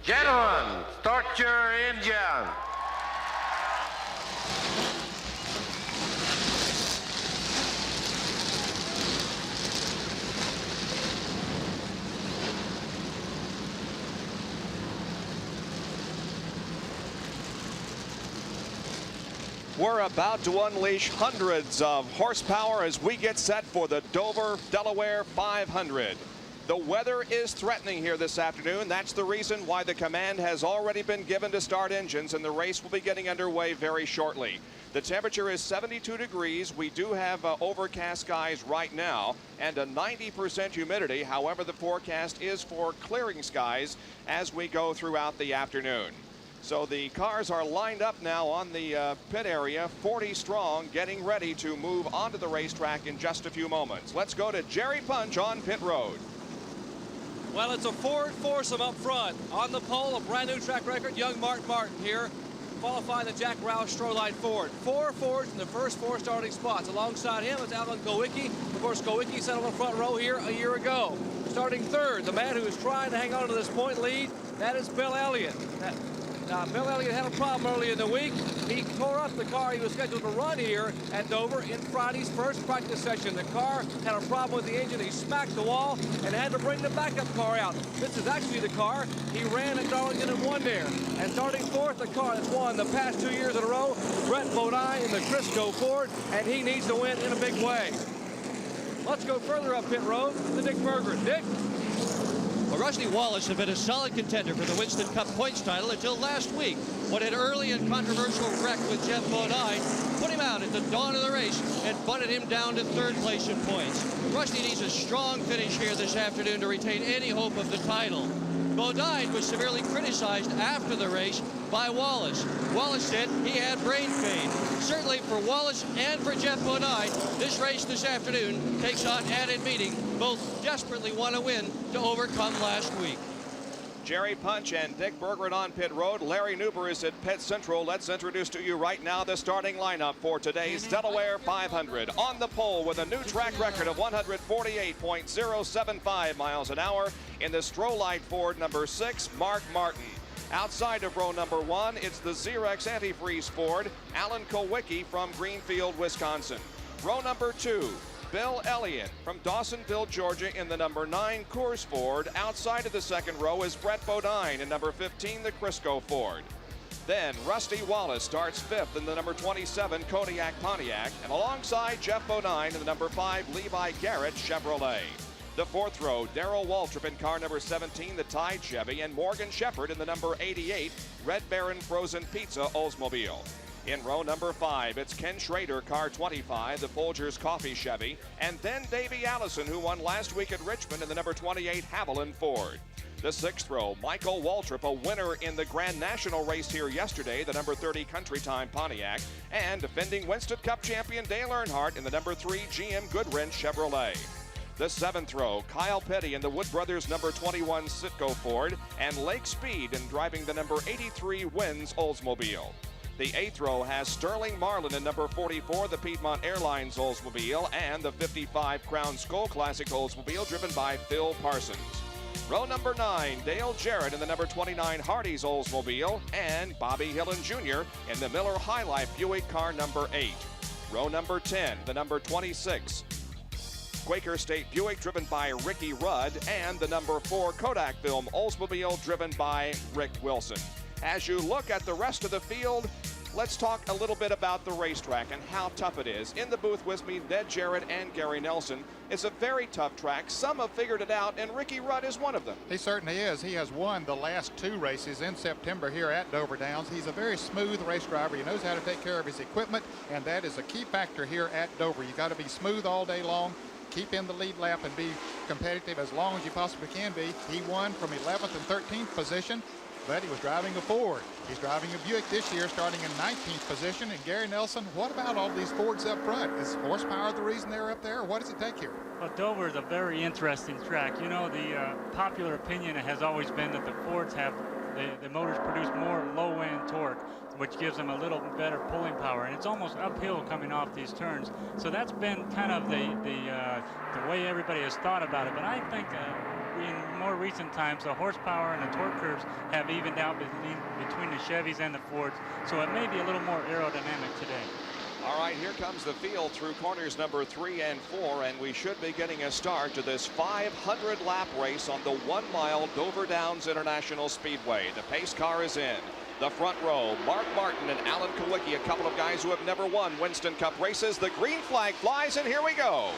Gentlemen, start your engine. We're about to unleash hundreds of horsepower as we get set for the Dover, Delaware 500. The weather is threatening here this afternoon. That's the reason why the command has already been given to start engines, and the race will be getting underway very shortly. The temperature is 72 degrees. We do have overcast skies right now and a 90% humidity. However, the forecast is for clearing skies as we go throughout the afternoon. So the cars are lined up now on the pit area, 40 strong, getting ready to move onto the racetrack in just a few moments. Let's go to Jerry Punch on pit road. Well, it's a Ford foursome up front. On the pole, a brand new track record, young Mark Martin here, qualifying the Jack Roush Stroline Ford. 4 Fords in the first 4 starting spots. Alongside him is Alan Kowicki. Of course, Kowicki sat on the front row here a year ago. Starting third, the man who is trying to hang on to this point lead, that is Bill Elliott. Now, Bill Elliott had a problem early in the week. He tore up the car he was scheduled to run here at Dover in Friday's first practice session. The car had a problem with the engine. He smacked the wall and had to bring the backup car out. This is actually the car he ran at Darlington and won there. And starting fourth, the car that's won the past 2 years in a row, Brett Bodine in the Crisco Ford, and he needs to win in a big way. Let's go further up pit road to Dick Berger. Dick? Well, Rusty Wallace had been a solid contender for the Winston Cup points title until last week, when an early and controversial wreck with Jeff Bodine put him out at the dawn of the race and butted him down to third place in points. Rusty needs a strong finish here this afternoon to retain any hope of the title. Bodine was severely criticized after the race by Wallace. Wallace said he had brain pain. Certainly for Wallace and for Jeff Bodine, this race this afternoon takes on added meaning. Both desperately want to win to overcome last week. Jerry Punch and Dick Berggren on pit road. Larry Nuber is at Pit Central. Let's introduce to you right now the starting lineup for today's Delaware 500. On the pole with a new track record of 148.075 miles an hour in the Strolite Ford number 6, Mark Martin. Outside of row number 1, it's the Xerox Antifreeze Ford, Alan Kowicki from Greenfield, Wisconsin. Row number 2, Bill Elliott from Dawsonville, Georgia in the number 9 Coors Ford. Outside of the second row is Brett Bodine in number 15, the Crisco Ford. Then Rusty Wallace starts 5th in the number 27 Kodiak Pontiac, and alongside Jeff Bodine in the number 5 Levi Garrett Chevrolet. The 4th row, Darrell Waltrip in car number 17, the Tide Chevy, and Morgan Shepherd in the number 88 Red Baron Frozen Pizza Oldsmobile. In row number 5, it's Ken Schrader, car 25, the Folgers Coffee Chevy, and then Davey Allison, who won last week at Richmond in the number 28 Haviland Ford. The 6th row, Michael Waltrip, a winner in the Grand National race here yesterday, the number 30 Country Time Pontiac, and defending Winston Cup champion Dale Earnhardt in the number 3 GM Goodwrench Chevrolet. The 7th row, Kyle Petty in the Wood Brothers number 21 Citgo Ford, and Lake Speed in driving the number 83 Wins Oldsmobile. The 8th row has Sterling Marlin in number 44, the Piedmont Airlines Oldsmobile, and the 55 Crown Skull Classic Oldsmobile driven by Phil Parsons. Row number 9, Dale Jarrett in the number 29 Hardee's Oldsmobile, and Bobby Hillen Jr. in the Miller High Life Buick car number 8. Row number 10, the number 26 Quaker State Buick driven by Ricky Rudd, and the number 4 Kodak Film Oldsmobile driven by Rick Wilson. As you look at the rest of the field, let's talk a little bit about the racetrack and how tough it is. In the booth with me, Ned Jarrett and Gary Nelson. It's a very tough track. Some have figured it out, and Ricky Rudd is one of them. He certainly is. He has won the last 2 races in September here at Dover Downs. He's a very smooth race driver. He knows how to take care of his equipment, and that is a key factor here at Dover. You got to be smooth all day long, keep in the lead lap, and be competitive as long as you possibly can be. He won from 11th and 13th position, but he was driving a Ford. He's driving a Buick this year, starting in 19th position. And Gary Nelson, what about all these Fords up front? Is horsepower the reason they're up there, or what does it take here? Well, Dover is a very interesting track. You know, the popular opinion has always been that the Fords have, the motors produce more low-end torque, which gives them a little better pulling power, and it's almost uphill coming off these turns. So that's been kind of the way everybody has thought about it. But I think in more recent times, the horsepower and the torque curves have evened out between the Chevys and the Fords, so it may be a little more aerodynamic today. All right, here comes the field through corners number 3 and 4, and we should be getting a start to this 500-lap race on the 1-mile Dover Downs International Speedway. The pace car is in. The front row, Mark Martin and Alan Kulwicki, a couple of guys who have never won Winston Cup races. The green flag flies, and here we go.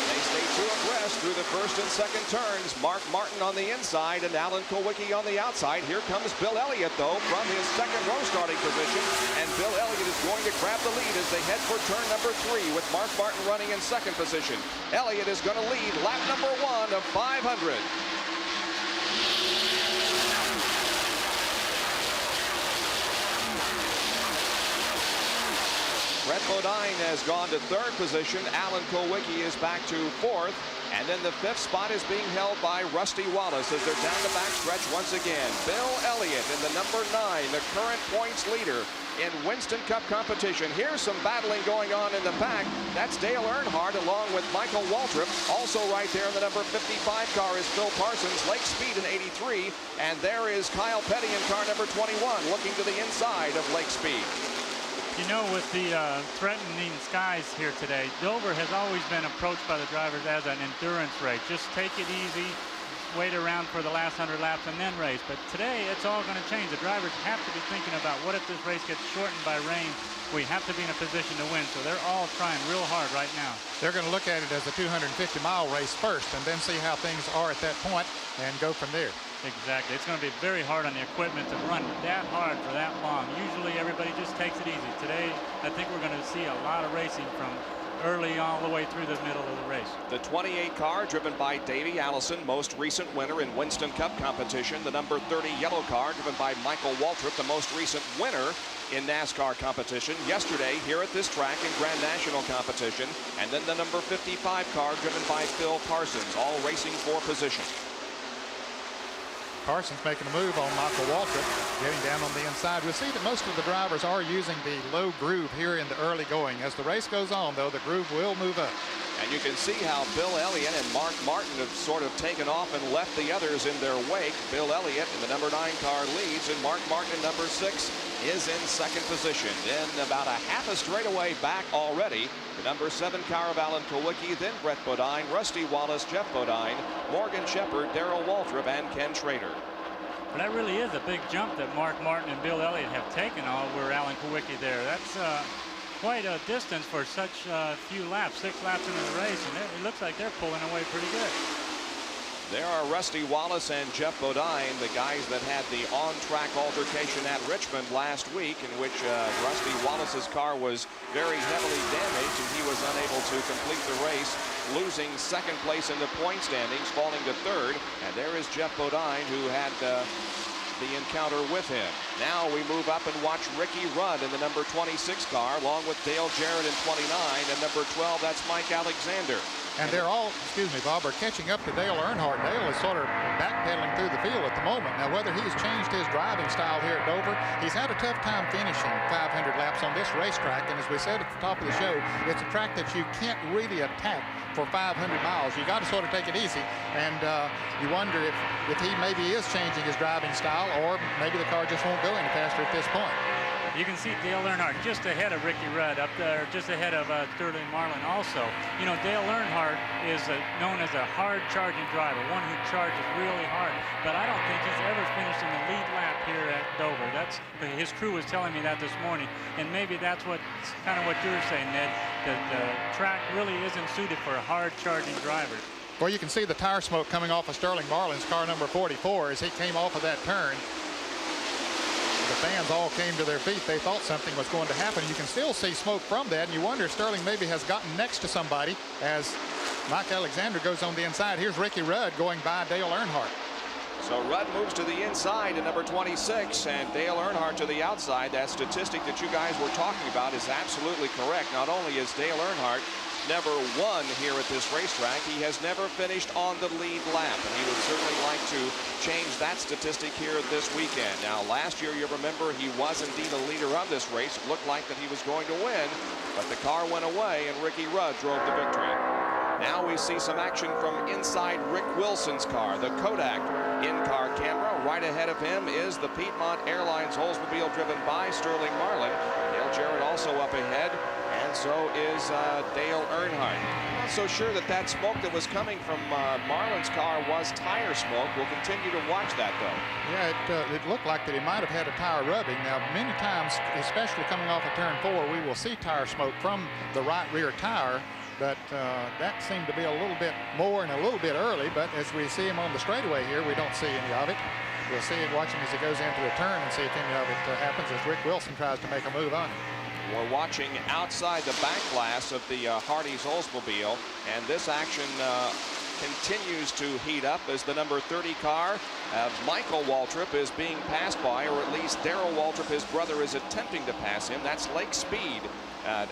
They stay two abreast through the first and second turns. Mark Martin on the inside and Alan Kulwicki on the outside. Here comes Bill Elliott, though, from his second row starting position. And Bill Elliott is going to grab the lead as they head for turn number 3 with Mark Martin running in second position. Elliott is going to lead lap number 1 of 500. Brett Bodine has gone to third position. Alan Kulwicki is back to fourth. And then the fifth spot is being held by Rusty Wallace as they're down the backstretch once again. Bill Elliott in the number 9, the current points leader in Winston Cup competition. Here's some battling going on in the pack. That's Dale Earnhardt along with Michael Waltrip. Also right there in the number 55 car is Phil Parsons, Lake Speed in 83. And there is Kyle Petty in car number 21 looking to the inside of Lake Speed. You know, with the threatening skies here today, Dover has always been approached by the drivers as an endurance race. Just take it easy, wait around for the last 100 laps and then race. But today, it's all going to change. The drivers have to be thinking about what if this race gets shortened by rain. We have to be in a position to win. So they're all trying real hard right now. They're going to look at it as a 250-mile race first and then see how things are at that point and go from there. Exactly. It's going to be very hard on the equipment to run that hard for that long. Usually everybody just takes it easy. Today, I think we're going to see a lot of racing from early all the way through the middle of the race. The 28 car driven by Davey Allison, most recent winner in Winston Cup competition. The number 30 yellow car driven by Michael Waltrip, the most recent winner in NASCAR competition yesterday here at this track in Grand National competition. And then the number 55 car driven by Phil Parsons, all racing for position. Parsons making a move on Michael Waltrip, getting down on the inside. We'll see that most of the drivers are using the low groove here in the early going. As the race goes on, though, the groove will move up. And you can see how Bill Elliott and Mark Martin have sort of taken off and left the others in their wake. Bill Elliott in the number 9 car leads, and Mark Martin in number 6 is in second position. Then about a half a straightaway back already. The number 7 car of Alan Kulwicki, then Brett Bodine, Rusty Wallace, Jeff Bodine, Morgan Shepherd, Darrell Waltrip, and Ken Schrader. But that really is a big jump that Mark Martin and Bill Elliott have taken over Alan Kulwicki there. That's quite a distance for such few laps, 6 laps into the race, and it looks like they're pulling away pretty good. There are Rusty Wallace and Jeff Bodine, the guys that had the on-track altercation at Richmond last week, in which Rusty Wallace's car was very heavily damaged, and he was unable to complete the race, losing second place in the point standings, falling to third. And there is Jeff Bodine, who had the encounter with him. Now we move up and watch Ricky Rudd in the number 26 car, along with Dale Jarrett in 29, and number 12, that's Mike Alexander. And they're all, excuse me, Bob, are catching up to Dale Earnhardt. Dale is sort of backpedaling through the field at the moment. Now, whether he's changed his driving style here at Dover, he's had a tough time finishing 500 laps on this racetrack. And as we said at the top of the show, it's a track that you can't really attack for 500 miles. You got to sort of take it easy. And you wonder if he maybe is changing his driving style, or maybe the car just won't go any faster at this point. You can see Dale Earnhardt just ahead of Ricky Rudd up there, just ahead of Sterling Marlin also. You know, Dale Earnhardt is known as a hard-charging driver, one who charges really hard. But I don't think he's ever finished in the lead lap here at Dover. That's his crew was telling me that this morning. And maybe that's kind of what you were saying, Ned, that the track really isn't suited for hard-charging drivers. Well, you can see the tire smoke coming off of Sterling Marlin's car number 44 as he came off of that turn. The fans all came to their feet. They thought something was going to happen. You can still see smoke from that, and you wonder if Sterling maybe has gotten next to somebody as Mike Alexander goes on the inside. Here's Ricky Rudd going by Dale Earnhardt. So Rudd moves to the inside in number 26, and Dale Earnhardt to the outside. That statistic that you guys were talking about is absolutely correct. Not only is Dale Earnhardt never won here at this racetrack, he has never finished on the lead lap, and he would certainly like to change that statistic here this weekend. Now, last year, you remember, he was indeed a leader of this race. It looked like that he was going to win, but the car went away, and Ricky Rudd drove the victory. Now we see some action from inside Rick Wilson's car, the Kodak in-car camera. Right ahead of him is the Piedmont Airlines Oldsmobile driven by Sterling Marlin. Dale Jarrett also up ahead, and so is Dale Earnhardt. Not so sure that that smoke that was coming from Marlin's car was tire smoke. We'll continue to watch that, though. Yeah, it looked like that he might have had a tire rubbing. Now, many times, especially coming off of turn 4, we will see tire smoke from the right rear tire. But that seemed to be a little bit more and a little bit early. But as we see him on the straightaway here, we don't see any of it. We'll see him, watch him as he goes into the turn and see if any of it happens as Rick Wilson tries to make a move on him. We're watching outside the back glass of the Hardee's Oldsmobile, and this action continues to heat up as the number 30 car, Michael Waltrip, is being passed by, or at least Darrell Waltrip, his brother, is attempting to pass him. That's Lake Speed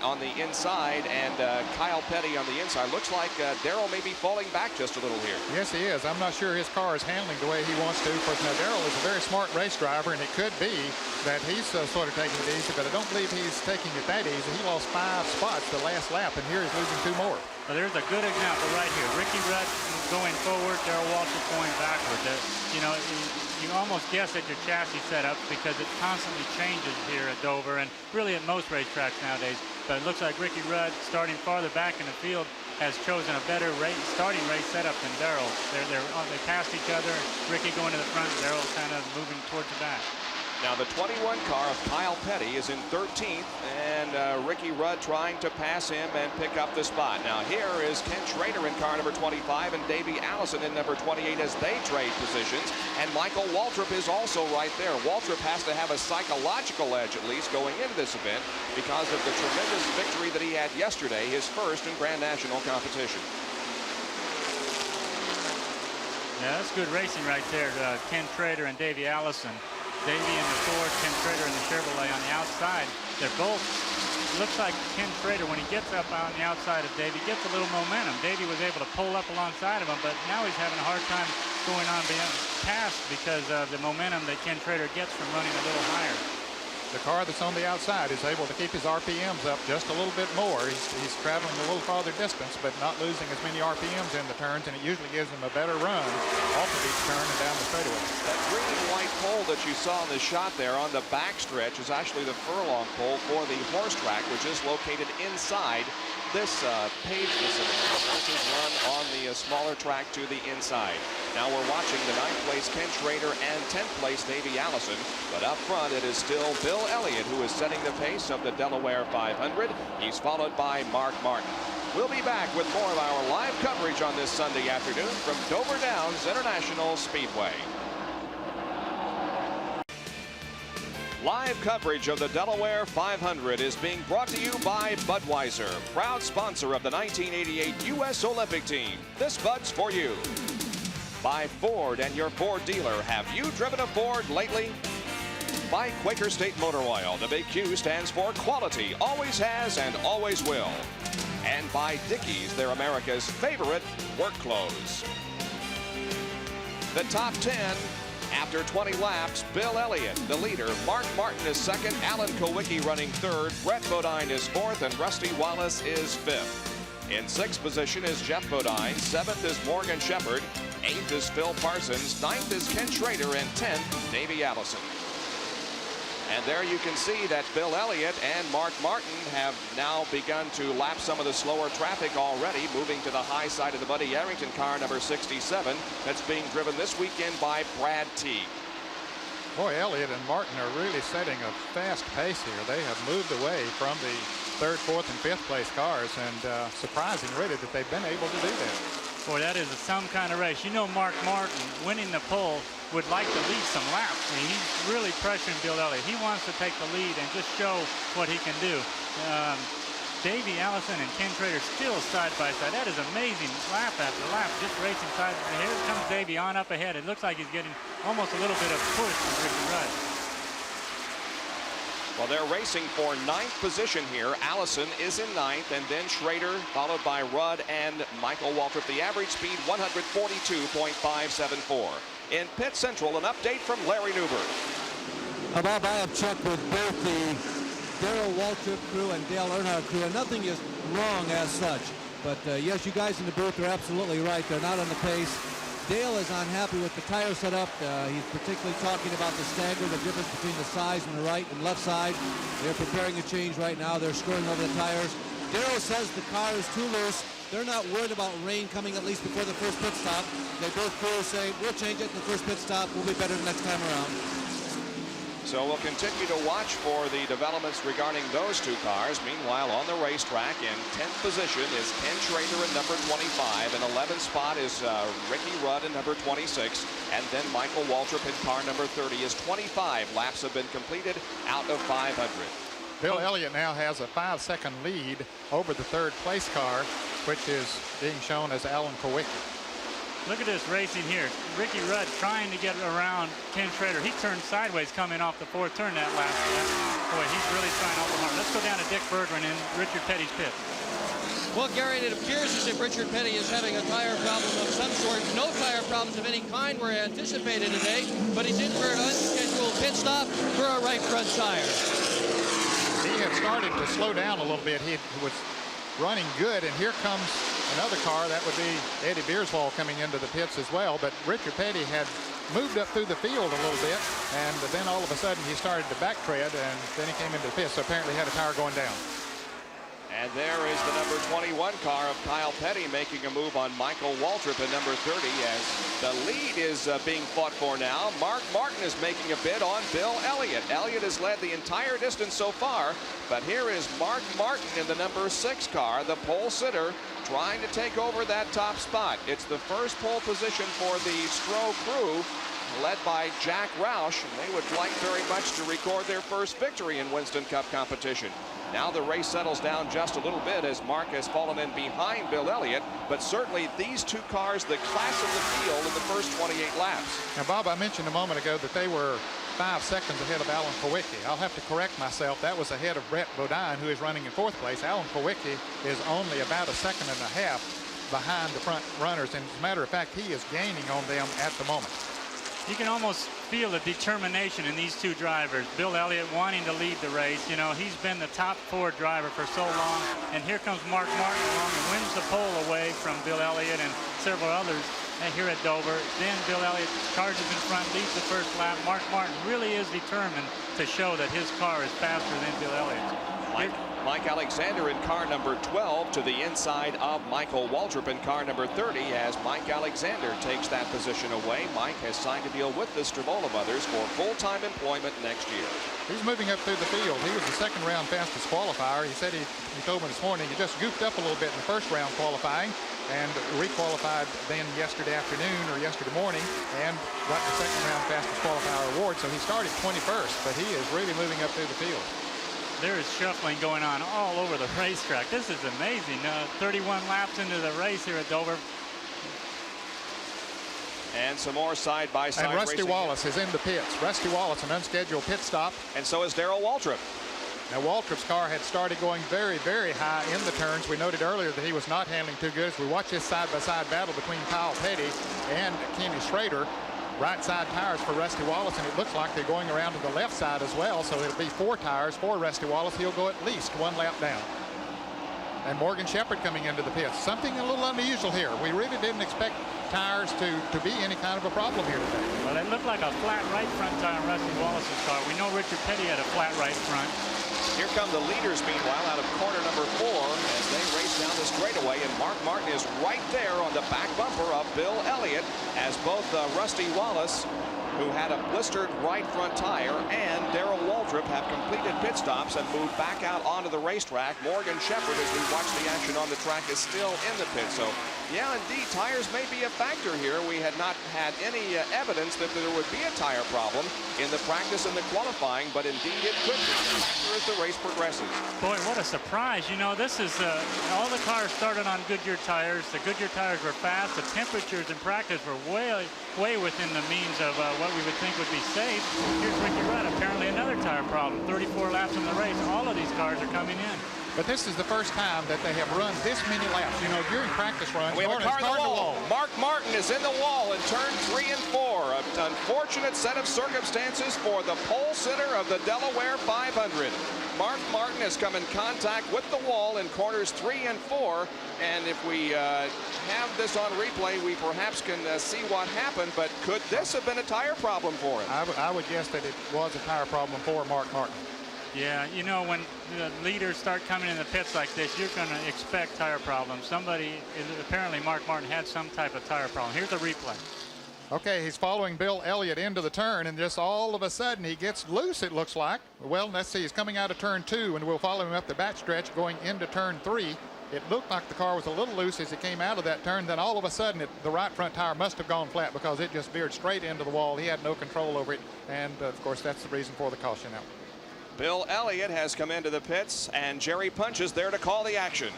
on the inside, and Kyle Petty on the inside. Looks like Darrell may be falling back just a little here. Yes, he is. I'm not sure his car is handling the way he wants to. Of course, now Darrell is a very smart race driver, and it could be that he's sort of taking it easy, but I don't believe he's taking it that easy. He lost 5 spots the last lap, and here he's losing 2 more. Well, there's a good example right here. Ricky Rudd going forward, Darrell Waltrip going backward. You know, you almost guess at your chassis setup because it constantly changes here at Dover and really at most racetracks nowadays. But it looks like Ricky Rudd, starting farther back in the field, has chosen a better starting race setup than Darrell. They passed each other. Ricky going to the front, Darrell kind of moving towards the back. Now the 21 car of Kyle Petty is in 13th, and Ricky Rudd trying to pass him and pick up the spot. Now here is Ken Schrader in car number 25 and Davey Allison in number 28 as they trade positions, and Michael Waltrip is also right there. Waltrip has to have a psychological edge at least going into this event because of the tremendous victory that he had yesterday, his first in Grand National competition. Yeah, that's good racing right there. Ken Schrader and Davey Allison. Davey in the Ford, Ken Schrader in the Chevrolet on the outside. They're both, looks like Ken Schrader, when he gets up on the outside of Davey, gets a little momentum. Davey was able to pull up alongside of him, but now he's having a hard time going on past because of the momentum that Ken Schrader gets from running a little higher. The car that's on the outside is able to keep his RPMs up just a little bit more. He's traveling a little farther distance, but not losing as many RPMs in the turns, and it usually gives him a better run off of each turn and down the straightaway. That green and white pole that you saw in the shot there on the backstretch is actually the furlong pole for the horse track, which is located inside this paved facility. Horses run on the smaller track to the inside. Now we're watching the 9th place Ken Schrader and 10th place Davey Allison, but up front it is still Bill Elliott who is setting the pace of the Delaware 500. He's followed by Mark Martin. We'll be back with more of our live coverage on this Sunday afternoon from Dover Downs International Speedway. Live coverage of the Delaware 500 is being brought to you by Budweiser, proud sponsor of the 1988 U.S. Olympic team. This Bud's for you. By Ford and your Ford dealer. Have you driven a Ford lately? By Quaker State Motor Oil. The big Q stands for quality, always has and always will. And by Dickies, they're America's favorite work clothes. The top 10. After 20 laps, Bill Elliott, the leader. Mark Martin is second. Alan Kowicki running third. Brett Bodine is fourth. And Rusty Wallace is fifth. In sixth position is Jeff Bodine. Seventh is Morgan Shepherd. Eighth is Phil Parsons. Ninth is Ken Schrader. And 10th, Davey Allison. And there you can see that Bill Elliott and Mark Martin have now begun to lap some of the slower traffic already, moving to the high side of the Buddy Arrington car number 67 that's being driven this weekend by Brad Teague. Boy, Elliott and Martin are really setting a fast pace here. They have moved away from the 3rd, 4th, and 5th place cars, and surprising really that they've been able to do that. Boy, that is some kind of race. You know, Mark Martin winning the pole would like to lead some laps. I mean, he's really pressuring Bill Elliott. He wants to take the lead and just show what he can do. Davey Allison and Ken Schrader still side by side. That is amazing, lap after lap, just racing side. Here comes Davey on up ahead. It looks like he's getting almost a little bit of push from Ricky Rudd. Well, they're racing for 9th position here. Allison is in 9th, and then Schrader, followed by Rudd and Michael Waltrip. The average speed 142.574. In pit central, an update from Larry Newberg. Bob, I have checked with both the Darrell Waltrip crew and Dale Earnhardt crew, and nothing is wrong as such. But yes, you guys in the booth are absolutely right. They're not on the pace. Dale is unhappy with the tire setup. He's particularly talking about the stagger, the difference between the size on the right and left side. They're preparing a change right now. They're screwing over the tires. Darrell says the car is too loose. They're not worried about rain coming at least before the first pit stop. They both crews say, we'll change it in the first pit stop. We'll be better the next time around. So we'll continue to watch for the developments regarding those two cars. Meanwhile, on the racetrack in 10th position is Ken Schrader in number 25. In 11th spot is Ricky Rudd in number 26. And then Michael Waltrip in car number 30 is 25. Laps have been completed out of 500. Bill Elliott now has a 5-second lead over the third place car, which is being shown as Alan Kowicki. Look at this racing here. Ricky Rudd trying to get around Ken Schrader. He turned sideways coming off the fourth turn that last lap. Boy, he's really trying awful hard. Let's go down to Dick Berggren in Richard Petty's pit. Well, Gary, it appears as if Richard Petty is having a tire problem of some sort. No tire problems of any kind were anticipated today, but he's in for an unscheduled pit stop for a right front tire. He had started to slow down a little bit. He was running good, and here comes another car. That would be Eddie Beerswall coming into the pits as well. But Richard Petty had moved up through the field a little bit, and then all of a sudden he started to back tread, and then he came into the pits. So apparently he had a tire going down. And there is the number 21 car of Kyle Petty making a move on Michael Waltrip in number 30 as the lead is being fought for now. Mark Martin is making a bid on Bill Elliott. Elliott has led the entire distance so far, but here is Mark Martin in the number 6 car, the pole sitter, trying to take over that top spot. It's the first pole position for the Stroh crew, led by Jack Roush, and they would like very much to record their first victory in Winston Cup competition. Now the race settles down just a little bit as Mark has fallen in behind Bill Elliott, but certainly these two cars, the class of the field in the first 28 laps. Now, Bob, I mentioned a moment ago that they were 5 seconds ahead of Alan Kowicki. I'll have to correct myself. That was ahead of Brett Bodine, who is running in 4th place. Alan Kowicki is only about 1.5 seconds behind the front runners, and as a matter of fact, he is gaining on them at the moment. You can almost feel the determination in these two drivers. Bill Elliott wanting to lead the race. You know, he's been the top 4 driver for so long, and here comes Mark Martin along and wins the pole away from Bill Elliott and several others here at Dover. Then Bill Elliott charges in front, leads the first lap. Mark Martin really is determined to show that his car is faster than Bill Elliott's. Mike Alexander in car number 12 to the inside of Michael Waltrip in car number 30 as Mike Alexander takes that position away. Mike has signed a deal with the Stravola brothers for full-time employment next year. He's moving up through the field. He was the 2nd round fastest qualifier. He said he told me this morning he just goofed up a little bit in the 1st round qualifying and requalified then yesterday afternoon or yesterday morning and got the 2nd round fastest qualifier award. So he started 21st, but he is really moving up through the field. There is shuffling going on all over the racetrack. This is amazing. 31 laps into the race here at Dover. And some more side-by-side And Rusty racing. Wallace is in the pits. Rusty Wallace, an unscheduled pit stop. And so is Darrell Waltrip. Now, Waltrip's car had started going very, very high in the turns. We noted earlier that he was not handling too good as we watch this side-by-side battle between Kyle Petty and Kenny Schrader. Right side tires for Rusty Wallace, and it looks like they're going around to the left side as well, so it'll be 4 tires for Rusty Wallace. He'll go at least 1 lap down. And Morgan Shepherd coming into the pits. Something a little unusual here. We really didn't expect tires to be any kind of a problem here today. Well, it looked like a flat right front tire on Rusty Wallace's car. We know Richard Petty had a flat right front. Here come the leaders, meanwhile, out of corner number 4 as they race down the straightaway, and Mark Martin is right there on the back bumper of Bill Elliott as both Rusty Wallace, who had a blistered right front tire, and Darrell Waltrip have completed pit stops and moved back out onto the racetrack. Morgan Shepherd, as we watch the action on the track, is still in the pit. So Yeah, indeed, tires may be a factor here. We had not had any evidence that there would be a tire problem in the practice and the qualifying, but indeed it could be as the race progresses. Boy, what a surprise. You know, this is all the cars started on Goodyear tires. The Goodyear tires were fast. The temperatures in practice were way within the means of what we would think would be safe. Here's Ricky Rudd, apparently another tire problem. 34 laps in the race. All of these cars are coming in. But this is the first time that they have run this many laps. You know, during practice runs, we have a car in the wall. Mark Martin is in the wall in turn 3 and 4. An unfortunate set of circumstances for the pole sitter of the Delaware 500. Mark Martin has come in contact with the wall in corners 3 and 4. And if we have this on replay, we perhaps can see what happened. But could this have been a tire problem for him? I would guess that it was a tire problem for Mark Martin. Yeah, you know, when the leaders start coming in the pits like this, you're going to expect tire problems. Apparently Mark Martin had some type of tire problem. Here's a replay. Okay, he's following Bill Elliott into the turn, and just all of a sudden he gets loose, it looks like. Well, let's see, he's coming out of turn 2, and we'll follow him up the backstretch going into turn 3. It looked like the car was a little loose as it came out of that turn. Then all of a sudden, the right front tire must have gone flat because it just veered straight into the wall. He had no control over it, and of course, that's the reason for the caution out. Bill Elliott has come into the pits, and Jerry Punch is there to call the action.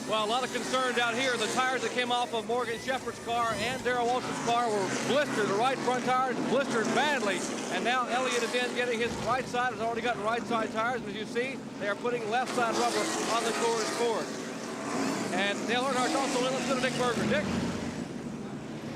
Well, a lot of concern down here. The tires that came off of Morgan Shepherd's car and Darrell Walton's car were blistered. The right front tires blistered badly. And now Elliott is in getting his right side. Has already gotten right side tires. As you see, they are putting left side rubber on the Coors Ford. And Dale Earnhardt's also in instead of Dick Berger. Dick?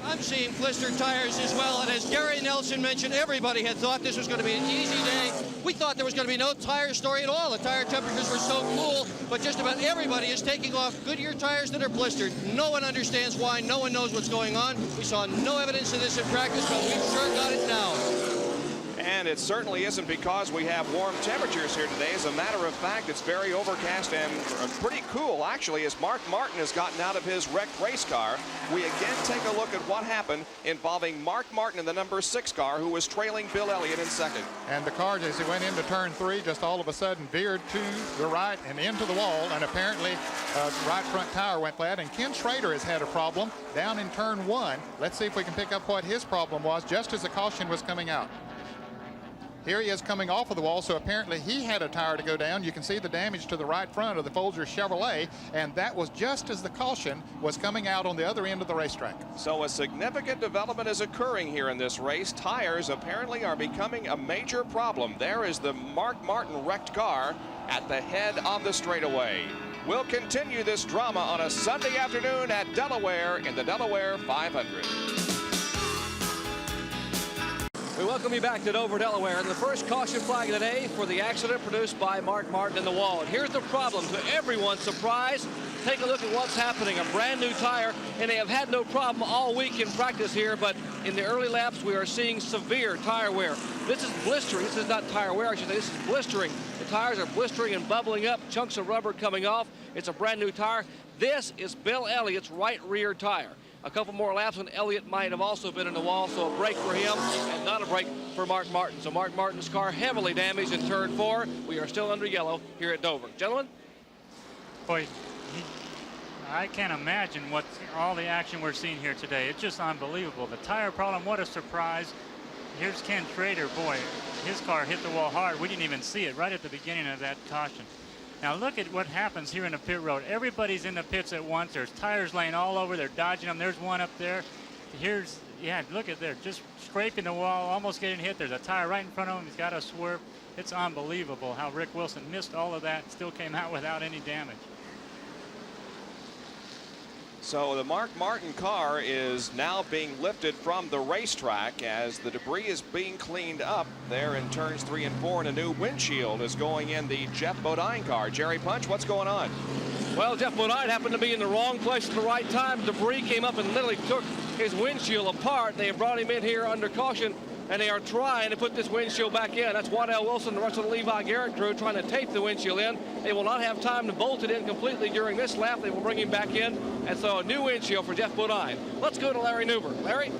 I'm seeing blistered tires as well, and as Gary Nelson mentioned, everybody had thought this was going to be an easy day. We thought there was going to be no tire story at all. The tire temperatures were so cool, but just about everybody is taking off Goodyear tires that are blistered. No one understands why. No one knows what's going on. We saw no evidence of this in practice, but we've sure got it now. And it certainly isn't because we have warm temperatures here today. As a matter of fact, it's very overcast and pretty cool, actually, as Mark Martin has gotten out of his wrecked race car. We again take a look at what happened involving Mark Martin in the number 6 car, who was trailing Bill Elliott in second. And the car, as he went into turn 3, just all of a sudden veered to the right and into the wall, and apparently right front tire went flat. And Ken Schrader has had a problem down in turn 1. Let's see if we can pick up what his problem was just as the caution was coming out. Here he is coming off of the wall, so apparently he had a tire to go down. You can see the damage to the right front of the Folger Chevrolet, and that was just as the caution was coming out on the other end of the racetrack. So a significant development is occurring here in this race. Tires apparently are becoming a major problem. There is the Mark Martin wrecked car at the head of the straightaway. We'll continue this drama on a Sunday afternoon at Delaware in the Delaware 500. We welcome you back to Dover, Delaware, and the first caution flag of the day for the accident produced by Mark Martin in the wall. And here's the problem. To everyone's surprise, take a look at what's happening. A brand new tire, and they have had no problem all week in practice here, but in the early laps, we are seeing severe tire wear. This is blistering. This is not tire wear, I should say. This is blistering. The tires are blistering and bubbling up, chunks of rubber coming off. It's a brand new tire. This is Bill Elliott's right rear tire. A couple more laps and Elliott might have also been in the wall, so a break for him and not a break for Mark Martin. So Mark Martin's car heavily damaged in turn 4. We are still under yellow here at Dover. Gentlemen? Boy, I can't imagine what all the action we're seeing here today. It's just unbelievable. The tire problem, what a surprise. Here's Ken Schrader. Boy, his car hit the wall hard. We didn't even see it right at the beginning of that caution. Now look at what happens here in the pit road. Everybody's in the pits at once. There's tires laying all over. They're dodging them. There's one up there. Here's, yeah, look at there, just scraping the wall, almost getting hit. There's a tire right in front of him. He's got to swerve. It's unbelievable how Rick Wilson missed all of that, still came out without any damage. So the Mark Martin car is now being lifted from the racetrack as the debris is being cleaned up there in turns 3 and 4, and a new windshield is going in the Jeff Bodine car. Jerry Punch, what's going on? Well, Jeff Bodine happened to be in the wrong place at the right time. Debris came up and literally took his windshield apart. They have brought him in here under caution, and they are trying to put this windshield back in. That's Waddell Wilson, the rest of the Levi Garrett crew, trying to tape the windshield in. They will not have time to bolt it in completely during this lap. They will bring him back in, and so a new windshield for Jeff Bodine. Let's go to Larry Newber. Larry?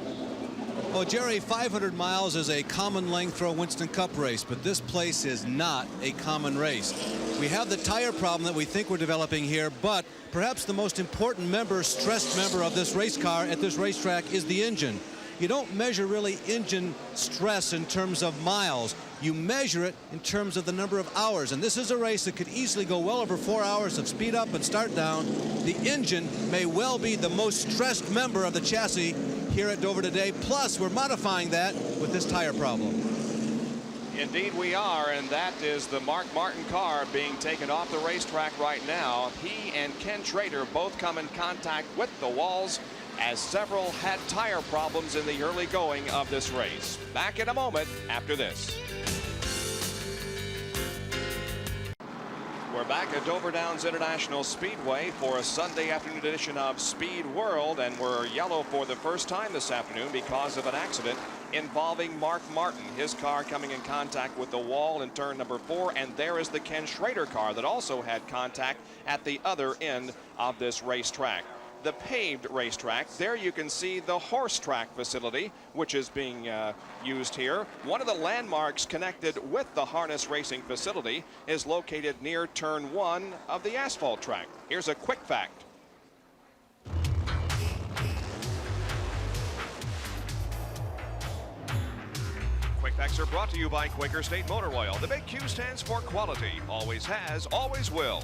Oh, Jerry, 500 miles is a common length for a Winston Cup race, but this place is not a common race. We have the tire problem that we think we're developing here, but perhaps the most important member, stressed member of this race car at this racetrack is the engine. You don't measure really engine stress in terms of miles. You measure it in terms of the number of hours. And this is a race that could easily go well over 4 hours of speed up and start down. The engine may well be the most stressed member of the chassis here at Dover today. Plus, we're modifying that with this tire problem. Indeed we are, and that is the Mark Martin car being taken off the racetrack right now. He and Ken Schrader both come in contact with the walls, as several had tire problems in the early going of this race. Back in a moment after this. We're back at Dover Downs International Speedway for a Sunday afternoon edition of Speed World, and we're yellow for the first time this afternoon because of an accident involving Mark Martin. His car coming in contact with the wall in turn number 4, and there is the Ken Schrader car that also had contact at the other end of this racetrack. The paved racetrack, there you can see the horse track facility, which is being used here. One of the landmarks connected with the harness racing facility is located near turn 1 of the asphalt track. Here's a quick fact. Quick facts are brought to you by Quaker State Motor Oil. The big Q stands for quality, always has, always will.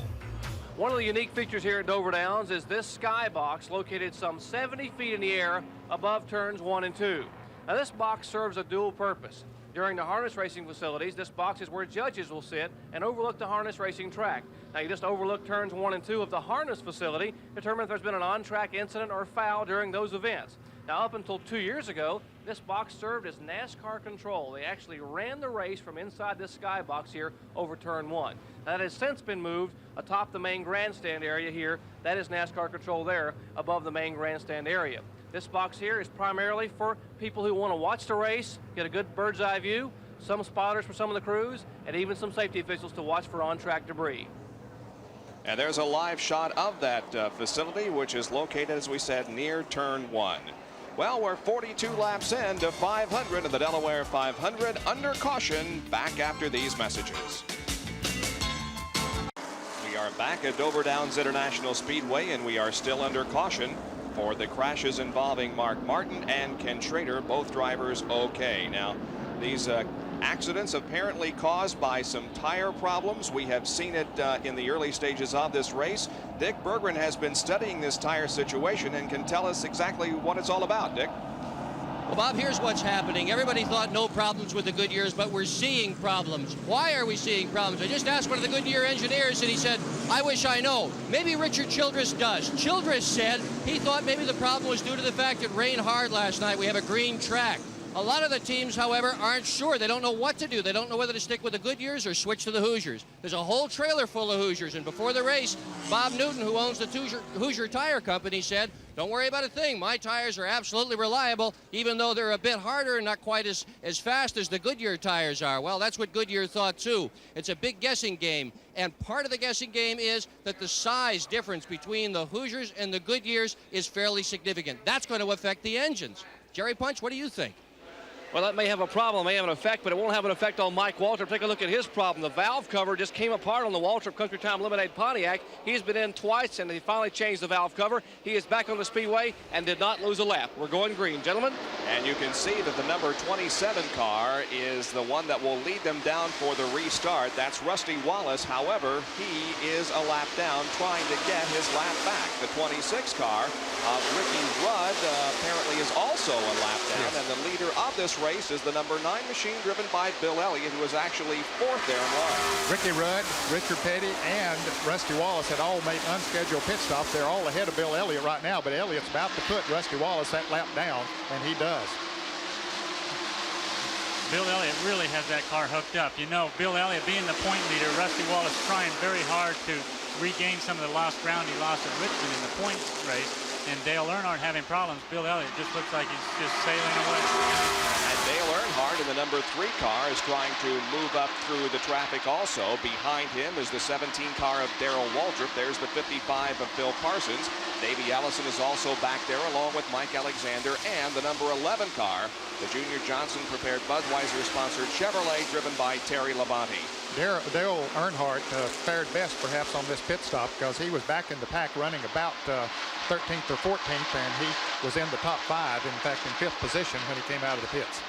One of the unique features here at Dover Downs is this skybox located some 70 feet in the air above turns 1 and 2. Now this box serves a dual purpose. During the harness racing facilities, this box is where judges will sit and overlook the harness racing track. Now you just overlook turns 1 and 2 of the harness facility, determine if there's been an on-track incident or foul during those events. Now up until 2 years ago, this box served as NASCAR control. They actually ran the race from inside this skybox here over turn 1. That has since been moved atop the main grandstand area here. That is NASCAR control there above the main grandstand area. This box here is primarily for people who want to watch the race, get a good bird's eye view, some spotters for some of the crews, and even some safety officials to watch for on-track debris. And there's a live shot of that facility, which is located, as we said, near turn 1. Well, we're 42 laps in to 500 of the Delaware 500 under caution. Back after these messages. We are back at Dover Downs International Speedway, and we are still under caution for the crashes involving Mark Martin and Ken Schrader, both drivers okay. Now, these accidents apparently caused by some tire problems. We have seen it in the early stages of this race. Dick Berggren has been studying this tire situation and can tell us exactly what it's all about. Dick? Well, Bob, here's what's happening. Everybody thought no problems with the Goodyears, but we're seeing problems. Why are we seeing problems? I just asked one of the Goodyear engineers, and he said, I wish I know. Maybe Richard Childress does. Childress said he thought maybe the problem was due to the fact it rained hard last night. We have a green track. A lot of the teams, however, aren't sure. They don't know what to do. They don't know whether to stick with the Goodyears or switch to the Hoosiers. There's a whole trailer full of Hoosiers, and before the race, Bob Newton, who owns the Hoosier Tire Company, said, don't worry about a thing. My tires are absolutely reliable, even though they're a bit harder and not quite as fast as the Goodyear tires are. Well, that's what Goodyear thought, too. It's a big guessing game, and part of the guessing game is that the size difference between the Hoosiers and the Goodyears is fairly significant. That's going to affect the engines. Jerry Punch, what do you think? Well, that may have a problem, may have an effect, but it won't have an effect on Mike Waltrip. Take a look at his problem. The valve cover just came apart on the Waltrip Country Time Lemonade Pontiac. He's been in twice, and he finally changed the valve cover. He is back on the speedway and did not lose a lap. We're going green, gentlemen. And you can see that the number 27 car is the one that will lead them down for the restart. That's Rusty Wallace. However, he is a lap down trying to get his lap back. The 26 car of Ricky Rudd apparently is also a lap down, and the leader of this race is the number 9 machine driven by Bill Elliott, who was actually 4th there in line. Ricky Rudd, Richard Petty, and Rusty Wallace had all made unscheduled pit stops. They're all ahead of Bill Elliott right now, but Elliott's about to put Rusty Wallace that lap down, and he does. Bill Elliott really has that car hooked up. You know, Bill Elliott being the point leader, Rusty Wallace trying very hard to regain some of the lost ground he lost at Richmond in the points race. and Dale Earnhardt having problems, Bill Elliott just looks like he's just sailing away. And Dale Earnhardt in the number 3 car is trying to move up through the traffic also. Behind him is the 17 car of Darrell Waltrip. There's the 55 of Phil Parsons. Davey Allison is also back there along with Mike Alexander and the number 11 car, the Junior Johnson prepared Budweiser-sponsored Chevrolet driven by Terry Labonte. Dale Earnhardt fared best perhaps on this pit stop because he was back in the pack running about 13th or 14th, and he was in the top 5, in fact in 5th position when he came out of the pits.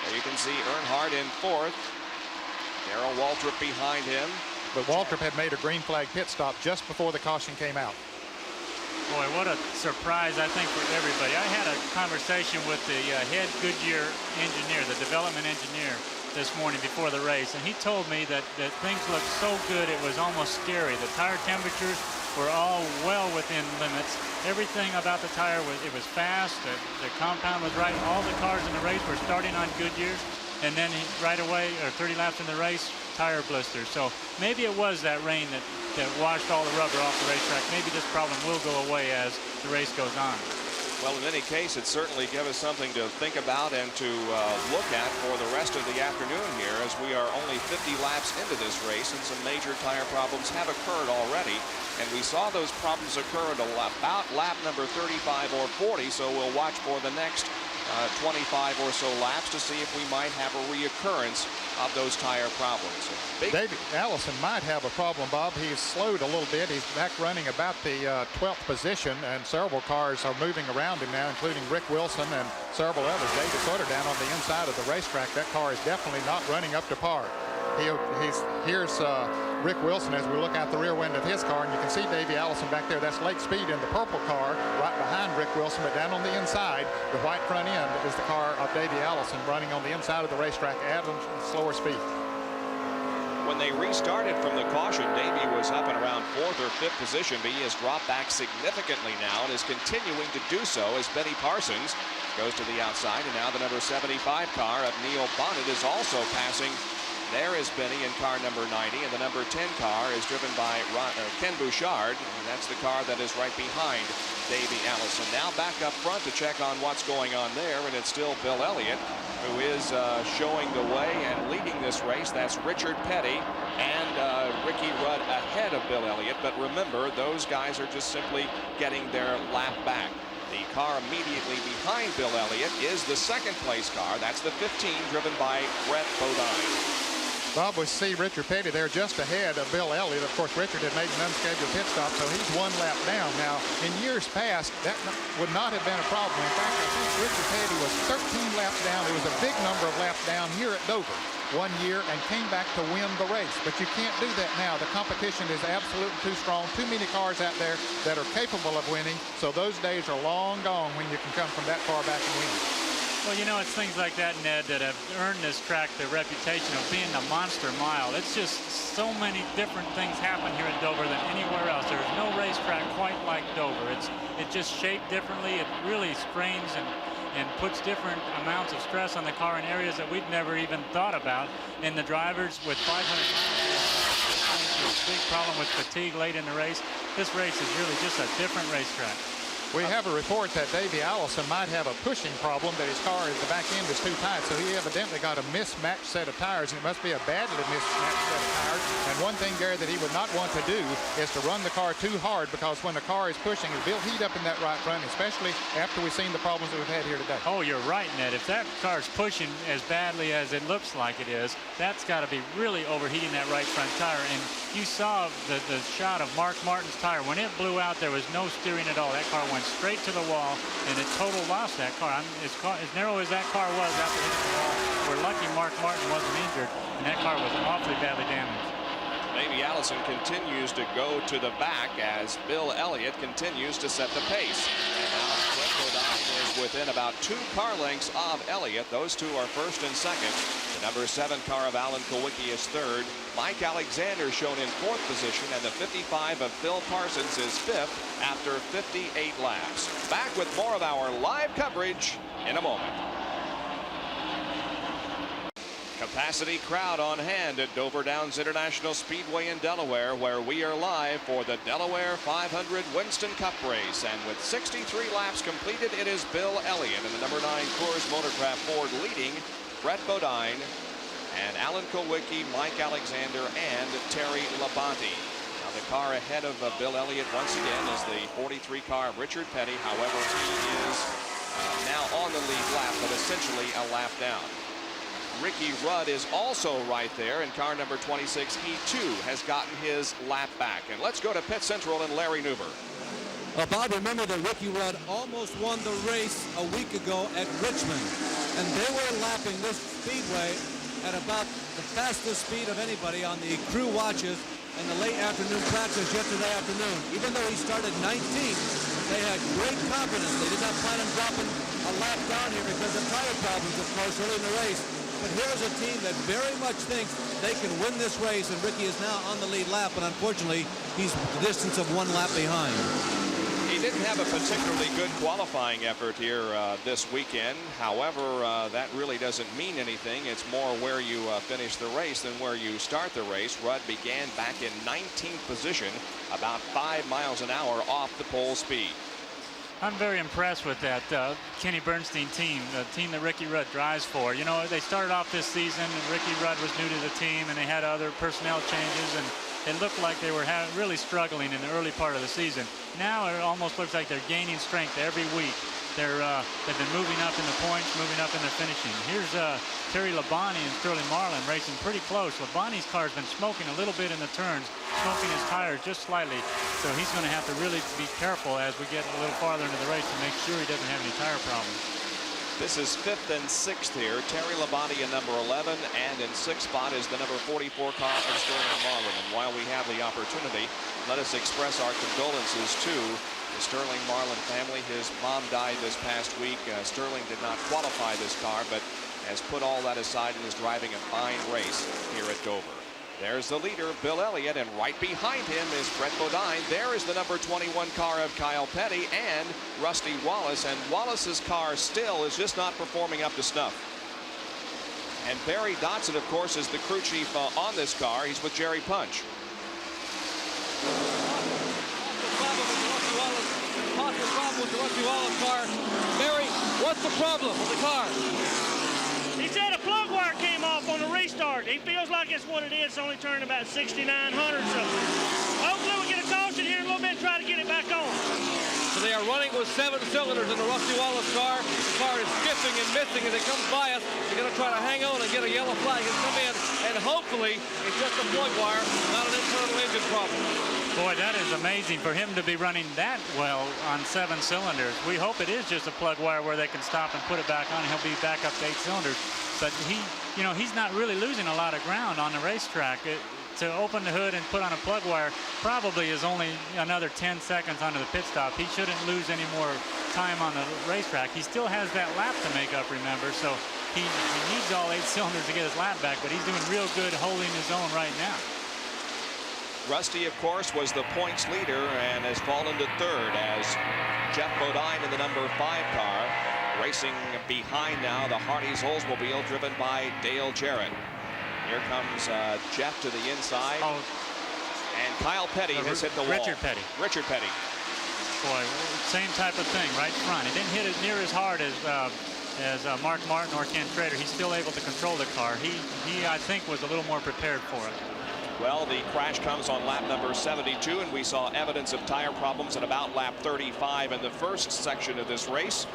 There you can see Earnhardt in 4th, Darrell Waltrip behind him. But Waltrip had made a green flag pit stop just before the caution came out. Boy, what a surprise, I think, for everybody. I had a conversation with the head Goodyear engineer, the development engineer, this morning before the race, and he told me that things looked so good it was almost scary. The tire temperatures were all well within limits. Everything about the tire was fast, the compound was right. All the cars in the race were starting on Goodyears, and then right away, or 30 laps in the race, tire blisters. So maybe it was that rain that washed all the rubber off the racetrack. Maybe this problem will go away as the race goes on. Well, in any case, it certainly gives us something to think about and to look at for the rest of the afternoon here, as we are only 50 laps into this race and some major tire problems have occurred already. And we saw those problems occur at about lap number 35 or 40, so we'll watch for the next 25 or so laps to see if we might have a reoccurrence of those tire problems. Davey Allison might have a problem, Bob. He's slowed a little bit. He's back running about the 12th position, and several cars are moving around him now, including Rick Wilson and several others. David Sutter down on the inside of the racetrack. That car is definitely not running up to par. Here's Rick Wilson as we look out the rear window of his car, and you can see Davey Allison back there. That's Lake Speed in the purple car right behind Rick Wilson, but down on the inside, the white front end is the car of Davey Allison running on the inside of the racetrack at a slower speed. When they restarted from the caution, Davey was up and around 4th or 5th position, but he has dropped back significantly now and is continuing to do so as Benny Parsons goes to the outside, and now the number 75 car of Neil Bonnet is also passing. There is Benny in car number 90, and the number 10 car is driven by Ken Bouchard, and that's the car that is right behind Davey Allison. Now back up front to check on what's going on there, and it's still Bill Elliott who is showing the way and leading this race. That's Richard Petty and Ricky Rudd ahead of Bill Elliott, but remember, those guys are just simply getting their lap back. The car immediately behind Bill Elliott is the 2nd place car. That's the 15 driven by Brett Bodine. Bob, we see Richard Petty there just ahead of Bill Elliott. Of course, Richard had made an unscheduled pit stop, so he's 1 lap down. Now, in years past, that would not have been a problem. In fact, I think Richard Petty was 13 laps down. It was a big number of laps down here at Dover one year and came back to win the race. But you can't do that now. The competition is absolutely too strong. Too many cars out there that are capable of winning. So those days are long gone when you can come from that far back and win. Well, you know, it's things like that, Ned, that have earned this track the reputation of being the monster mile. It's just so many different things happen here at Dover than anywhere else. There's no racetrack quite like Dover. It's just shaped differently. It really strains and puts different amounts of stress on the car in areas that we'd never even thought about. And the drivers with 500 miles, a big problem with fatigue late in the race. This race is really just a different racetrack. We have a report that Davey Allison might have a pushing problem, that his car the back end is too tight, so he evidently got a mismatched set of tires, and it must be a badly mismatched set of tires. And one thing, Gary, that he would not want to do is to run the car too hard, because when the car is pushing, it will heat up in that right front, especially after we've seen the problems that we've had here today. Oh, you're right, Ned. If that car's pushing as badly as it looks like it is, that's got to be really overheating that right front tire. And you saw the shot of Mark Martin's tire. When it blew out, there was no steering at all. That car went straight to the wall, and it total lost that car. As narrow as that car was after hitting the wall, we're lucky Mark Martin wasn't injured, and that car was awfully badly damaged. Davey Allison continues to go to the back as Bill Elliott continues to set the pace. And now Brett Bodine is within about 2 car lengths of Elliott. Those two are 1st and 2nd. The number 7 car of Alan Kulwicki is 3rd. Mike Alexander shown in 4th position, and the 55 of Phil Parsons is 5th after 58 laps. Back with more of our live coverage in a moment. Capacity crowd on hand at Dover Downs International Speedway in Delaware, where we are live for the Delaware 500 Winston Cup race. And with 63 laps completed, it is Bill Elliott in the number 9 Coors Motorcraft Ford leading Brett Bodine and Alan Kulwicki, Mike Alexander, and Terry Labonte. Now the car ahead of Bill Elliott once again is the 43 car of Richard Petty. However, he is now on the lead lap, but essentially a lap down. Ricky Rudd is also right there in car number 26. He too has gotten his lap back. And let's go to Pit Central and Larry Newber. Bob, remember that Ricky Rudd almost won the race a week ago at Richmond, and they were lapping this speedway at about the fastest speed of anybody on the crew watches in the late afternoon practice yesterday afternoon. Even though he started 19th, they had great confidence. They did not plan on dropping a lap down here because of tire problems, of course, early in the race. But here's a team that very much thinks they can win this race, and Ricky is now on the lead lap, and unfortunately, he's the distance of 1 lap behind. He didn't have a particularly good qualifying effort here this weekend. However, that really doesn't mean anything. It's more where you finish the race than where you start the race. Rudd began back in 19th position, about 5 miles an hour off the pole speed. I'm very impressed with that Kenny Bernstein team, the team that Ricky Rudd drives for. You know, they started off this season, and Ricky Rudd was new to the team, and they had other personnel changes, and it looked like they were really struggling in the early part of the season. Now it almost looks like they're gaining strength every week. They've been moving up in the points, moving up in the finishing. Here's Terry Labonte and Sterling Marlin racing pretty close. Labonte's car's been smoking a little bit in the turns, smoking his tires just slightly. So he's going to have to really be careful as we get a little farther into the race to make sure he doesn't have any tire problems. This is 5th and 6th here. Terry Labonte in number 11, and in 6th spot is the number 44 car of Sterling Marlin. And while we have the opportunity, let us express our condolences to the Sterling Marlin family. His mom died this past week. Sterling did not qualify this car, but has put all that aside and is driving a fine race here at Dover. There's the leader, Bill Elliott, and right behind him is Brett Bodine. There is the number 21 car of Kyle Petty and Rusty Wallace, and Wallace's car still is just not performing up to snuff. And Barry Dotson, of course, is the crew chief on this car. He's with Jerry Punch. Problem with the Rusty Wallace car. Barry, what's the problem with the car? He said a plug wire came off on the restart. He feels like it's what it is. It's only turned about 6,900. So hopefully we get a caution here in a little bit and try to get it back on. So they are running with 7 cylinders in the Rusty Wallace car. The car is skipping and missing as it comes by us. They're going to try to hang on and get a yellow flag and come in. And hopefully it's just a plug wire, not an internal engine problem. Boy, that is amazing for him to be running that well on 7 cylinders. We hope it is just a plug wire where they can stop and put it back on. He'll be back up to 8 cylinders. But he's not really losing a lot of ground on the racetrack. To open the hood and put on a plug wire probably is only another 10 seconds onto the pit stop. He shouldn't lose any more time on the racetrack. He still has that lap to make up, remember, so he needs all 8 cylinders to get his lap back, but he's doing real good holding his own right now. Rusty, of course, was the points leader and has fallen to 3rd as Jeff Bodine in the number 5 car. Racing behind now, the Hardee's Oldsmobile driven by Dale Jarrett. Here comes Jeff to the inside. Oh. And Kyle Petty has hit the wall. Richard Petty. Richard Petty. Boy, same type of thing right front. It didn't hit it near as hard as Mark Martin or Ken Trader. He's still able to control the car. He I think, was a little more prepared for it. Well, the crash comes on lap number 72, and we saw evidence of tire problems at about lap 35 in the first section of this race.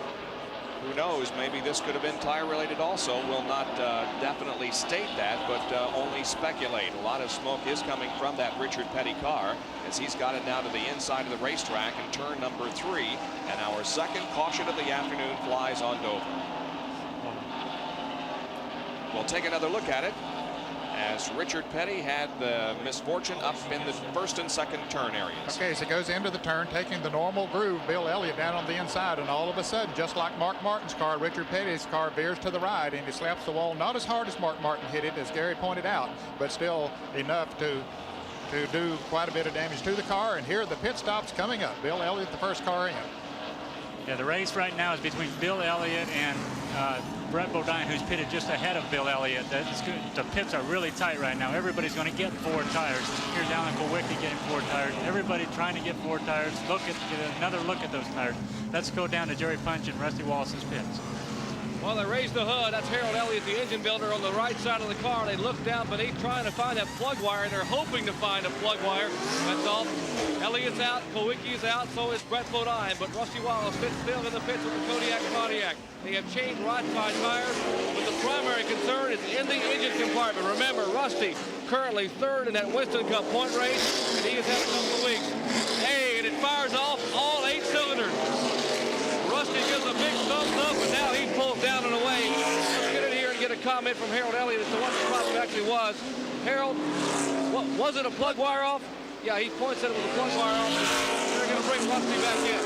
Who knows, maybe this could have been tire related also. Will not definitely state that, but only speculate. A lot of smoke is coming from that Richard Petty car as he's got it now to the inside of the racetrack in turn number 3, and our second caution of the afternoon flies on Dover. We'll take another look at it as Richard Petty had the misfortune up in the first and second turn areas. Okay, so he goes into the turn, taking the normal groove, Bill Elliott down on the inside, and all of a sudden, just like Mark Martin's car, Richard Petty's car veers to the right, and he slaps the wall, not as hard as Mark Martin hit it, as Gary pointed out, but still enough to do quite a bit of damage to the car. And here are the pit stops coming up. Bill Elliott, the first car in. Yeah, the race right now is between Bill Elliott and Brett Bodine, who's pitted just ahead of Bill Elliott. The pits are really tight right now. Everybody's going to get 4 tires. Here's Alan Kulwicki getting 4 tires. Everybody trying to get 4 tires. Get another look at those tires. Let's go down to Jerry Punch and Rusty Wallace's pits. Well, they raised the hood. That's Harold Elliott, the engine builder, on the right side of the car. They look down beneath trying to find that plug wire, and they're hoping to find a plug wire. That's all. Elliott's out, Kulwicki's out, so is Brett Bodine. But Rusty Wallace sits still in the pits with the Kodiak Pontiac. They have changed right side tires, but the primary concern is in the engine compartment. Remember, Rusty currently 3rd in that Winston Cup point race, and he has had a couple of weeks. Hey, and it fires off all 8 cylinders. Rusty gives a big thumbs up, and now he pulls down and away. Let's get in here and get a comment from Harold Elliott as to what the problem actually was. Harold, was it a plug wire off? Yeah, he points at it with a plug wire off. They're going to bring Rusty back in.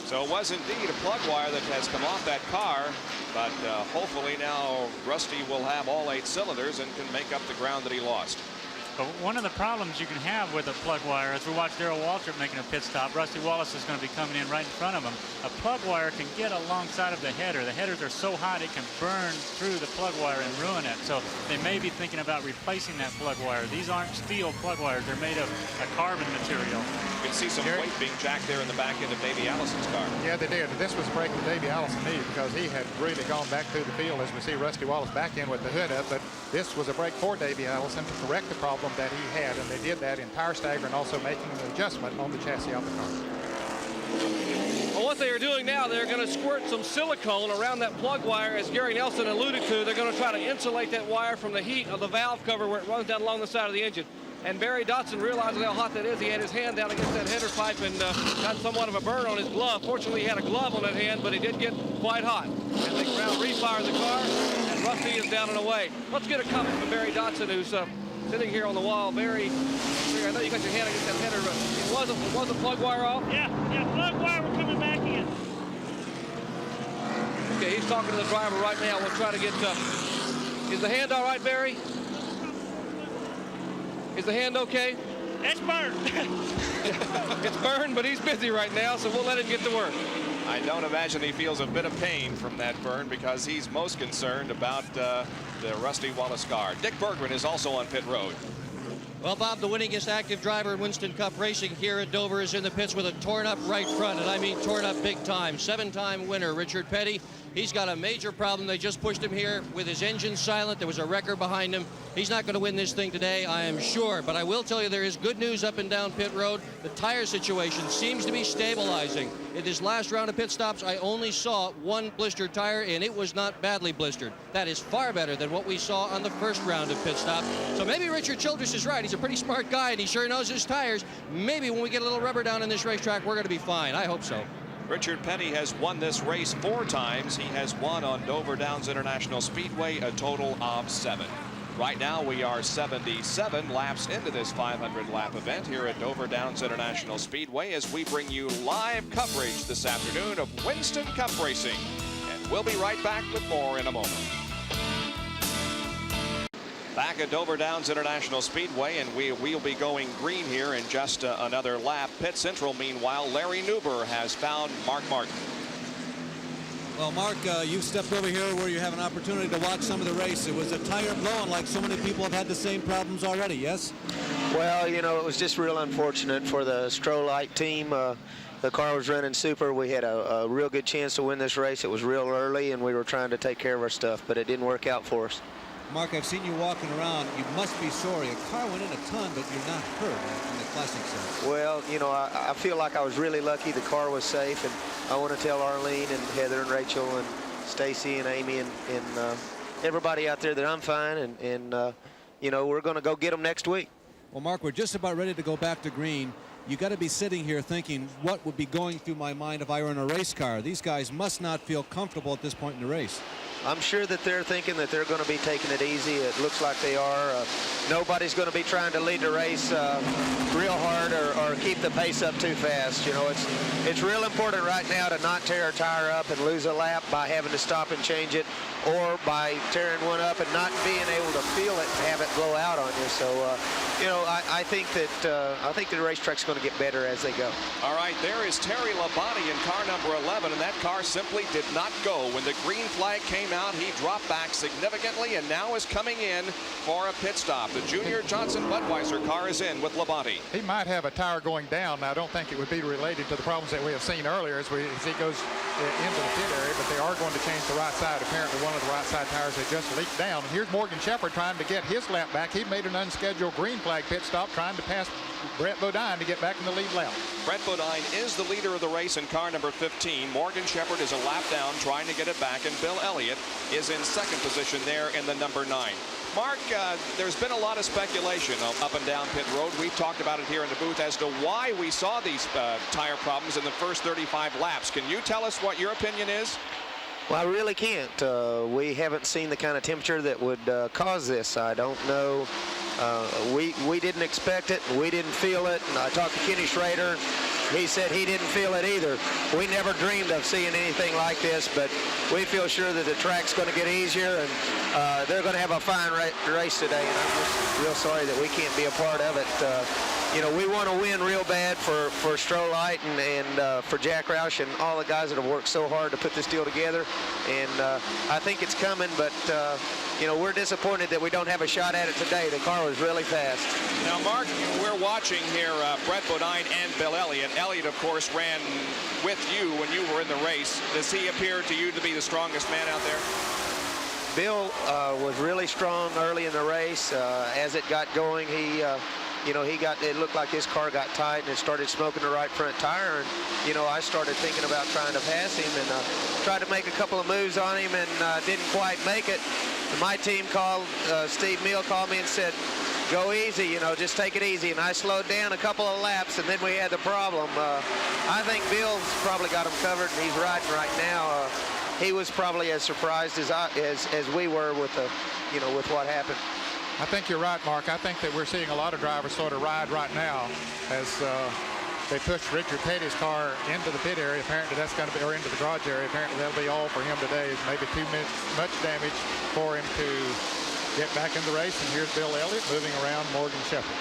So it was indeed a plug wire that has come off that car, but hopefully now Rusty will have all 8 cylinders and can make up the ground that he lost. But one of the problems you can have with a plug wire, as we watch Darrell Waltrip making a pit stop, Rusty Wallace is going to be coming in right in front of him. A plug wire can get alongside of the header. The headers are so hot it can burn through the plug wire and ruin it. So they may be thinking about replacing that plug wire. These aren't steel plug wires. They're made of a carbon material. You can see some weight being jacked there in the back end of Davey Allison's car. Yeah, they did. This was a break that Davey Allison needed because he had really gone back through the field as we see Rusty Wallace back in with the hood up. But this was a break for Davey Allison to correct the problem that he had, and they did that in tire stagger and also making an adjustment on the chassis of the car. Well, what they are doing now, they're going to squirt some silicone around that plug wire, as Gary Nelson alluded to. They're going to try to insulate that wire from the heat of the valve cover where it runs down along the side of the engine. And Barry Dotson, realizing how hot that is, he had his hand down against that header pipe and got somewhat of a burn on his glove. Fortunately, he had a glove on that hand, but he did get quite hot. And they refire the car, and Rusty is down and away. Let's get a comment from Barry Dotson, who's sitting here on the wall. Barry, I know you got your hand against that header. It was a plug wire off? Yeah, plug wire, we're coming back in. Okay, he's talking to the driver right now. We'll try to get, is the hand all right, Barry? Is the hand okay? It's burned. It's burned, but he's busy right now, so we'll let him get to work. I don't imagine he feels a bit of pain from that burn because he's most concerned about the Rusty Wallace car. Dick Bergman is also on pit road. Well, Bob, the winningest active driver in Winston Cup racing here at Dover is in the pits with a torn up right front, and I mean torn up big time. 7-time winner Richard Petty. He's got a major problem. They just pushed him here with his engine silent. There was a wrecker behind him. He's not going to win this thing today, I am sure. But I will tell you there is good news up and down pit road. The tire situation seems to be stabilizing. In this last round of pit stops, I only saw 1 blistered tire, and it was not badly blistered. That is far better than what we saw on the first round of pit stops. So maybe Richard Childress is right. He's a pretty smart guy, and he sure knows his tires. Maybe when we get a little rubber down in this racetrack, we're going to be fine. I hope so. Richard Petty has won this race 4 times. He has won on Dover Downs International Speedway a total of 7. Right now we are 77 laps into this 500-lap event here at Dover Downs International Speedway as we bring you live coverage this afternoon of Winston Cup racing. And we'll be right back with more in a moment. Back at Dover Downs International Speedway, and we'll be going green here in just another lap. Pit Central, meanwhile, Larry Newber has found Mark Martin. Well, Mark, you've stepped over here where you have an opportunity to watch some of the race. It was a tire blowing like so many people have had the same problems already, yes? Well, you know, it was just real unfortunate for the Strollite team. The car was running super. We had a real good chance to win this race. It was real early, and we were trying to take care of our stuff, but it didn't work out for us. Mark, I've seen you walking around. You must be sorry. A car went in a ton, but you're not hurt in the classic sense. Well, you know, I feel like I was really lucky. The car was safe, and I want to tell Arlene and Heather and Rachel and Stacy and Amy and everybody out there that I'm fine, and you know, we're going to go get them next week. Well, Mark, we're just about ready to go back to green. You got to be sitting here thinking, what would be going through my mind if I were in a race car? These guys must not feel comfortable at this point in the race. I'm sure that they're thinking that they're going to be taking it easy. It looks like they are. Nobody's going to be trying to lead the race real hard or keep the pace up too fast. You know, it's real important right now to not tear a tire up and lose a lap by having to stop and change it, or by tearing one up and not being able to feel it and have it blow out on you. So you know, I think the racetrack's going to get better as they go. All right, there is Terry Labonte in car number 11, and that car simply did not go. When the green flag came out, he dropped back significantly and now is coming in for a pit stop. The Junior Johnson Budweiser car is in with Labonte. He might have a tire going down. Now, I don't think it would be related to the problems that we have seen earlier as he goes into the pit area, but they are going to change the right side. Apparently, one of the right side tires had just leaked down. And here's Morgan Shepherd trying to get his lap back. He made an unscheduled green flag pit stop trying to pass Brett Bodine to get back in the lead lap. Brett Bodine is the leader of the race in car number 15. Morgan Shepherd is a lap down trying to get it back, and Bill Elliott is in second position there in the number 9. Mark, there's been a lot of speculation up and down pit road. We've talked about it here in the booth as to why we saw these tire problems in the first 35 laps. Can you tell us what your opinion is? Well, I really can't. We haven't seen the kind of temperature that would cause this. I don't know. We didn't expect it. We didn't feel it. And I talked to Kenny Schrader. He said he didn't feel it either. We never dreamed of seeing anything like this, but we feel sure that the track's going to get easier, and they're going to have a fine race today, and I'm just real sorry that we can't be a part of it. You know, we want to win real bad for Strolight and for Jack Roush and all the guys that have worked so hard to put this deal together, and I think it's coming, but you know, we're disappointed that we don't have a shot at it today. The car was really fast. Now, Mark, we're watching here Brett Bodine and Bill Elliott. Elliott, of course, ran with you when you were in the race. Does he appear to you to be the strongest man out there? Bill was really strong early in the race. As it got going, you know, it looked like his car got tight and it started smoking the right front tire. And, you know, I started thinking about trying to pass him and tried to make a couple of moves on him and didn't quite make it. My team called, Steve Meal called me and said, go easy, you know, just take it easy. And I slowed down a couple of laps, and then we had the problem. I think Bill's probably got him covered, and he's riding right now. He was probably as surprised as we were with with what happened. I think you're right, Mark. I think that we're seeing a lot of drivers sort of ride right now as they push Richard Petty's car into the pit area. Apparently that's going to be, or into the garage area. Apparently that'll be all for him today. It's maybe too much damage for him to get back in the race. And here's Bill Elliott moving around Morgan Shepherd.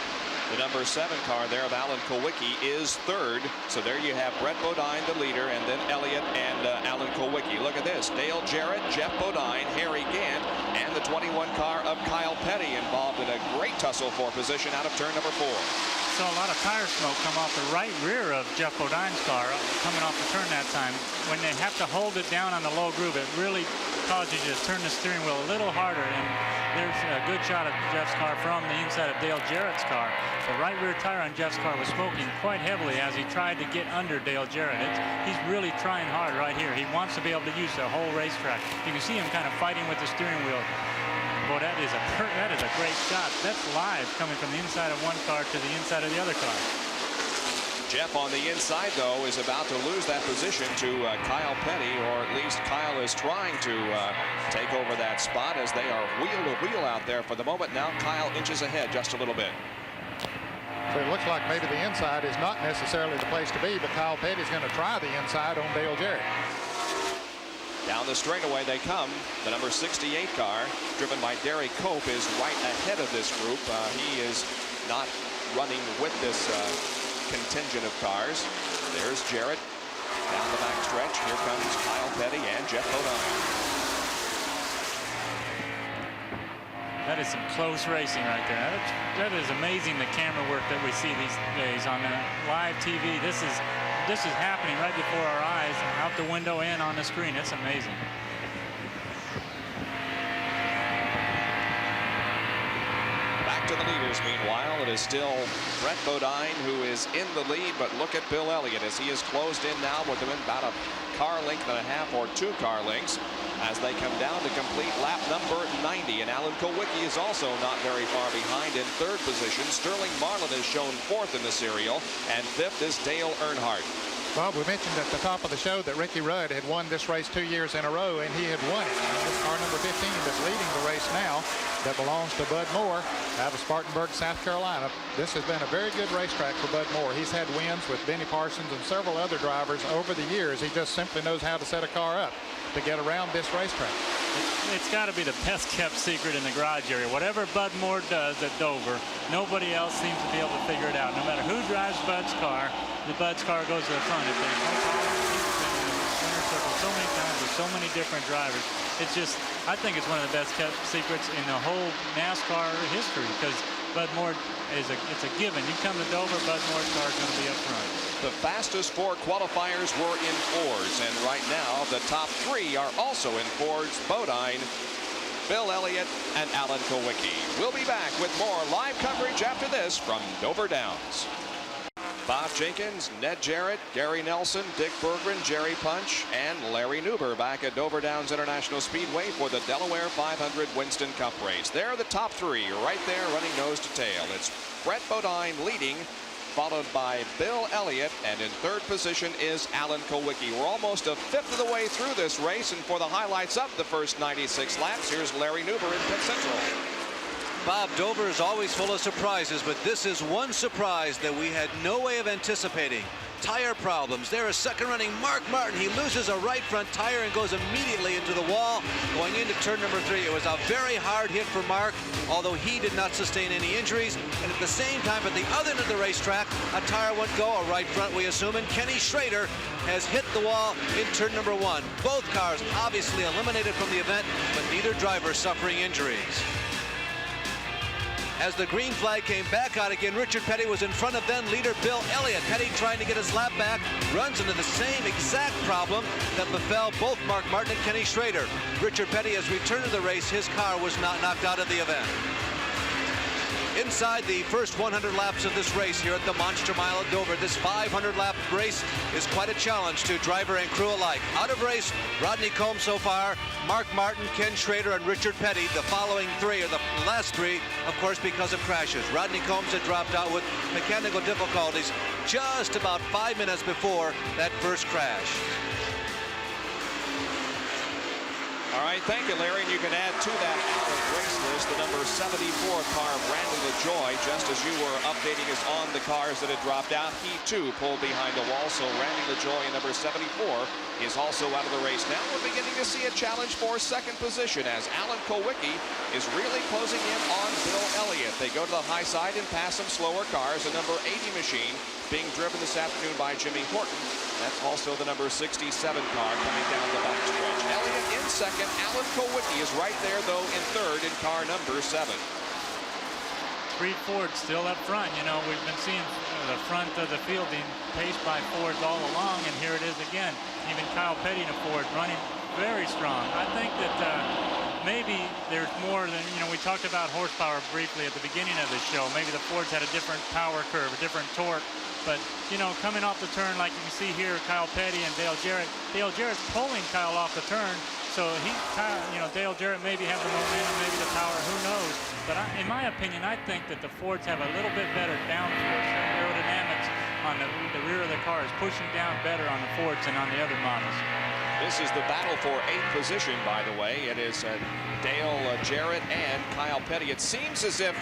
The number 7 car there of Alan Kulwicki is third. So there you have Brett Bodine, the leader, and then Elliott and Alan Kulwicki. Look at this. Dale Jarrett, Jeff Bodine, Harry Gant, and the 21 car of Kyle Petty involved in a great tussle for position out of turn number 4. Saw a lot of tire smoke come off the right rear of Jeff Bodine's car coming off the turn that time. When they have to hold it down on the low groove, it really causes you to turn the steering wheel a little harder. And there's a good shot of Jeff's car from the inside of Dale Jarrett's car. The right rear tire on Jeff's car was smoking quite heavily as he tried to get under Dale Jarrett. He's really trying hard right here. He wants to be able to use the whole racetrack. You can see him kind of fighting with the steering wheel. Boy, that is a great shot. That's live coming from the inside of one car to the inside of the other car. Jeff on the inside, though, is about to lose that position to Kyle Petty, or at least Kyle is trying to take over that spot as they are wheel to wheel out there for the moment. Now Kyle inches ahead just a little bit. So it looks like maybe the inside is not necessarily the place to be, but Kyle Petty's going to try the inside on Dale Jarrett. Down the straightaway they come. The number 68 car, driven by Derry Cope, is right ahead of this group. He is not running with this contingent of cars. There's Jarrett down the back stretch. Here comes Kyle Petty and Jeff Bodine. That is some close racing right there. That is amazing, the camera work that we see these days on the live TV. This is happening right before our eyes, out the window and on the screen. It's amazing. Back to the leaders, meanwhile. It is still Brett Bodine who is in the lead, but look at Bill Elliott as he is closed in now with them about a car length and a half or 2 car lengths as they come down to complete lap number 90. And Alan Kulwicki is also not very far behind in 3rd position. Sterling Marlin is shown 4th in the serial, and 5th is Dale Earnhardt. Bob, we mentioned at the top of the show that Ricky Rudd had won this race 2 years in a row, and he had won it. And this car number 15 that's leading the race now that belongs to Bud Moore out of Spartanburg, South Carolina. This has been a very good racetrack for Bud Moore. He's had wins with Benny Parsons and several other drivers over the years. He just simply knows how to set a car up to get around this racetrack. it's got to be the best kept secret in the garage area. Whatever Bud Moore does at Dover, nobody else seems to be able to figure it out. No matter who drives Bud's car, the Bud's car goes to the front. If there's no problem, he's been in the winner circle so many times with so many different drivers. It's just, I think it's one of the best kept secrets in the whole NASCAR history, because Bud Moore it's a given. You come to Dover, Bud Moore's car is going to be up front. The fastest 4 qualifiers were in Fords, and right now the top 3 are also in Fords. Bodine, Bill Elliott, and Alan Kulwicki. We'll be back with more live coverage after this from Dover Downs. Bob Jenkins, Ned Jarrett, Gary Nelson, Dick Berggren, Jerry Punch, and Larry Nuber back at Dover Downs International Speedway for the Delaware 500 Winston Cup race. They're the top 3 right there running nose to tail. It's Brett Bodine leading, followed by Bill Elliott, and in 3rd position is Alan Kulwicki. We're almost a 1/5 of the way through this race, and for the highlights of the first 96 laps, here's Larry Nuber in pit central. Bob, Dover is always full of surprises, but this is one surprise that we had no way of anticipating. Tire problems. There is second running Mark Martin. He loses a right front tire and goes immediately into the wall going into turn number 3. It was a very hard hit for Mark, although he did not sustain any injuries. And at the same time, at the other end of the racetrack, a tire went go, a right front we assume, and Kenny Schrader has hit the wall in turn number 1. Both cars obviously eliminated from the event, but neither driver suffering injuries. As the green flag came back out again, Richard Petty was in front of then leader Bill Elliott. Petty trying to get his lap back, runs into the same exact problem that befell both Mark Martin and Kenny Schrader. Richard Petty has returned to the race. His car was not knocked out of the event. Inside the first 100 laps of this race here at the Monster Mile at Dover, this 500-lap race is quite a challenge to driver and crew alike. Out of race, Rodney Combs so far, Mark Martin, Ken Schrader, and Richard Petty. The following 3 are the last 3, of course, because of crashes. Rodney Combs had dropped out with mechanical difficulties just about 5 minutes before that first crash. All right, thank you, Larry. And you can add to that race list the number 74 car, Brandon LaJoy, just as you were updating us on the cars that had dropped out. He, too, pulled behind the wall. So Randy LaJoy in number 74 is also out of the race. Now we're beginning to see a challenge for 2nd position as Alan Kulwicki is really closing in on Bill Elliott. They go to the high side and pass some slower cars. The number 80 machine being driven this afternoon by Jimmy Horton. That's also the number 67 car coming down the back stretch. Elliott in 2nd. Alan Kulwicki is right there, though, in 3rd in car number 7. 3 Fords still up front. You know, we've been seeing the front of the field being paced by Fords all along, and here it is again. Even Kyle Petty in a Ford running very strong. I think that maybe there's more than, you know, we talked about horsepower briefly at the beginning of the show. Maybe the Fords had a different power curve, a different torque. But, you know, coming off the turn, like you can see here, Kyle Petty and Dale Jarrett. Dale Jarrett's pulling Kyle off the turn. So Dale Jarrett maybe has the momentum, maybe the power, who knows. But in my opinion, I think that the Fords have a little bit better downforce. Aerodynamics on the rear of the car is pushing down better on the Fords than on the other models. This is the battle for 8th position, by the way. It is Dale Jarrett and Kyle Petty. It seems as if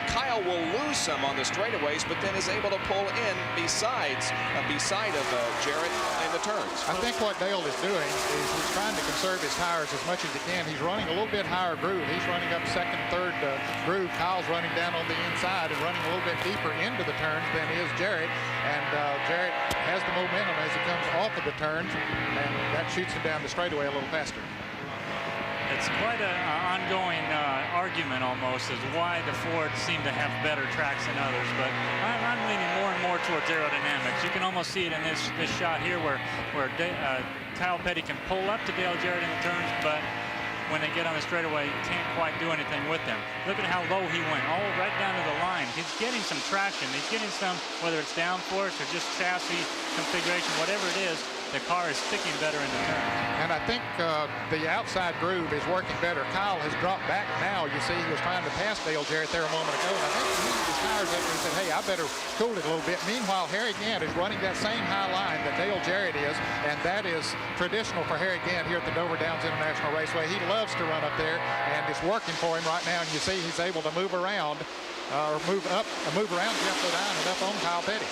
Kyle will lose some on the straightaways, but then is able to pull in beside of Jarrett in the turns. I think what Dale is doing is he's trying to conserve his tires as much as he can. He's running a little bit higher groove. He's running up 2nd, 3rd groove. Kyle's running down on the inside and running a little bit deeper into the turns than is Jarrett. And Jarrett has the momentum as he comes off of the turns, and that shoots him down the straightaway a little faster. It's quite an ongoing argument almost as why the Fords seem to have better tracks than others, but I'm leaning more and more towards aerodynamics. You can almost see it in this shot here where Kyle Petty can pull up to Dale Jarrett in the turns, but when they get on the straightaway, you can't quite do anything with them. Look at how low he went, all right down to the line. He's getting some traction. He's getting some, whether it's downforce or just chassis configuration, whatever it is, the car is sticking better in the turn. And I think the outside groove is working better. Kyle has dropped back now. You see, he was trying to pass Dale Jarrett there a moment ago. And I think he needed his tires up and said, hey, I better cool it a little bit. Meanwhile, Harry Gant is running that same high line that Dale Jarrett is, and that is traditional for Harry Gant here at the Dover Downs International Raceway. He loves to run up there, and it's working for him right now. And you see he's able to move around, or move around Jeff Bodine and up on Kyle Petty.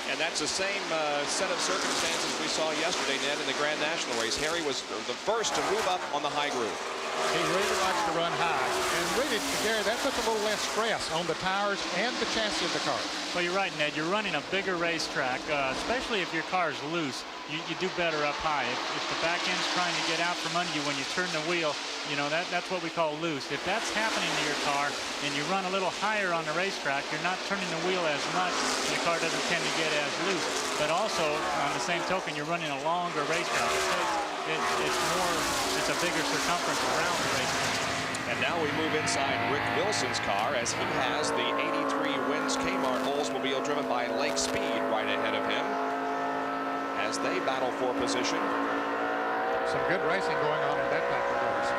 And that's the same set of circumstances we saw yesterday, Ned, in the Grand National race. Harry was the first to move up on the high groove. He really likes to run high. And really, Gary, that puts a little less stress on the tires and the chassis of the car. Well, you're right, Ned. You're running a bigger racetrack, especially if your car is loose. You do better up high. If the back end's trying to get out from under you when you turn the wheel, you know, that's what we call loose. If that's happening to your car and you run a little higher on the racetrack, you're not turning the wheel as much, and the car doesn't tend to get as loose. But also, on the same token, you're running a longer racetrack. It's a bigger circumference around the racetrack. And now we move inside Rick Wilson's car as he has the 83 Wins Kmart Oldsmobile driven by Lake Speed right ahead of him as they battle for position. Some good racing going on in that type of race.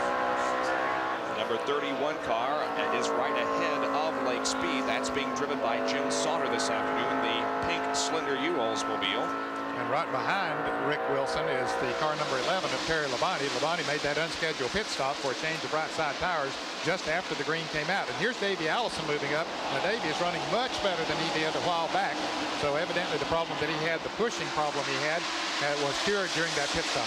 The number 31 car is right ahead of Lake Speed. That's being driven by Jim Sauter this afternoon, the pink Slender U Oldsmobile. And right behind Rick Wilson is the car number 11 of Terry Labonte. Labonte made that unscheduled pit stop for a change of right side tires just after the green came out. And here's Davey Allison moving up. Now Davey is running much better than he did a while back. So evidently the problem that he had, the pushing problem he had, was cured during that pit stop.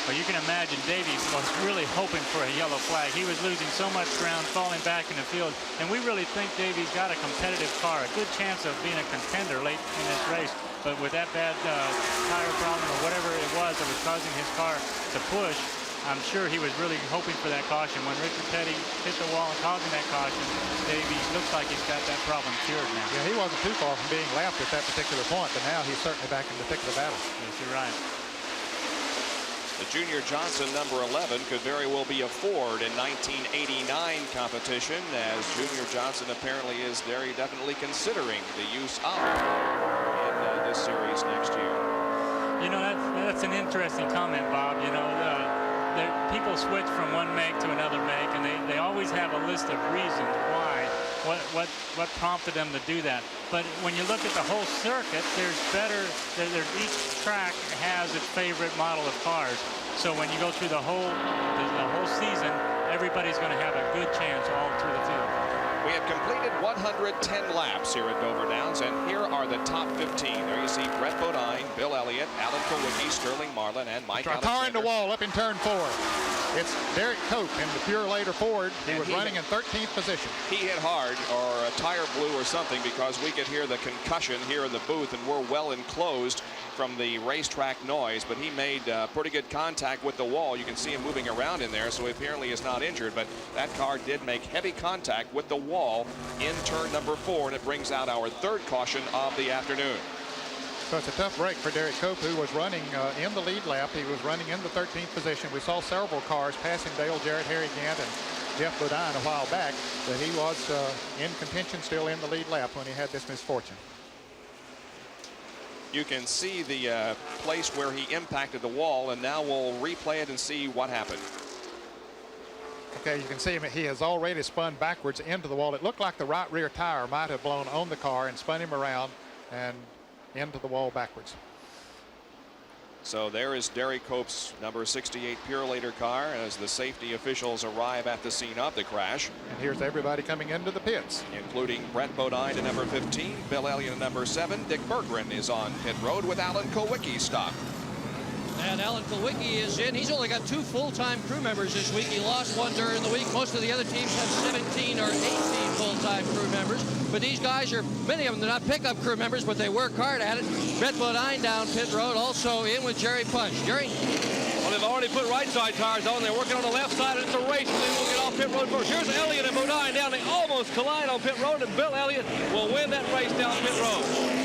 Well, you can imagine Davey was really hoping for a yellow flag. He was losing so much ground, falling back in the field. And we really think Davey's got a competitive car, a good chance of being a contender late in this race. But with that bad tire problem or whatever it was that was causing his car to push, I'm sure he was really hoping for that caution. When Richard Petty hit the wall and causing that caution, Davey looks like he's got that problem cured now. Yeah, he wasn't too far from being lapped at that particular point, but now he's certainly back in the thick of the battle. Yes, you're right. The Junior Johnson number 11 could very well be a Ford in 1989 competition, as Junior Johnson apparently is very definitely considering the use of in this series next year. You know, that's an interesting comment, Bob. You know, people switch from one make to another make, and they always have a list of reasons why, what prompted them to do that. But when you look at the whole circuit, each track has its favorite model of cars. So when you go through the whole season, everybody's going to have a good chance all through the field. We have completed 110 laps here at Dover Downs, and here are the top 15. There you see Brett Bodine, Bill Elliott, Alan Kulwicki, Sterling Marlin, and Mike Alexander. Car in the wall up in turn 4. It's Derek Cope in the Pure Later Ford. He was running in 13th position. He hit hard, or a tire blew or something, because we could hear the concussion here in the booth, and we're well enclosed from the racetrack noise, but he made pretty good contact with the wall. You can see him moving around in there, so he apparently is not injured, but that car did make heavy contact with the wall in turn number 4, and it brings out our third caution of the afternoon. So it's a tough break for Derek Cope, who was running in the lead lap. He was running in the 13th position. We saw several cars passing Dale Jarrett, Harry Gant, and Jeff Bodine a while back, but he was in contention still in the lead lap when he had this misfortune. You can see the place where he impacted the wall, and now we'll replay it and see what happened. Okay, you can see him. He has already spun backwards into the wall. It looked like the right rear tire might have blown on the car and spun him around and into the wall backwards. So there is Derek Cope's number 68 Pure Later car as the safety officials arrive at the scene of the crash. And here's everybody coming into the pits, including Brett Bodine at number 15, Bill Elliott at number 7. Dick Berggren is on pit road with Alan Kulwicki stopped. And Alan Kulwicki is in. He's only got 2 full-time crew members this week. He lost one during the week. Most of the other teams have 17 or 18 full-time crew members. But these guys are, many of them, they're not pickup crew members, but they work hard at it. Brett Bodine down pit road, also in with Jerry Punch. Jerry? Well, they've already put right side tires on. They're working on the left side, and it's a race. And they will get off pit road first. Here's Elliott and Bodine down. They almost collide on pit road, and Bill Elliott will win that race down pit road.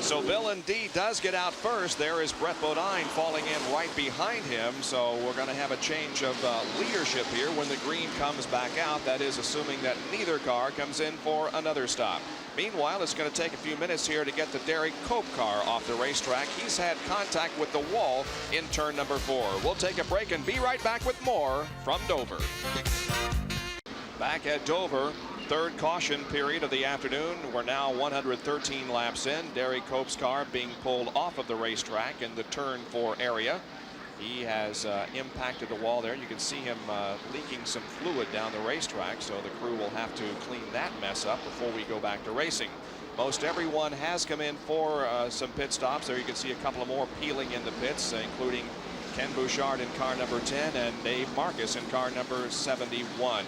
So Bill indeed does get out first. There is Brett Bodine falling in right behind him. So we're going to have a change of leadership here when the green comes back out. That is assuming that neither car comes in for another stop. Meanwhile, it's going to take a few minutes here to get the Derek Cope car off the racetrack. He's had contact with the wall in turn number 4. We'll take a break and be right back with more from Dover. Back at Dover. Third caution period of the afternoon. We're now 113 laps in. Derek Cope's car being pulled off of the racetrack in the turn 4 area. He has impacted the wall there. You can see him leaking some fluid down the racetrack, so the crew will have to clean that mess up before we go back to racing. Most everyone has come in for some pit stops. There you can see a couple of more peeling in the pits, including Ken Bouchard in car number 10 and Dave Marcus in car number 71.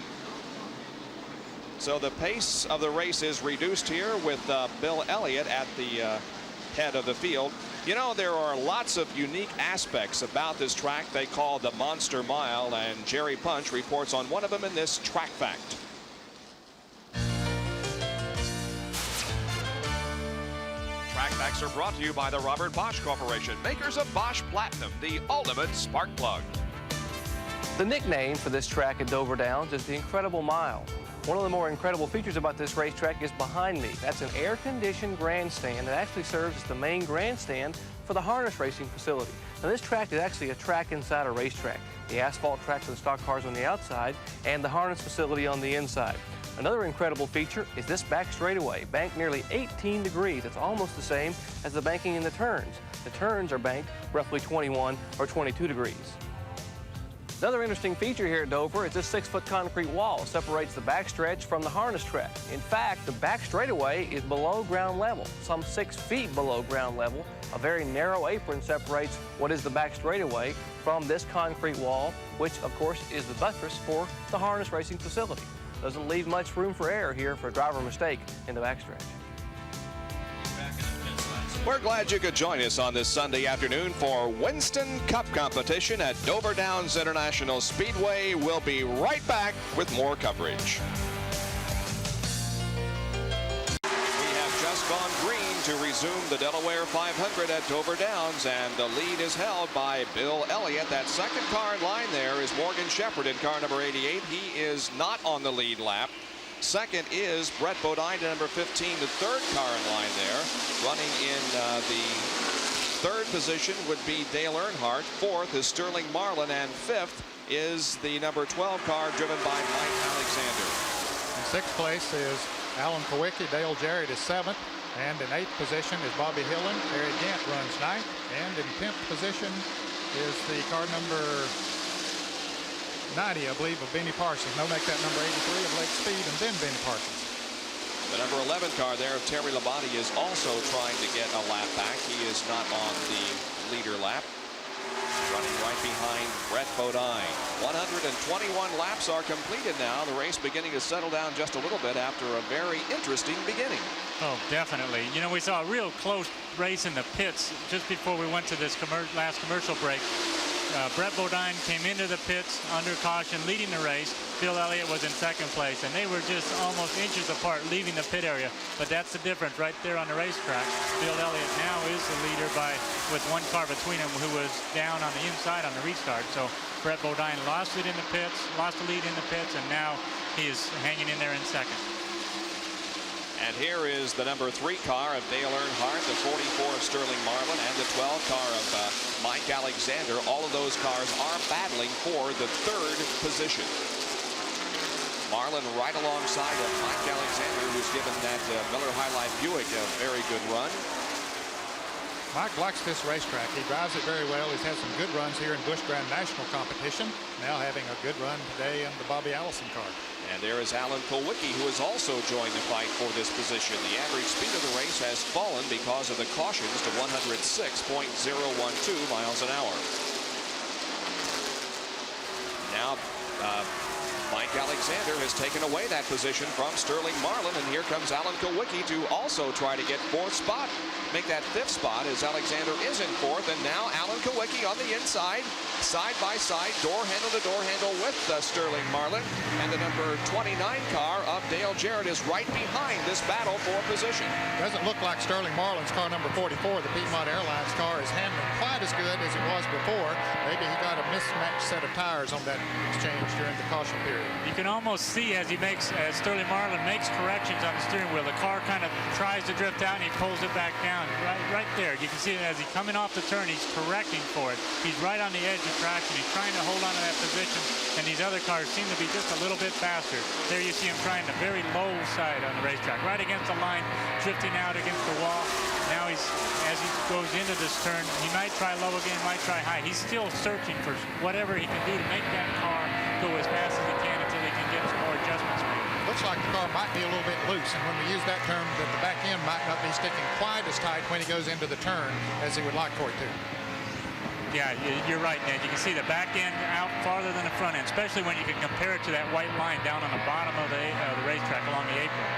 So the pace of the race is reduced here with Bill Elliott at the head of the field. You know, there are lots of unique aspects about this track they call the Monster Mile, and Jerry Punch reports on one of them in this Track Fact. Track Facts are brought to you by the Robert Bosch Corporation, makers of Bosch Platinum, the ultimate spark plug. The nickname for this track at Dover Downs is the Incredible Mile. One of the more incredible features about this racetrack is behind me. That's an air-conditioned grandstand that actually serves as the main grandstand for the harness racing facility. Now, this track is actually a track inside a racetrack. The asphalt track for the stock cars on the outside and the harness facility on the inside. Another incredible feature is this back straightaway, banked nearly 18 degrees. It's almost the same as the banking in the turns. The turns are banked roughly 21 or 22 degrees. Another interesting feature here at Dover is this 6-foot concrete wall separates the backstretch from the harness track. In fact, the back straightaway is below ground level, some 6 feet below ground level. A very narrow apron separates what is the back straightaway from this concrete wall, which of course is the buttress for the harness racing facility. Doesn't leave much room for error here for a driver mistake in the backstretch. We're glad you could join us on this Sunday afternoon for Winston Cup competition at Dover Downs International Speedway. We'll be right back with more coverage. We have just gone green to resume the Delaware 500 at Dover Downs, and the lead is held by Bill Elliott. That second car in line there is Morgan Shepherd in car number 88. He is not on the lead lap. Second is Brett Bodine, number 15, the third car in line there. Running in the third position would be Dale Earnhardt. Fourth is Sterling Marlin, and fifth is the number 12 car driven by Mike Alexander. In sixth place is Alan Kowicki. Dale Jarrett is seventh. And in eighth position is Bobby Hillen. Harry Gant runs ninth. And in 10th position is the car number 90, I believe, of Benny Parsons. No, make that number 83 of Lake Speed, and then Benny Parsons. The number 11 car there of Terry Labonte is also trying to get a lap back. He is not on the leader lap. Running right behind Brett Bodine. 121 laps are completed now. The race beginning to settle down just a little bit after a very interesting beginning. Oh, definitely. You know, we saw a real close race in the pits just before we went to this last commercial break. Brett Bodine came into the pits under caution, leading the race. Bill Elliott was in second place, and they were just almost inches apart leaving the pit area. But that's the difference right there on the racetrack. Bill Elliott now is the leader with one car between him, who was down on the inside on the restart. So Brett Bodine lost it in the pits, lost the lead in the pits, and now he is hanging in there in second. And here is the number 3 car of Dale Earnhardt, the 44 of Sterling Marlin, and the 12 car of Mike Alexander. All of those cars are battling for the third position. Marlin right alongside of Mike Alexander, who's given that Miller High Life Buick a very good run. Mike likes this racetrack. He drives it very well. He's had some good runs here in Busch Grand National competition. Now having a good run today in the Bobby Allison car. And there is Alan Kowicki, who has also joined the fight for this position. The average speed of the race has fallen because of the cautions to 106.012 miles an hour. Now, Mike Alexander has taken away that position from Sterling Marlin, and here comes Alan Kowicki to also try to get 4th spot. Make that 5th spot as Alexander is in 4th, and now Alan Kowicki on the inside, side by side, door handle to door handle with Sterling Marlin, and the number 29 car of Dale Jarrett is right behind this battle for position. Doesn't look like Sterling Marlin's car number 44, the Piedmont Airlines car, is handling quite as good as it was before. Maybe he got a mismatched set of tires on that exchange during the caution period. You can almost see as Sterling Marlin makes corrections on the steering wheel, the car kind of tries to drift out and he pulls it back down. Right there, you can see it as he's coming off the turn, he's correcting for it. He's right on the edge of traction. He's trying to hold on to that position, and these other cars seem to be just a little bit faster. There you see him trying the very low side on the racetrack, right against the line, drifting out against the wall. Now as he goes into this turn, he might try low again, might try high. He's still searching for whatever he can do to make that car go as fast as he can until he can get some more adjustments made. looks like the car might be a little bit loose, and when we use that term, that the back end might not be sticking quite as tight when he goes into the turn as he would like for it to. Yeah, you're right, Ned. You can see the back end out farther than the front end, especially when you can compare it to that white line down on the bottom of the racetrack along the apron.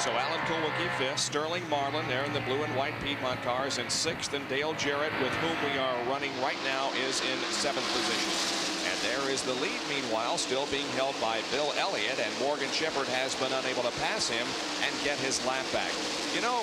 So Alan Kulwicki 5th, Sterling Marlin there in the blue and white Piedmont cars in 6th, and Dale Jarrett, with whom we are running right now, is in 7th position. And there is the lead, meanwhile, still being held by Bill Elliott, and Morgan Shepherd has been unable to pass him and get his lap back. You know,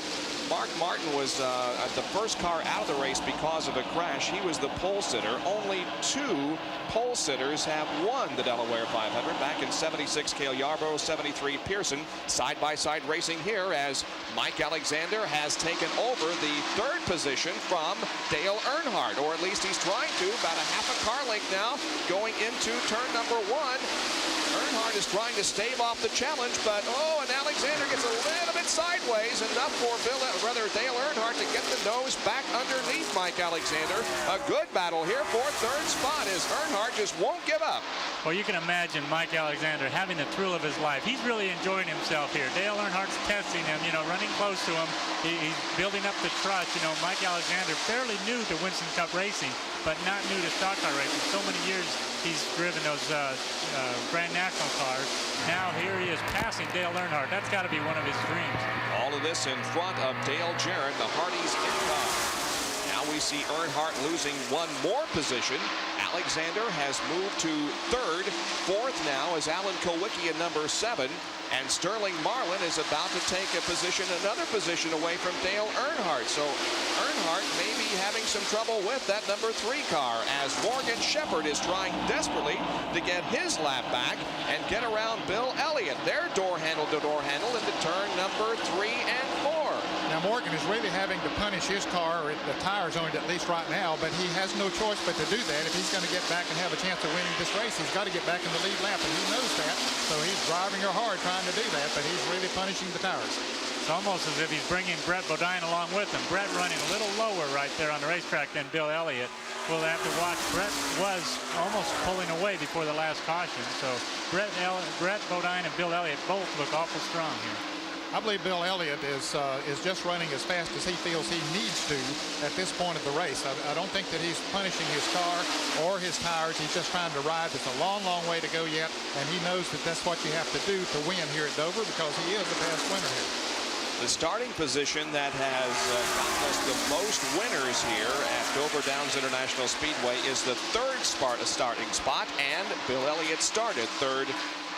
Mark Martin was the first car out of the race because of a crash. He was the pole sitter. Only 2 pole sitters have won the Delaware 500. Back in 76, Cale Yarborough, 73, Pearson. Side-by-side racing here as Mike Alexander has taken over the 3rd position from Dale Earnhardt, or at least he's trying to. About a half a car length now going into turn number 1. Earnhardt is trying to stave off the challenge, but and Alexander gets a little bit sideways, enough for Dale Earnhardt to get the nose back underneath Mike Alexander. A good battle here for 3rd spot as Earnhardt just won't give up. Well, you can imagine Mike Alexander having the thrill of his life. He's really enjoying himself here. Dale Earnhardt's testing him, running close to him. He's building up the trust. Mike Alexander fairly new to Winston Cup racing, but not new to stock car racing. So many years he's driven those Grand National cars. Now here he is passing Dale Earnhardt. That's got to be one of his dreams. All of this in front of Dale Jarrett, the Hardys in car. Now we see Earnhardt losing 1 more position. Alexander has moved to 3rd. 4th now is Alan Kulwicki in number 7. And Sterling Marlin is about to take another position away from Dale Earnhardt. So Earnhardt may be having some trouble with that number 3 car as Morgan Shepherd is trying desperately to get his lap back and get around Bill Elliott. They're door handle to door handle into turn number 3 and 4. Now Morgan is really having to punish his car, the tires on it at least right now, but he has no choice but to do that. If he's going to get back and have a chance of winning this race, he's got to get back in the lead lap, and he knows that. So he's driving her hard trying to do that, but he's really punishing the tires. It's almost as if he's bringing Brett Bodine along with him. Brett running a little lower right there on the racetrack than Bill Elliott. We'll have to watch. Brett was almost pulling away before the last caution. So Brett Bodine and Bill Elliott both look awful strong here. I believe Bill Elliott is just running as fast as he feels he needs to at this point of the race. I don't think that he's punishing his car or his tires. He's just trying to ride. There's a long, long way to go yet, and he knows that that's what you have to do to win here at Dover because he is the past winner here. The starting position that has gotten us the most winners here at Dover Downs International Speedway is the 3rd starting spot, and Bill Elliott started 3rd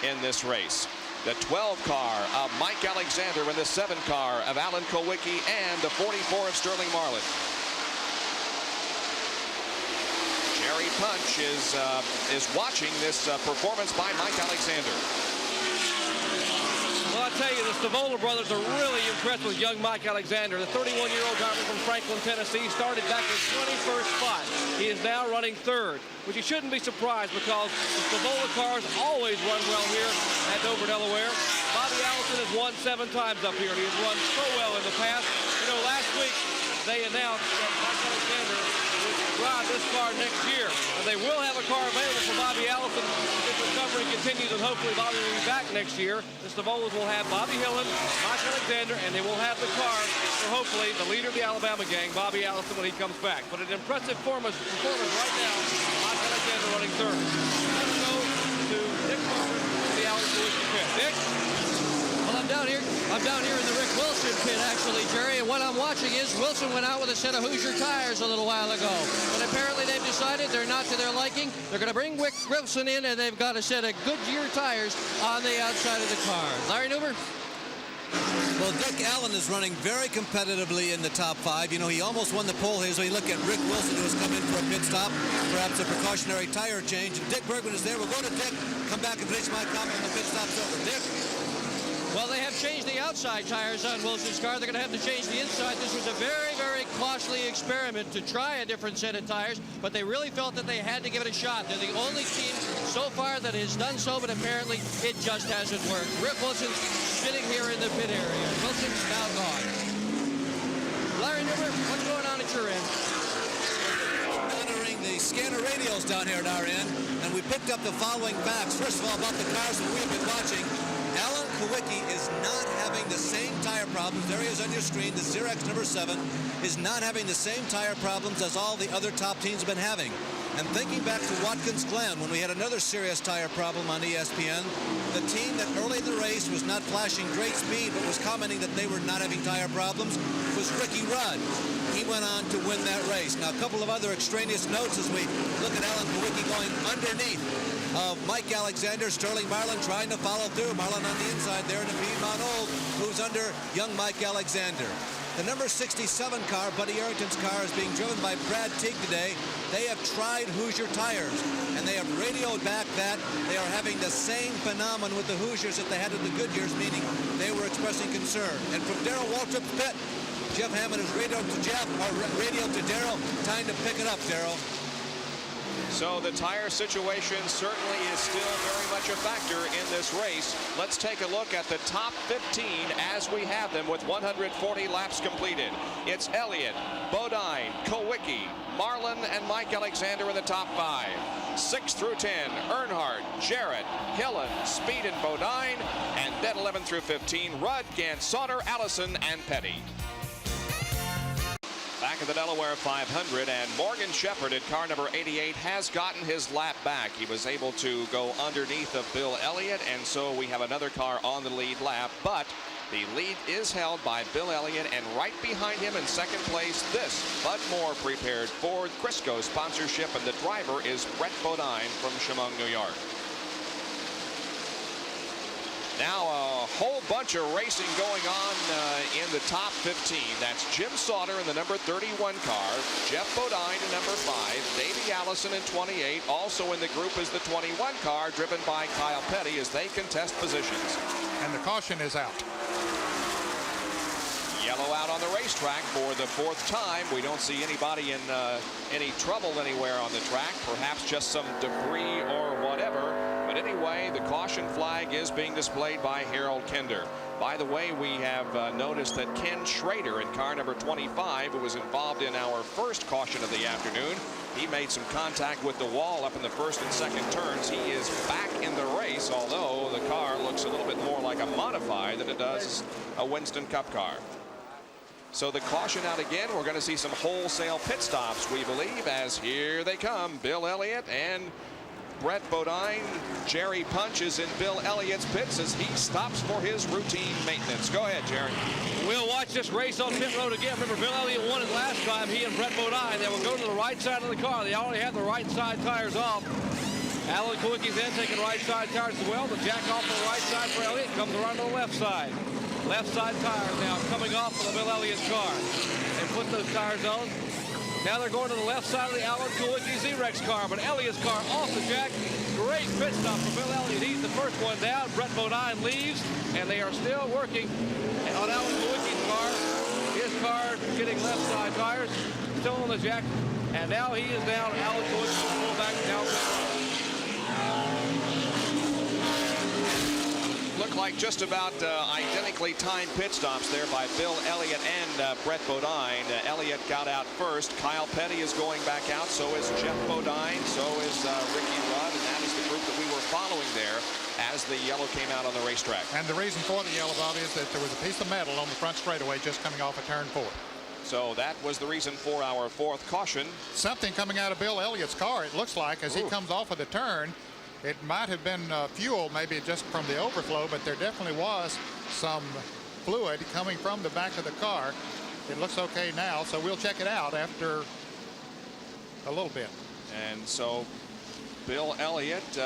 in this race. The 12 car of Mike Alexander and the 7 car of Alan Kulwicki and the 44 of Sterling Marlin. Jerry Punch is watching this performance by Mike Alexander. Well, I tell you, the Stavola brothers are really impressed with young Mike Alexander. The 31-year-old driver from Franklin, Tennessee, started back in 21st spot. He is now running 3rd, which you shouldn't be surprised because the Stavola cars always run well here at Dover, Delaware. Bobby Allison has won 7 times up here, and he has run so well in the past. Last week they announced that Mike Alexander would drive this car next year. And they will have a car available for Bobby Allison if recovery continues, and hopefully Bobby will be back next year. The Stavolas will have Bobby Hillen, Mike Alexander, and they will have the car for hopefully the leader of the Alabama gang, Bobby Allison, when he comes back. But an impressive performance right now, Mike Alexander running 3rd. Let's go to Dick Parker in the Alex Lewis pit. Dick? Well, I'm down here in the Rick Wilson pit, actually, Jerry, and what I'm watching is Wilson went out with a set of Hoosier tires a little while ago, but apparently they've decided they're not to their liking. They're going to bring Rick Wilson in, and they've got a set of Goodyear tires on the outside of the car. Larry Newber? Well, Dick Allen is running very competitively in the top 5. He almost won the pole here, so you look at Rick Wilson, who has come in for a pit stop, perhaps a precautionary tire change. And Dick Bergman is there. We'll go to Dick, come back and finish my comment when the pit stop's over. Dick? Well, they have changed the outside tires on Wilson's car. They're going to have to change the inside. This was a very, very costly experiment to try a different set of tires, but they really felt that they had to give it a shot. They're the only team so far that has done so, but apparently it just hasn't worked. Rick Wilson's sitting here in the pit area. Wilson's now gone. Larry Newber, what's going on at your end? Monitoring the scanner radios down here at our end, and we picked up the following facts. First of all, about the cars that we have been watching. Alan Kowicki is not having the same tire problems. There he is on your screen. The Xerox number 7 is not having the same tire problems as all the other top teams have been having. And thinking back to Watkins Glen, when we had another serious tire problem on ESPN, the team that early in the race was not flashing great speed but was commenting that they were not having tire problems was Ricky Rudd. He went on to win that race. Now, a couple of other extraneous notes as we look at Alan Kowicki going underneath of Mike Alexander. Sterling Marlin trying to follow through. Marlin on the inside there in the Piedmont Old, who's under young Mike Alexander. The number 67 car, Buddy Arrington's car, is being driven by Brad Teague today. They have tried Hoosier tires, and they have radioed back that they are having the same phenomenon with the Hoosiers that they had at the Goodyears, meaning they were expressing concern. And from Darrell Waltrip's pit, Jeff Hammond has radioed to Jeff, or radioed to Darrell. Time to pick it up, Darrell. So the tire situation certainly is still very much a factor in this race. Let's take a look at the top 15 as we have them with 140 laps completed. It's Elliott, Bodine, Kowicki, Marlin, and Mike Alexander in the top 5. 6 through 10, Earnhardt, Jarrett, Hillen, Speed, and Bodine. And then 11 through 15, Rudd, Gant, Sauter, Allison, and Petty. Back at the Delaware 500, and Morgan Shepherd at car number 88 has gotten his lap back. He was able to go underneath of Bill Elliott, and so we have another car on the lead lap. But the lead is held by Bill Elliott, and right behind him in second place, this Bud Moore prepared Ford Crisco sponsorship, and the driver is Brett Bodine from Chemung, New York. Now a whole bunch of racing going on in the top 15. That's Jim Sauter in the number 31 car, Jeff Bodine in number 5, Davey Allison in 28. Also in the group is the 21 car driven by Kyle Petty as they contest positions. And the caution is out. Yellow out on the racetrack for the 4th time. We don't see anybody in any trouble anywhere on the track. Perhaps just some debris or whatever. But anyway, the caution flag is being displayed by Harold Kinder. By the way, we have noticed that Ken Schrader in car number 25, who was involved in our first caution of the afternoon, he made some contact with the wall up in the first and second turns. He is back in the race, although the car looks a little bit more like a modified than it does a Winston Cup car. So the caution out again. We're going to see some wholesale pit stops, we believe, as here they come. Bill Elliott and Brett Bodine. Jerry Punch is in Bill Elliott's pits as he stops for his routine maintenance. Go ahead, Jerry. We'll watch this race on pit road again. Remember, Bill Elliott won it last time. He and Brett Bodine, they will go to the right side of the car. They already have the right side tires off. Alan Kowicki's then taking right side tires as well. The jack off the right side for Elliott comes around to the left side. Left side tires now coming off of the Bill Elliott's car. They put those tires on. Now they're going to the left side of the Alan Kowicki Z-Rex car, but Elliott's car off the jack. Great pit stop for Bill Elliott. He's the first one down. Brett Bodine leaves, and they are still working on Alan Kowicki's car. His car getting left side tires, still on the jack, and now he is down. Alan Kowicki will pull back down. Look like just about identically timed pit stops there by Bill Elliott and Brett Bodine. Elliott got out first. Kyle Petty is going back out. So is Jeff Bodine. So is Ricky Rudd. And that is the group that we were following there as the yellow came out on the racetrack. And the reason for the yellow, Bob, is that there was a piece of metal on the front straightaway just coming off of turn 4. So that was the reason for our 4th caution. Something coming out of Bill Elliott's car, it looks like, as he comes off of the turn. It might have been fuel, maybe just from the overflow, but there definitely was some fluid coming from the back of the car. It looks okay now, so we'll check it out after a little bit. And so Bill Elliott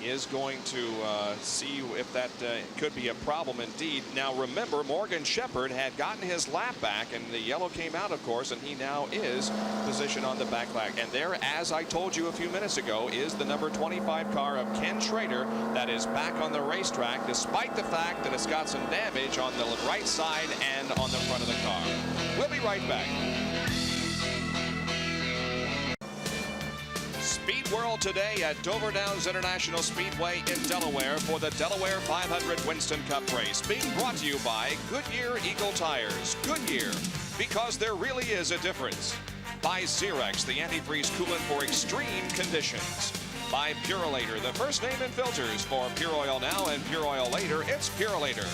is going to see if that could be a problem indeed. Now remember, Morgan Shepherd had gotten his lap back, and the yellow came out, of course, and he now is positioned on the back leg. And there, as I told you a few minutes ago, is the number 25 car of Ken Schrader that is back on the racetrack, despite the fact that it's got some damage on the right side and on the front of the car. We'll be right back. Speed World today at Dover Downs International Speedway in Delaware for the Delaware 500 Winston Cup race. Being brought to you by Goodyear Eagle Tires. Goodyear, because there really is a difference. By Xerox, the antifreeze coolant for extreme conditions. by Purolator, the first name in filters for Pure Oil now and Pure Oil later. It's Purolator.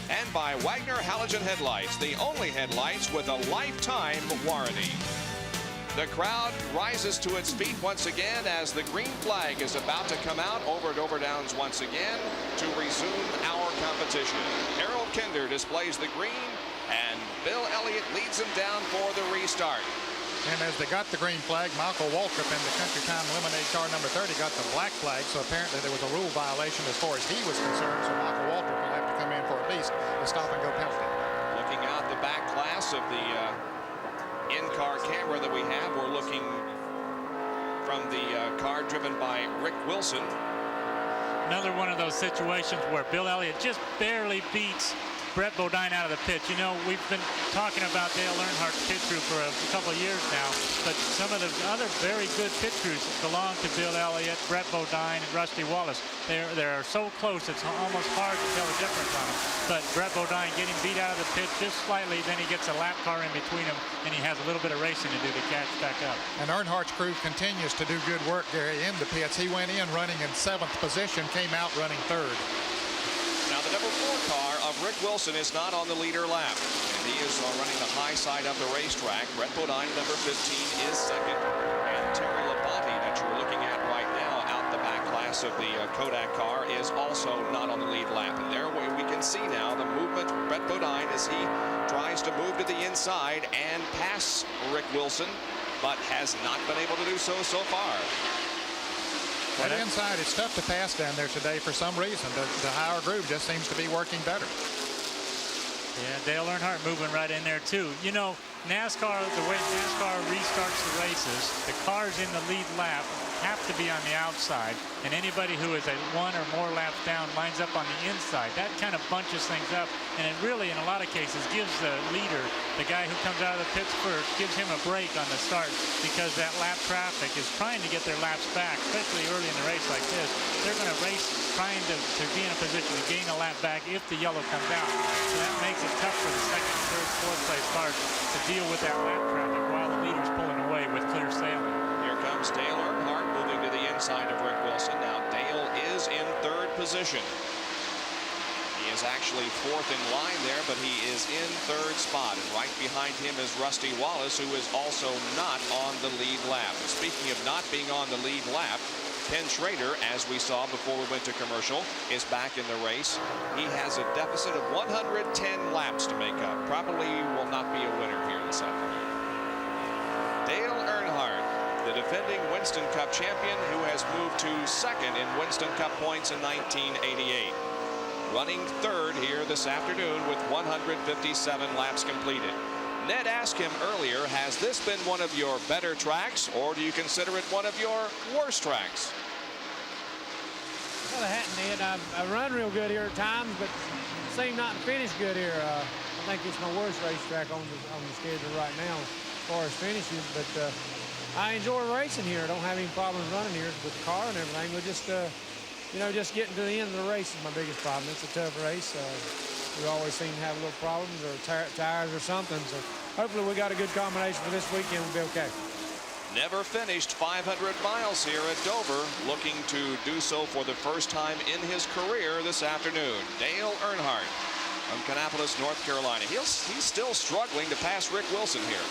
And by Wagner Halogen Headlights, the only headlights with a lifetime warranty. The crowd rises to its feet once again as the green flag is about to come out over at Dover Downs once again to resume our competition. Harold Kinder displays the green, and Bill Elliott leads them down for the restart. And as they got the green flag, Michael Waltrip in the Country Time Lemonade car number 30 got the black flag, so apparently there was a rule violation as far as he was concerned, so Michael Waltrip will have to come in for at least a stop-and-go penalty. Looking out the back glass of the in-car camera that we have, we're looking from the car driven by Rick Wilson. Another one of those situations where Bill Elliott just barely beats Brett Bodine out of the pit. You know, we've been talking about Dale Earnhardt's pit crew for a couple of years now, but some of the other very good pit crews belong to Bill Elliott, Brett Bodine, and Rusty Wallace. They're so close, it's almost hard to tell the difference on them. But Brett Bodine getting beat out of the pit just slightly, then he gets a lap car in between them, and he has a little bit of racing to do to catch back up. And Earnhardt's crew continues to do good work, Gary, in the pits. He went in running in 7th position, came out running 3rd. Now the number 4 car of Rick Wilson is not on the leader lap. And he is running the high side of the racetrack. Brett Bodine, number 15, is 2nd. And Terry Labonte, that you're looking at right now out the back glass of the Kodak car, is also not on the lead lap. And there we can see now the movement of Brett Bodine as he tries to move to the inside and pass Rick Wilson, but has not been able to do so far. But inside, it's tough to pass down there today for some reason. The higher groove just seems to be working better. Yeah, Dale Earnhardt moving right in there, too. You know, NASCAR, the way NASCAR restarts the races, the cars in the lead lap have to be on the outside, and anybody who is 1 or more laps down lines up on the inside. That kind of bunches things up, and it really, in a lot of cases, gives the leader, the guy who comes out of the pits first, gives him a break on the start, because that lap traffic is trying to get their laps back, especially early in the race like this. They're going to race trying to be in a position to gain a lap back if the yellow comes out. So that makes it tough for the 2nd, 3rd, 4th place cars to deal with that lap traffic while the leader's pulling away with clear sailing. Here comes Dale Earnhardt moving to the inside of Rick Wilson. Now Dale is in 3rd position. He is actually 4th in line there, but he is in 3rd spot. And right behind him is Rusty Wallace, who is also not on the lead lap. And speaking of not being on the lead lap, Ken Schrader, as we saw before we went to commercial, is back in the race. He has a deficit of 110 laps to make up. Probably will not be a winner here this afternoon. Dale Earnhardt, the defending Winston Cup champion, who has moved to 2nd in Winston Cup points in 1988. Running 3rd here this afternoon with 157 laps completed. Ned asked him earlier, has this been one of your better tracks, or do you consider it one of your worst tracks? Well, it hasn't, Ned. I run real good here at times, but seem not to finish good here. I think it's my worst racetrack on the schedule right now as far as finishes, but I enjoy racing here. I don't have any problems running here with the car and everything. We're just, you know, just getting to the end of the race is my biggest problem. It's a tough race. We always seem to have little problems or tires or something. So hopefully we got a good combination for this weekend. We'll be okay. Never finished 500 miles here at Dover, looking to do so for the first time in his career this afternoon. Dale Earnhardt from Kannapolis, North Carolina. He's still struggling to pass Rick Wilson here.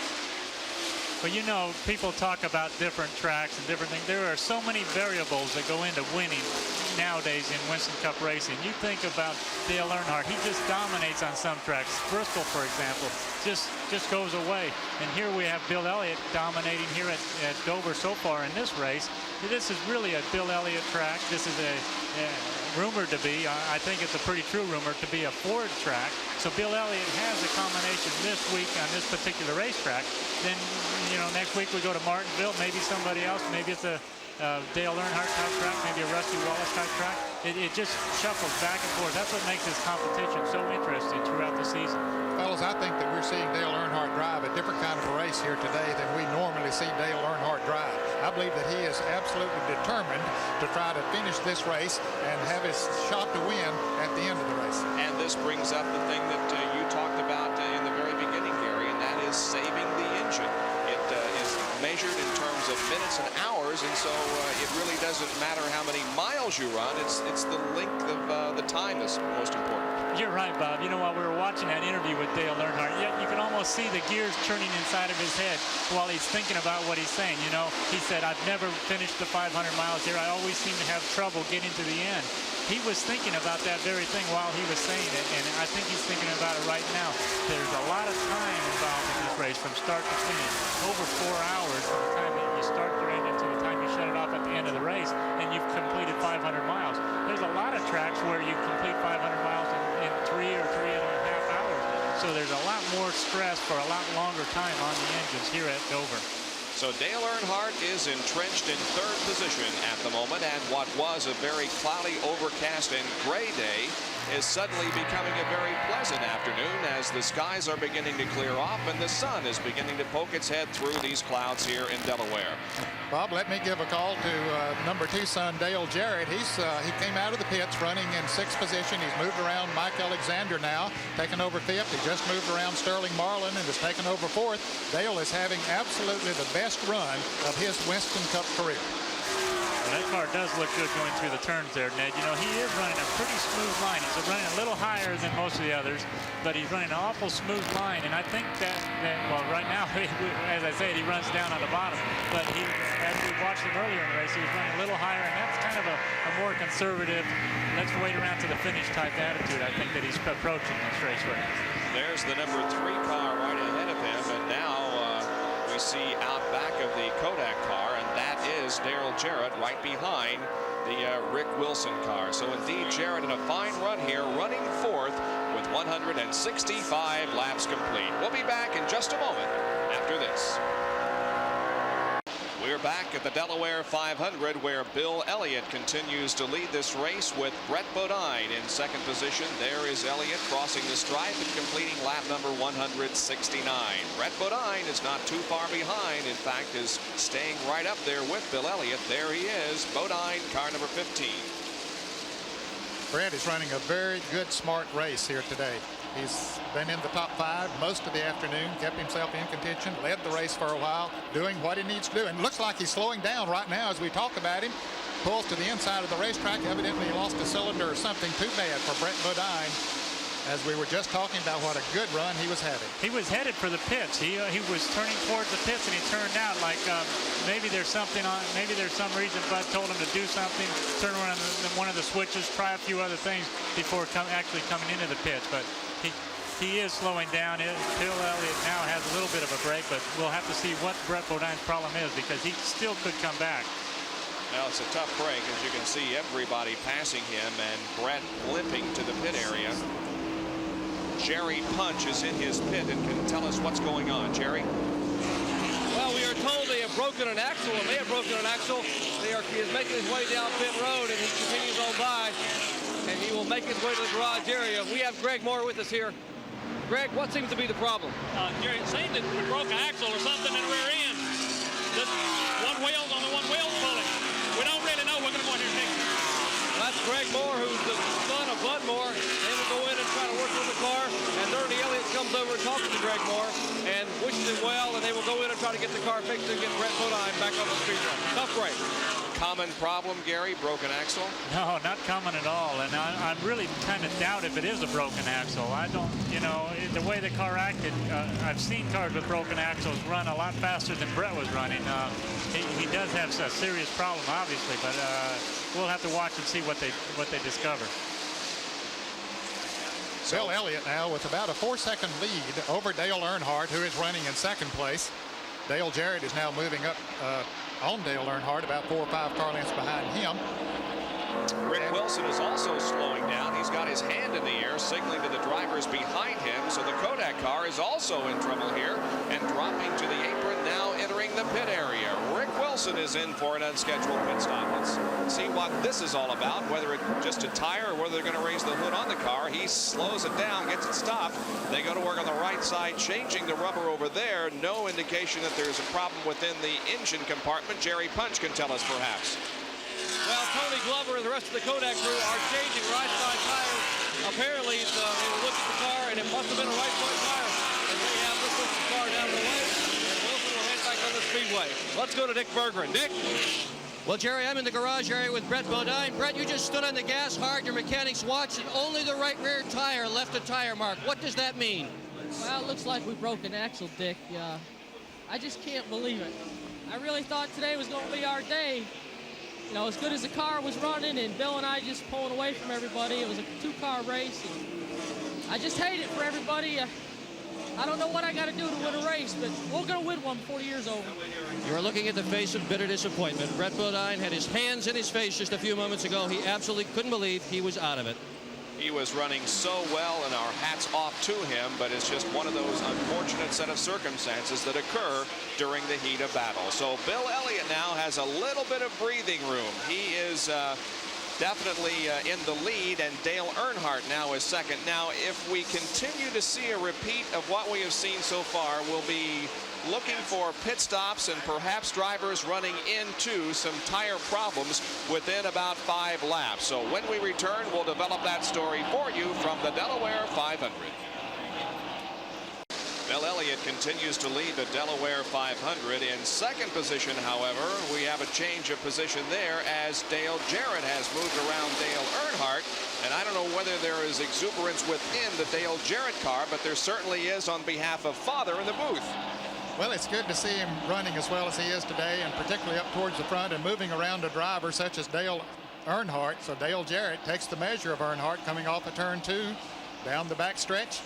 But you know, people talk about different tracks and different things. There are so many variables that go into winning nowadays in Winston Cup racing. You think about Dale Earnhardt, he just dominates on some tracks. Bristol, for example, just goes away. And here we have Bill Elliott dominating here at Dover so far in this race. This is really a Bill Elliott track. This is rumored to be, I think it's a pretty true rumor, to be a Ford track. So Bill Elliott has a combination this week on this particular racetrack. Then, you know, next week we go to Martinsville, maybe somebody else, maybe it's a Dale Earnhardt type track, maybe a Rusty Wallace type track. It just shuffles back and forth. That's what makes this competition so interesting throughout the season. Fellas, I think that we're seeing Dale Earnhardt drive a different kind of a race here today than we normally see Dale Earnhardt drive. I believe that he is absolutely determined to try to finish this race and have his shot to win at the end of the race. And this brings up the thing that you talked about in the very beginning, Gary, and that is saving the engine. It is measured in terms of minutes and hours, and so it really doesn't matter how many miles you run. It's the length of the time that's most important. You're right, Bob. You know, while we were watching that interview with Dale Earnhardt, you can almost see the gears turning inside of his head while he's thinking about what he's saying. You know, he said, I've never finished the 500 miles here. I always seem to have trouble getting to the end. He was thinking about that very thing while he was saying it, and I think he's thinking about it right now. There's a lot of time involved in this race from start to finish. Over 4 hours from the time that you start your engine to the time you shut it off at the end of the race, and you've completed 500 miles. There's a lot of tracks where you complete 500 miles in 3 or 3.5 hours. So there's a lot more stress for a lot longer time on the engines here at Dover. So Dale Earnhardt is entrenched in third position at the moment, and what was a very cloudy, overcast, and gray day is suddenly becoming a very pleasant afternoon as the skies are beginning to clear off and the sun is beginning to poke its head through these clouds here in Delaware. Bob, let me give a call to number 2 son Dale Jarrett. He came out of the pits running in 6th position. He's moved around Mike Alexander now, taken over 5th. He just moved around Sterling Marlin and has taken over 4th. Dale is having absolutely the best run of his Winston Cup career. Well, that car does look good going through the turns there, Ned. You know, he is running a pretty smooth line. He's running a little higher than most of the others, but he's running an awful smooth line. And I think that well, right now, as I said, he runs down on the bottom. But as we watched him earlier in the race, he was running a little higher, and that's kind of a more conservative, let's wait around to the finish type attitude, I think, that he's approaching this race right now. There's the number 3 car right ahead of him, and now we see out back of the Kodak car, and that is Darrell Jarrett right behind the Rick Wilson car. So indeed, Jarrett in a fine run here, running 4th with 165 laps complete. We'll be back in just a moment after this. We're back at the Delaware 500, where Bill Elliott continues to lead this race with Brett Bodine in 2nd position. There is Elliott crossing the stripe and completing lap number 169. Brett Bodine is not too far behind. In fact, is staying right up there with Bill Elliott. There he is, Bodine, car number 15. Brett is running a very good, smart race here today. He's been in the top 5 most of the afternoon, kept himself in contention, led the race for a while, doing what he needs to do. And it looks like he's slowing down right now as we talk about him. Pulls to the inside of the racetrack. Evidently he lost a cylinder or something too bad for Brett Bodine, as we were just talking about what a good run he was having. He was headed for the pits. He was turning towards the pits, and he turned out like maybe there's something on. Maybe there's some reason Bud told him to do something, turn around one of the switches, try a few other things before actually coming into the pits. But he is slowing down. Bill Elliott now has a little bit of a break, but we'll have to see what Brett Bodine's problem is, because he still could come back. Now it's a tough break, as you can see everybody passing him and Brett limping to the pit area. Jerry Punch is in his pit and can tell us what's going on. Jerry? Well, we are told they have broken an axle, or may have broken an axle. He is making his way down pit road, and he continues on by, and he will make his way to the garage area. We have Greg Moore with us here. Greg, what seems to be the problem? Jerry, it seems that we broke an axle or something in the rear end. This one wheel's on the one wheel pulling. We don't really know. We're going to go in here and fix it. That's Greg Moore, who's the son of Bud Moore. They will go in and try to work on the car, and Ernie Elliott comes over and talks to Greg Moore and wishes him well, and they will go in and try to get the car fixed and get Brett Bodine back on the speedway. Tough break. Common problem, Gary, broken axle? No, not common at all. And I really kind of doubt if it is a broken axle. I don't, you know, the way the car acted, I've seen cars with broken axles run a lot faster than Brett was running. He does have a serious problem, obviously, but we'll have to watch and see what they discover. Bill Elliott now with about a 4-second lead over Dale Earnhardt, who is running in 2nd place. Dale Jarrett is now moving up on Dale Earnhardt, about 4 or 5 car lengths behind him. Rick Wilson is also slowing down. He's got his hand in the air, signaling to the drivers behind him. So the Kodak car is also in trouble here and dropping to the apron, now entering the pit area. Rick Wilson is in for an unscheduled pit stop. Let's see what this is all about, whether it's just a tire or whether they're going to raise the hood on the car. He slows it down, gets it stopped. They go to work on the right side, changing the rubber over there. No indication that there's a problem within the engine compartment. Jerry Punch can tell us perhaps. Well, Tony Glover and the rest of the Kodak crew are changing right side tires. Apparently, they looked at the car, and it must have been a right side tire. And they have this car down the way, and Wilson will head back on the speedway. Speedway. Let's go to Dick Bergeron. Dick? Well, Jerry, I'm in the garage area with Brett Bodine. Brett, you just stood on the gas hard. Your mechanics watched, and only the right rear tire left a tire mark. What does that mean? Well, it looks like we broke an axle, Dick. I just can't believe it. I really thought today was going to be our day. You know, as good as the car was running and Bill and I just pulling away from everybody, it was a two-car race. And I just hate it for everybody. I don't know what I got to do to win a race, but we're going to win one before the year's over. You're looking at the face of bitter disappointment. Brett Bodine had his hands in his face just a few moments ago. He absolutely couldn't believe he was out of it. He was running so well, and our hats off to him, but it's just one of those unfortunate set of circumstances that occur during the heat of battle. So Bill Elliott now has a little bit of breathing room. He is definitely in the lead, and Dale Earnhardt now is second. Now, if we continue to see a repeat of what we have seen so far, we'll be looking for pit stops and perhaps drivers running into some tire problems within about 5 laps. So when we return, we'll develop that story for you from the Delaware 500. Bill Elliott continues to lead the Delaware 500. In second position, however, we have a change of position there as Dale Jarrett has moved around Dale Earnhardt. And I don't know whether there is exuberance within the Dale Jarrett car, but there certainly is on behalf of Father in the booth. Well, it's good to see him running as well as he is today, and particularly up towards the front and moving around a driver such as Dale Earnhardt. So Dale Jarrett takes the measure of Earnhardt coming off of turn 2 down the back stretch,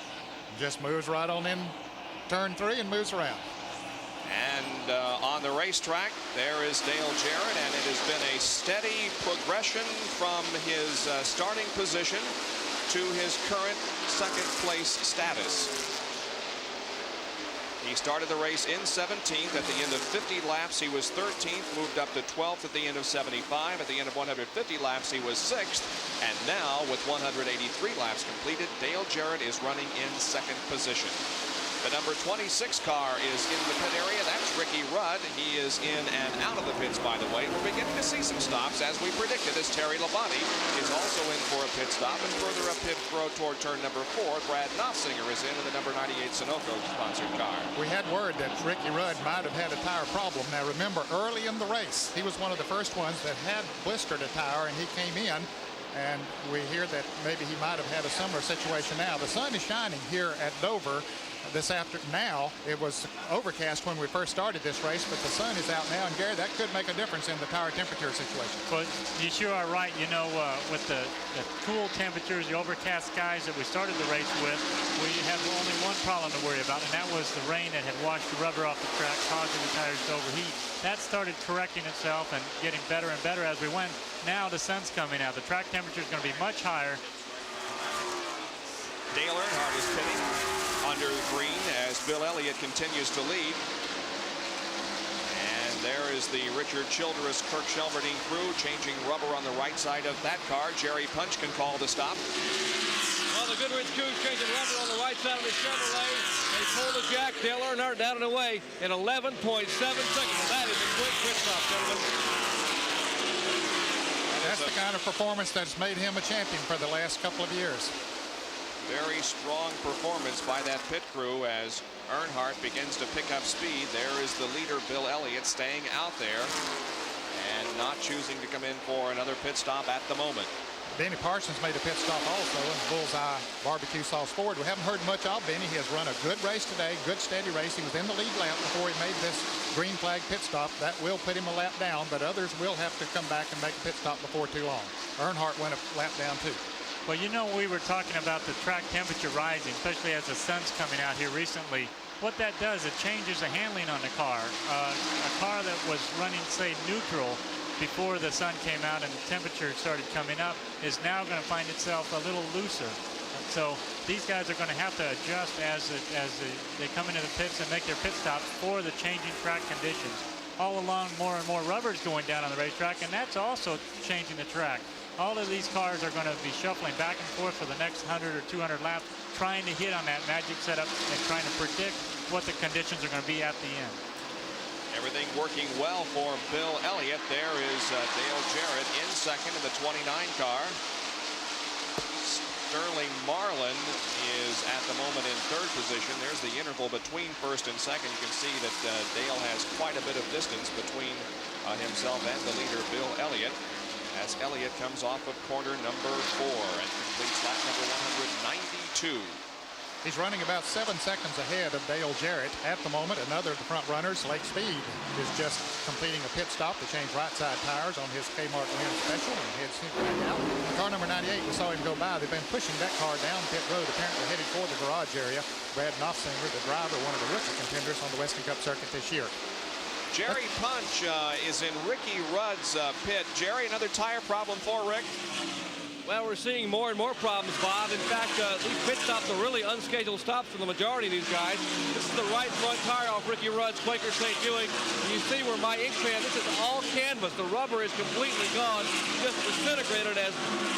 just moves right on in turn 3 and moves around. And on the racetrack, there is Dale Jarrett, and it has been a steady progression from his starting position to his current second place status. He started the race in 17th. At the end of 50 laps, he was 13th, moved up to 12th at the end of 75. At the end of 150 laps, he was 6th. And now, with 183 laps completed, Dale Jarrett is running in second position. The number 26 car is in the pit area. That's Ricky Rudd. He is in and out of the pits, by the way. We're beginning to see some stops, as we predicted, as Terry Labonte is also in for a pit stop. And further up pit road toward turn number 4, Brad Knopfsinger is in the number 98 Sunoco-sponsored car. We had word that Ricky Rudd might have had a tire problem. Now, remember, early in the race, he was one of the first ones that had blistered a tire, and he came in. And we hear that maybe he might have had a similar situation now. The sun is shining here at Dover this afternoon. Now, it was overcast when we first started this race, but the sun is out now. And, Gary, that could make a difference in the tire temperature situation. But you sure are right. You know, with the cool temperatures, the overcast skies that we started the race with, we have only one problem to worry about, and that was the rain that had washed the rubber off the track, causing the tires to overheat. That started correcting itself and getting better and better as we went. Now the sun's coming out. The track temperature is going to be much higher. Dale Earnhardt is pitting under green as Bill Elliott continues to lead. And there is the Richard Childress Kirk Shelmerdine crew changing rubber on the right side of that car. Jerry Punch can call the stop. Well, the Goodrich crew's changing rubber on the right side of the Chevrolet. They pull the jack. Dale Earnhardt down and away in 11.7 seconds. That is a quick pit stop, gentlemen. That's the kind of performance that's made him a champion for the last couple of years. Very strong performance by that pit crew as Earnhardt begins to pick up speed. There is the leader, Bill Elliott, staying out there and not choosing to come in for another pit stop at the moment. Benny Parsons made a pit stop also in Bullseye Barbecue Sauce Ford. We haven't heard much of Benny. He has run a good race today, good steady race. He was in the lead lap before he made this green flag pit stop. That will put him a lap down, but others will have to come back and make a pit stop before too long. Earnhardt went a lap down too. Well, you know, we were talking about the track temperature rising, especially as the sun's coming out here recently. What that does, it changes the handling on the car. A car that was running, say, neutral before the sun came out and the temperature started coming up is now going to find itself a little looser. So these guys are going to have to adjust as they come into the pits and make their pit stops for the changing track conditions. All along, more and more rubber is going down on the racetrack, and that's also changing the track. All of these cars are going to be shuffling back and forth for the next 100 or 200 laps, trying to hit on that magic setup and trying to predict what the conditions are going to be at the end. Everything working well for Bill Elliott. There is Dale Jarrett in second in the 29 car. Sterling Marlin is at the moment in third position. There's the interval between first and second. You can see that Dale has quite a bit of distance between himself and the leader, Bill Elliott, as Elliott comes off of corner number 4 and completes lap number 192. He's running about 7 seconds ahead of Dale Jarrett at the moment. Another of the front runners, Lake Speed, is just completing a pit stop to change right side tires on his Kmart Lynn Special and heads back out. Car number 98, we saw him go by. They've been pushing that car down pit road, apparently headed for the garage area. Brad Knopfsinger, the driver, one of the rookie contenders on the Western Cup circuit this year. Jerry Punch is in Ricky Rudd's pit. Jerry, another tire problem for Rick? Well, we're seeing more and more problems, Bob. In fact, these pit stops are really unscheduled stops for the majority of these guys. This is the right front tire off Ricky Rudd's Quaker St. Ewing. And you see where my Inkman, this is all canvas. The rubber is completely gone, just disintegrated, as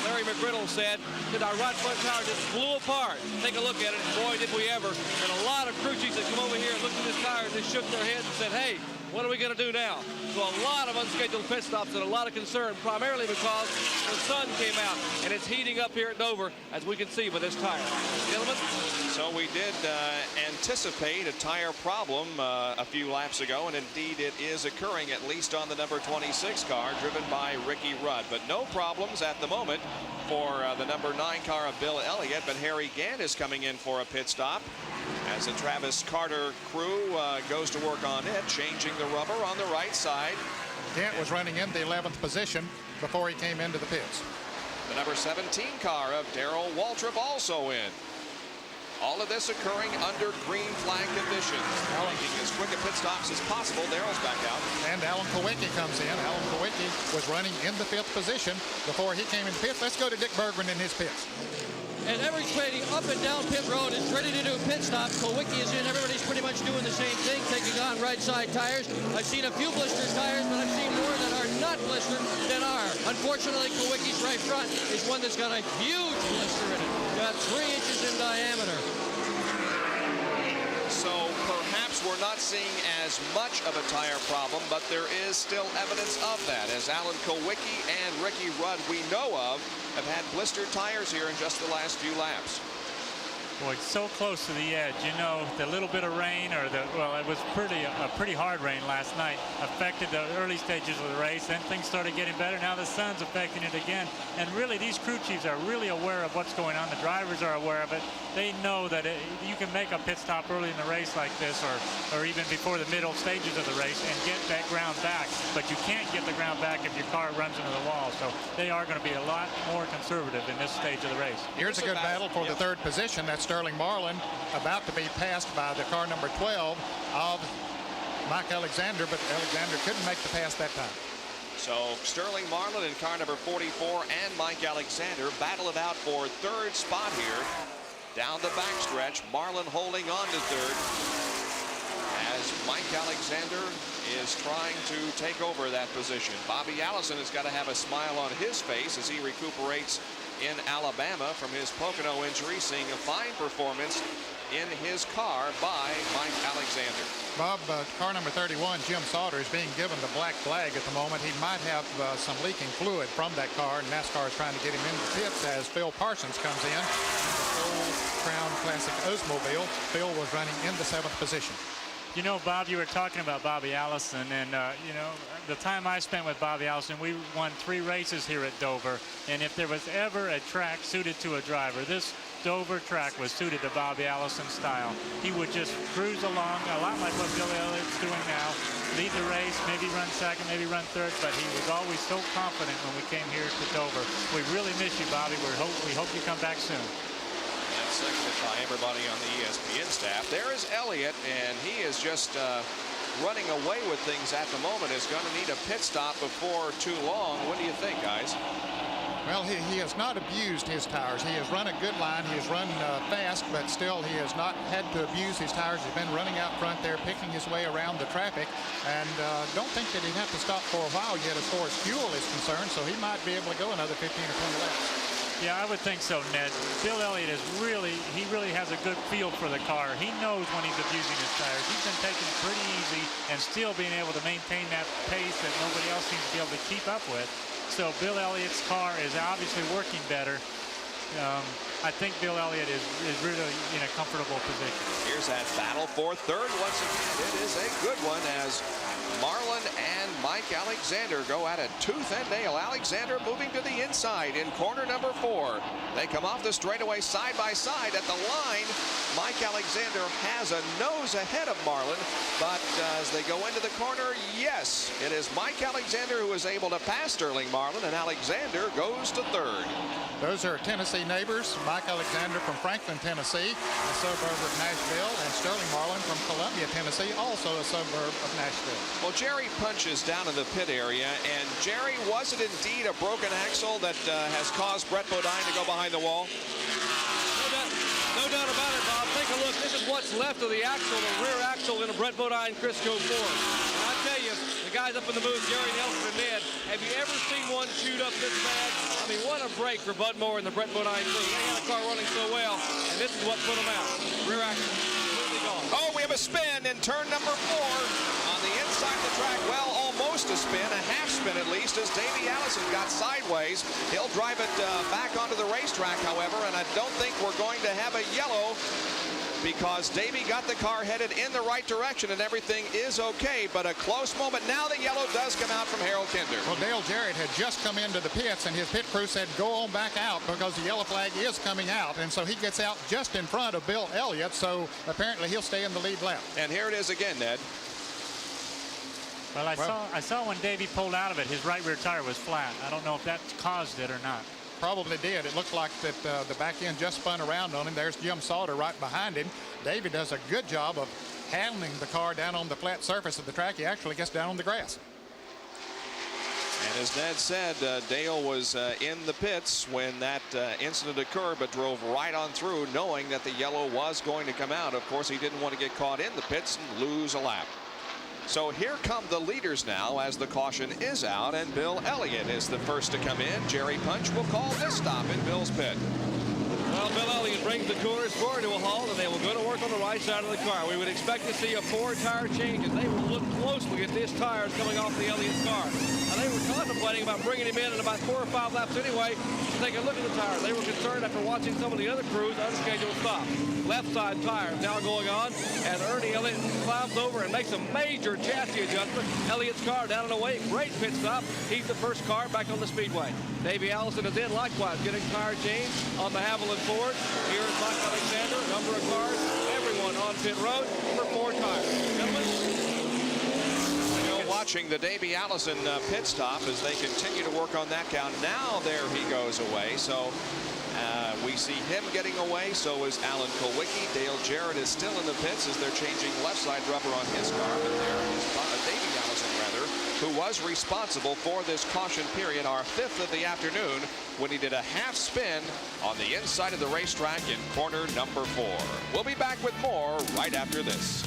Larry McGriddle said. That our right front tire just blew apart. Take a look at it. Boy, did we ever. And a lot of crew chiefs that come over here and looked at this tire and just shook their heads and said, hey, what are we going to do now? So a lot of unscheduled pit stops and a lot of concern, primarily because the sun came out and it's heating up here at Dover, as we can see by this tire. Gentlemen? So we did anticipate a tire problem a few laps ago, and indeed it is occurring, at least on the number 26 car, driven by Ricky Rudd. But no problems at the moment for the number 9 car of Bill Elliott, but Harry Gant is coming in for a pit stop as the Travis Carter crew goes to work on it, changing the rubber on the right side. Gant was running in the 11th position before he came into the pits. The number 17 car of Darrell Waltrip also in. All of this occurring under green flag conditions. Making as quick a pit stops as possible. Darrell's back out. And Alan Kowicki comes in. Alan Kowicki was running in the 5th position before he came in the pits. Let's go to Dick Bergman in his pits. And everybody's trading up and down pit road is ready to do pit stop. Kowicki is in. Everybody's pretty much doing the same thing, taking on right side tires. I've seen a few blistered tires, but I've seen more that are not blistered than are. Unfortunately, Kowicki's right front is one that's got a huge blister in it. Got 3 inches in diameter. So perhaps we're not seeing as much of a tire problem, but there is still evidence of that, as Alan Kowicki and Ricky Rudd, we know of, have had blistered tires here in just the last few laps. Boy, so close to the edge. You know, the little bit of rain, or well, it was a pretty hard rain last night, affected the early stages of the race. Then things started getting better. Now the sun's affecting it again. And really, these crew chiefs are really aware of what's going on. The drivers are aware of it. They know that you can make a pit stop early in the race like this, or even before the middle stages of the race, and get that ground back. But you can't get the ground back if your car runs into the wall. So they are going to be a lot more conservative in this stage of the race. Here's a good battle for the 3rd position. That's Sterling Marlin, about to be passed by the car number 12 of Mike Alexander, but Alexander couldn't make the pass that time. So Sterling Marlin in car number 44 and Mike Alexander battle it out for 3rd spot here. Down the backstretch, Marlin holding on to 3rd as Mike Alexander is trying to take over that position. Bobby Allison has got to have a smile on his face as he recuperates in Alabama from his Pocono injury, seeing a fine performance in his car by Mike Alexander. Bob, car number 31, Jim Sauter, is being given the black flag at the moment. He might have some leaking fluid from that car, and NASCAR is trying to get him into the pits as Phil Parsons comes in. The Old Crown Classic Oldsmobile. Phil was running in the 7th position. You know, Bob, you were talking about Bobby Allison, and, you know, the time I spent with Bobby Allison, we won 3 races here at Dover, and if there was ever a track suited to a driver, this Dover track was suited to Bobby Allison's style. He would just cruise along, a lot like what Bill Elliott's doing now, lead the race, maybe run 2nd, maybe run 3rd, but he was always so confident when we came here to Dover. We really miss you, Bobby. We hope you come back soon. Seconded by everybody on the ESPN staff. There is Elliott, and he is just running away with things at the moment. Is going to need a pit stop before too long. What do you think, guys? Well, he has not abused his tires. He has run a good line. He has run fast, but still he has not had to abuse his tires. He's been running out front there, picking his way around the traffic, and don't think that he'd have to stop for a while yet as far as fuel is concerned, so he might be able to go another 15 or 20 laps. Yeah, I would think so, Ned. Bill Elliott is really has a good feel for the car. He knows when he's abusing his tires. He's been taking it pretty easy and still being able to maintain that pace that nobody else seems to be able to keep up with. So Bill Elliott's car is obviously working better. I think Bill Elliott is really in a comfortable position. Here's that battle for third once again. It is a good one as Marlin and Mike Alexander go at it tooth and nail. Alexander moving to the inside in corner number 4. They come off the straightaway side by side at the line. Mike Alexander has a nose ahead of Marlin, but as they go into the corner, yes, it is Mike Alexander who is able to pass Sterling Marlin, and Alexander goes to third. Those are Tennessee neighbors. Mike Alexander from Franklin, Tennessee, a suburb of Nashville, and Sterling Marlin from Columbia, Tennessee, also a suburb of Nashville. Well, Jerry punches down in the pit area, and Jerry, was it indeed a broken axle that has caused Brett Bodine to go behind the wall? No doubt about it, Bob. Take a look. This is what's left of the axle, the rear axle in a Brett Bodine Crisco Ford. And I tell you, the guys up in the booth, Jerry Nelson and Ned, have you ever seen one chewed up this bad? I mean, what a break for Bud Moore and the Brett Bodine crew. They had a car running so well, and this is what put them out. Rear axle completely gone. Oh, we have a spin in turn number 4 on the inside of the track. Well, almost a spin, a half spin at least, as Davey Allison got sideways. He'll drive it back onto the racetrack, however, and I don't think we're going to have a yellow because Davey got the car headed in the right direction and everything is okay, but a close moment. Now the yellow does come out from Harold Kinder. Well, Dale Jarrett had just come into the pits, and his pit crew said go on back out because the yellow flag is coming out, and so he gets out just in front of Bill Elliott, so apparently he'll stay in the lead lap. And here it is again, Ned. Well, I saw when Davey pulled out of it, his right rear tire was flat. I don't know if that caused it or not. Probably did. It looked like that the back end just spun around on him. There's Jim Sauter right behind him. Davey does a good job of handling the car down on the flat surface of the track. He actually gets down on the grass. And as Ned said, Dale was in the pits when that incident occurred, but drove right on through knowing that the yellow was going to come out. Of course, he didn't want to get caught in the pits and lose a lap. So here come the leaders now as the caution is out, and Bill Elliott is the first to come in. Jerry Punch will call this stop in Bill's pit. Well, Bill Elliott brings the Coors Ford to a halt, and they will go to work on the right side of the car. We would expect to see a 4 tire change, and they will look closely at this tire coming off the Elliott car. Now, they were contemplating about bringing him in about 4 or 5 laps anyway to take a look at the tire. They were concerned after watching some of the other crews unscheduled stops. Left side tire now going on, and Ernie Elliott climbs over and makes a major chassis adjustment. Elliott's car down and away. Great pit stop. He's the first car back on the speedway. Davey Allison is in likewise, getting tire change on the Haviland Ford. Here is Mike Alexander, a number of cars, everyone on pit road for 4 tires. Gentlemen. Watching the Davey Allison pit stop as they continue to work on that count. Now there he goes away. So we see him getting away. So is Alan Kulwicki. Dale Jarrett is still in the pits as they're changing left side rubber on his car. But there is Davey Allison, rather, who was responsible for this caution period, our 5th of the afternoon, when he did a half spin on the inside of the racetrack in corner number 4. We'll be back with more right after this.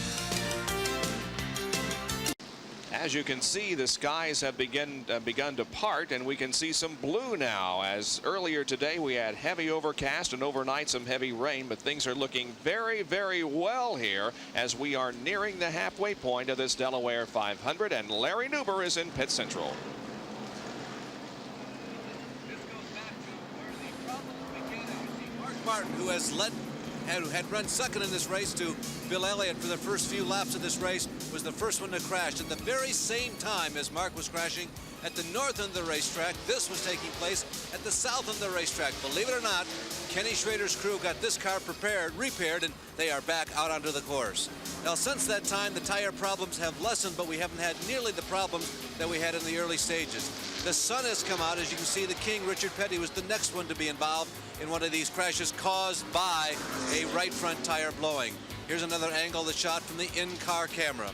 As you can see, the skies have begun to part, and we can see some blue now, as earlier today we had heavy overcast and overnight some heavy rain, but things are looking very, very well here as we are nearing the halfway point of this Delaware 500, and Larry Newber is in pit central. Martin, who had run second in this race to Bill Elliott for the first few laps of this race, was the first one to crash at the very same time as Mark was crashing at the north end of the racetrack. This was taking place at the south end of the racetrack. Believe it or not, Kenny Schrader's crew got this car repaired, and they are back out onto the course. Now, since that time, the tire problems have lessened, but we haven't had nearly the problems that we had in the early stages. The sun has come out. As you can see, the King, Richard Petty, was the next one to be involved in one of these crashes caused by a right front tire blowing. Here's another angle of the shot from the in-car camera.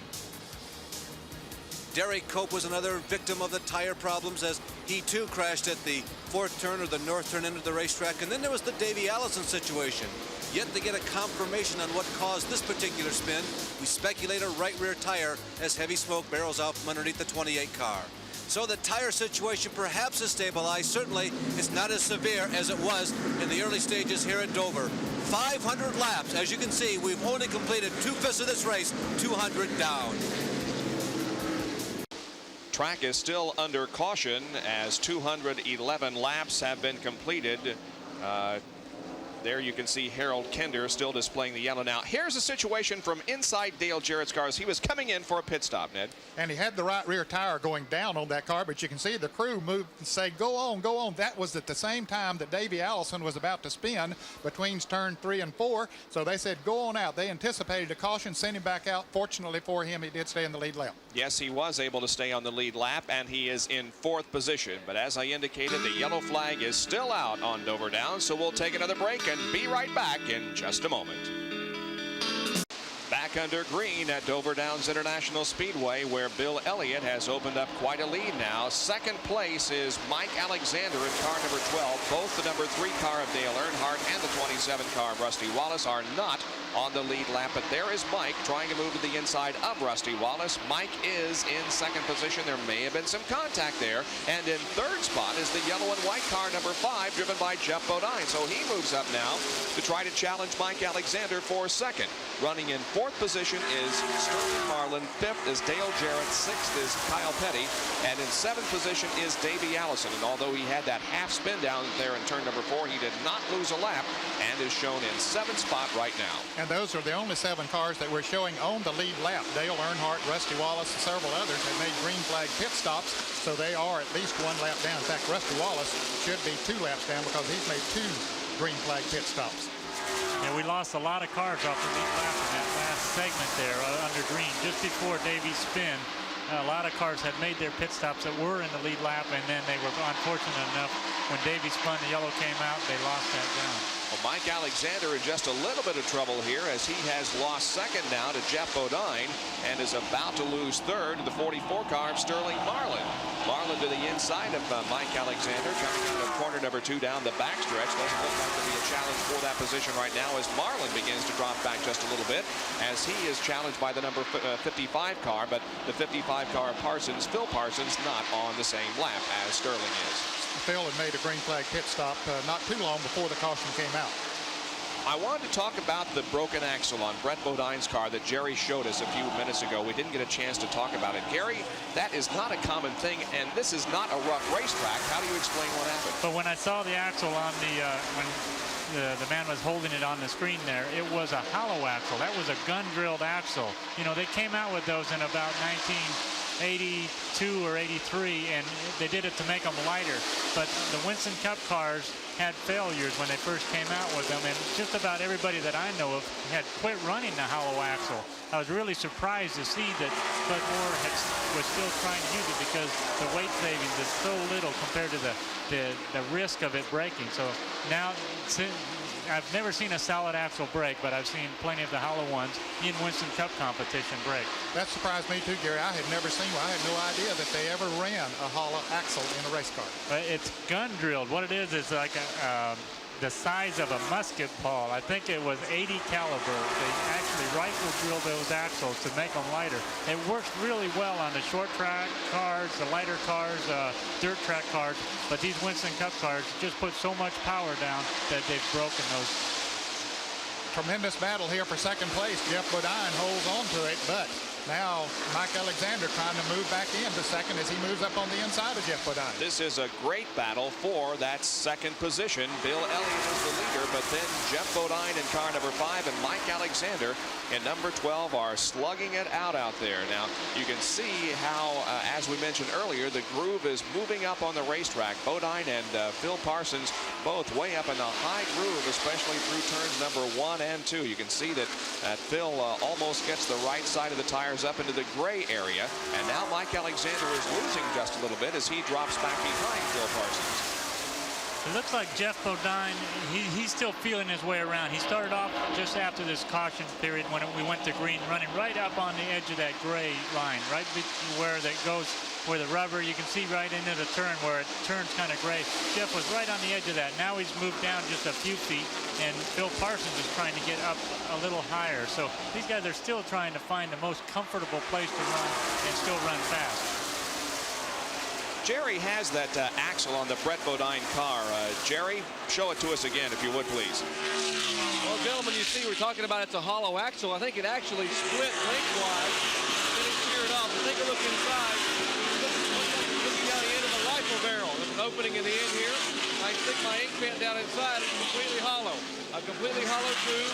Derek Cope was another victim of the tire problems as he too crashed at the 4th turn or the north turn end of the racetrack. And then there was the Davey Allison situation. Yet to get a confirmation on what caused this particular spin, we speculate a right rear tire as heavy smoke barrels out from underneath the 28 car. So the tire situation perhaps is stabilized. Certainly it's not as severe as it was in the early stages here at Dover. 500 laps. As you can see, we've only completed 2/5 of this race, 200 down. Track is still under caution as 211 laps have been completed. there you can see Harold Kender still displaying the yellow. Now, here's a situation from inside Dale Jarrett's car as he was coming in for a pit stop, Ned. And he had the right rear tire going down on that car, but you can see the crew move and say, go on, go on. That was at the same time that Davey Allison was about to spin between turn 3 and 4. So they said, go on out. They anticipated a caution, sent him back out. Fortunately for him, he did stay in the lead lap. Yes, he was able to stay on the lead lap, and he is in 4th position. But as I indicated, the yellow flag is still out on Dover Downs, so we'll take another break and be right back in just a moment. Back under green at Dover Downs International Speedway, where Bill Elliott has opened up quite a lead now. Second place is Mike Alexander in car number 12. Both the number 3 car of Dale Earnhardt and the 27 car of Rusty Wallace are not on the lead lap, but there is Mike trying to move to the inside of Rusty Wallace. Mike is in 2nd position. There may have been some contact there. And in 3rd spot is the yellow and white car number 5, driven by Jeff Bodine. So he moves up now to try to challenge Mike Alexander for 2nd. Running in 4th position is Sterling Marlin. 5th is Dale Jarrett. 6th is Kyle Petty. And in 7th position is Davey Allison. And although he had that half spin down there in turn number 4, he did not lose a lap and is shown in 7th spot right now. And those are the only 7 cars that we're showing on the lead lap. Dale Earnhardt, Rusty Wallace, and several others have made green flag pit stops, so they are at least 1 lap down. In fact, Rusty Wallace should be 2 laps down because he's made 2 green flag pit stops. Yeah, we lost a lot of cars off the lead lap in that last segment there under green, just before Davey's spin. A lot of cars had made their pit stops that were in the lead lap, and then they were unfortunate enough when Davey spun, the yellow came out, they lost that down. Well, Mike Alexander in just a little bit of trouble here as he has lost 2nd now to Jeff Bodine and is about to lose 3rd to the 44 car of Sterling Marlin. Marlin to the inside of Mike Alexander, coming out of corner number 2 down the backstretch. Doesn't look like to be a challenge for that position right now as Marlin begins to drop back just a little bit as he is challenged by the number 55 car, but the 55 car of Parsons, Phil Parsons, not on the same lap as Sterling is. Phil had made a green flag pit stop not too long before the caution came out. I wanted to talk about the broken axle on Brett Bodine's car that Jerry showed us a few minutes ago. We didn't get a chance to talk about it. Gary, that is not a common thing, and this is not a rough racetrack. How do you explain what happened? But when I saw the axle on when the man was holding it on the screen there, it was a hollow axle. That was a gun-drilled axle. You know, they came out with those in about 1982 or 83, and they did it to make them lighter. But the Winston Cup cars had failures when they first came out with them, and just about everybody that I know of had quit running the hollow axle. I was really surprised to see that Bud Moore was still trying to use it because the weight savings is so little compared to the risk of it breaking. So now I've never seen a solid axle break, but I've seen plenty of the hollow ones in Winston Cup competition break. That surprised me too, Gary. I had never seen one. I had no idea that they ever ran a hollow axle in a race car. It's gun drilled. What it is like the size of a musket ball. I think it was 80 caliber. They actually rifle drilled those axles to make them lighter. It works really well on the short track cars, the lighter cars, dirt track cars, but these Winston Cup cars just put so much power down that they've broken those. Tremendous battle here for 2nd place. Jeff Bodine holds on to it, but now Mike Alexander trying to move back into 2nd as he moves up on the inside of Jeff Bodine. This is a great battle for that 2nd position. Bill Elliott is the leader, but then Jeff Bodine in car number 5 and Mike Alexander in number 12 are slugging it out there. Now, you can see how, as we mentioned earlier, the groove is moving up on the racetrack. Bodine and Phil Parsons both way up in the high groove, especially through turns number 1 and 2. You can see that Phil almost gets the right side of the tires up into the gray area, and now Mike Alexander is losing just a little bit as he drops back behind Phil Parsons. It looks like Jeff Bodine, he's still feeling his way around. He started off just after this caution period when we went to green, running right up on the edge of that gray line, right where that goes, where the rubber, you can see right into the turn where it turns kind of gray. Jeff was right on the edge of that. Now he's moved down just a few feet, and Phil Parsons is trying to get up a little higher. So these guys are still trying to find the most comfortable place to run and still run fast. Jerry has that axle on the Brett Bodine car. Jerry, show it to us again, if you would, please. Well, gentlemen, you see we're talking about it's a hollow axle. I think it actually split lengthwise. Then it sheared off. But take a look inside. Looking down the end of the rifle barrel. There's an opening in the end here. I I stick my ink pen down inside, it's completely hollow. A completely hollow tube,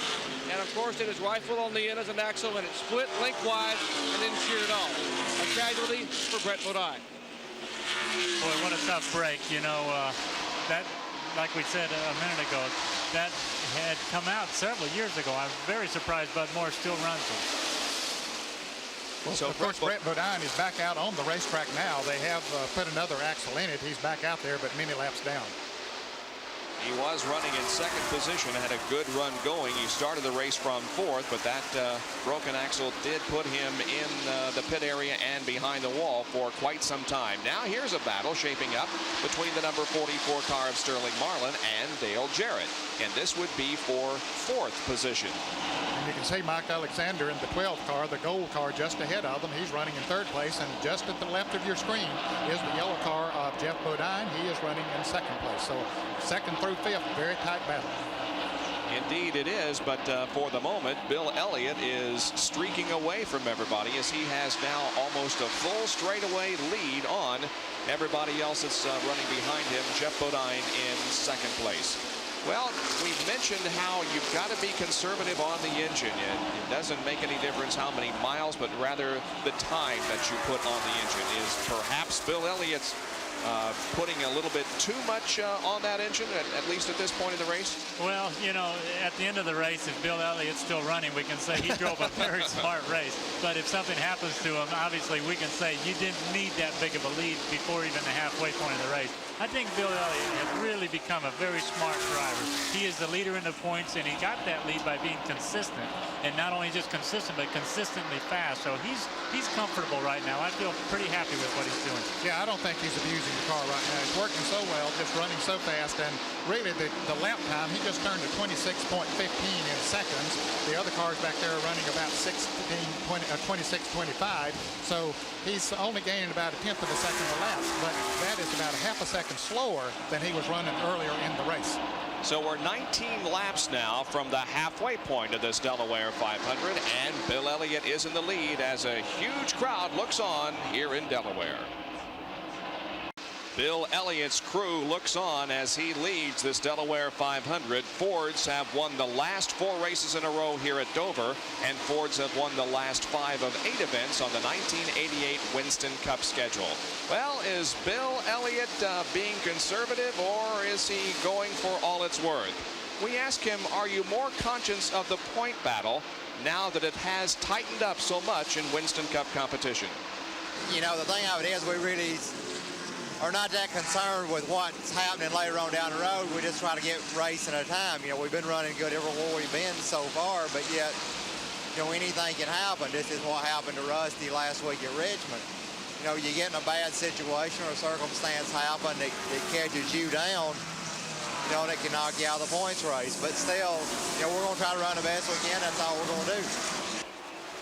and of course it is rifled on the end as an axle, and it's split lengthwise and then sheared off. A casualty for Brett Bodine. Boy, what a tough break. You know, that, like we said a minute ago, that had come out several years ago. I'm very surprised Bud Moore still runs it. Well, so of course, Brett Bodine is back out on the racetrack now. They have put another axle in it. He's back out there, but many laps down. He was running in second position, had a good run going. He started the race from fourth, but that broken axle did put him in the pit area and behind the wall for quite some time. Now here's a battle shaping up between the number 44 car of Sterling Marlin and Dale Jarrett, and this would be for fourth position. And you can see Mike Alexander in the 12th car, the gold car just ahead of them. He's running in third place, and just at the left of your screen is the yellow car of Jeff Bodine. He is running in second place. So second through fifth, very tight battle. Indeed it is, but for the moment, Bill Elliott is streaking away from everybody as he has now almost a full straightaway lead on everybody else that's running behind him. Jeff Bodine in second place. Well, we've mentioned how you've got to be conservative on the engine. It doesn't make any difference how many miles, but rather the time that you put on the engine. Is perhaps Bill Elliott's putting a little bit too much on that engine, at least at this point in the race? Well, you know, at the end of the race, if Bill Elliott's still running, we can say he drove a very smart race. But if something happens to him, obviously we can say you didn't need that big of a lead before even the halfway point of the race. I think Bill Elliott has really become a very smart driver. He is the leader in the points, and he got that lead by being consistent. And not only just consistent, but consistently fast. So he's comfortable right now. I feel pretty happy with what he's doing. Yeah, I don't think he's abusing the car right now. He's working so well, just running so fast. And really, the lap time, he just turned to 26.15 in seconds. The other cars back there are running about 26.25. So he's only gaining about a tenth of a second a lap. But that is about a half a second slower than he was running earlier in the race. So we're 19 laps now from the halfway point of this Delaware 500, and Bill Elliott is in the lead as a huge crowd looks on here in Delaware. Bill Elliott's crew looks on as he leads this Delaware 500. Fords have won the last 4 races in a row here at Dover, and Fords have won the last 5 of 8 events on the 1988 Winston Cup schedule. Well, is Bill Elliott being conservative, or is he going for all it's worth? We ask him, are you more conscious of the point battle now that it has tightened up so much in Winston Cup competition? You know, the thing of it is we really are not that concerned with what's happening later on down the road. We just try to get racing at a time. You know, we've been running good everywhere we've been so far, but yet, you know, anything can happen. This is what happened to Rusty last week at Richmond. You know, you get in a bad situation or a circumstance happen that catches you down, you know, that can knock you out of the points race. But still, you know, we're going to try to run the best we can. That's all we're going to do.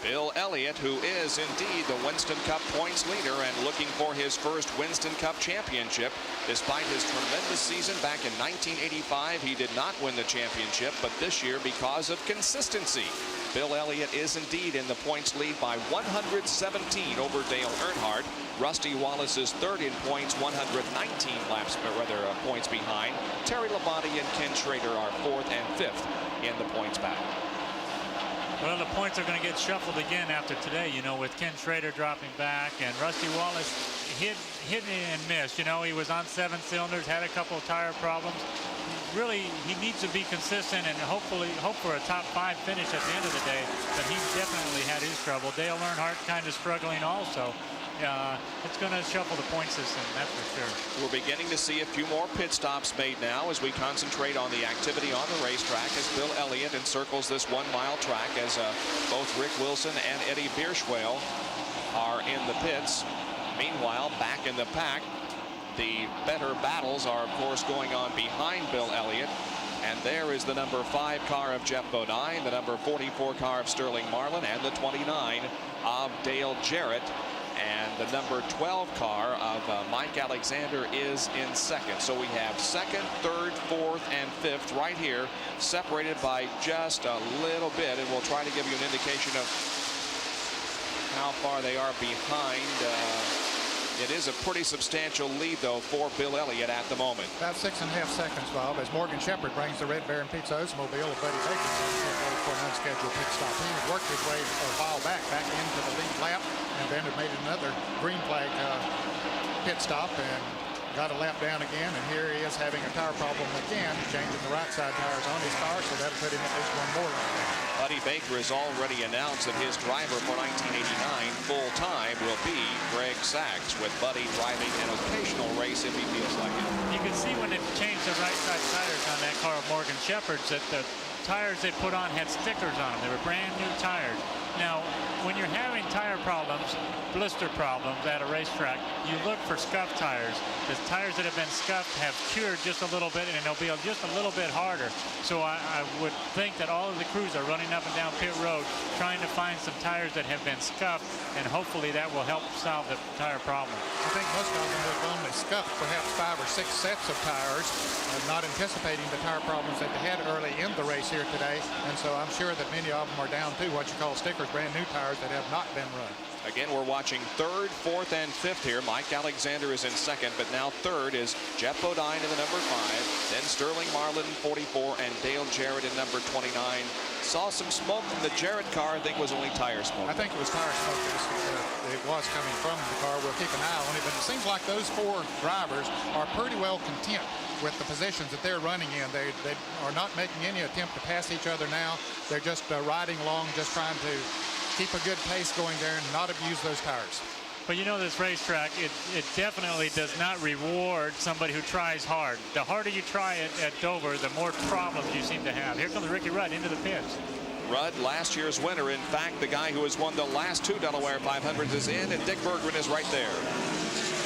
Bill Elliott, who is indeed the Winston Cup points leader and looking for his first Winston Cup championship. Despite his tremendous season back in 1985, he did not win the championship, but this year, because of consistency, Bill Elliott is indeed in the points lead by 117 over Dale Earnhardt. Rusty Wallace is third in points, 119 laps, or rather points behind. Terry Labonte and Ken Schrader are fourth and fifth in the points battle. Well, the points are going to get shuffled again after today, you know, with Ken Schrader dropping back and Rusty Wallace hit and missed. You know, he was on 7 cylinders, had a couple of tire problems. Really, he needs to be consistent and hope for a top 5 finish at the end of the day, but he definitely had his trouble. Dale Earnhardt kind of struggling also. It's going to shuffle the point system, that's for sure. We're beginning to see a few more pit stops made now as we concentrate on the activity on the racetrack as Bill Elliott encircles this 1-mile track as both Rick Wilson and Eddie Bierschwale are in the pits. Meanwhile, back in the pack, the better battles are, of course, going on behind Bill Elliott. And there is the number 5 car of Jeff Bodine, the number 44 car of Sterling Marlin, and the 29 of Dale Jarrett. And the number 12 car of Mike Alexander is in second. So we have second, third, fourth, and fifth right here, separated by just a little bit. And we'll try to give you an indication of how far they are behind It is a pretty substantial lead, though, for Bill Elliott at the moment. About 6.5 seconds, Bob, as Morgan Shepherd brings the Red Baron Pizza Oldsmobile of Buddy Baker for an unscheduled pit stop. He had worked his way a while back into the lead lap, and then had made another green flag pit stop and got a lap down again. And here he is having a tire problem again, changing the right side tires on his car, so that'll put him at least one more lap. Buddy Baker has already announced that his driver for 1989 full-time will be Greg Sachs, with Buddy driving an occasional race if he feels like it. You can see when they changed the right side tires on that car of Morgan Shepherd's that the tires they put on had stickers on them. They were brand new tires. Now, when you're having tire problems, blister problems at a racetrack, you look for scuffed tires. The tires that have been scuffed have cured just a little bit, and they'll be just a little bit harder. So I would think that all of the crews are running up and down pit road trying to find some tires that have been scuffed, and hopefully that will help solve the tire problem. I think most of them have only scuffed perhaps 5 or 6 sets of tires, not anticipating the tire problems that they had early in the race here today. And so I'm sure that many of them are down to what you call stickers, brand new tires that have not been run. Again, we're watching 3rd, 4th, and 5th here. Mike Alexander is in 2nd, but now 3rd is Jeff Bodine in the number 5, then Sterling Marlin in 44, and Dale Jarrett in number 29. Saw some smoke from the Jarrett car. I think it was only tire smoke. I think it was tire smoke. It was coming from the car. We'll keep an eye on it, but it seems like those 4 drivers are pretty well content with the positions that they're running in. They are not making any attempt to pass each other now. They're just riding along, just trying to keep a good pace going there and not abuse those tires. But you know, this racetrack, it definitely does not reward somebody who tries hard. The harder you try it at Dover, the more problems you seem to have. Here comes Ricky Rudd into the pits. Rudd, last year's winner. In fact, the guy who has won the last 2 Delaware 500s is in, and Dick Berggren is right there.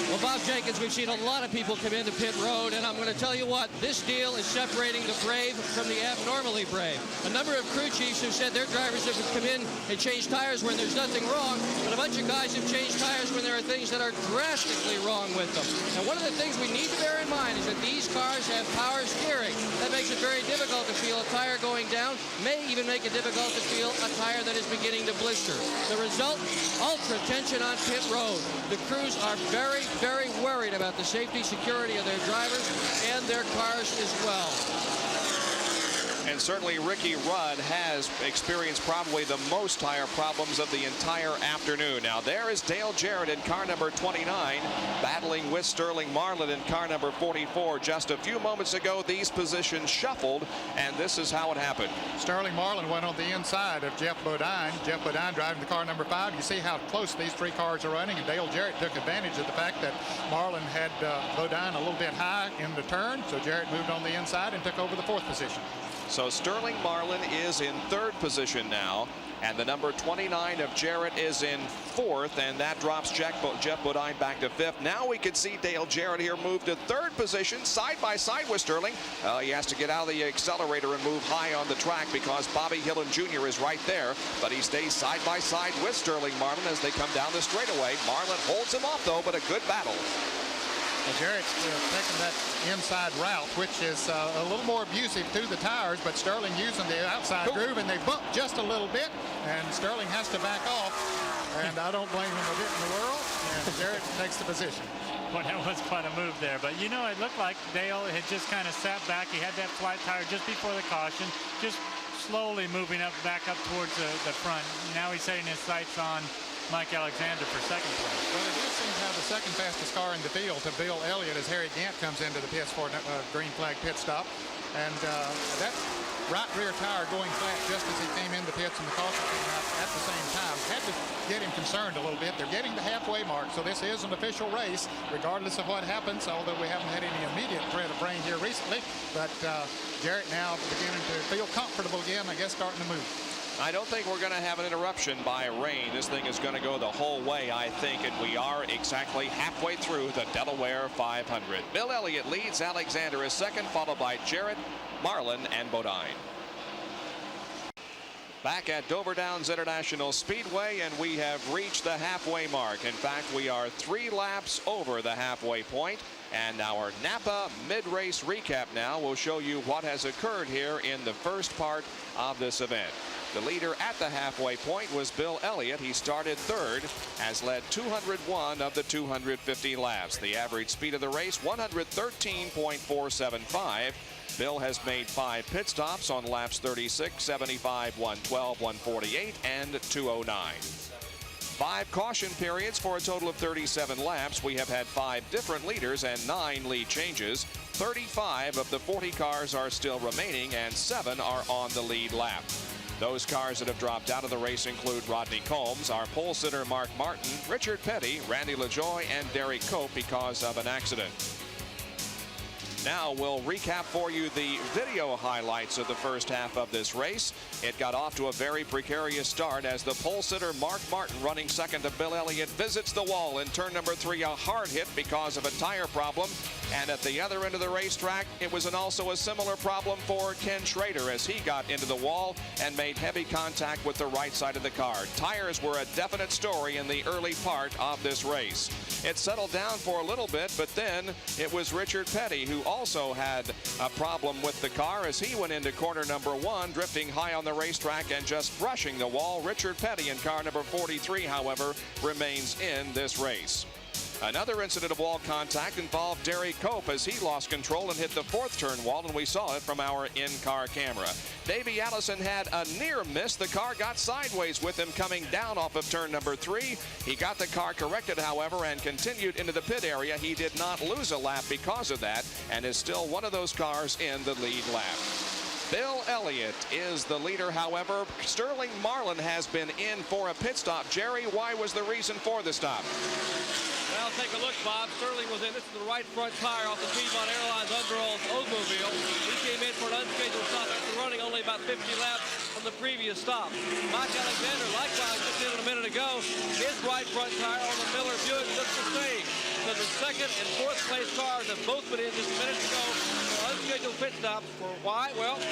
Well, Bob Jenkins, we've seen a lot of people come into pit road, and I'm going to tell you what, this deal is separating the brave from the abnormally brave. A number of crew chiefs have said their drivers have come in and changed tires when there's nothing wrong, but a bunch of guys have changed tires when there are things that are drastically wrong with them. And one of the things we need to bear in mind is that these cars have power steering. That makes it very difficult to feel a tire going down, may even make it difficult to feel a tire that is beginning to blister. The result, ultra tension on pit road. The crews are very worried about the safety, security of their drivers and their cars as well. And certainly Ricky Rudd has experienced probably the most tire problems of the entire afternoon. Now there is Dale Jarrett in car number 29, battling with Sterling Marlin in car number 44. Just a few moments ago, these positions shuffled, and this is how it happened. Sterling Marlin went on the inside of Jeff Bodine. Jeff Bodine driving the car number 5. You see how close these 3 cars are running, and Dale Jarrett took advantage of the fact that Marlin had Bodine a little bit high in the turn, so Jarrett moved on the inside and took over the 4th position. So Sterling Marlin is in 3rd position now, and the number 29 of Jarrett is in 4th, and that drops Jeff Bodine back to 5th. Now we can see Dale Jarrett here move to 3rd position, side by side with Sterling. He has to get out of the accelerator and move high on the track because Bobby Hillen Jr. is right there, but he stays side by side with Sterling Marlin as they come down the straightaway. Marlin holds him off, though, but a good battle. Well, Jarrett's taking that inside route, which is a little more abusive to the tires, but Sterling using the outside groove, and they bump just a little bit, and Sterling has to back off, and I don't blame him a bit in the world, and Jarrett takes the position. Well, that was quite a move there, but you know, it looked like Dale had just kind of sat back. He had that flight tire just before the caution, just slowly moving back up towards the front. Now he's setting his sights on Mike Alexander for 2nd place. Well, it does seem to have the 2nd fastest car in the field to Bill Elliott as Harry Gant comes into the pits for a green flag pit stop. And that right rear tire going flat just as he came in the pits, and the caution came out at the same time. Had to get him concerned a little bit. They're getting the halfway mark, so this is an official race, regardless of what happens, although we haven't had any immediate threat of rain here recently. But Jarrett now beginning to feel comfortable again, I guess starting to move. I don't think we're going to have an interruption by rain. This thing is going to go the whole way, I think, and we are exactly halfway through the Delaware 500. Bill Elliott leads. Alexander is 2nd, followed by Jarrett, Marlin, and Bodine. Back at Dover Downs International Speedway, and we have reached the halfway mark. In fact, we are 3 laps over the halfway point. And our Napa mid-race recap now will show you what has occurred here in the first part of this event. The leader at the halfway point was Bill Elliott. He started third, has led 201 of the 250 laps. The average speed of the race, 113.475. Bill has made 5 pit stops on laps 36, 75, 112, 148, and 209. 5 caution periods for a total of 37 laps. We have had 5 different leaders and 9 lead changes. 35 of the 40 cars are still remaining, and 7 are on the lead lap. Those cars that have dropped out of the race include Rodney Combs, our pole sitter Mark Martin, Richard Petty, Randy LaJoie, and Derek Cope because of an accident. Now we'll recap for you the video highlights of the first half of this race. It got off to a very precarious start as the pole sitter Mark Martin, running second to Bill Elliott, visits the wall in turn number 3, a hard hit because of a tire problem. And at the other end of the racetrack, it was also a similar problem for Ken Schrader as he got into the wall and made heavy contact with the right side of the car. Tires were a definite story in the early part of this race. It settled down for a little bit, but then it was Richard Petty who also had a problem with the car as he went into corner number 1, drifting high on the racetrack and just brushing the wall. Richard Petty in car number 43, however, remains in this race. Another incident of wall contact involved Derek Cope as he lost control and hit the 4th turn wall, and we saw it from our in-car camera. Davey Allison had a near miss. The car got sideways with him coming down off of turn number 3. He got the car corrected, however, and continued into the pit area. He did not lose a lap because of that and is still one of those cars in the lead lap. Bill Elliott is the leader, however. Sterling Marlin has been in for a pit stop. Jerry, why was the reason for the stop? Well, take a look, Bob. Sterling was in. This is the right front tire off the Piedmont Airlines Underold Oldsmobile. He came in for an unscheduled stop after running only about 50 laps from the previous stop. Mike Alexander, likewise, just did it a minute ago. His right front tire on the Miller Buick looks the same. So the 2nd and 4th place cars have both been in just minutes ago for unscheduled pit stops. For why? Well,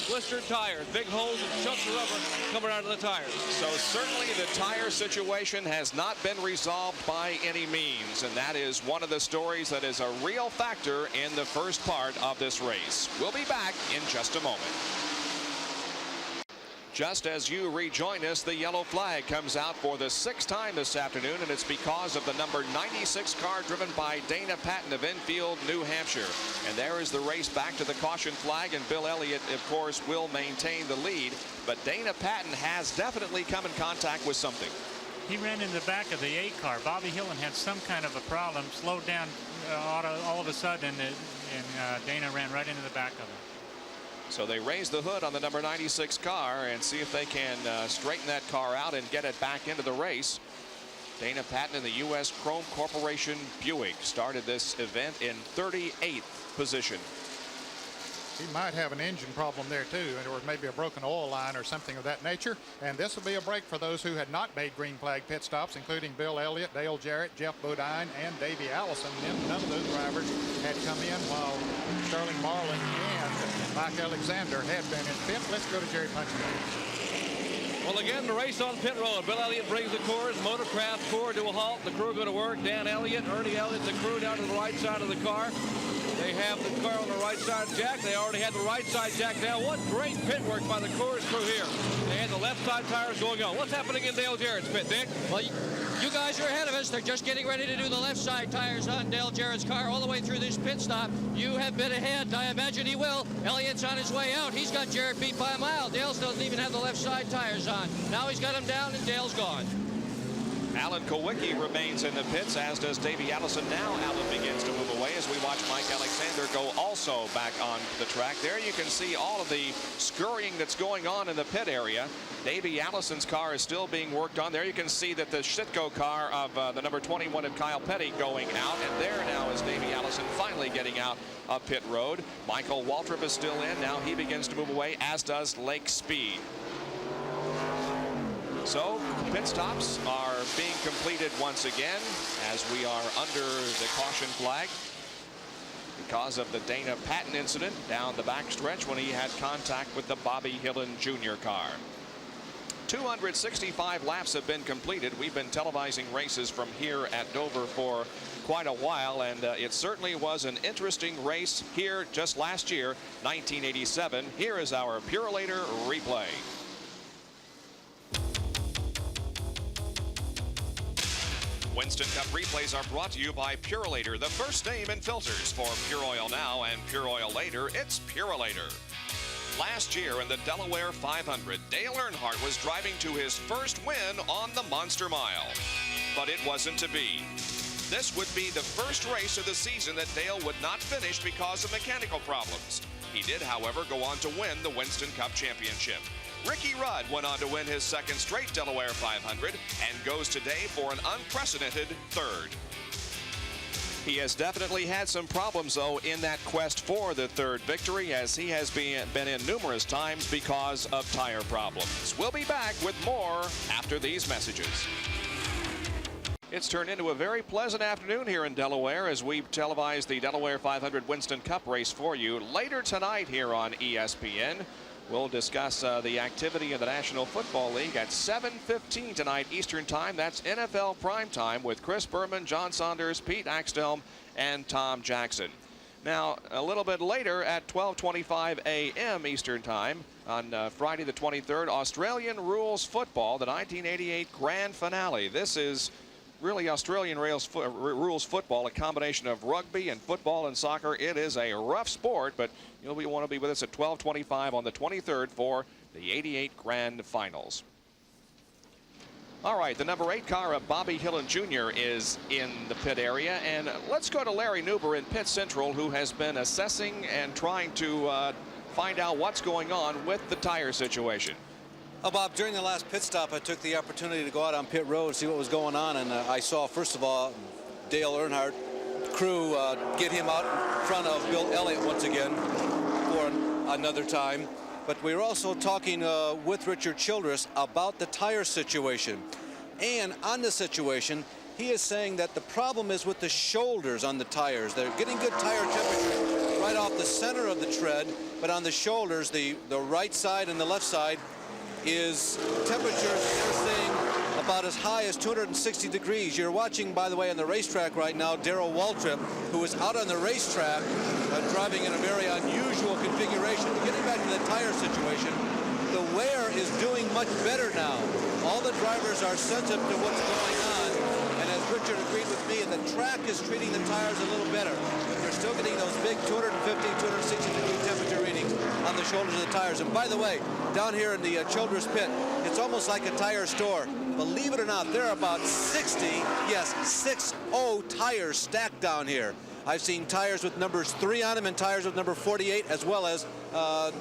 blistered tires, big holes and chunks of rubber coming out of the tires. So certainly the tire situation has not been resolved by any means, and that is one of the stories that is a real factor in the first part of this race. We'll be back in just a moment. Just as you rejoin us, the yellow flag comes out for the 6th time this afternoon, and it's because of the number 96 car driven by Dana Patton of Enfield, New Hampshire. And there is the race back to the caution flag, and Bill Elliott, of course, will maintain the lead. But Dana Patton has definitely come in contact with something. He ran in the back of the 8 car. Bobby Hillin had some kind of a problem, slowed down all of a sudden, and Dana ran right into the back of him. So they raise the hood on the number 96 car and see if they can straighten that car out and get it back into the race. Dana Patton in the U.S. Chrome Corporation Buick started this event in 38th position. He might have an engine problem there too, or maybe a broken oil line or something of that nature. And this will be a break for those who had not made green flag pit stops, including Bill Elliott, Dale Jarrett, Jeff Bodine, and Davey Allison. None of those drivers had come in while Sterling Marlin and Mike Alexander had been in pit. Let's go to Jerry Punchman. Well, again, the race on pit road. Bill Elliott brings the Coors Motorcraft Core to a halt. The crew go to work. Dan Elliott, Ernie Elliott, the crew down to the right side of the car. They have the car on the right side jack. They already had the right side jack down. What great pit work by the Coors crew here. They had the left side tires going on. What's happening in Dale Jarrett's pit, Dick? Well, you guys are ahead of us. They're just getting ready to do the left side tires on Dale Jarrett's car all the way through this pit stop. You have been ahead. I imagine he will. Elliott's on his way out. He's got Jarrett beat by a mile. Dale's doesn't even have the left side tires on. Now he's got him down and Dale's gone. Alan Kowicki remains in the pits, as does Davey Allison. Now Alan begins to move away as we watch Mike Alexander go also back on the track. There you can see all of the scurrying that's going on in the pit area. Davey Allison's car is still being worked on. There you can see that the Shitko car of the number 21 of Kyle Petty going out. And there now is Davey Allison finally getting out of pit road. Michael Waltrip is still in. Now he begins to move away, as does Lake Speed. So pit stops are being completed once again as we are under the caution flag because of the Dana Patton incident down the backstretch when he had contact with the Bobby Hillin Jr. car. 265 laps have been completed. We've been televising races from here at Dover for quite a while, and it certainly was an interesting race here just last year, 1987. Here is our Purolator replay. Winston Cup replays are brought to you by Purolator, the first name in filters. For Pure Oil Now and Pure Oil Later, it's Purolator. Last year in the Delaware 500, Dale Earnhardt was driving to his first win on the Monster Mile. But it wasn't to be. This would be the first race of the season that Dale would not finish because of mechanical problems. He did, however, go on to win the Winston Cup Championship. Ricky Rudd went on to win his second straight Delaware 500 and goes today for an unprecedented third. He has definitely had some problems, though, in that quest for the third victory, as he has been in numerous times because of tire problems. We'll be back with more after these messages. It's turned into a very pleasant afternoon here in Delaware as we televise the Delaware 500 Winston Cup race for you. Later tonight here on ESPN, we'll discuss the activity of the National Football League at 7:15 tonight Eastern Time. That's NFL Primetime with Chris Berman, John Saunders, Pete Axthelm, and Tom Jackson. Now, a little bit later at 12:25 a.m. Eastern Time on Friday the 23rd, Australian Rules Football, the 1988 Grand Finale. This is really Australian rules football, a combination of rugby and football and soccer. It is a rough sport, but you'll want to be with us at 12:25 on the 23rd for the 88 Grand Finals. All right, the number 8 car of Bobby Hillin Jr. is in the pit area, and let's go to Larry Newber in Pit Central, who has been assessing and trying to find out what's going on with the tire situation. Bob, during the last pit stop, I took the opportunity to go out on pit road and see what was going on, and I saw, first of all, Dale Earnhardt crew get him out in front of Bill Elliott once again for another time. But we were also talking with Richard Childress about the tire situation. And on the situation, he is saying that the problem is with the shoulders on the tires. They're getting good tire temperature right off the center of the tread, but on the shoulders, the right side and the left side, is temperatures they're saying about as high as 260 degrees. You're watching, by the way, on the racetrack right now, Darrell Waltrip, who is out on the racetrack driving in a very unusual configuration. But getting back to the tire situation, the wear is doing much better now. All the drivers are sensitive to what's going on, and as Richard agreed with me, the track is treating the tires a little better. They're still getting those big 250, 260 degree temperature readings on the shoulders of the tires. And by the way, down here in the Childress pit, it's almost like a tire store. Believe it or not, there are about 60, yes, 60 tires stacked down here. I've seen tires with numbers 3 on them and tires with number 48, as well as a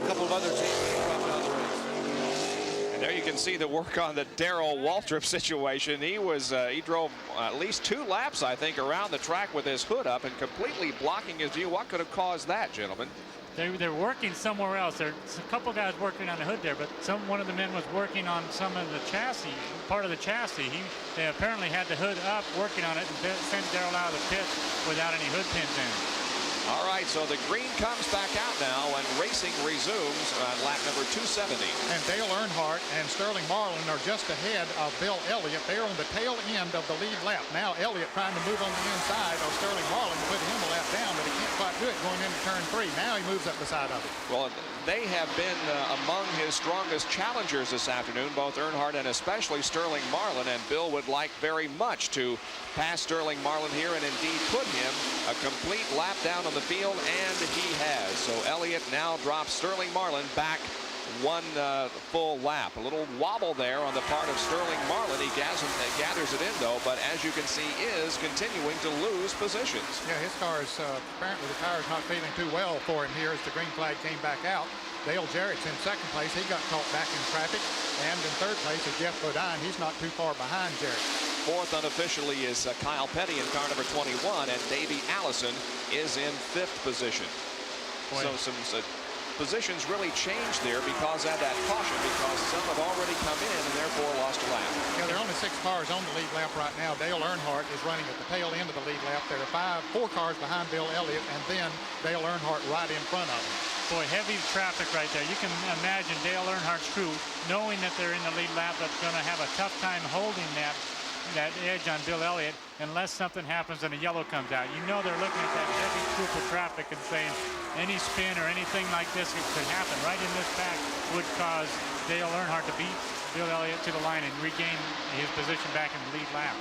couple of other teams dropped down the race. And there you can see the work on the Darrell Waltrip situation. He drove at least 2 laps, I think, around the track with his hood up and completely blocking his view. What could have caused that, gentlemen? They're working somewhere else. There's a couple guys working on the hood there, but one of the men was working on some of the chassis, part of the chassis. They apparently had the hood up, working on it, and sent Darrell out of the pit without any hood pins in. All right, so the green comes back out now, and racing resumes on lap number 270. And Dale Earnhardt and Sterling Marlin are just ahead of Bill Elliott. They're on the tail end of the lead lap. Now Elliott trying to move on the inside of Sterling Marlin, putting him a lap down, but he can't quite do it going into turn 3. Now he moves up the side of it. Well, they have been among his strongest challengers this afternoon, both Earnhardt and especially Sterling Marlin, and Bill would like very much to pass Sterling Marlin here and indeed put him a complete lap down on the field, and he has. So Elliott now drops Sterling Marlin back 1 full lap. A little wobble there on the part of Sterling Marlin. He gathers it in, though, but as you can see, is continuing to lose positions. Yeah, his car is apparently the tire's not feeling too well for him here as the green flag came back out. Dale Jarrett's in second place. He got caught back in traffic. And in third place is Jeff Bodine. He's not too far behind Jarrett. Fourth unofficially is Kyle Petty in car number 21, and Davey Allison is in 5th position. Boy. So some positions really changed there because of that caution, because some have already come in and therefore lost a lap. Yeah, there are only 6 cars on the lead lap right now. Dale Earnhardt is running at the tail end of the lead lap. There are 4 cars behind Bill Elliott, and then Dale Earnhardt right in front of him. Boy, heavy traffic right there. You can imagine Dale Earnhardt's crew, knowing that they're in the lead lap, that's going to have a tough time holding that edge on Bill Elliott unless something happens and a yellow comes out. You know they're looking at that heavy troop of traffic and saying any spin or anything like this could happen right in this back would cause Dale Earnhardt to beat Bill Elliott to the line and regain his position back in the lead lap.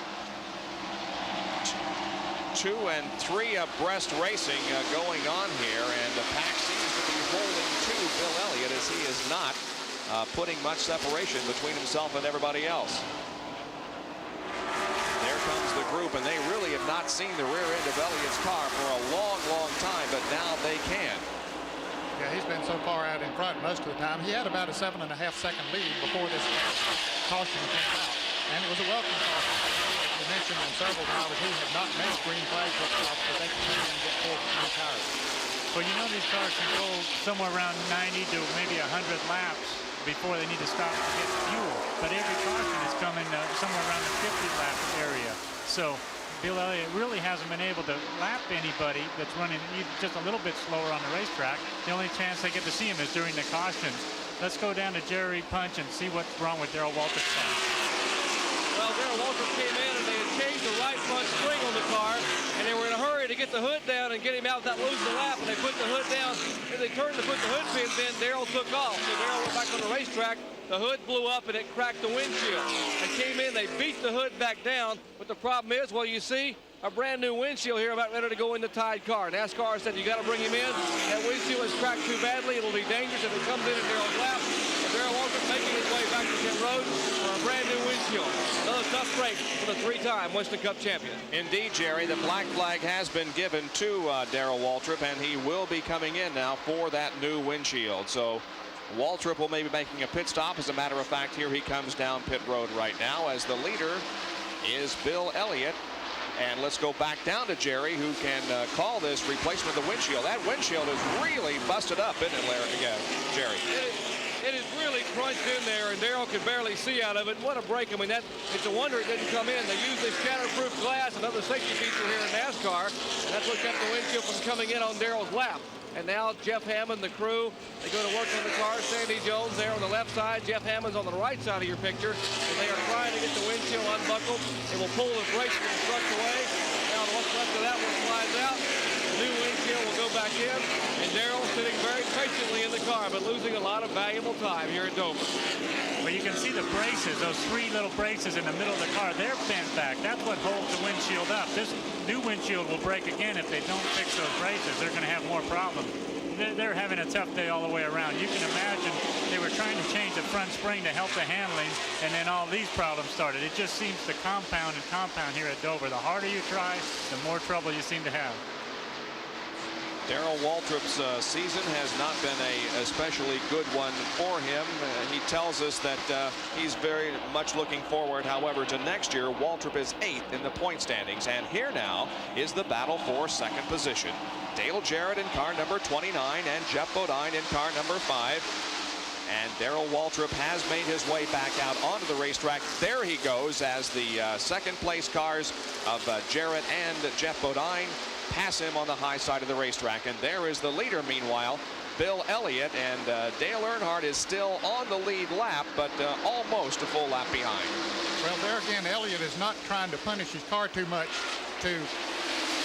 2 and 3 abreast racing going on here, and the pack seems to be holding to Bill Elliott as he is not putting much separation between himself and everybody else. There comes the group, and they really have not seen the rear end of Elliott's car for a long, long time, but now they can. Yeah, he's been so far out in front most of the time. He had about a 7.5-second lead before this caution came out, and it was a welcome caution. You mentioned in several drivers who have not made green flags with stops, but they can come in and get full new tires. Well, you know these cars can go somewhere around 90 to maybe 100 laps before they need to stop to get fuel. But every caution is coming somewhere around the 50-lap area. So Bill Elliott really hasn't been able to lap anybody that's running even just a little bit slower on the racetrack. The only chance they get to see him is during the cautions. Let's go down to Jerry Punch and see what's wrong with Darrell Waltrip's car. Well, Darrell Waltrip came in and they had changed the right front spring on the car, and they were in a hurry to get the hood down and get him out without losing the lap, and they put the hood down. As they turned to put the hood pins in, Darrell took off. So Darrell went back on the racetrack. The hood blew up and it cracked the windshield. They came in, they beat the hood back down, but the problem is, well, you see a brand new windshield here about ready to go in the tied car. NASCAR said you got to bring him in. That windshield is cracked too badly. It'll be dangerous if it comes in at Darrell's lap. Darrell Waltrip making his way back to pit road for a brand new windshield. Another tough break for the 3-time Winston Cup champion. Indeed, Jerry, the black flag has been given to Darrell Waltrip, and he will be coming in now for that new windshield. So Waltrip will maybe making a pit stop. As a matter of fact, here he comes down pit road right now as the leader is Bill Elliott. And let's go back down to Jerry, who can call this replacement of the windshield. That windshield is really busted up, isn't it, Larry? Yeah, Jerry? It is really crunched in there, and Darrell could barely see out of it. What a break. I mean, it's a wonder it didn't come in. They use this shatterproof glass, another safety feature here in NASCAR. And that's what kept the windshield from coming in on Darrell's lap. And now Jeff Hammond, the crew, they go to work on the car. Sandy Jones there on the left side. Jeff Hammond's on the right side of your picture. And they are trying to get the windshield unbuckled. They will pull the brakes from the truck away. Now what's left of that one slides out. The new windshield will go back in. And Darrell sitting very patiently in the car, but losing a lot of valuable time here at Dover. Well, you can see the braces, those 3 little braces in the middle of the car. They're bent back. That's what holds the windshield up. This new windshield will break again if they don't fix those braces. They're going to have more problems. They're having a tough day all the way around. You can imagine they were trying to change the front spring to help the handling, and then all these problems started. It just seems to compound and compound here at Dover. The harder you try, the more trouble you seem to have. Darrell Waltrip's season has not been a especially good one for him. He tells us that he's very much looking forward, however, to next year. Waltrip is 8th in the point standings, and here now is the battle for second position. Dale Jarrett in car number 29 and Jeff Bodine in car number 5. And Darrell Waltrip has made his way back out onto the racetrack. There he goes as the second place cars of Jarrett and Jeff Bodine pass him on the high side of the racetrack. And there is the leader, meanwhile, Bill Elliott, and Dale Earnhardt is still on the lead lap, but almost a full lap behind. Well, there again, Elliott is not trying to punish his car too much to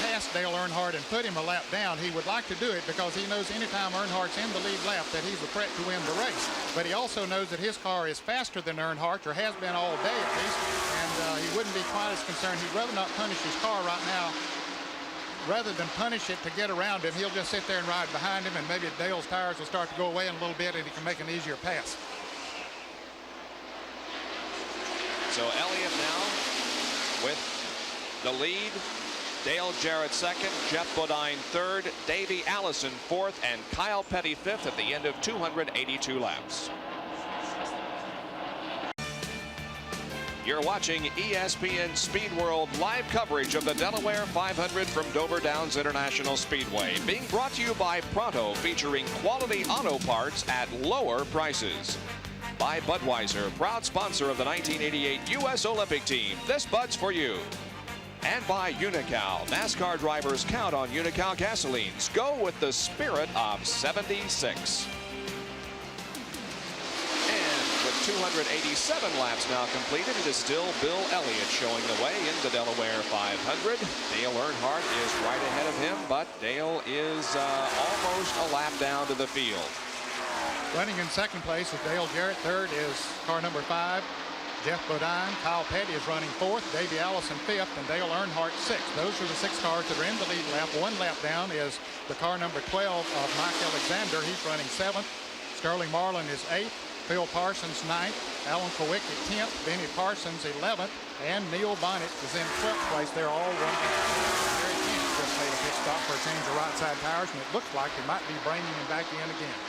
pass Dale Earnhardt and put him a lap down. He would like to do it because he knows anytime Earnhardt's in the lead lap that he's a threat to win the race. But he also knows that his car is faster than Earnhardt's, or has been all day at least, and he wouldn't be quite as concerned. He'd rather not punish his car right now. Rather than punish it to get around him, he'll just sit there and ride behind him, and maybe Dale's tires will start to go away in a little bit and he can make an easier pass. So Elliott now with the lead. Dale Jarrett 2nd, Jeff Bodine 3rd, Davey Allison 4th, and Kyle Petty 5th at the end of 282 laps. You're watching ESPN Speed World live coverage of the Delaware 500 from Dover Downs International Speedway. Being brought to you by Pronto, featuring quality auto parts at lower prices. By Budweiser, proud sponsor of the 1988 U.S. Olympic team. This Bud's for you. And by Unical. NASCAR drivers count on Unical gasolines. Go with the spirit of 76. 287 laps now completed. It is still Bill Elliott showing the way in the Delaware 500. Dale Earnhardt is right ahead of him, but Dale is almost a lap down to the field. Running in second place is Dale Jarrett. Third is car number 5. Jeff Bodine, Kyle Petty is running 4th, Davey Allison 5th, and Dale Earnhardt 6th. Those are the 6 cars that are in the lead lap. 1 lap down is the car number 12 of Mike Alexander. He's running 7th. Sterling Marlin is 8th. Phil Parsons 9th. Alan Kowicki 10th. Benny Parsons 11th. And Neil Bonnet is in 12th place. They're all running. Gary Kent just made a pit stop for a change of right side tires, and it looks like they might be bringing him back in again.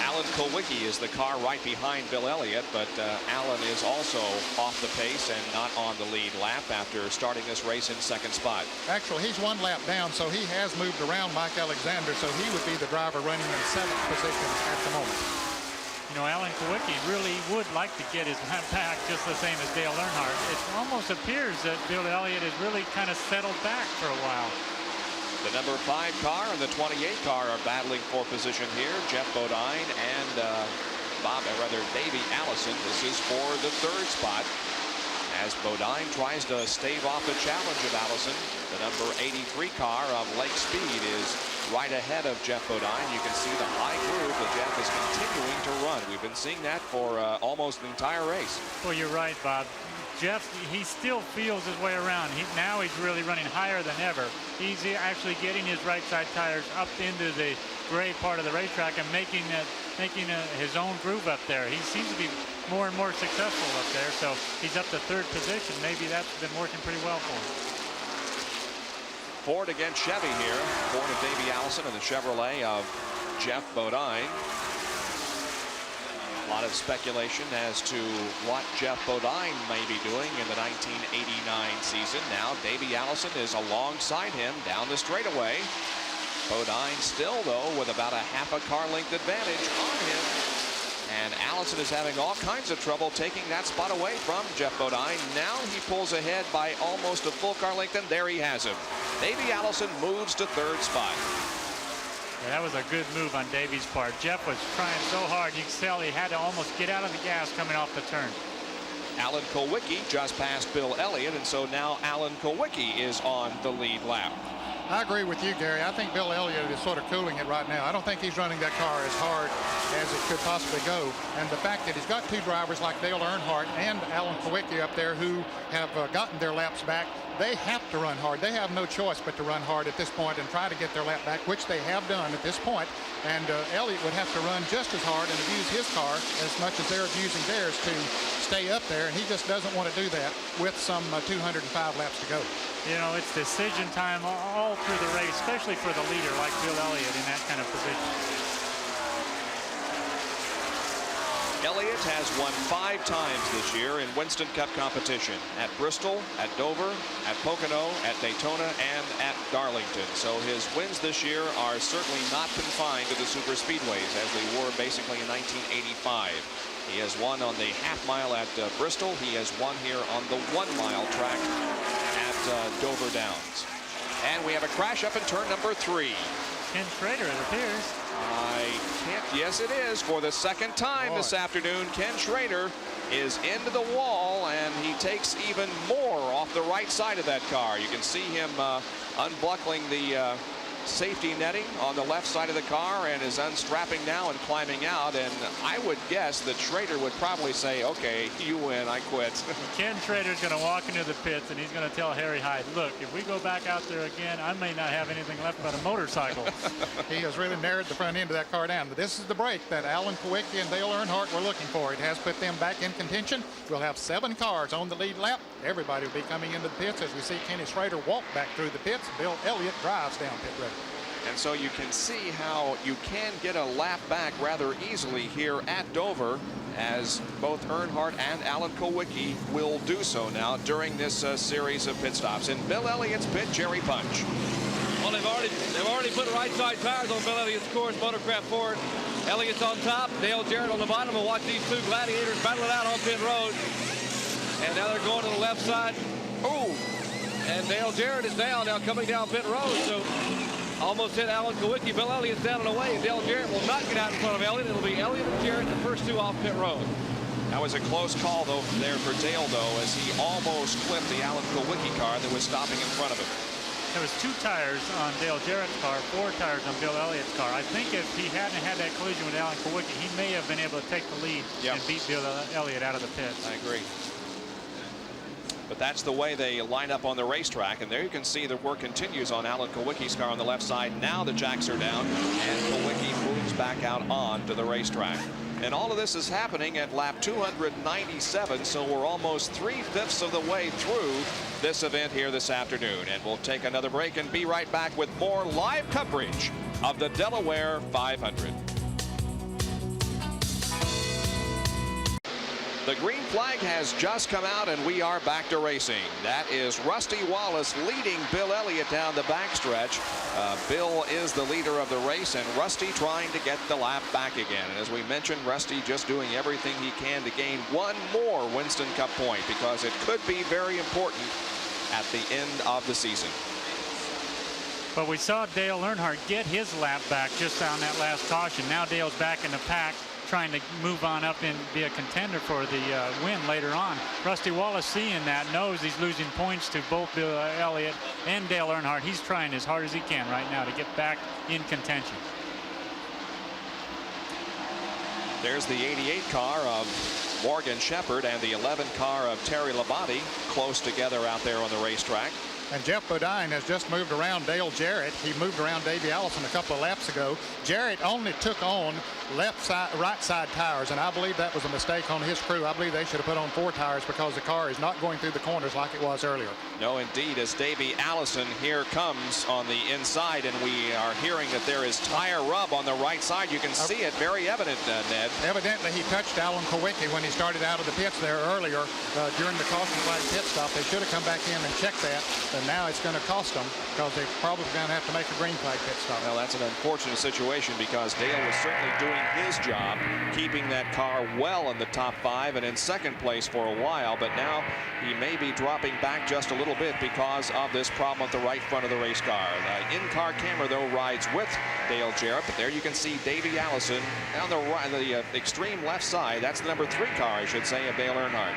Alan Kowicki is the car right behind Bill Elliott, but Alan is also off the pace and not on the lead lap after starting this race in 2nd spot. Actually, he's 1 lap down, so he has moved around Mike Alexander, so he would be the driver running in 7th position at the moment. You know, Alan Kowicki really would like to get his lap back just the same as Dale Earnhardt. It almost appears that Bill Elliott has really kind of settled back for a while. The number 5 car and the 28 car are battling for position here. Jeff Bodine and Davey Allison. This is for the 3rd spot, as Bodine tries to stave off the challenge of Allison. The number 83 car of Lake Speed is right ahead of Jeff Bodine. You can see the high groove that Jeff is continuing to run. We've been seeing that for almost the entire race. Well, you're right, Bob. Jeff, he still feels his way around. Now he's really running higher than ever. He's actually getting his right side tires up into the gray part of the racetrack and making his own groove up there. He seems to be more and more successful up there, so he's up to 3rd position. Maybe that's been working pretty well for him. Ford against Chevy here. Ford of Davey Allison and the Chevrolet of Jeff Bodine. A lot of speculation as to what Jeff Bodine may be doing in the 1989 season. Now Davey Allison is alongside him down the straightaway. Bodine still, though, with about a half a car length advantage on him. And Allison is having all kinds of trouble taking that spot away from Jeff Bodine. Now he pulls ahead by almost a full car length, and there he has him. Davey Allison moves to 3rd spot. Yeah, that was a good move on Davey's part. Jeff was trying so hard. You can tell he had to almost get out of the gas coming off the turn. Alan Kowicki just passed Bill Elliott, and so now Alan Kowicki is on the lead lap. I agree with you, Gary. I think Bill Elliott is sort of cooling it right now. I don't think he's running that car as hard as it could possibly go. And the fact that he's got 2 drivers like Dale Earnhardt and Alan Kowicki up there who have gotten their laps back, they have to run hard. They have no choice but to run hard at this point and try to get their lap back, which they have done at this point. And Elliott would have to run just as hard and abuse his car as much as they're abusing theirs to stay up there. And he just doesn't want to do that with some 205 laps to go. You know, it's decision time all through the race, especially for the leader like Bill Elliott in that kind of position. Elliott has won 5 times this year in Winston Cup competition, at Bristol, at Dover, at Pocono, at Daytona, and at Darlington. So his wins this year are certainly not confined to the super speedways as they were basically in 1985. He has won on the half mile at Bristol. He has won here on the 1 mile track at Dover Downs. And we have a crash up in turn number 3. Ken Schrader, it appears. Yes, it is. For the 2nd time this afternoon, Ken Schrader is into the wall, and he takes even more off the right side of that car. You can see him unbuckling the safety netting on the left side of the car and is unstrapping now and climbing out. And I would guess that Schrader would probably say, okay, you win, I quit. Ken Schrader's going to walk into the pits and he's going to tell Harry Hyde, look, if we go back out there again, I may not have anything left but a motorcycle. He has really narrowed the front end of that car down. But this is the break that Alan Kowicki and Dale Earnhardt were looking for. It has put them back in contention. We'll have 7 cars on the lead lap. Everybody will be coming into the pits as we see Kenny Schrader walk back through the pits. Bill Elliott drives down pit road. And so you can see how you can get a lap back rather easily here at Dover, as both Earnhardt and Alan Kowicki will do so now during this series of pit stops. In Bill Elliott's pit, Jerry Punch. Well, they've already put right side tires on Bill Elliott's course, Motorcraft Ford. Elliott's on top, Dale Jarrett on the bottom. We'll watch these 2 gladiators battle it out on pit road. And now they're going to the left side. Oh, and Dale Jarrett is down now, coming down pit road. So almost hit Alan Kowicki. Bill Elliott's down and away, and Dale Jarrett will not get out in front of Elliott. It'll be Elliott and Jarrett, the first 2 off pit road. That was a close call, though, there for Dale, though, as he almost clipped the Alan Kowicki car that was stopping in front of him. there was 2 tires on Dale Jarrett's car, 4 tires on Bill Elliott's car. I think if he hadn't had that collision with Alan Kowicki, he may have been able to take the lead and beat Bill Elliott out of the pits. I agree. But that's the way they line up on the racetrack, and there you can see the work continues on Alan Kowicki's car on the left side. Now the jacks are down, and Kowicki moves back out onto the racetrack. And all of this is happening at lap 297, so we're almost 3/5 of the way through this event here this afternoon. And we'll take another break and be right back with more live coverage of the Delaware 500. The green flag has just come out, and we are back to racing. That is Rusty Wallace leading Bill Elliott down the backstretch. Bill is the leader of the race, and Rusty trying to get the lap back again. And as we mentioned, Rusty just doing everything he can to gain one more Winston Cup point, because it could be very important at the end of the season. But we saw Dale Earnhardt get his lap back just on that last caution. Now Dale's back in the pack, trying to move on up and be a contender for the win later on. Rusty Wallace, seeing that, knows he's losing points to both Bill Elliott and Dale Earnhardt. He's trying as hard as he can right now to get back in contention. There's the 88 car of Morgan Shepherd and the 11 car of Terry Labonte close together out there on the racetrack. And Jeff Bodine has just moved around Dale Jarrett. He moved around Davey Allison a couple of laps ago. Jarrett only took on left side, right side tires, and I believe that was a mistake on his crew. I believe they should have put on 4 tires because the car is not going through the corners like it was earlier. No, indeed, as Davey Allison here comes on the inside, and we are hearing that there is tire rub on the right side. You can see it very evident, Ned. Evidently, he touched Alan Kowicki when he started out of the pits there earlier during the caution flag pit stop. They should have come back in and checked that, and now it's going to cost them because they're probably going to have to make a green flag pit stop. Well, that's an unfortunate situation because Dale was certainly doing his job, keeping that car well in the top 5 and in second place for a while, but now he may be dropping back just a little bit because of this problem at the right front of the race car. The in-car camera, though, rides with Dale Jarrett, but there you can see Davey Allison on the right, the extreme left side. That's the number 3 car, I should say, of Dale Earnhardt.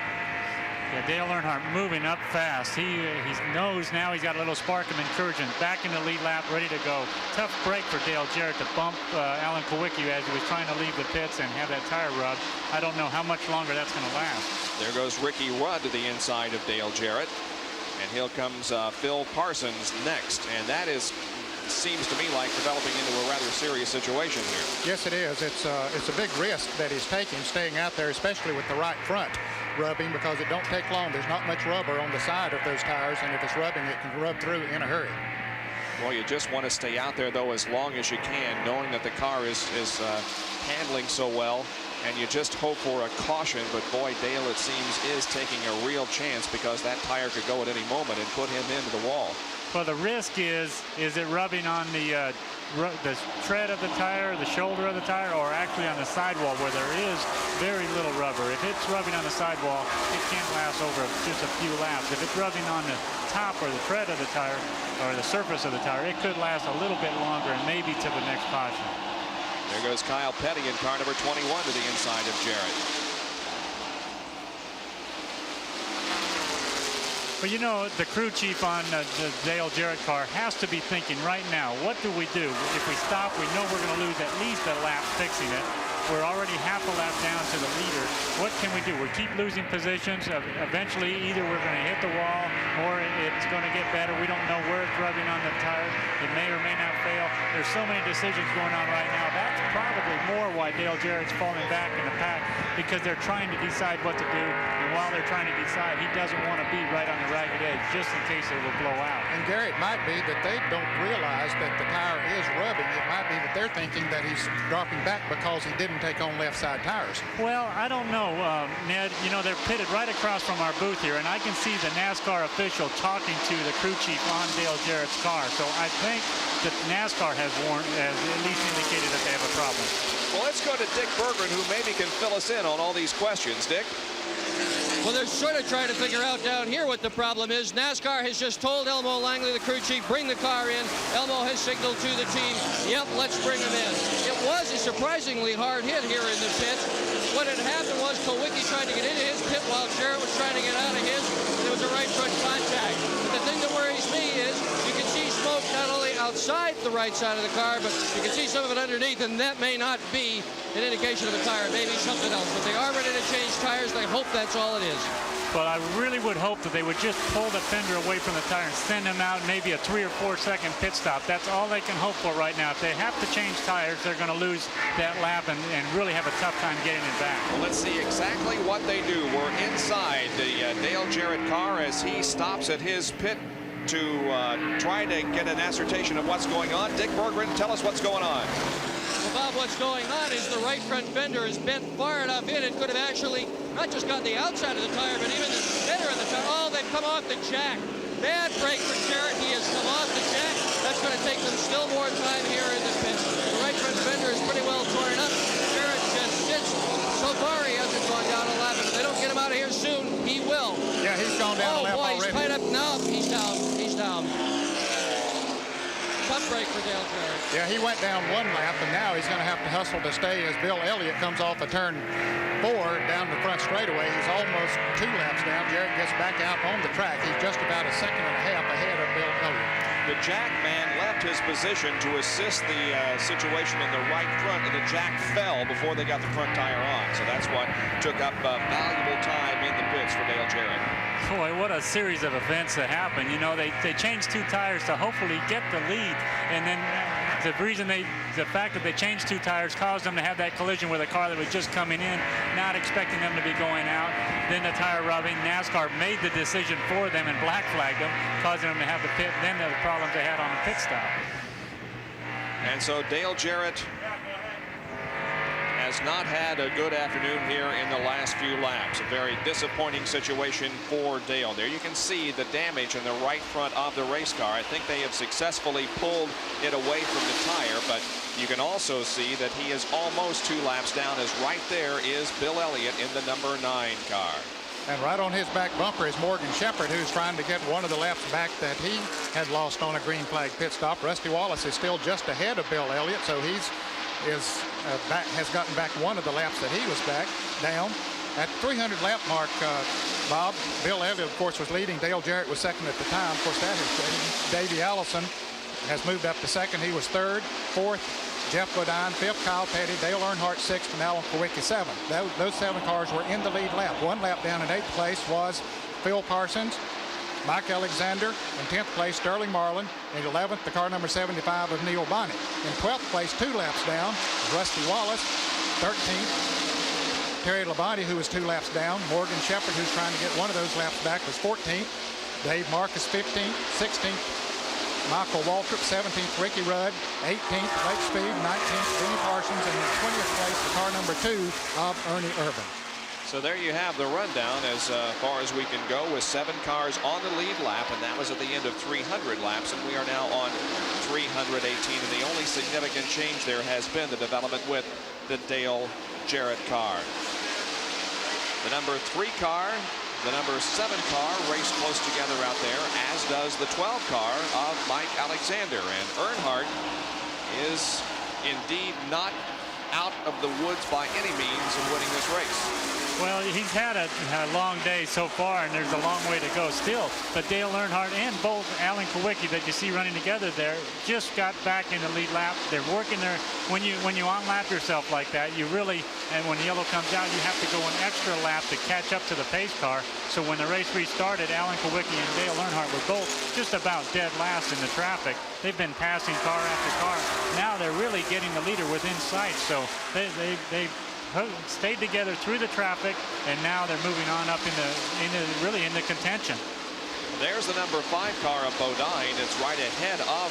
Yeah, Dale Earnhardt moving up fast. He knows now he's got a little spark of encouragement. Back in the lead lap, ready to go. Tough break for Dale Jarrett to bump Alan Kowicki as he was trying to leave the pits and have that tire rub. I don't know how much longer that's going to last. There goes Ricky Rudd to the inside of Dale Jarrett. And here comes Phil Parsons next. And that seems to me like developing into a rather serious situation here. Yes, it is. It's a big risk that he's taking, staying out there, especially with the right front rubbing, because it don't take long. There's not much rubber on the side of those tires, and if it's rubbing, it can rub through in a hurry. Well, you just want to stay out there, though, as long as you can, knowing that the car is handling so well, and you just hope for a caution. But boy, Dale, it seems, is taking a real chance because that tire could go at any moment and put him into the wall. Well, the risk is it rubbing on the tread of the tire, the shoulder of the tire, or actually on the sidewall where there is very little rubber. If it's rubbing on the sidewall, it can't last over just a few laps. If it's rubbing on the top or the tread of the tire or the surface of the tire, it could last a little bit longer and maybe to the next caution. There goes Kyle Petty in car number 21 to the inside of Jarrett. But you know, the crew chief on the Dale Jarrett car has to be thinking right now, what do we do? If we stop, we know we're going to lose at least a lap fixing it. We're already half a lap down to the leader. What can we do? We keep losing positions. Eventually, either we're going to hit the wall or it's going to get better. We don't know where it's rubbing on the tire. It may or may not fail. There's so many decisions going on right now. That's probably more why Dale Jarrett's falling back in the pack, because they're trying to decide what to do. And while they're trying to decide, he doesn't want to be right on the ragged edge just in case it will blow out. And Gary, it might be that they don't realize that the tire is rubbing. It might be that they're thinking that he's dropping back because he didn't take on left side tires. Well, I don't know, Ned. You know, they're pitted right across from our booth here, and I can see the NASCAR official talking to the crew chief on Dale Jarrett's car. So I think that NASCAR has at least indicated that they have a problem. Well, let's go to Dick Berggren, who maybe can fill us in on all these questions. Dick? Well, they're sort of trying to figure out down here what the problem is. NASCAR has just told Elmo Langley, the crew chief, bring the car in. Elmo has signaled to the team, yep, let's bring him in. It was a surprisingly hard hit here in the pits. What had happened was Kowicki tried to get into his pit while Jarrett was trying to get out of his. There was a right front contact. But the thing that worries me is you can see outside the right side of the car, but you can see some of it underneath, and that may not be an indication of a tire. It may be something else, but they are ready to change tires. They hope that's all it is. But I really would hope that they would just pull the fender away from the tire and send them out maybe a 3 or 4 second pit stop. That's all they can hope for right now. If they have to change tires, they're going to lose that lap and really have a tough time getting it back. Well, let's see exactly what they do. We're inside the Dale Jarrett car as he stops at his pit to try to get an ascertation of what's going on. Dick Berggren, tell us what's going on. Well, Bob, what's going on is the right front fender is bent far enough in. It could have actually not just got the outside of the tire, but even the center of the tire. Oh, they've come off the jack. Bad break for Jarrett. He has come off the jack. That's going to take them still more time here in the pit. The right front fender is pretty well torn up. Jarrett just sits. So far, he hasn't gone down a lap. If they don't get him out of here soon, he will. Yeah, he's gone down a lap already. Oh, boy, he's tied up. No, he's down. He's down. Tough break for Dale Jarrett. Yeah, he went down 1 lap, and now he's going to have to hustle to stay as Bill Elliott comes off the turn 4 down the front straightaway. He's almost 2 laps down. Jarrett gets back out on the track. He's just about a second and a half ahead of Bill Elliott. The jack man left his position to assist the situation in the right front, and the jack fell before they got the front tire on. So that's what took up valuable time in the pits for Dale Jarrett. Boy, what a series of events that happened. You know, they changed 2 tires to hopefully get the lead, and then the fact that they changed 2 tires caused them to have that collision with a car that was just coming in, not expecting them to be going out. Then the tire rubbing. NASCAR made the decision for them and black flagged them, causing them to have the pit. Then the problems they had on the pit stop. And so Dale Jarrett has not had a good afternoon here in the last few laps. A very disappointing situation for Dale. There you can see the damage in the right front of the race car. I think they have successfully pulled it away from the tire, but you can also see that he is almost 2 laps down, as right there is Bill Elliott in the number 9 car. And right on his back bumper is Morgan Shepherd, who's trying to get one of the laps back that he had lost on a green flag pit stop. Rusty Wallace is still just ahead of Bill Elliott, so has gotten back one of the laps that he was back down. At 300 lap mark, Bob, Bill Elliott, of course, was leading. Dale Jarrett was second at the time. Of course, that has changed. Davey Allison has moved up to second. He was third. Fourth, Jeff Bodine. Fifth, Kyle Petty. Dale Earnhardt sixth, and Alan Kowicki seventh. Those 7 cars were in the lead lap. 1 lap down in 8th place was Phil Parsons, Mike Alexander. In 10th place, Sterling Marlin. In 11th, the car number 75 of Neil Bonney. In 12th place, 2 laps down, Rusty Wallace. 13th, Terry Labonte, who was 2 laps down. Morgan Shepherd, who's trying to get one of those laps back, was 14th. Dave Marcus, 15th. 16th, Michael Waltrip. 17th, Ricky Rudd. 18th, Lake Speed. 19th, Benny Parsons. And in 20th place, the car number 2 of Ernie Irvin. So there you have the rundown as far as we can go, with 7 cars on the lead lap, and that was at the end of 300 laps, and we are now on 318. And the only significant change there has been the development with the Dale Jarrett car. The number 3 car, the number 7 car race close together out there, as does the 12 car of Mike Alexander. And Earnhardt is indeed not out of the woods by any means in winning this race. Well, he's had a long day so far, and there's a long way to go still. But Dale Earnhardt and both Alan Kowicki that you see running together there just got back in the lead lap. They're working there. When you on-lap yourself like that, you really, and when the yellow comes out, you have to go an extra lap to catch up to the pace car. So when the race restarted, Alan Kowicki and Dale Earnhardt were both just about dead last in the traffic. They've been passing car after car. Now they're really getting the leader within sight. So they stayed together through the traffic, and now they're moving on up really into contention. There's the number 5 car of Bodine. It's right ahead of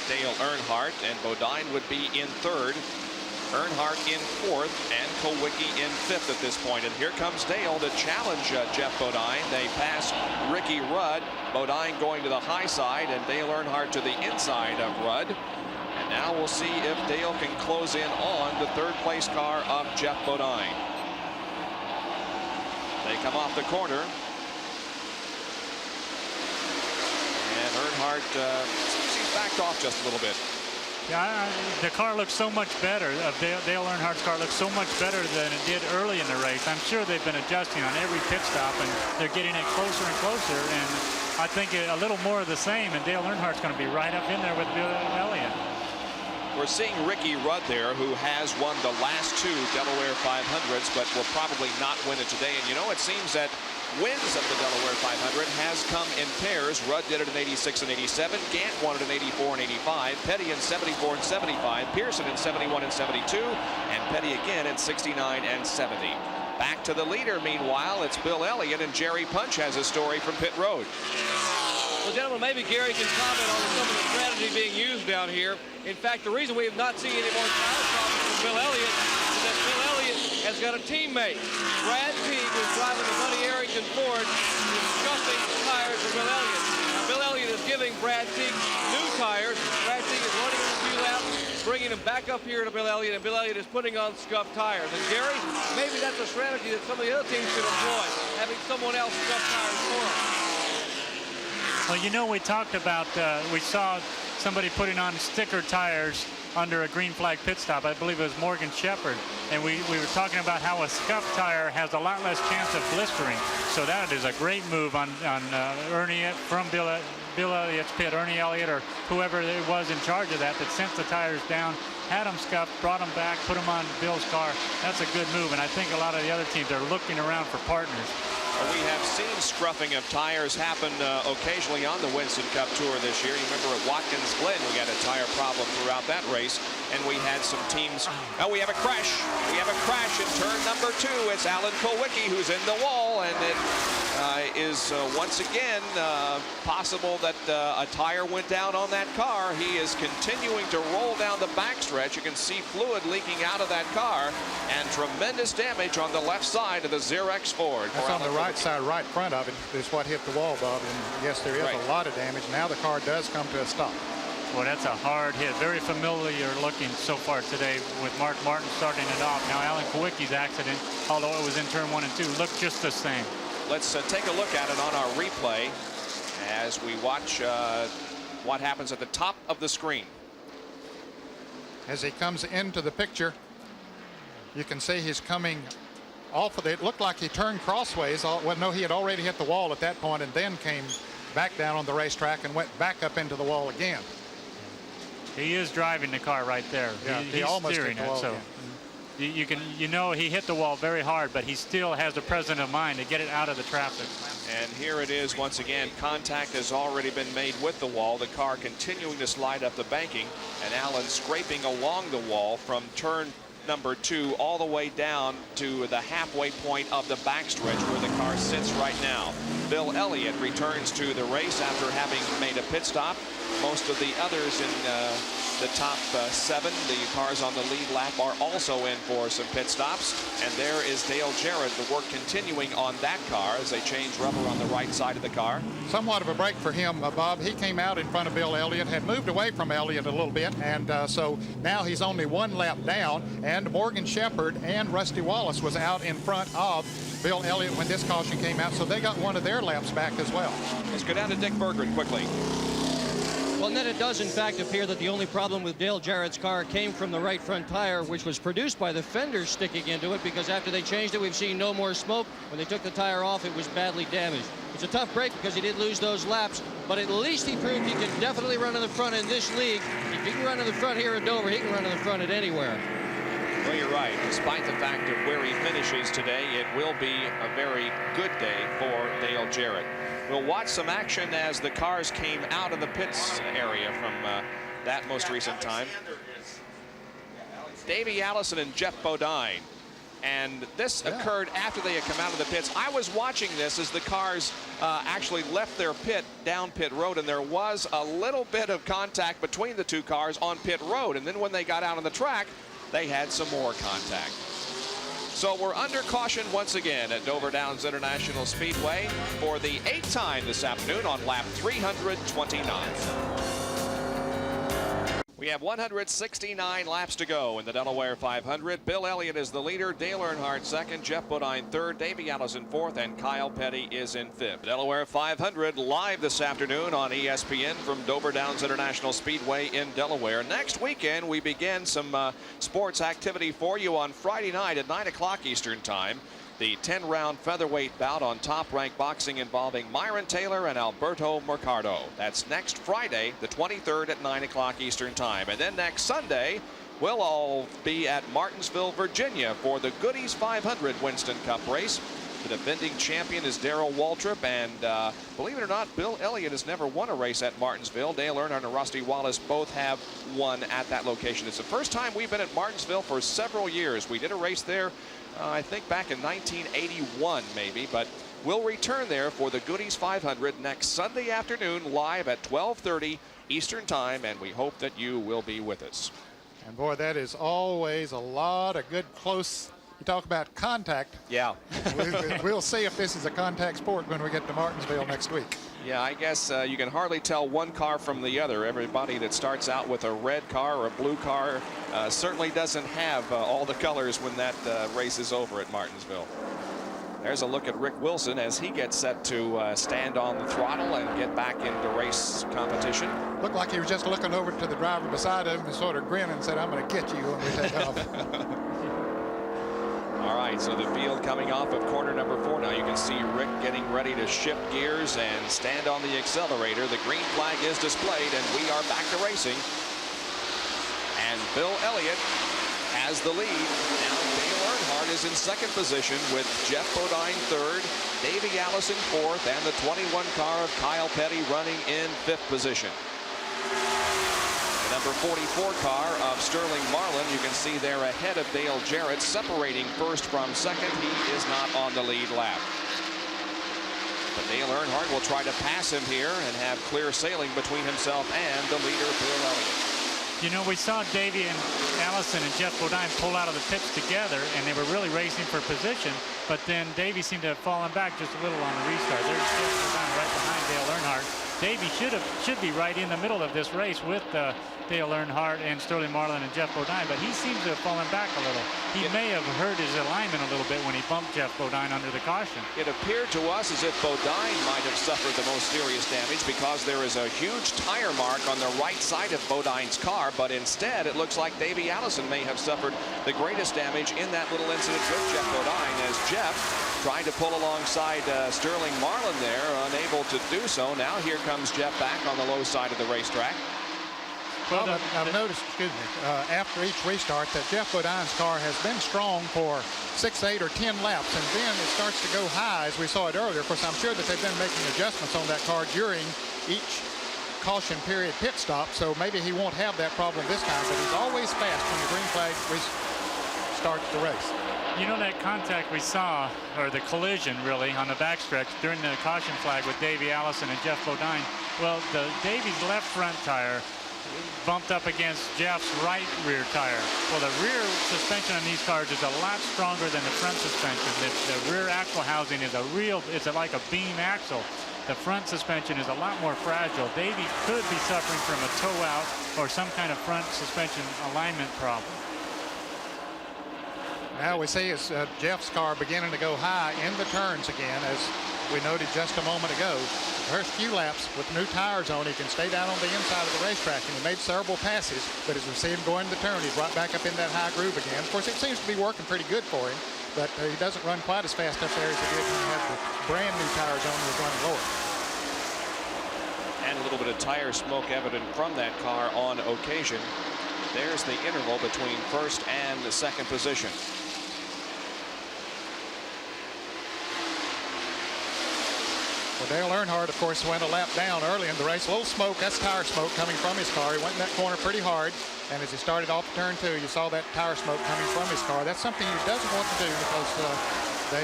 Dale Earnhardt, and Bodine would be in 3rd. Earnhardt in 4th, and Kowicki in 5th at this point. And here comes Dale to challenge Jeff Bodine. They pass Ricky Rudd. Bodine going to the high side, and Dale Earnhardt to the inside of Rudd. And now we'll see if Dale can close in on the 3rd place car of Jeff Bodine. They come off the corner. And Earnhardt he's backed off just a little bit. Yeah, the car looks so much better. Dale Earnhardt's car looks so much better than it did early in the race. I'm sure they've been adjusting on every pit stop, and they're getting it closer and closer. And I think a little more of the same, and Dale Earnhardt's going to be right up in there with Bill Elliott. We're seeing Ricky Rudd there, who has won the last 2 Delaware 500s, but will probably not win it today. And you know, it seems that wins of the Delaware 500 has come in pairs. Rudd did it in 86 and 87. Gant won it in 84 and 85. Petty in 74 and 75. Pearson in 71 and 72. And Petty again in 69 and 70. Back to the leader, meanwhile, it's Bill Elliott, and Jerry Punch has a story from pit road. Well, gentlemen, maybe Gary can comment on some of the strategy being used down here. In fact, the reason we have not seen any more tire problems from Bill Elliott is that Bill Elliott has got a teammate. Brad Teague, who's driving the Buddy Arrington Ford, is scuffing the tires for Bill Elliott. Now, Bill Elliott is giving Brad Teague new tires. Brad Teague is running him a few laps, bringing him back up here to Bill Elliott, and Bill Elliott is putting on scuffed tires. And Gary, maybe that's a strategy that some of the other teams could employ, having someone else scuff tires for them. Well, you know, we talked about, we saw somebody putting on sticker tires under a green flag pit stop. I believe it was Morgan Shepherd. And we were talking about how a scuffed tire has a lot less chance of blistering. So that is a great move on Ernie from Bill Elliott's pit, Ernie Elliott or whoever it was in charge of that sent the tires down, had them scuffed, brought them back, put them on Bill's car. That's a good move, and I think a lot of the other teams are looking around for partners. We have seen scruffing of tires happen occasionally on the Winston Cup Tour this year. You remember at Watkins Glen, we had a tire problem throughout that race, and we had some teams. Oh, we have a crash. We have a crash in turn number 2. It's Alan Kulwicki who's in the wall, and it is once again possible that a tire went down on that car. He is continuing to roll down the backstretch. You can see fluid leaking out of that car, and tremendous damage on the left side of the Xerox Ford. That's on the right side, right front of it is what hit the wall, Bob. And yes, there is a lot of damage. Now the car does come to a stop. Well, that's a hard hit. Very familiar looking so far today with Mark Martin starting it off. Now Alan Kulwicki's accident, although it was in turn 1 and 2, looked just the same. Let's take a look at it on our replay as we watch what happens at the top of the screen. As he comes into the picture, you can see he's coming off of it. It looked like he turned crossways. Well, no, he had already hit the wall at that point and then came back down on the racetrack and went back up into the wall again. He is driving the car right there. Yeah, he's almost steering hit the wall it. So you know he hit the wall very hard, but he still has the presence of mind to get it out of the traffic. And here it is once again. Contact has already been made with the wall. The car continuing to slide up the banking, and Alan scraping along the wall from turn number 2 all the way down to the halfway point of the backstretch where the car sits right now. Bill Elliott returns to the race after having made a pit stop. Most of the others in the top 7, the cars on the lead lap, are also in for some pit stops. And there is Dale Jarrett, the work continuing on that car as they change rubber on the right side of the car. Somewhat of a break for him, Bob. He came out in front of Bill Elliott, had moved away from Elliott a little bit, and so now he's only 1 lap down, and Morgan Shepherd and Rusty Wallace was out in front of Bill Elliott when this caution came out, so they got one of their laps back as well. Let's go down to Dick Berggren quickly. Well, and then it does, in fact, appear that the only problem with Dale Jarrett's car came from the right front tire, which was produced by the fenders sticking into it, because after they changed it, we've seen no more smoke. When they took the tire off, it was badly damaged. It's a tough break because he did lose those laps, but at least he proved he can definitely run in the front in this league. If he can run in the front here at Dover, he can run in the front at anywhere. Well, you're right. Despite the fact of where he finishes today, it will be a very good day for Dale Jarrett. We'll watch some action as the cars came out of the pits area from that most recent time. Davey Allison and Jeff Bodine. And this occurred after they had come out of the pits. I was watching this as the cars actually left their pit down pit road, and there was a little bit of contact between the 2 cars on pit road. And then when they got out on the track, they had some more contact. So we're under caution once again at Dover Downs International Speedway for the 8th time this afternoon on lap 329. We have 169 laps to go in the Delaware 500. Bill Elliott is the leader, Dale Earnhardt second, Jeff Bodine third, Davey Allison fourth, and Kyle Petty is in fifth. Delaware 500 live this afternoon on ESPN from Dover Downs International Speedway in Delaware. Next weekend, we begin some sports activity for you on Friday night at 9 o'clock Eastern Time. the 10-round featherweight bout on Top Rank Boxing involving Myron Taylor and Alberto Mercado. That's next Friday, the 23rd at 9 o'clock Eastern Time. And then next Sunday, we'll all be at Martinsville, Virginia for the Goodies 500 Winston Cup race. The defending champion is Darrell Waltrip, and believe it or not, Bill Elliott has never won a race at Martinsville. Dale Earnhardt and Rusty Wallace both have won at that location. It's the first time we've been at Martinsville for several years. We did a race there, I think back in 1981 maybe, but we'll return there for the Goodies 500 next Sunday afternoon live at 12:30 Eastern Time, and we hope that you will be with us. And boy, that is always a lot of good close. You talk about contact. Yeah. We'll see if this is a contact sport when we get to Martinsville next week. Yeah, I guess you can hardly tell one car from the other. Everybody that starts out with a red car or a blue car certainly doesn't have all the colors when that race is over at Martinsville. There's a look at Rick Wilson as he gets set to stand on the throttle and get back into race competition. Looked like he was just looking over to the driver beside him and sort of grinned and said, "I'm going to get you when we take off." All right, so the field coming off of corner number 4. Now you can see Rick getting ready to shift gears and stand on the accelerator. The green flag is displayed, and we are back to racing. And Bill Elliott has the lead. Now Dale Earnhardt is in second position with Jeff Bodine third, Davey Allison fourth, and the 21 car of Kyle Petty running in fifth position. Number 44 car of Sterling Marlin, you can see there ahead of Dale Jarrett, separating first from second. He is not on the lead lap. But Dale Earnhardt will try to pass him here and have clear sailing between himself and the leader, Bill Elliott. You know, we saw Davey and Allison and Jeff Bodine pull out of the pits together, and they were really racing for position. But then Davey seemed to have fallen back just a little on the restart. There's Jeff Bodine right behind Dale Earnhardt. Davey should be right in the middle of this race with Dale Earnhardt and Sterling Marlin and Jeff Bodine, but he seems to have fallen back a little. He may have hurt his alignment a little bit when he bumped Jeff Bodine under the caution. It appeared to us as if Bodine might have suffered the most serious damage because there is a huge tire mark on the right side of Bodine's car, but instead it looks like Davey Allison may have suffered the greatest damage in that little incident with Jeff Bodine, as Jeff trying to pull alongside Sterling Marlin there, unable to do so. Now here comes Jeff back on the low side of the racetrack. Well, I've noticed, after each restart that Jeff Bodine's car has been strong for 6, 8, or 10 laps, and then it starts to go high as we saw it earlier. Of course, I'm sure that they've been making adjustments on that car during each caution period pit stop, so maybe he won't have that problem this time, but he's always fast when the green flag starts the race. You know, that contact we saw, or the collision really, on the backstretch during the caution flag with Davey Allison and Jeff Bodine, well, Davey's left front tire bumped up against Jeff's right rear tire. Well, the rear suspension on these cars is a lot stronger than the front suspension. The rear axle housing is it's like a beam axle. The front suspension is a lot more fragile. Davey could be suffering from a toe out or some kind of front suspension alignment problem. Now we see it's Jeff's car beginning to go high in the turns again, as we noted just a moment ago. The first few laps with new tires on, he can stay down on the inside of the racetrack, and he made several passes, but as we see him going to the turn, he's right back up in that high groove again. Of course, it seems to be working pretty good for him, but he doesn't run quite as fast up there as he did when he had the brand new tires on and was running lower. And a little bit of tire smoke evident from that car on occasion. There's the interval between first and the second position. Well, Dale Earnhardt, of course, went a lap down early in the race. A little smoke, that's tire smoke coming from his car. He went in that corner pretty hard, and as he started off turn 2, you saw that tire smoke coming from his car. That's something he doesn't want to do because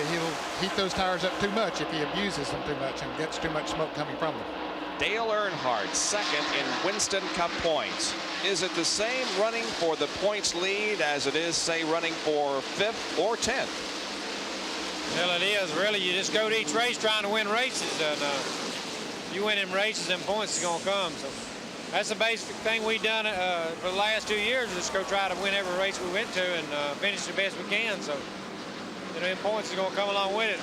he'll heat those tires up too much if he abuses them too much and gets too much smoke coming from them. Dale Earnhardt, second in Winston Cup points. Is it the same running for the points lead as it is, say, running for 5th or 10th? Well, it is. Really, you just go to each race trying to win races, and you win them races, them points are going to come. So that's the basic thing we've done for the last 2 years, just go try to win every race we went to and finish the best we can. So, you know, them points are going to come along with it.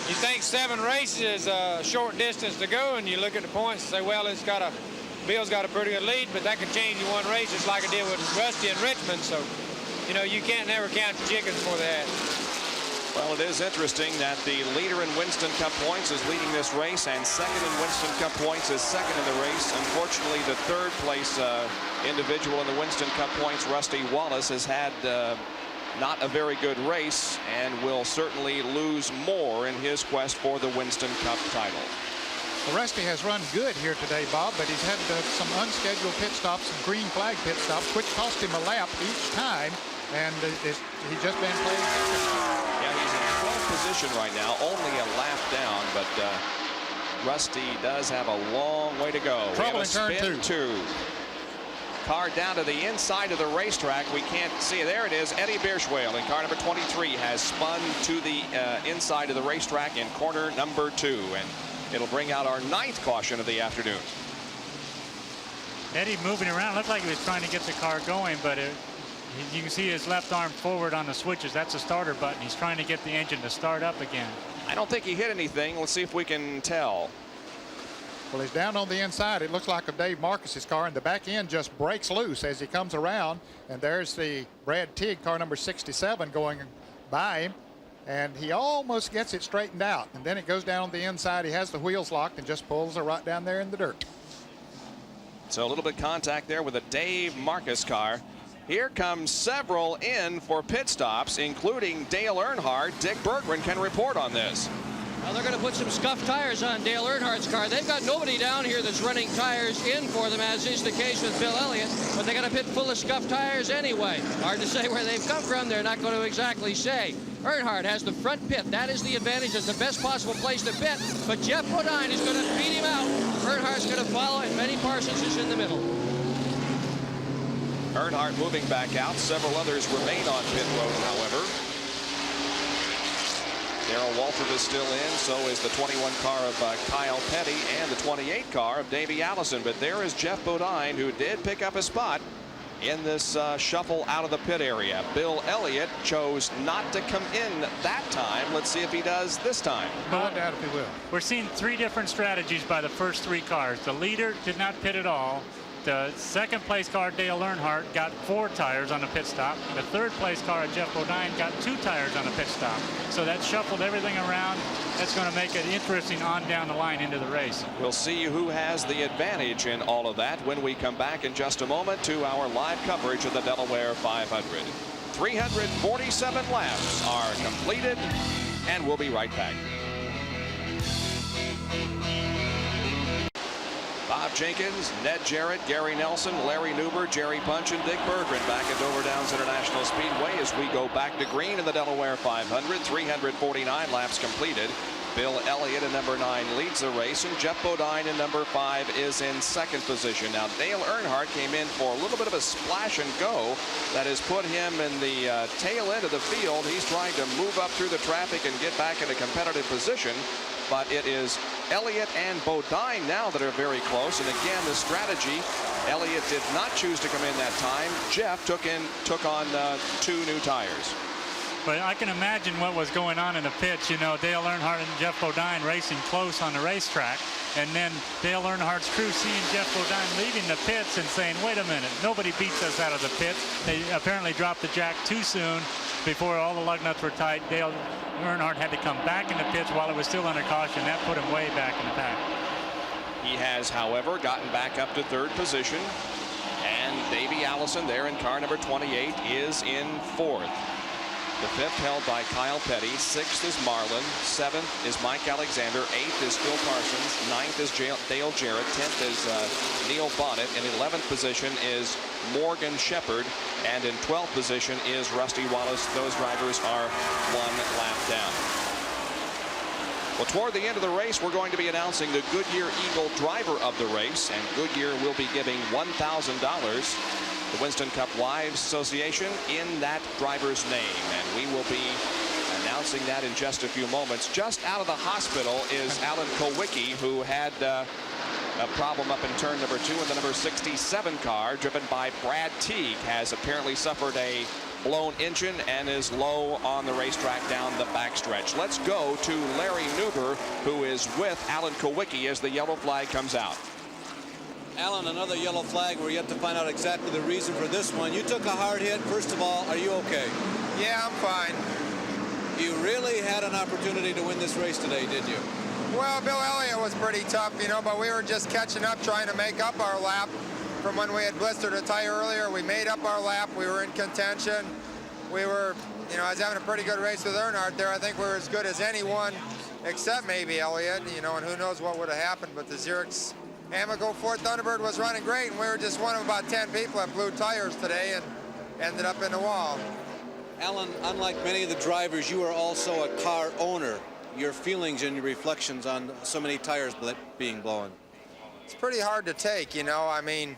You think 7 races is a short distance to go, and you look at the points and say, well, Bill's got a pretty good lead, but that could change in one race just like it did with Rusty and Richmond. So, you know, you can't never count your chickens before they hatch. Well, it is interesting that the leader in Winston Cup points is leading this race, and second in Winston Cup points is second in the race. Unfortunately, the third place individual in the Winston Cup points, Rusty Wallace, has had not a very good race and will certainly lose more in his quest for the Winston Cup title. Well, Rusty has run good here today, Bob, but he's had some unscheduled pit stops and green flag pit stops, which cost him a lap each time, and he's just been playing. Yeah, he's in 12th position right now, only a lap down, but Rusty does have a long way to go. Trouble in turn two. Car down to the inside of the racetrack. We can't see. There it is. Eddie Bierschwale in car number 23 has spun to the inside of the racetrack in corner number 2, and it'll bring out our 9th caution of the afternoon. Eddie moving around, looked like he was trying to get the car going, but you can see his left arm forward on the switches. That's a starter button. He's trying to get the engine to start up again. I don't think he hit anything. Let's see if we can tell. Well, he's down on the inside. It looks like of Dave Marcus's car, and the back end just breaks loose as he comes around. And there's the Brad Teague, car number 67, going by him. And he almost gets it straightened out. And then it goes down on the inside. He has the wheels locked and just pulls her right down there in the dirt. So a little bit of contact there with a Dave Marcus car. Here comes several in for pit stops, including Dale Earnhardt. Dick Bergman can report on this. Well, they're going to put some scuffed tires on Dale Earnhardt's car. They've got nobody down here that's running tires in for them, as is the case with Bill Elliott, but they got a pit full of scuffed tires anyway. Hard to say where they've come from. They're not going to exactly say. Earnhardt has the front pit. That is the advantage. It's the best possible place to pit, but Jeff Bodine is going to beat him out. Earnhardt's going to follow, and Benny Parsons is in the middle. Earnhardt moving back out. Several others remain on pit road, however. Darrell Waltrip is still in, so is the 21 car of Kyle Petty and the 28 car of Davey Allison. But there is Jeff Bodine, who did pick up a spot in this shuffle out of the pit area. Bill Elliott chose not to come in that time. Let's see if he does this time. I doubt if he will. We're seeing 3 different strategies by the first 3 cars. The leader did not pit at all. The second place car, Dale Earnhardt, got 4 tires on the pit stop. The third place car of Jeff Bodine got 2 tires on the pit stop. So that shuffled everything around. That's going to make it interesting on down the line into the race. We'll see who has the advantage in all of that when we come back in just a moment to our live coverage of the Delaware 500. 347 laps are completed, and we'll be right back. Bob Jenkins, Ned Jarrett, Gary Nelson, Larry Newber, Jerry Punch, and Dick Berggren back at Dover Downs International Speedway as we go back to green in the Delaware 500. 349 laps completed. Bill Elliott in number 9 leads the race, and Jeff Bodine in number 5 is in second position. Now, Dale Earnhardt came in for a little bit of a splash and go that has put him in the tail end of the field. He's trying to move up through the traffic and get back in a competitive position. But it is Elliott and Bodine now that are very close. And again, the strategy, Elliott did not choose to come in that time. Jeff took on 2 new tires. But I can imagine what was going on in the pits. You know, Dale Earnhardt and Jeff Bodine racing close on the racetrack. And then Dale Earnhardt's crew seeing Jeff Bodine leaving the pits and saying, wait a minute, nobody beats us out of the pits. They apparently dropped the jack too soon before all the lug nuts were tight. Dale Earnhardt had to come back in the pits while it was still under caution. That put him way back in the pack. He has, however, gotten back up to 3rd position. And Davey Allison there in car number 28 is in 4th. The 5th held by Kyle Petty. 6th is Marlin. 7th is Mike Alexander. 8th is Phil Parsons. 9th is Dale Jarrett. 10th is Neil Bonnet. In 11th position is Morgan Shepherd. And in 12th position is Rusty Wallace. Those drivers are 1 lap down. Well, toward the end of the race, we're going to be announcing the Goodyear Eagle driver of the race. And Goodyear will be giving $1,000. The Winston Cup Wives Association in that driver's name, and we will be announcing that in just a few moments. Just out of the hospital is Alan Kowicki, who had a problem up in turn number 2 in the number 67 car driven by Brad Teague. Has apparently suffered a blown engine and is low on the racetrack down the backstretch. Let's go to Larry Newber, who is with Alan Kowicki as the yellow flag comes out. Alan, another yellow flag. We're yet to find out exactly the reason for this one. You took a hard hit. First of all, are you okay? Yeah, I'm fine. You really had an opportunity to win this race today, didn't you? Well, Bill Elliott was pretty tough, you know, but we were just catching up, trying to make up our lap from when we had blistered a tire earlier. We made up our lap. We were in contention. We were, you know, I was having a pretty good race with Earnhardt there. I think we were as good as anyone except maybe Elliott, you know, and who knows what would have happened. But the Xerox Amico Ford Thunderbird was running great, and we were just one of about 10 people that blew tires today and ended up in the wall. Alan, unlike many of the drivers, you are also a car owner. Your feelings and your reflections on so many tires being blown. It's pretty hard to take, you know. I mean,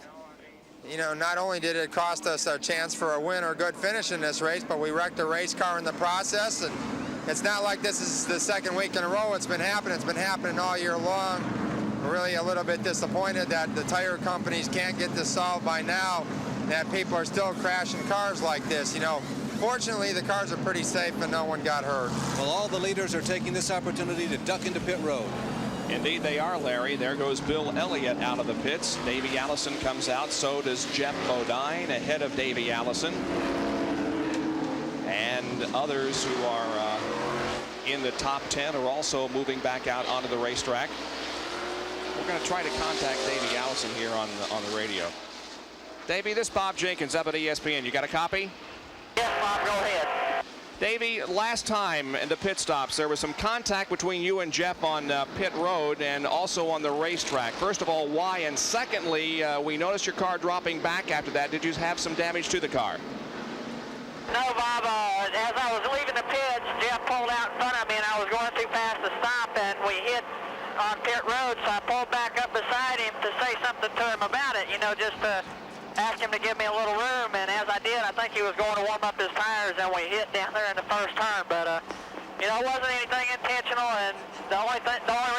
you know, not only did it cost us a chance for a win or good finish in this race, but we wrecked a race car in the process. And it's not like this is the second week in a row it's been happening. It's been happening all year long. We're really a little bit disappointed that the tire companies can't get this solved by now, that people are still crashing cars like this, you know. Fortunately, the cars are pretty safe and no one got hurt. Well, all the leaders are taking this opportunity to duck into pit road. Indeed they are, Larry. There goes Bill Elliott out of the pits. Davey Allison comes out. So does Jeff Bodine ahead of Davey Allison. And others who are in the top 10 are also moving back out onto the racetrack. We're going to try to contact Davey Allison here on the radio. Davey, this is Bob Jenkins up at ESPN. You got a copy? Yes, Bob, go ahead. Davey, last time in the pit stops, there was some contact between you and Jeff on pit road and also on the racetrack. First of all, why? And secondly, we noticed your car dropping back after that. Did you have some damage to the car? No, Bob. As I was leaving the pits, Jeff pulled out in front of me, and I was going too fast to stop, and we hit on pit road, so I pulled back up beside him to say something to him about it, you know, just to ask him to give me a little room, and as I did, I think he was going to warm up his tires, and we hit down there in the first turn. But you know, it wasn't anything intentional, and the only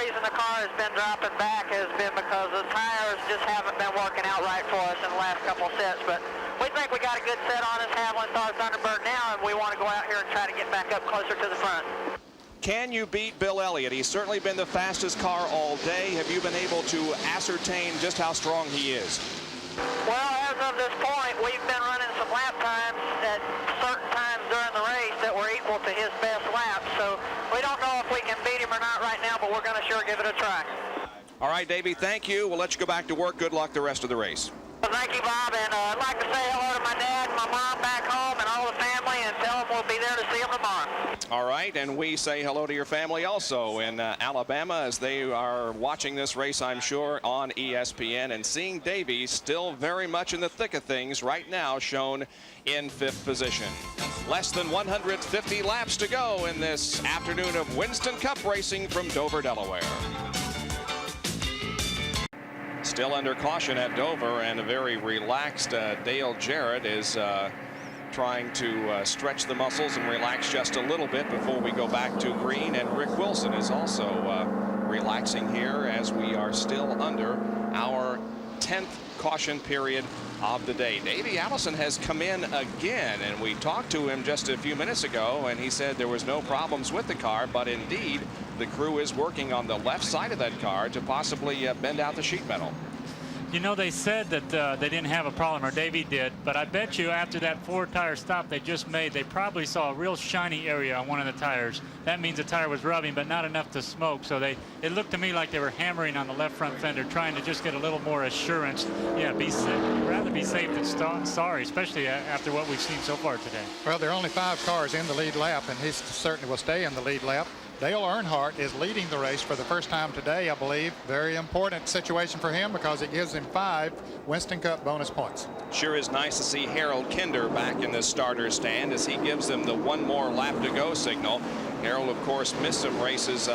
reason the car has been dropping back has been because the tires just haven't been working out right for us in the last couple of sets. But we think we got a good set on us, Haviland Star Thunderbird now, and we want to go out here and try to get back up closer to the front. Can you beat Bill Elliott? He's certainly been the fastest car all day. Have you been able to ascertain just how strong he is? Well, as of this point, we've been running some lap times at certain times during the race that were equal to his best lap. So we don't know if we can beat him or not right now, but we're going to sure give it a try. All right, Davey, thank you. We'll let you go back to work. Good luck the rest of the race. Well, thank you, Bob, and I'd like to say hello to my dad and my mom back home and all the family and tell them we'll be there to see them tomorrow. All right, and we say hello to your family also in Alabama as they are watching this race, I'm sure, on ESPN, and seeing Davey still very much in the thick of things right now, shown in 5th position. Less than 150 laps to go in this afternoon of Winston Cup racing from Dover, Delaware. Still under caution at Dover, and a very relaxed Dale Jarrett is trying to stretch the muscles and relax just a little bit before we go back to green. And Rick Wilson is also relaxing here as we are still under our 10th caution period of the day. Davey Allison has come in again, and we talked to him just a few minutes ago, and he said there was no problems with the car, but indeed the crew is working on the left side of that car to possibly bend out the sheet metal. You know, they said that they didn't have a problem, or Davey did, but I bet you after that 4-tire stop they just made, they probably saw a real shiny area on one of the tires. That means the tire was rubbing, but not enough to smoke. So it looked to me like they were hammering on the left front fender, trying to just get a little more assurance. Yeah, be safe. Rather be safe than sorry, especially after what we've seen so far today. Well, there are only 5 cars in the lead lap, and he certainly will stay in the lead lap. Dale Earnhardt is leading the race for the first time today, I believe. Very important situation for him because it gives him 5 Winston Cup bonus points. Sure is nice to see Harold Kinder back in the starter stand as he gives them the 1 more lap to go signal. Harold, of course, missed some races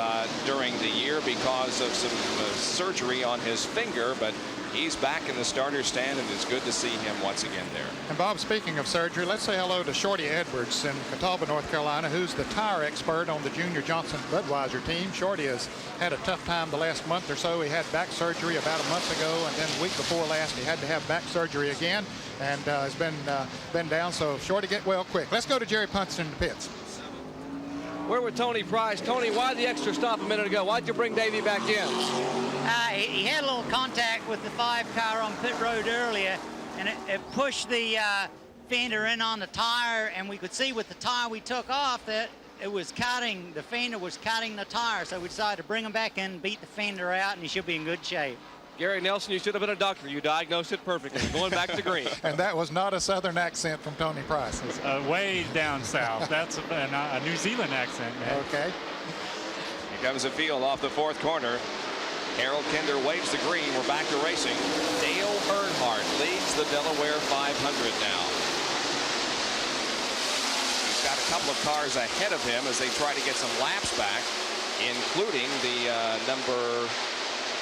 during the year because of some surgery on his finger, but he's back in the starter stand, and it's good to see him once again there. And Bob, speaking of surgery, let's say hello to Shorty Edwards in Catawba, North Carolina, who's the tire expert on the Junior Johnson Budweiser team. Shorty has had a tough time the last month or so. He had back surgery about a month ago, and then the week before last he had to have back surgery again, and has been down. So Shorty, get well quick. Let's go to Jerry Punston in the pits. We're with Tony Price. Tony, why the extra stop a minute ago? Why'd you bring Davey back in? He had a little contact with the 5 car on pit road earlier, and it pushed the fender in on the tire, and we could see with the tire we took off that it was cutting, the fender was cutting the tire, so we decided to bring him back in, beat the fender out, and he should be in good shape. Gary Nelson, you should have been a doctor. You diagnosed it perfectly. Going back to green. And that was not a Southern accent from Tony Price. Way down south. That's a New Zealand accent, man. Okay. Here comes a field off the fourth corner. Harold Kinder waves the green. We're back to racing. Dale Earnhardt leads the Delaware 500 now. He's got a couple of cars ahead of him as they try to get some laps back, including the number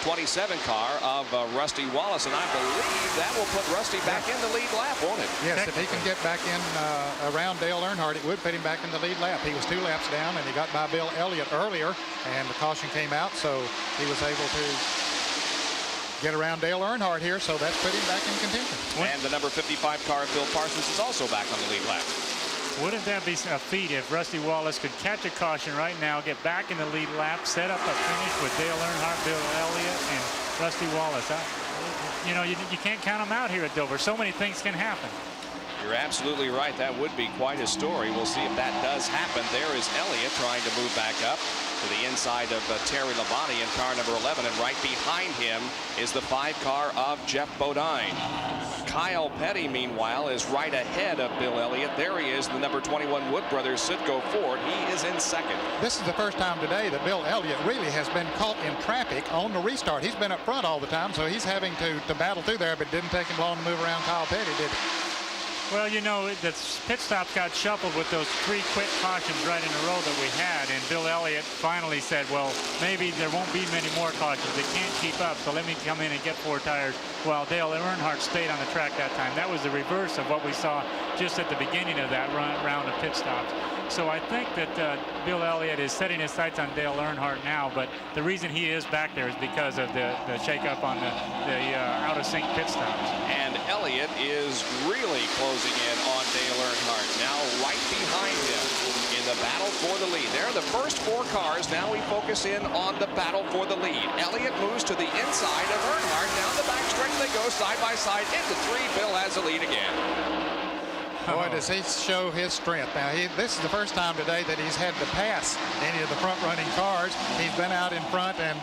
27 car of Rusty Wallace, and I believe that will put Rusty back in the lead lap, won't it? Yes, if he can get back in around Dale Earnhardt, it would put him back in the lead lap. He was 2 laps down, and he got by Bill Elliott earlier, and the caution came out, so he was able to get around Dale Earnhardt here, so that's put him back in contention. And the number 55 car, Phil Parsons, is also back on the lead lap. Wouldn't that be a feat if Rusty Wallace could catch a caution right now, get back in the lead lap, set up a finish with Dale Earnhardt, Bill Elliott, and Rusty Wallace? You know, you can't count them out here at Dover. So many things can happen. You're absolutely right. That would be quite a story. We'll see if that does happen. There is Elliott trying to move back up to the inside of Terry Labonte in car number 11, and right behind him is the 5 car of Jeff Bodine. Kyle Petty, meanwhile, is right ahead of Bill Elliott. There he is, the number 21 Wood Brothers Citgo Ford. He is in second. This is the first time today that Bill Elliott really has been caught in traffic on the restart. He's been up front all the time, so he's having to battle through there, but it didn't take him long to move around Kyle Petty, did it? Well, you know, the pit stops got shuffled with those 3 quick cautions right in a row that we had, and Bill Elliott finally said, well, maybe there won't be many more cautions. They can't keep up, so let me come in and get 4 tires. While Dale Earnhardt stayed on the track that time. That was the reverse of what we saw just at the beginning of that round of pit stops. So I think that Bill Elliott is setting his sights on Dale Earnhardt now, but the reason he is back there is because of the shakeup on the out-of-sync pit stops. And Elliott is really closing in on Dale Earnhardt, now right behind him in the battle for the lead. There are the first 4 cars. Now we focus in on the battle for the lead. Elliott moves to the inside of Earnhardt. Down the backstretch they go side by side into 3. Bill has the lead again. Boy, does he show his strength. Now, this is the first time today that he's had to pass any of the front-running cars. He's been out in front, and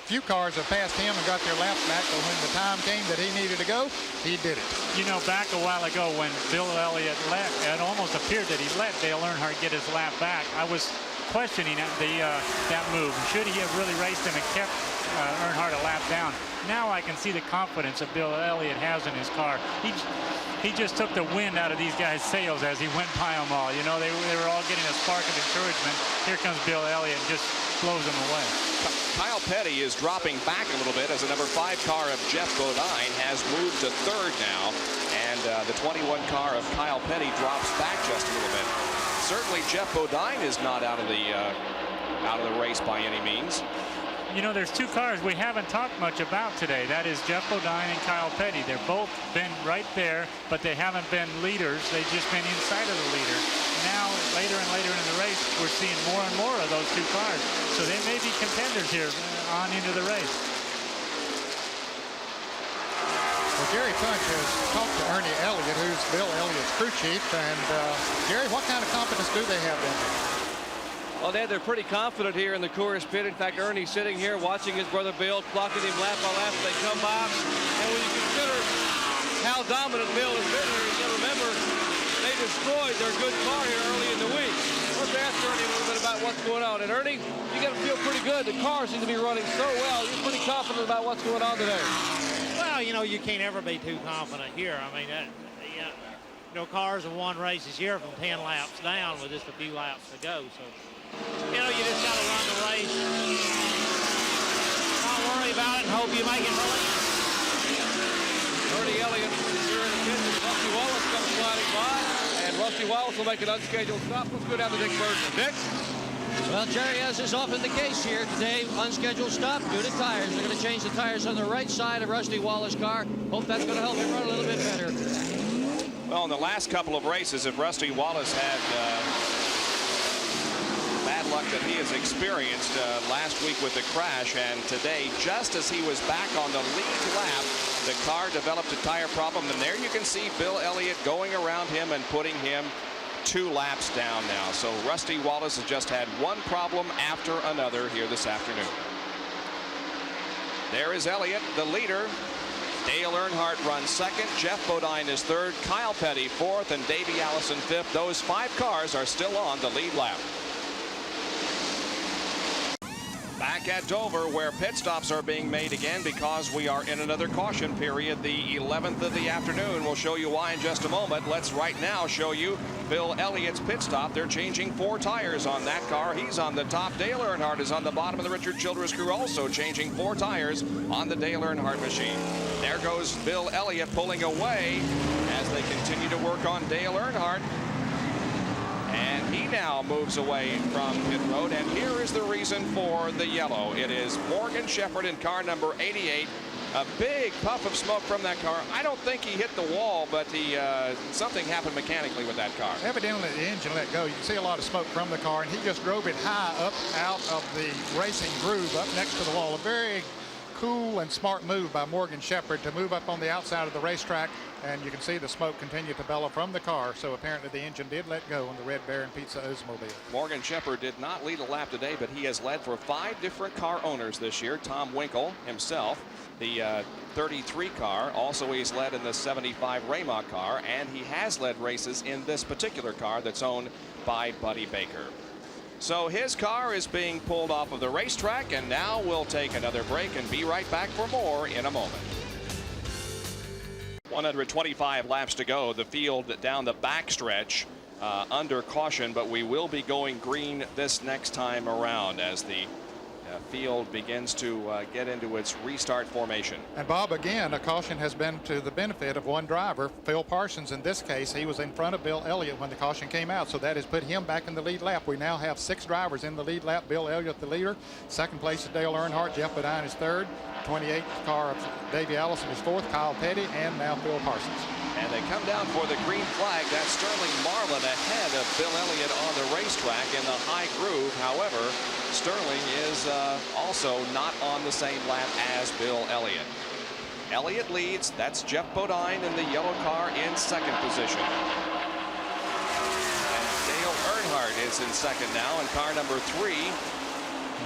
few cars have passed him and got their laps back, but when the time came that he needed to go, he did it. You know, back a while ago when Bill Elliott left, it almost appeared that he let Dale Earnhardt get his lap back. I was questioning that move. Should he have really raced him and kept Earnhardt a lap down? Now I can see the confidence that Bill Elliott has in his car. He just took the wind out of these guys' sails as he went by them all. You know, they were all getting a spark of encouragement. Here comes Bill Elliott and just blows them away. Kyle Petty is dropping back a little bit as the number 5 car of Jeff Bodine has moved to 3rd now, and the 21 car of Kyle Petty drops back just a little bit. Certainly Jeff Bodine is not out of the race by any means. You know, there's 2 cars we haven't talked much about today. That is Jeff Bodine and Kyle Petty. They're both been right there, but they haven't been leaders. They've just been inside of the leader. Now, later and later in the race, we're seeing more and more of those 2 cars. So they may be contenders here on into the race. Well, Gary Punch has talked to Ernie Elliott, who's Bill Elliott's crew chief. And, Gary, what kind of confidence do they have down there? Well, Dad, they're pretty confident here in the Coors pit. In fact, Ernie's sitting here watching his brother Bill, clocking him lap by lap as they come by. And when you consider how dominant Bill has been here, you got to remember they destroyed their good car here early in the week. Let's ask Ernie a little bit about what's going on. And Ernie, you got to feel pretty good. The car seems to be running so well. You're pretty confident about what's going on today. Well, you know, you can't ever be too confident here. I mean, you know, cars have won races here from 10 laps down with just a few laps to go. So, you know, you just got to run the race. Not worry about it and hope you make it really. Ernie Elliott is here in the pit. Rusty Wallace comes sliding by, and Rusty Wallace will make an unscheduled stop. Let's go down to Dick Burton. Dick? Well, Jerry, as is often the case here today, unscheduled stop due to tires. They're going to change the tires on the right side of Rusty Wallace's car. Hope that's going to help him run a little bit better. Well, in the last couple of races, if Rusty Wallace had bad luck that he has experienced last week with the crash, and today, just as he was back on the lead lap, the car developed a tire problem, and there you can see Bill Elliott going around him and putting him 2 laps down now. So Rusty Wallace has just had one problem after another here this afternoon. There is Elliott, the leader. Dale Earnhardt runs second. Jeff Bodine is third. Kyle Petty fourth, and Davey Allison fifth. Those 5 cars are still on the lead lap. Back at Dover, where pit stops are being made again because we are in another caution period, the 11th of the afternoon. We'll show you why in just a moment. Let's right now show you Bill Elliott's pit stop. They're changing 4 tires on that car. He's on the top. Dale Earnhardt is on the bottom of the Richard Childress crew, also changing 4 tires on the Dale Earnhardt machine. There goes Bill Elliott pulling away as they continue to work on Dale Earnhardt. And he now moves away from pit road, and here is the reason for the yellow. It is Morgan Shepherd in car number 88. A big puff of smoke from that car. I don't think he hit the wall, but something happened mechanically with that car. Evidently the engine let go. You can see a lot of smoke from the car, and he just drove it high up out of the racing groove up next to the wall. A very cool and smart move by Morgan Shepherd to move up on the outside of the racetrack, and you can see the smoke continue to bellow from the car. So apparently the engine did let go on the Red Baron Pizza Oldsmobile. Morgan Shepherd did not lead a lap today, but he has led for 5 different car owners this year. Tom Winkle himself, the 33 car. Also, he's led in the 75 Raymont car, and he has led races in this particular car that's owned by Buddy Baker. So his car is being pulled off of the racetrack, and now we'll take another break and be right back for more in a moment. 125 laps to go. The field down the backstretch under caution, but we will be going green this next time around as the field begins to get into its restart formation. And Bob, again, a caution has been to the benefit of one driver, Phil Parsons. In this case, he was in front of Bill Elliott when the caution came out, so that has put him back in the lead lap. We now have 6 drivers in the lead lap. Bill Elliott the leader. Second place is Dale Earnhardt. Jeff Bodine is third. 28th car of Davey Allison is fourth. Kyle Petty, and now Phil Parsons. And they come down for the green flag. That's Sterling Marlin ahead of Bill Elliott on the racetrack in the high groove. However, Sterling is also not on the same lap as Bill Elliott. Elliott leads. That's Jeff Bodine in the yellow car in second position. And Dale Earnhardt is in second now in car number 3.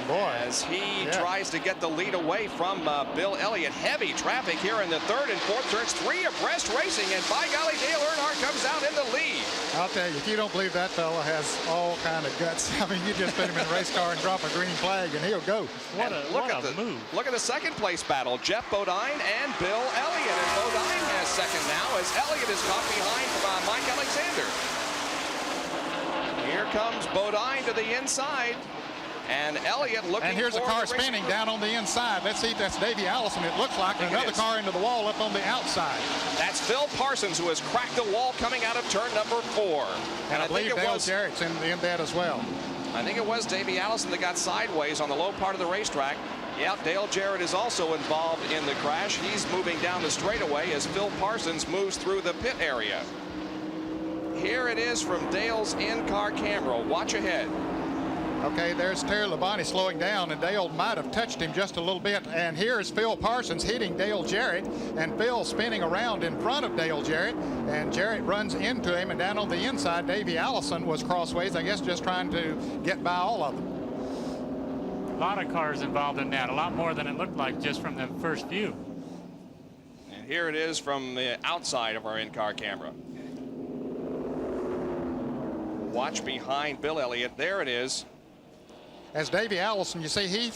Boy, as he tries to get the lead away from Bill Elliott. Heavy traffic here in the third and fourth turns, 3 abreast racing, and by golly, Dale Earnhardt comes out in the lead. I'll tell you, if you don't believe that fella has all kind of guts, I mean, you just put him in a race car and drop a green flag and he'll go. What a move. Look at the second place battle. Jeff Bodine and Bill Elliott. And Bodine has second now as Elliott is caught behind Mike Alexander. Here comes Bodine to the inside. And Elliott looking. And here's a car spinning down on the inside. Let's see if that's Davey Allison. It looks like another car into the wall up on the outside. That's Phil Parsons, who has cracked the wall coming out of turn number 4. And I believe Dale Jarrett's in that as well. I think it was Davey Allison that got sideways on the low part of the racetrack. Yeah, Dale Jarrett is also involved in the crash. He's moving down the straightaway as Phil Parsons moves through the pit area. Here it is from Dale's in-car camera. Watch ahead. Okay, there's Terry Labonte slowing down, and Dale might have touched him just a little bit. And here's Phil Parsons hitting Dale Jarrett, and Phil spinning around in front of Dale Jarrett, and Jarrett runs into him, and down on the inside, Davey Allison was crossways, I guess just trying to get by all of them. A lot of cars involved in that, a lot more than it looked like just from the first view. And here it is from the outside of our in-car camera. Watch behind Bill Elliott. There it is. As Davey Allison, you see, he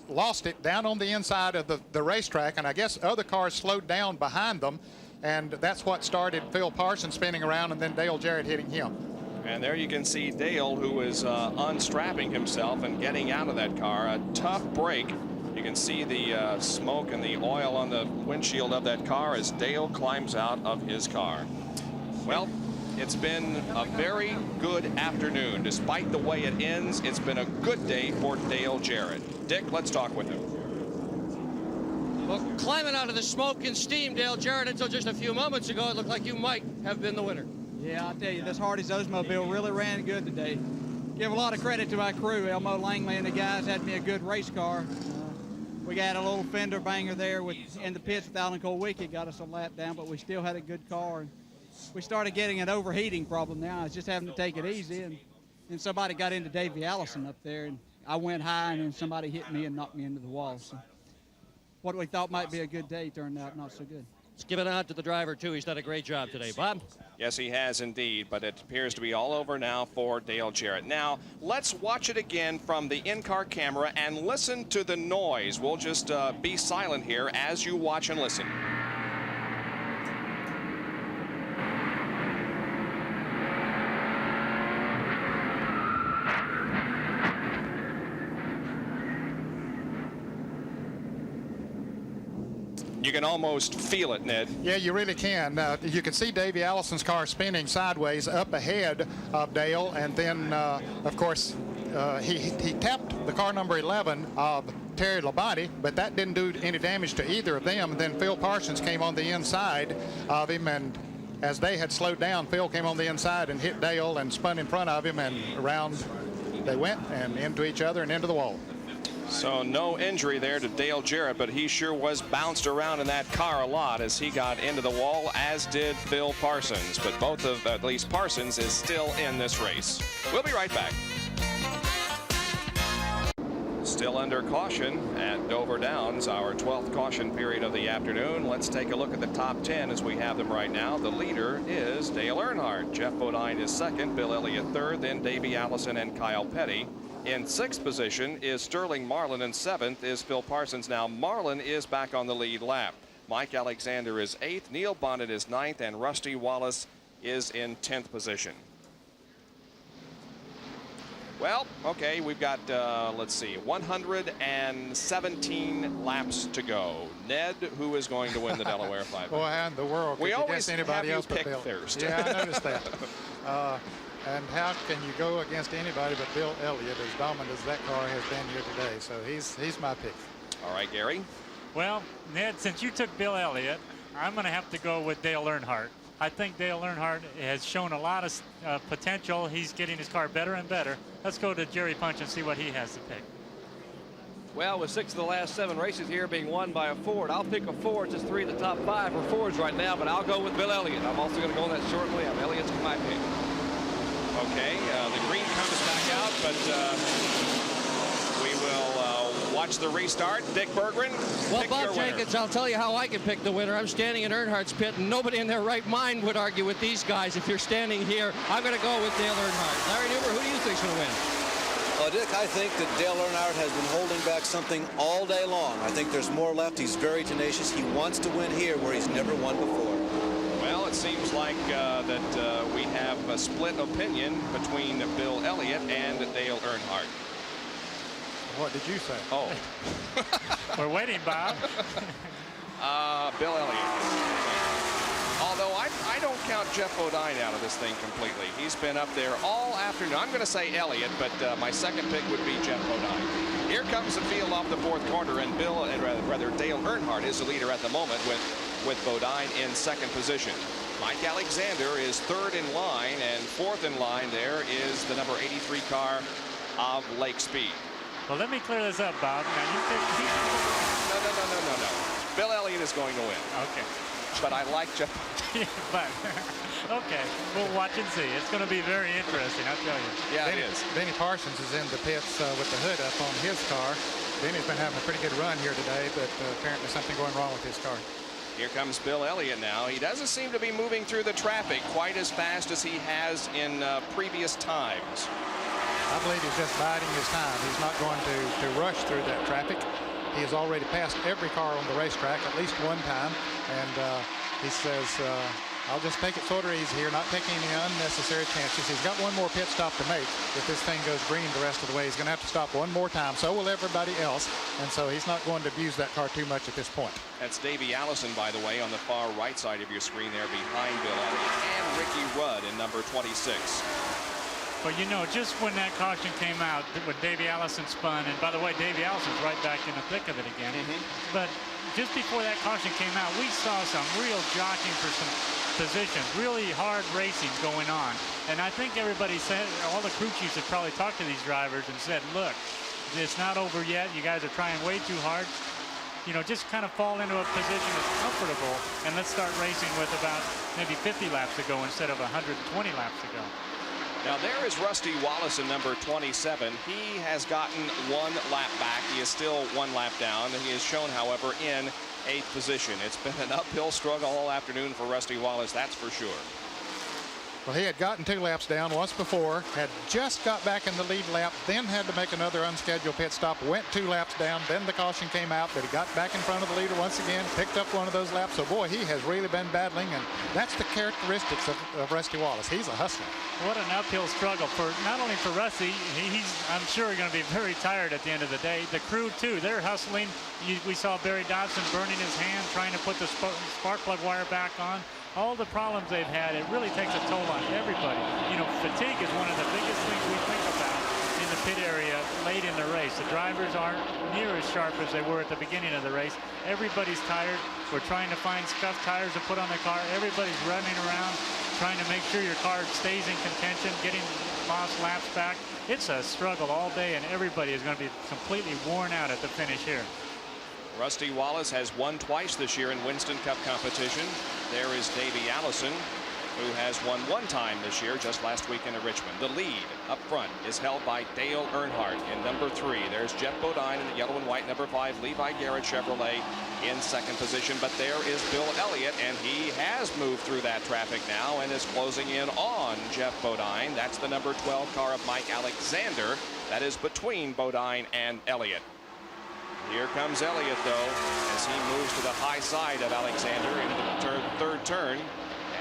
lost it down on the inside of the racetrack, and I guess other cars slowed down behind them, and that's what started Phil Parsons spinning around and then Dale Jarrett hitting him. And there you can see Dale, who is unstrapping himself and getting out of that car. A tough break. You can see the smoke and the oil on the windshield of that car as Dale climbs out of his car. Well, it's been a very good afternoon. Despite the way it ends, it's been a good day for Dale Jarrett. Dick, let's talk with him. Well, climbing out of the smoke and steam, Dale Jarrett, until just a few moments ago, it looked like you might have been the winner. Yeah, I'll tell you, this Hardee's Oldsmobile really ran good today. Give a lot of credit to my crew. Elmo Langley and the guys had me a good race car. We got a little fender banger there in the pits with Alan Kulwicki, got us a lap down, but we still had a good car. we started getting an overheating problem now. I was just having to take it easy, and somebody got into Davey Allison up there, and I went high, and then somebody hit me and knocked me into the wall. So what we thought might be a good day turned out not so good. Let's give it out to the driver, too. He's done a great job today. Bob? Yes, he has indeed, but it appears to be all over now for Dale Jarrett. Now, let's watch it again from the in-car camera and listen to the noise. We'll just be silent here as you watch and listen. You can almost feel it, Ned. Yeah, you really can. You can see Davey Allison's car spinning sideways up ahead of Dale, and then, of course, he tapped the car number 11 of Terry Labonte, but that didn't do any damage to either of them. Then Phil Parsons came on the inside of him, and as they had slowed down, Phil came on the inside and hit Dale and spun in front of him, and around they went and into each other and into the wall. So no injury there to Dale Jarrett, but he sure was bounced around in that car a lot as he got into the wall, as did Phil Parsons. But both of, at least Parsons, is still in this race. We'll be right back. Still under caution at Dover Downs, our 12th caution period of the afternoon. Let's take a look at the top 10 as we have them right now. The leader is Dale Earnhardt. Jeff Bodine is second, Bill Elliott third, then Davey Allison and Kyle Petty. In sixth position is Sterling Marlin, and seventh is Phil Parsons. Now Marlin is back on the lead lap. Mike Alexander is eighth, Neil Bonnet is ninth, and Rusty Wallace is in 10th position. Well, okay, we've got, let's see, 117 laps to go. Ned, who is going to win the Delaware 500? Boy, how in the world could we you always guess anybody have else you but pick Bill? first. Yeah, I noticed that. And how can you go against anybody but Bill Elliott, as dominant as that car has been here today? So he's my pick. All right, Gary. Well, Ned, since you took Bill Elliott, I'm going to have to go with Dale Earnhardt. I think Dale Earnhardt has shown a lot of potential. He's getting his car better and better. Let's go to Jerry Punch and see what he has to pick. Well, with 6 of the last 7 races here being won by a Ford, I'll pick a Ford. Just 3 of the top 5 are Fords right now, but I'll go with Bill Elliott. I'm also going to go on that short lap. Elliott's my pick. Okay, the green comes back out, but we will watch the restart. Dick Berggren, Well, pick Bob your winner. Jenkins, I'll tell you how I can pick the winner. I'm standing in Earnhardt's pit, and nobody in their right mind would argue with these guys. If you're standing here, I'm going to go with Dale Earnhardt. Larry Newber, who do you think's going to win? Dick, I think that Dale Earnhardt has been holding back something all day long. I think there's more left. He's very tenacious. He wants to win here where he's never won before. Well, it seems like that we have a split opinion between Bill Elliott and Dale Earnhardt. What did you say? Oh. We're waiting, Bob. Bill Elliott. Although I don't count Jeff Bodine out of this thing completely. He's been up there all afternoon. I'm going to say Elliott, but my second pick would be Jeff Bodine. Here comes the field off the fourth quarter, and Dale Earnhardt is the leader at the moment with Bodine in second position. Mike Alexander is third in line, and fourth in line there is the number 83 car of Lake Speed. Well, let me clear this up, Bob. Now, you pick... No. Bill Elliott is going to win. Okay. But I like Jeff. Yeah, but, okay, we'll watch and see. It's going to be very interesting, I'll tell you. Yeah, it is. Benny Parsons is in the pits with the hood up on his car. Benny's been having a pretty good run here today, but apparently something going wrong with his car. Here comes Bill Elliott now. He doesn't seem to be moving through the traffic quite as fast as he has in previous times. I believe he's just biding his time. He's not going to rush through that traffic. He has already passed every car on the racetrack at least one time, and he says, I'll just take it sort of easy here, not taking any unnecessary chances. He's got one more pit stop to make. If this thing goes green the rest of the way, he's going to have to stop one more time. So will everybody else, and so he's not going to abuse that car too much at this point. That's Davey Allison, by the way, on the far right side of your screen there behind Bill Elliott, and Ricky Rudd in number 26. But you know, just when that caution came out, when Davey Allison spun, and by the way, Davey Allison's right back in the thick of it again. But just before that caution came out, we saw some real jockeying for some positions, really hard racing going on. And I think everybody said, all the crew chiefs have probably talked to these drivers and said, look, it's not over yet. You guys are trying way too hard. you know, just kind of fall into a position that's comfortable, and let's start racing with about maybe 50 laps to go instead of 120 laps to go. Now there is Rusty Wallace in number 27. He has gotten 1 lap back. He is still 1 lap down. He is shown, however, in 8th position. It's been an uphill struggle all afternoon for Rusty Wallace, that's for sure. Well, he had gotten 2 laps down once before, had just got back in the lead lap, then had to make another unscheduled pit stop, went 2 laps down, then the caution came out, but he got back in front of the leader once again, picked up one of those laps. So, boy, he has really been battling, and that's the characteristics of Rusty Wallace. He's a hustler. What an uphill struggle for not only for Rusty, he's, I'm sure, going to be very tired at the end of the day. The crew, too, they're hustling. We saw Barry Dodson burning his hand, trying to put the spark plug wire back on. All the problems they've had, it really takes a toll on everybody. You know, fatigue is one of the biggest things we think about in the pit area late in the race. The drivers aren't near as sharp as they were at the beginning of the race. Everybody's tired. We're trying to find scuffed tires to put on the car. Everybody's running around trying to make sure your car stays in contention, getting lost laps back. It's a struggle all day, and everybody is going to be completely worn out at the finish here. Rusty Wallace has won twice this year in Winston Cup competition. There is Davey Allison, who has won 1 time this year, just last weekend at Richmond. The lead up front is held by Dale Earnhardt in number 3. There's Jeff Bodine in the yellow and white number 5. Levi Garrett Chevrolet in 2nd position. But there is Bill Elliott, and he has moved through that traffic now and is closing in on Jeff Bodine. That's the number 12 car of Mike Alexander. That is between Bodine and Elliott. Here comes Elliott, though, as he moves to the high side of Alexander into the third turn.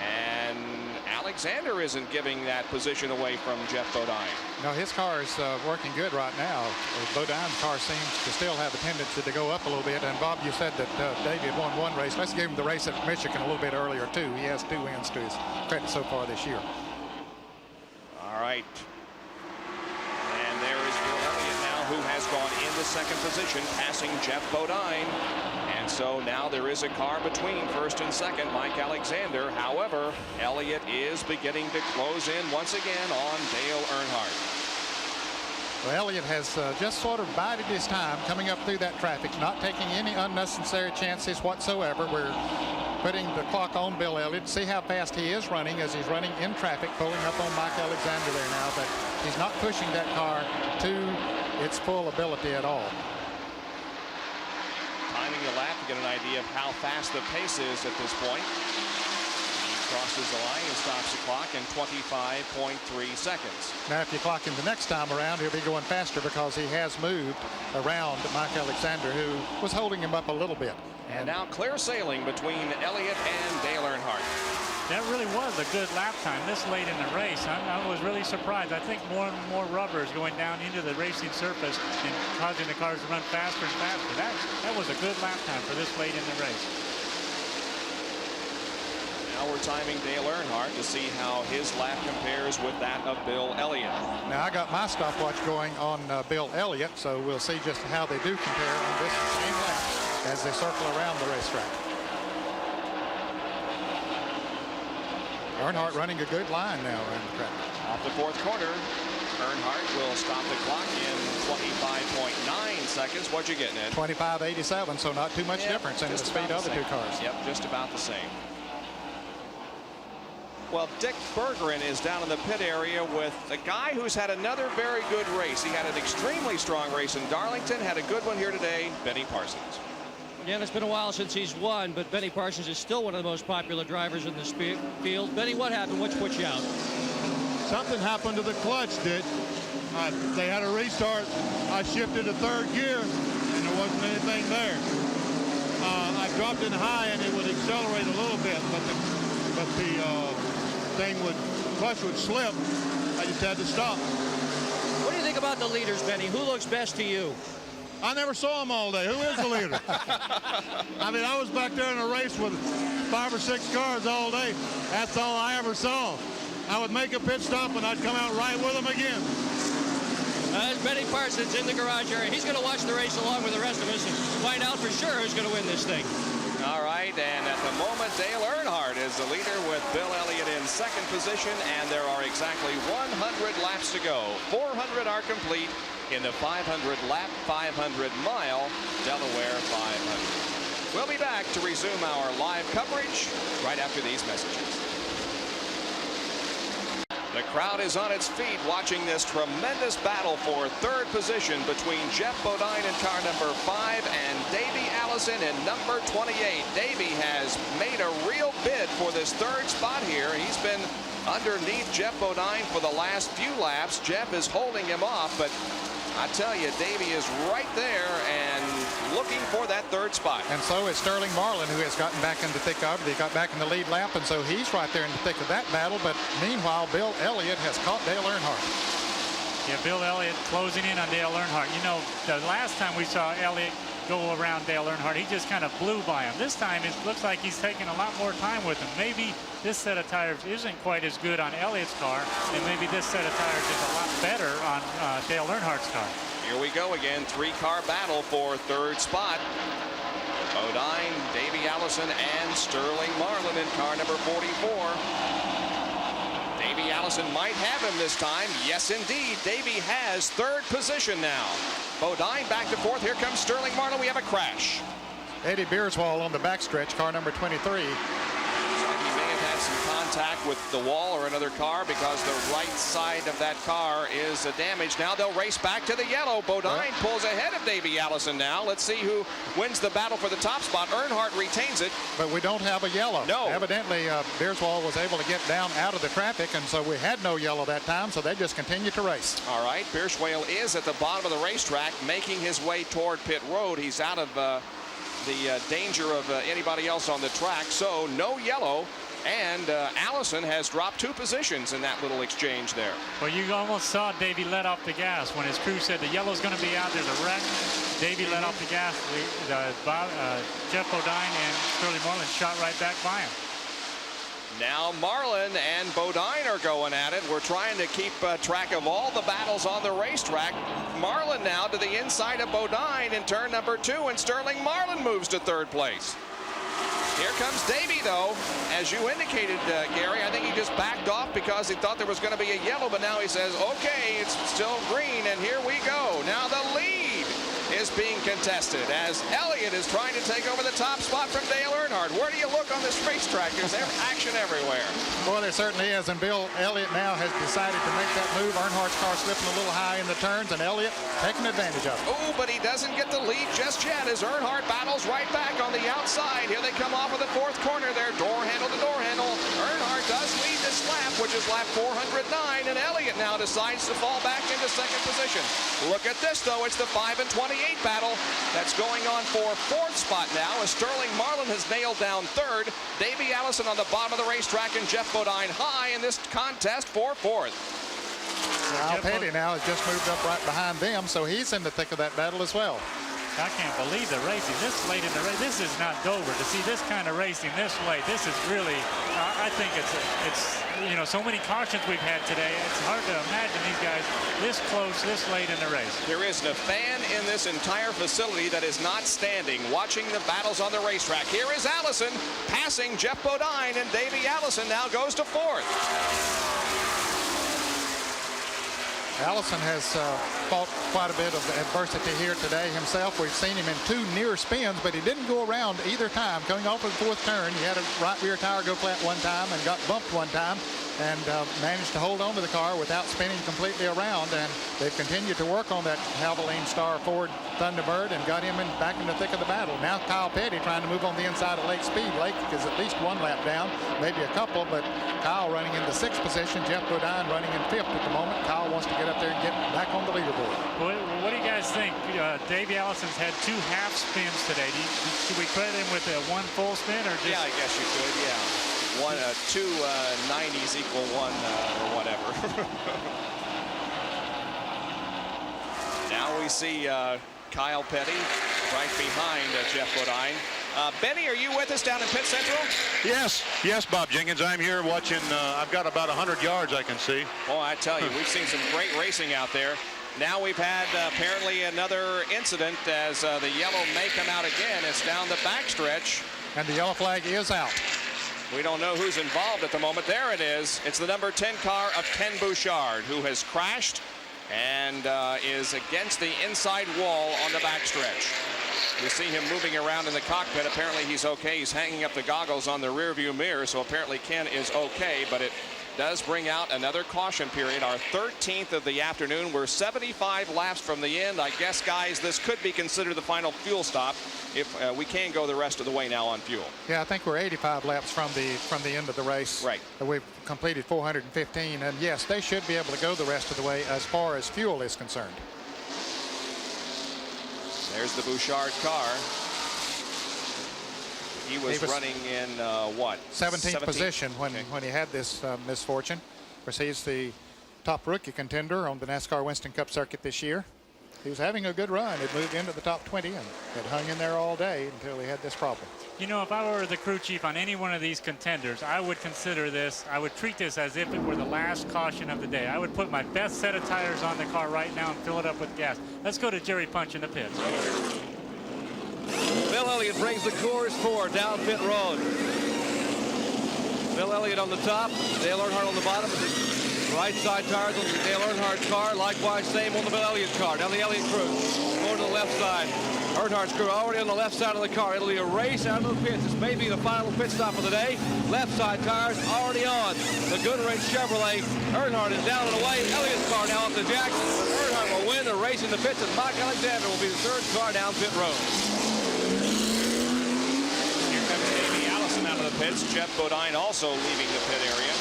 And Alexander isn't giving that position away from Jeff Bodine. No, his car is working good right now. Bodine's car seems to still have a tendency to go up a little bit. And Bob, you said that Davey had won 1 race. Let's give him the race at Michigan a little bit earlier, too. He has 2 wins to his credit so far this year. All right. And there is Bill Elliott now, who has gone into 2nd position, passing Jeff Bodine. And so now there is a car between 1st and 2nd, Mike Alexander. However, Elliott is beginning to close in once again on Dale Earnhardt. Well, Elliott has just sort of bided his time coming up through that traffic, not taking any unnecessary chances whatsoever. We're putting the clock on Bill Elliott to see how fast he is running as he's running in traffic, pulling up on Mike Alexander there now, but he's not pushing that car to its full ability at all. Timing the lap to get an idea of how fast the pace is at this point. He crosses the line and stops the clock in 25.3 seconds. Now, if you clock him the next time around, he'll be going faster because he has moved around Mike Alexander, who was holding him up a little bit. And now clear sailing between Elliott and Dale Earnhardt. That really was a good lap time this late in the race. I was really surprised. I think more and more rubber is going down into the racing surface and causing the cars to run faster and faster. That was a good lap time for this late in the race. Now we're timing Dale Earnhardt to see how his lap compares with that of Bill Elliott. Now, I got my stopwatch going on Bill Elliott, so we'll see just how they do compare on this same lap as they circle around the racetrack. Earnhardt running a good line now around the track. Off the 4th corner, Earnhardt will stop the clock in 25.9 seconds. What you getting at? 25.87, so not too much difference in the speed of the 2 cars. Yep, just about the same. Well, Dick Bergeron is down in the pit area with a guy who's had another very good race. He had an extremely strong race in Darlington, had a good one here today, Benny Parsons. Yeah, it's been a while since he's won, but Benny Parsons is still one of the most popular drivers in the field. Benny, what happened? What put you out? Something happened to the clutch, did. They had a restart. I shifted to 3rd gear, and there wasn't anything there. I dropped in high, and it would accelerate a little bit, but the clutch would slip. I just had to stop. What do you think about the leaders, Benny? Who looks best to you? I never saw him all day. Who is the leader? I mean, I was back there in a race with 5 or 6 cars all day. That's all I ever saw. I would make a pit stop and I'd come out right with them again. There's Benny Parsons in the garage area. He's going to watch the race along with the rest of us and find out for sure who's going to win this thing. All right, and at the moment, Dale Earnhardt is the leader with Bill Elliott in 2nd position, and there are exactly 100 laps to go. 400 are complete, in the 500-lap, 500-mile Delaware 500. We'll be back to resume our live coverage right after these messages. The crowd is on its feet watching this tremendous battle for third position between Jeff Bodine in car number 5 and Davey Allison in number 28. Davey has made a real bid for this third spot here. He's been underneath Jeff Bodine for the last few laps. Jeff is holding him off, but I tell you, Davey is right there and looking for that third spot. And so is Sterling Marlin, who has gotten back in the thick of it. He got back in the lead lap, and so he's right there in the thick of that battle. But meanwhile, Bill Elliott has caught Dale Earnhardt. Yeah, Bill Elliott closing in on Dale Earnhardt. You know, the last time we saw Elliott go around Dale Earnhardt, he just kind of blew by him. This time it looks like he's taking a lot more time with him. Maybe this set of tires isn't quite as good on Elliott's car, and maybe this set of tires is a lot better on Dale Earnhardt's car. Here we go again, three-car battle for third spot. Bodine, Davey Allison, and Sterling Marlin in car number 44. Davey Allison might have him this time. Yes, indeed. Davey has third position now. Bodine back to fourth. Here comes Sterling Marlin. We have a crash. Eddie Beerswall on the backstretch, car number 23. He may have had some contact with the wall or another car because the right side of that car is damaged. Now they'll race back to the yellow. Bodine pulls ahead of Davey Allison now. Let's see who wins the battle for the top spot. Earnhardt retains it. But we don't have a yellow. No. Evidently, Beerswall was able to get down out of the traffic, and so we had no yellow that time, so they just continued to race. All right, Beerswale is at the bottom of the racetrack, making his way toward pit road. He's out of the danger of anybody else on the track, so no yellow. And Allison has dropped 2 positions in that little exchange there. Well, you almost saw Davey let off the gas when his crew said the yellow's going to be out. There's a wreck. Davey let off the gas. Jeff Bodine and Sterling Marlin shot right back by him. Now Marlin and Bodine are going at it. We're trying to keep track of all the battles on the racetrack. Marlin now to the inside of Bodine in turn number 2, and Sterling Marlin moves to third place. Here comes Davey, though. As you indicated, Gary, I think he just backed off because he thought there was going to be a yellow, but now he says, okay, it's still green, and here we go. Now the lead is being contested as Elliott is trying to take over the top spot from Dale Earnhardt. Where do you look on this racetrack? There's action everywhere. Well, there certainly is, and Bill Elliott now has decided to make that move. Earnhardt's car slipping a little high in the turns, and Elliott taking advantage of it. Oh, but he doesn't get the lead just yet as Earnhardt battles right back on the outside. Here they come off of the fourth corner there, door handle to door handle. Earnhardt does lead this lap, which is lap 409, and Elliott now decides to fall back into second position. Look at this, though. It's the 5 and 28 battle that's going on for fourth spot now as Sterling Marlin has nailed down third. Davey Allison on the bottom of the racetrack and Jeff Bodine high in this contest for fourth. Kyle Petty now has just moved up right behind them, so he's in the thick of that battle as well. I can't believe the racing this late in the race. This is not Dover. To see this kind of racing this late, this is really, I think it's you know, so many cautions we've had today. It's hard to imagine these guys this close, this late in the race. There isn't a fan in this entire facility that is not standing, watching the battles on the racetrack. Here is Allison passing Jeff Bodine, and Davey Allison now goes to fourth. Allison has fought quite a bit of adversity here today himself. We've seen him in 2 near spins, but he didn't go around either time. Coming off of the fourth turn, he had a right rear tire go flat one time and got bumped one time, and managed to hold on to the car without spinning completely around. And they've continued to work on that Havoline Star Ford Thunderbird and got him back in the thick of the battle. Now Kyle Petty trying to move on the inside of Lake Speed. Lake is at least 1 lap down, maybe a couple, but Kyle running in the 6th position. Jeff Bodine running in 5th at the moment. Kyle wants to get up there and get back on the leaderboard. What do you guys think? Davey Allison's had 2 half spins today. Should we credit him with 1 full spin, or just? Yeah, I guess you could. Yeah, 2 90s equal 1 or whatever. Now we see Kyle Petty right behind Jeff Bodine. Benny, are you with us down in Pit Central? Yes, Bob Jenkins. I'm here watching. I've got about 100 yards I can see. Oh, I tell you, we've seen some great racing out there. Now we've had apparently another incident as the yellow may come out again. It's down the backstretch. And the yellow flag is out. We don't know who's involved at the moment. There it is. It's the number 10 car of Ken Bouchard, who has crashed and is against the inside wall on the backstretch. You see him moving around in the cockpit. Apparently he's okay. He's hanging up the goggles on the rearview mirror, so apparently Ken is okay, but it does bring out another caution period, our 13th of the afternoon. We're 75 laps from the end. I guess, guys, this could be considered the final fuel stop if we can go the rest of the way now on fuel. Yeah, I think we're 85 laps from the end of the race. Right. We've completed 415, and yes, they should be able to go the rest of the way as far as fuel is concerned. There's the Bouchard car. He was running in what? 17th position when he had this misfortune. Of course, he's the top rookie contender on the NASCAR Winston Cup circuit this year. He was having a good run. It moved into the top 20 and had hung in there all day until he had this problem. You know, if I were the crew chief on any one of these contenders, I would consider this, I would treat this as if it were the last caution of the day. I would put my best set of tires on the car right now and fill it up with gas. Let's go to Jerry Punch in the pits. Bill Elliott brings the Coors Ford down pit road. Bill Elliott on the top, Dale Earnhardt on the bottom. The right side tires on the Dale Earnhardt car. Likewise, same on the Bill Elliott car. Now the Elliott crew going to the left side. Earnhardt's crew already on the left side of the car. It'll be a race out of the pits. This may be the final pit stop of the day. Left side tires already on. The Goodrich Chevrolet. Earnhardt is down and away. Elliott's car now up to Jackson. Earnhardt will win the race in the pits, and Mike Alexander will be the third car down pit road. Here comes Davey Allison out of the pits. Jeff Bodine also leaving the pit area,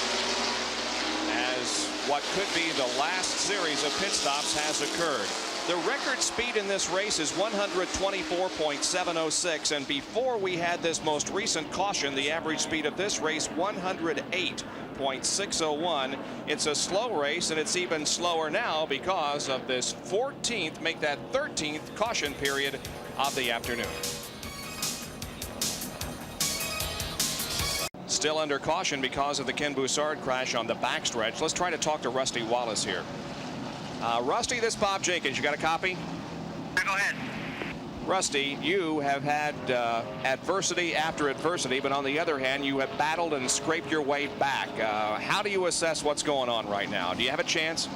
as what could be the last series of pit stops has occurred. The record speed in this race is 124.706, and before we had this most recent caution, the average speed of this race 108.601. It's a slow race, and it's even slower now because of this 14th, make that 13th caution period of the afternoon. Still under caution because of the Ken Bouchard crash on the backstretch. Let's try to talk to Rusty Wallace here. Rusty, this is Bob Jenkins. You got a copy? Go ahead. Rusty, you have had adversity after adversity, but on the other hand, you have battled and scraped your way back. How do you assess what's going on right now? Do you have a chance?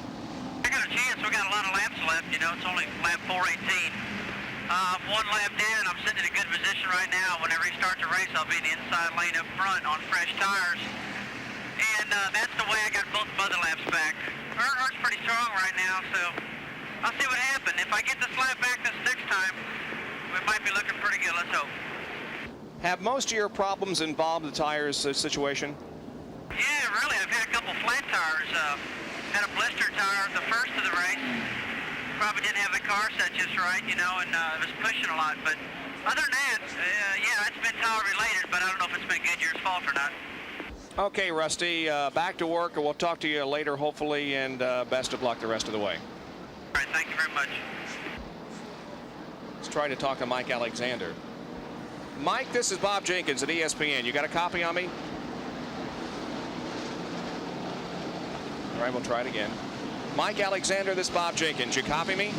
I got a chance. We got a lot of laps left. You know, it's only lap 418. One lap in, I'm sitting in a good position right now. Whenever he starts a race, I'll be in the inside lane up front on fresh tires. And that's the way I got both other laps back. Earnhardt's pretty strong right now, so I'll see what happens. If I get this lap back this next time, we might be looking pretty good. Let's hope. Have most of your problems involved the tires situation? Yeah, really. I've had a couple flat tires. Had a blister tire the first of the race. Probably didn't have the car set just right, you know, and it was pushing a lot. But other than that, yeah, it's been tire related, but I don't know if it's been Goodyear's fault or not. Okay, Rusty, back to work, and we'll talk to you later, hopefully, and best of luck the rest of the way. All right, thank you very much. Let's try to talk to Mike Alexander. Mike, this is Bob Jenkins at ESPN. You got a copy on me? All right, we'll try it again. Mike Alexander, this is Bob Jenkins. You copy me?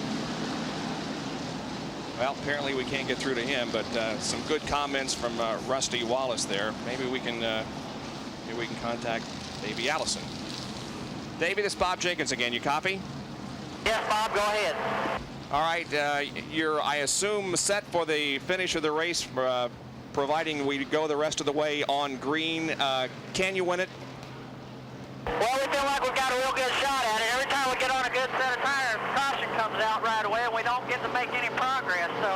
Well, apparently we can't get through to him, but some good comments from Rusty Wallace there. Maybe we can contact Davey Allison. Davey, this is Bob Jenkins again. You copy? Yes, Bob, go ahead. All right, you're, I assume, set for the finish of the race, providing we go the rest of the way on green. Can you win it? Well, we feel like we've got a real good shot at it. Every time we get on a good set of tires, caution comes out right away, and we don't get to make any progress. So,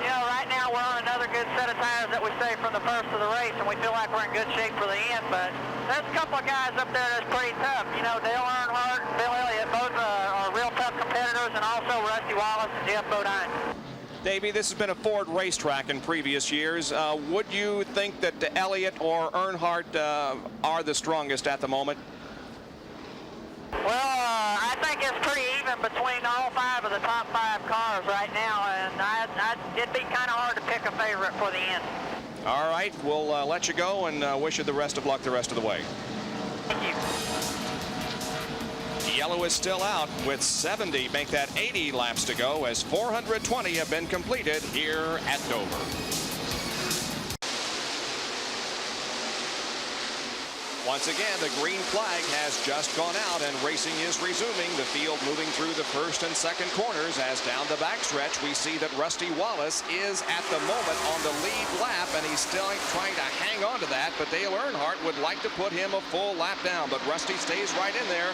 you know, right now we're on another good set of tires that we saved from the first of the race, and we feel like we're in good shape for the end. But there's a couple of guys up there that's pretty tough. You know, Dale Earnhardt and Bill Elliott, both are real tough competitors, and also Rusty Wallace and Jeff Bodine. Davey, this has been a Ford racetrack in previous years. Would you think that Elliott or Earnhardt are the strongest at the moment? Well, I think it's pretty even between all five of the top five cars right now, and it'd be kind of hard to pick a favorite for the end. All right, we'll let you go and wish you the best of luck the rest of the way. Thank you. Yellow is still out with 70, make that 80 laps to go as 420 have been completed here at Dover. Once again, the green flag has just gone out and racing is resuming. The field moving through the first and second corners as down the backstretch we see that Rusty Wallace is at the moment on the lead lap, and he's still trying to hang on to that, but Dale Earnhardt would like to put him a full lap down, but Rusty stays right in there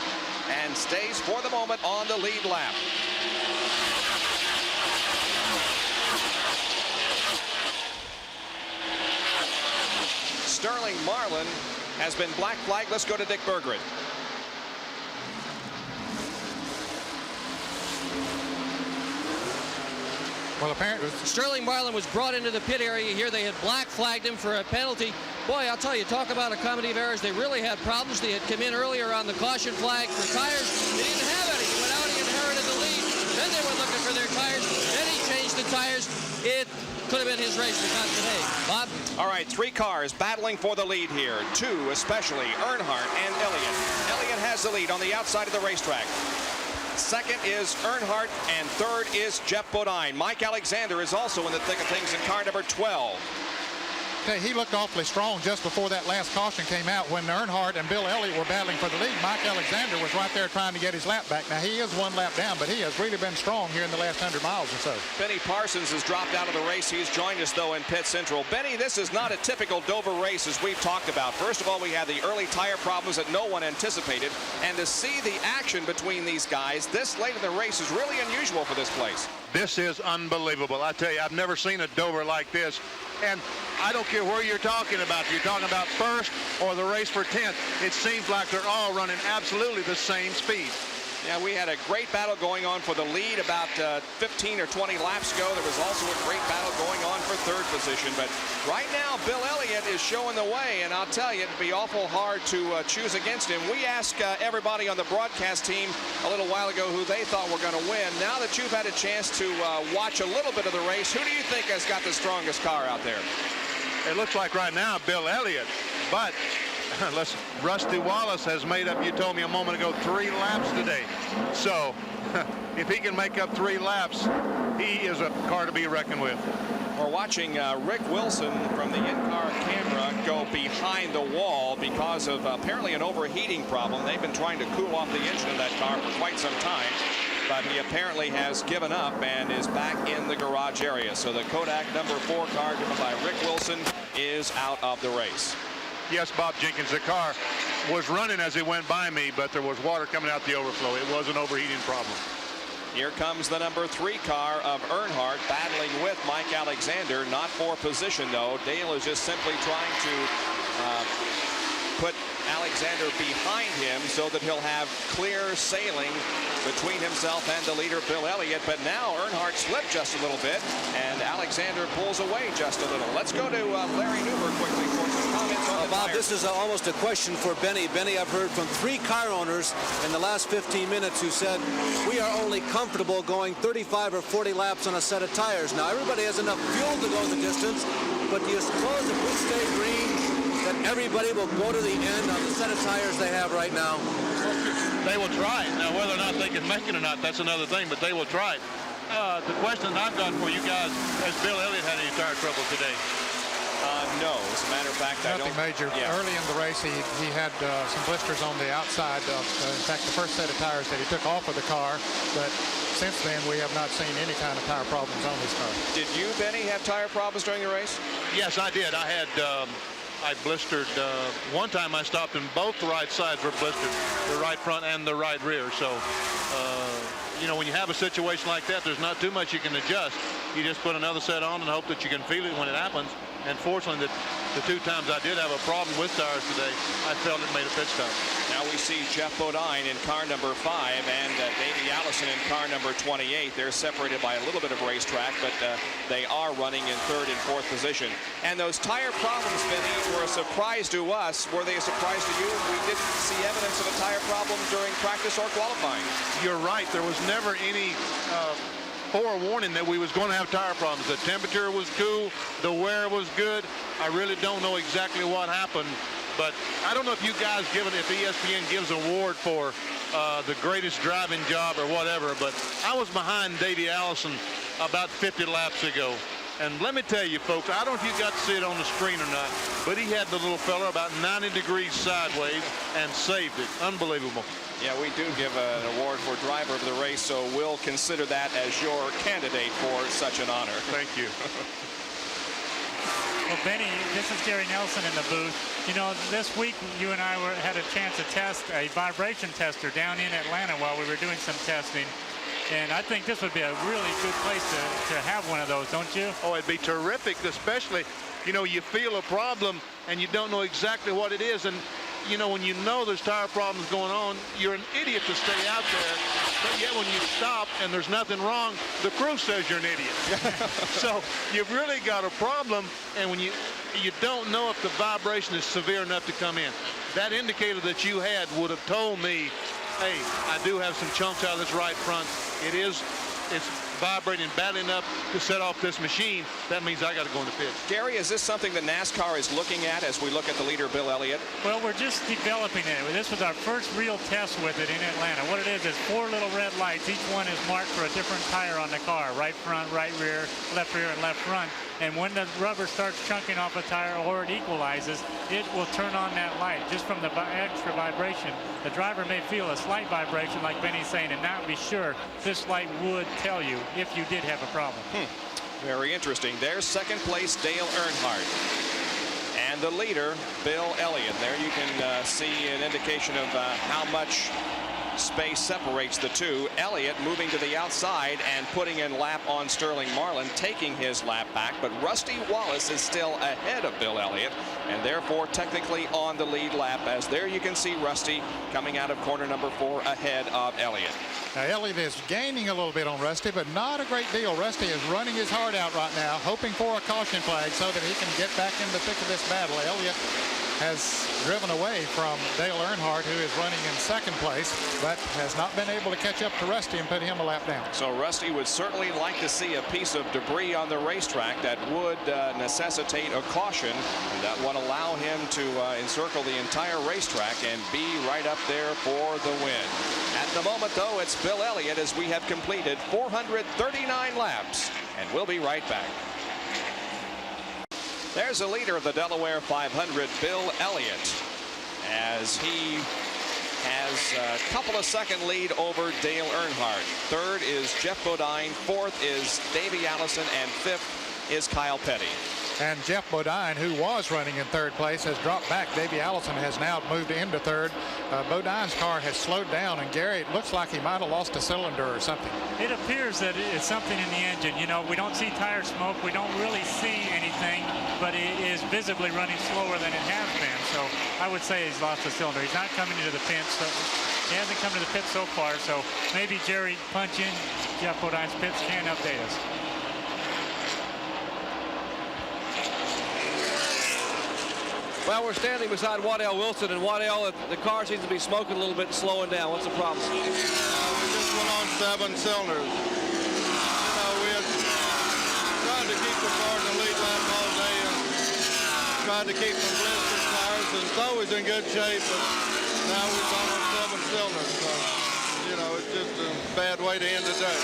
and stays for the moment on the lead lap. Sterling Marlin has been black flagged. Let's go to Dick Berggren. Well, apparently Sterling Marlin was brought into the pit area here. They had black flagged him for a penalty. Boy, I'll tell you, talk about a comedy of errors. They really had problems. They had come in earlier on the caution flag for tires. They didn't have any. He went out, he inherited the lead. Then they were looking for their tires. Then he changed the tires. It could have been his race, but not today. Bob? All right, 3 cars battling for the lead here. 2 especially, Earnhardt and Elliott. Elliott has the lead on the outside of the racetrack. Second is Earnhardt, and third is Jeff Bodine. Mike Alexander is also in the thick of things in car number 12. Okay, he looked awfully strong just before that last caution came out when Earnhardt and Bill Elliott were battling for the lead. Mike Alexander was right there trying to get his lap back. Now, he is 1 lap down, but he has really been strong here in the last 100 miles or so. Benny Parsons has dropped out of the race. He's joined us, though, in pit central. Benny, this is not a typical Dover race as we've talked about. First of all, we had the early tire problems that no one anticipated, and to see the action between these guys this late in the race is really unusual for this place. This is unbelievable. I tell you, I've never seen a Dover like this. And I don't care where you're talking about. If you're talking about first or the race for 10th, it seems like they're all running absolutely the same speed. Yeah, we had a great battle going on for the lead about 15 or 20 laps ago. There was also a great battle going on for third position. But right now, Bill Elliott is showing the way, and I'll tell you, it'd be awful hard to choose against him. We asked everybody on the broadcast team a little while ago who they thought were going to win. Now that you've had a chance to watch a little bit of the race, who do you think has got the strongest car out there? It looks like right now Bill Elliott, but listen, Rusty Wallace has made up, you told me a moment ago, 3 laps today. So if he can make up 3 laps, he is a car to be reckoned with. We're watching Rick Wilson from the in-car camera go behind the wall because of apparently an overheating problem. They've been trying to cool off the engine of that car for quite some time, but he apparently has given up and is back in the garage area. So the Kodak number 4 car driven by Rick Wilson is out of the race. Yes, Bob Jenkins, the car was running as it went by me, but there was water coming out the overflow. It was an overheating problem. Here comes the number 3 car of Earnhardt battling with Mike Alexander. Not for position, though. Dale is just simply trying to put Alexander behind him so that he'll have clear sailing between himself and the leader, Bill Elliott. But now Earnhardt slipped just a little bit, and Alexander pulls away just a little. Let's go to Larry Newber quickly for some comments on the Bob, tires. this is almost a question for Benny. Benny, I've heard from 3 car owners in the last 15 minutes who said, we are only comfortable going 35 or 40 laps on a set of tires. Now, everybody has enough fuel to go the distance, but do you suppose if we stay green, that everybody will go to the end on the set of tires they have right now? They will try it. Now, whether or not they can make it or not, that's another thing, but they will try it. The question I've got for you guys, has Bill Elliott had any tire trouble today? No, as a matter of fact, nothing major. Yeah. Early in the race, he had some blisters on the outside of, in fact, the first set of tires that he took off of the car. But since then, we have not seen any kind of tire problems on this car. Did you, Benny, have tire problems during the race? Yes, I did. I had, I blistered, one time I stopped and both the right sides were blistered, the right front and the right rear. So, you know, when you have a situation like that, there's not too much you can adjust. You just put another set on and hope that you can feel it when it happens. And fortunately, the 2 times I did have a problem with tires today, I felt it made a pit stop. Now we see Jeff Bodine in car number 5 and Davey Allison in car number 28. They're separated by a little bit of racetrack, but they are running in 3rd and 4th position. And those tire problems, Benny, were a surprise to us. Were they a surprise to you? We didn't see evidence of a tire problem during practice or qualifying. You're right. There was never any forewarning that we was going to have tire problems. The temperature was cool. The wear was good. I really don't know exactly what happened, but I don't know if you guys if ESPN gives an award for the greatest driving job or whatever, but I was behind Davey Allison about 50 laps ago, And let me tell you, folks, I don't know if you got to see it on the screen or not, but he had the little fella about 90 degrees sideways and saved it. Unbelievable. Yeah, we do give an award for driver of the race, so we'll consider that as your candidate for such an honor. Thank you. Well, Benny, this is Gary Nelson in the booth. You know, this week you and I had a chance to test a vibration tester down in Atlanta while we were doing some testing. And I think this would be a really good place to have one of those, don't you? Oh, it'd be terrific, especially, you know, you feel a problem and you don't know exactly what it is. And, you know, when you know there's tire problems going on, you're an idiot to stay out there. But yet when you stop and there's nothing wrong, the crew says you're an idiot. So you've really got a problem. And when you don't know if the vibration is severe enough to come in. That indicator that you had would have told me, hey, I do have some chunks out of this right front. It's vibrating badly enough to set off this machine. That means I got to go in the pit. Gary, is this something that NASCAR is looking at as we look at the leader, Bill Elliott? Well, we're just developing it. This was our first real test with it in Atlanta. What it is 4 little red lights. Each one is marked for a different tire on the car. Right front, right rear, and left front. And when the rubber starts chunking off a tire or it equalizes, it will turn on that light just from the extra vibration. The driver may feel a slight vibration, like Benny's saying, and not be sure. This light would tell you if you did have a problem. Very interesting. There's second place Dale Earnhardt. And the leader, Bill Elliott. There you can see an indication of how much space separates the two. Elliott moving to the outside and putting in lap on Sterling Marlin, taking his lap back, but Rusty Wallace is still ahead of Bill Elliott and therefore technically on the lead lap, as there you can see Rusty coming out of corner number 4 ahead of Elliott. Now, Elliott is gaining a little bit on Rusty, but not a great deal. Rusty is running his heart out right now, hoping for a caution flag so that he can get back in the thick of this battle. Elliott has driven away from Dale Earnhardt, who is running in second place, but has not been able to catch up to Rusty and put him a lap down. So Rusty would certainly like to see a piece of debris on the racetrack that would necessitate a caution that would allow him to encircle the entire racetrack and be right up there for the win. At the moment, though, it's Bill Elliott as we have completed 439 laps, and we'll be right back. There's the leader of the Delaware 500, Bill Elliott, as he has a couple of second lead over Dale Earnhardt. Third is Jeff Bodine, fourth is Davey Allison, and fifth is Kyle Petty. And Jeff Bodine, who was running in third place, has dropped back. Davey Allison has now moved into third. Bodine's car has slowed down, and Gary, it looks like he might have lost a cylinder or something. It appears that it's something in the engine. You know, we don't see tire smoke. We don't really see anything, but it is visibly running slower than it has been. So I would say he's lost a cylinder. He's not coming into the pit. So he hasn't come to the pit so far. So maybe Jerry Punch in Jeff Bodine's pits can update us. Well, we're standing beside Waddell Wilson, and Waddell, the car seems to be smoking a little bit and slowing down. What's the problem? We just went on 7 cylinders. You know, we had tried to keep the car in the lead lap all day and tried to keep them blister tires, and it's always in good shape, but now we've gone on 7 cylinders. So, you know, it's just a bad way to end the day.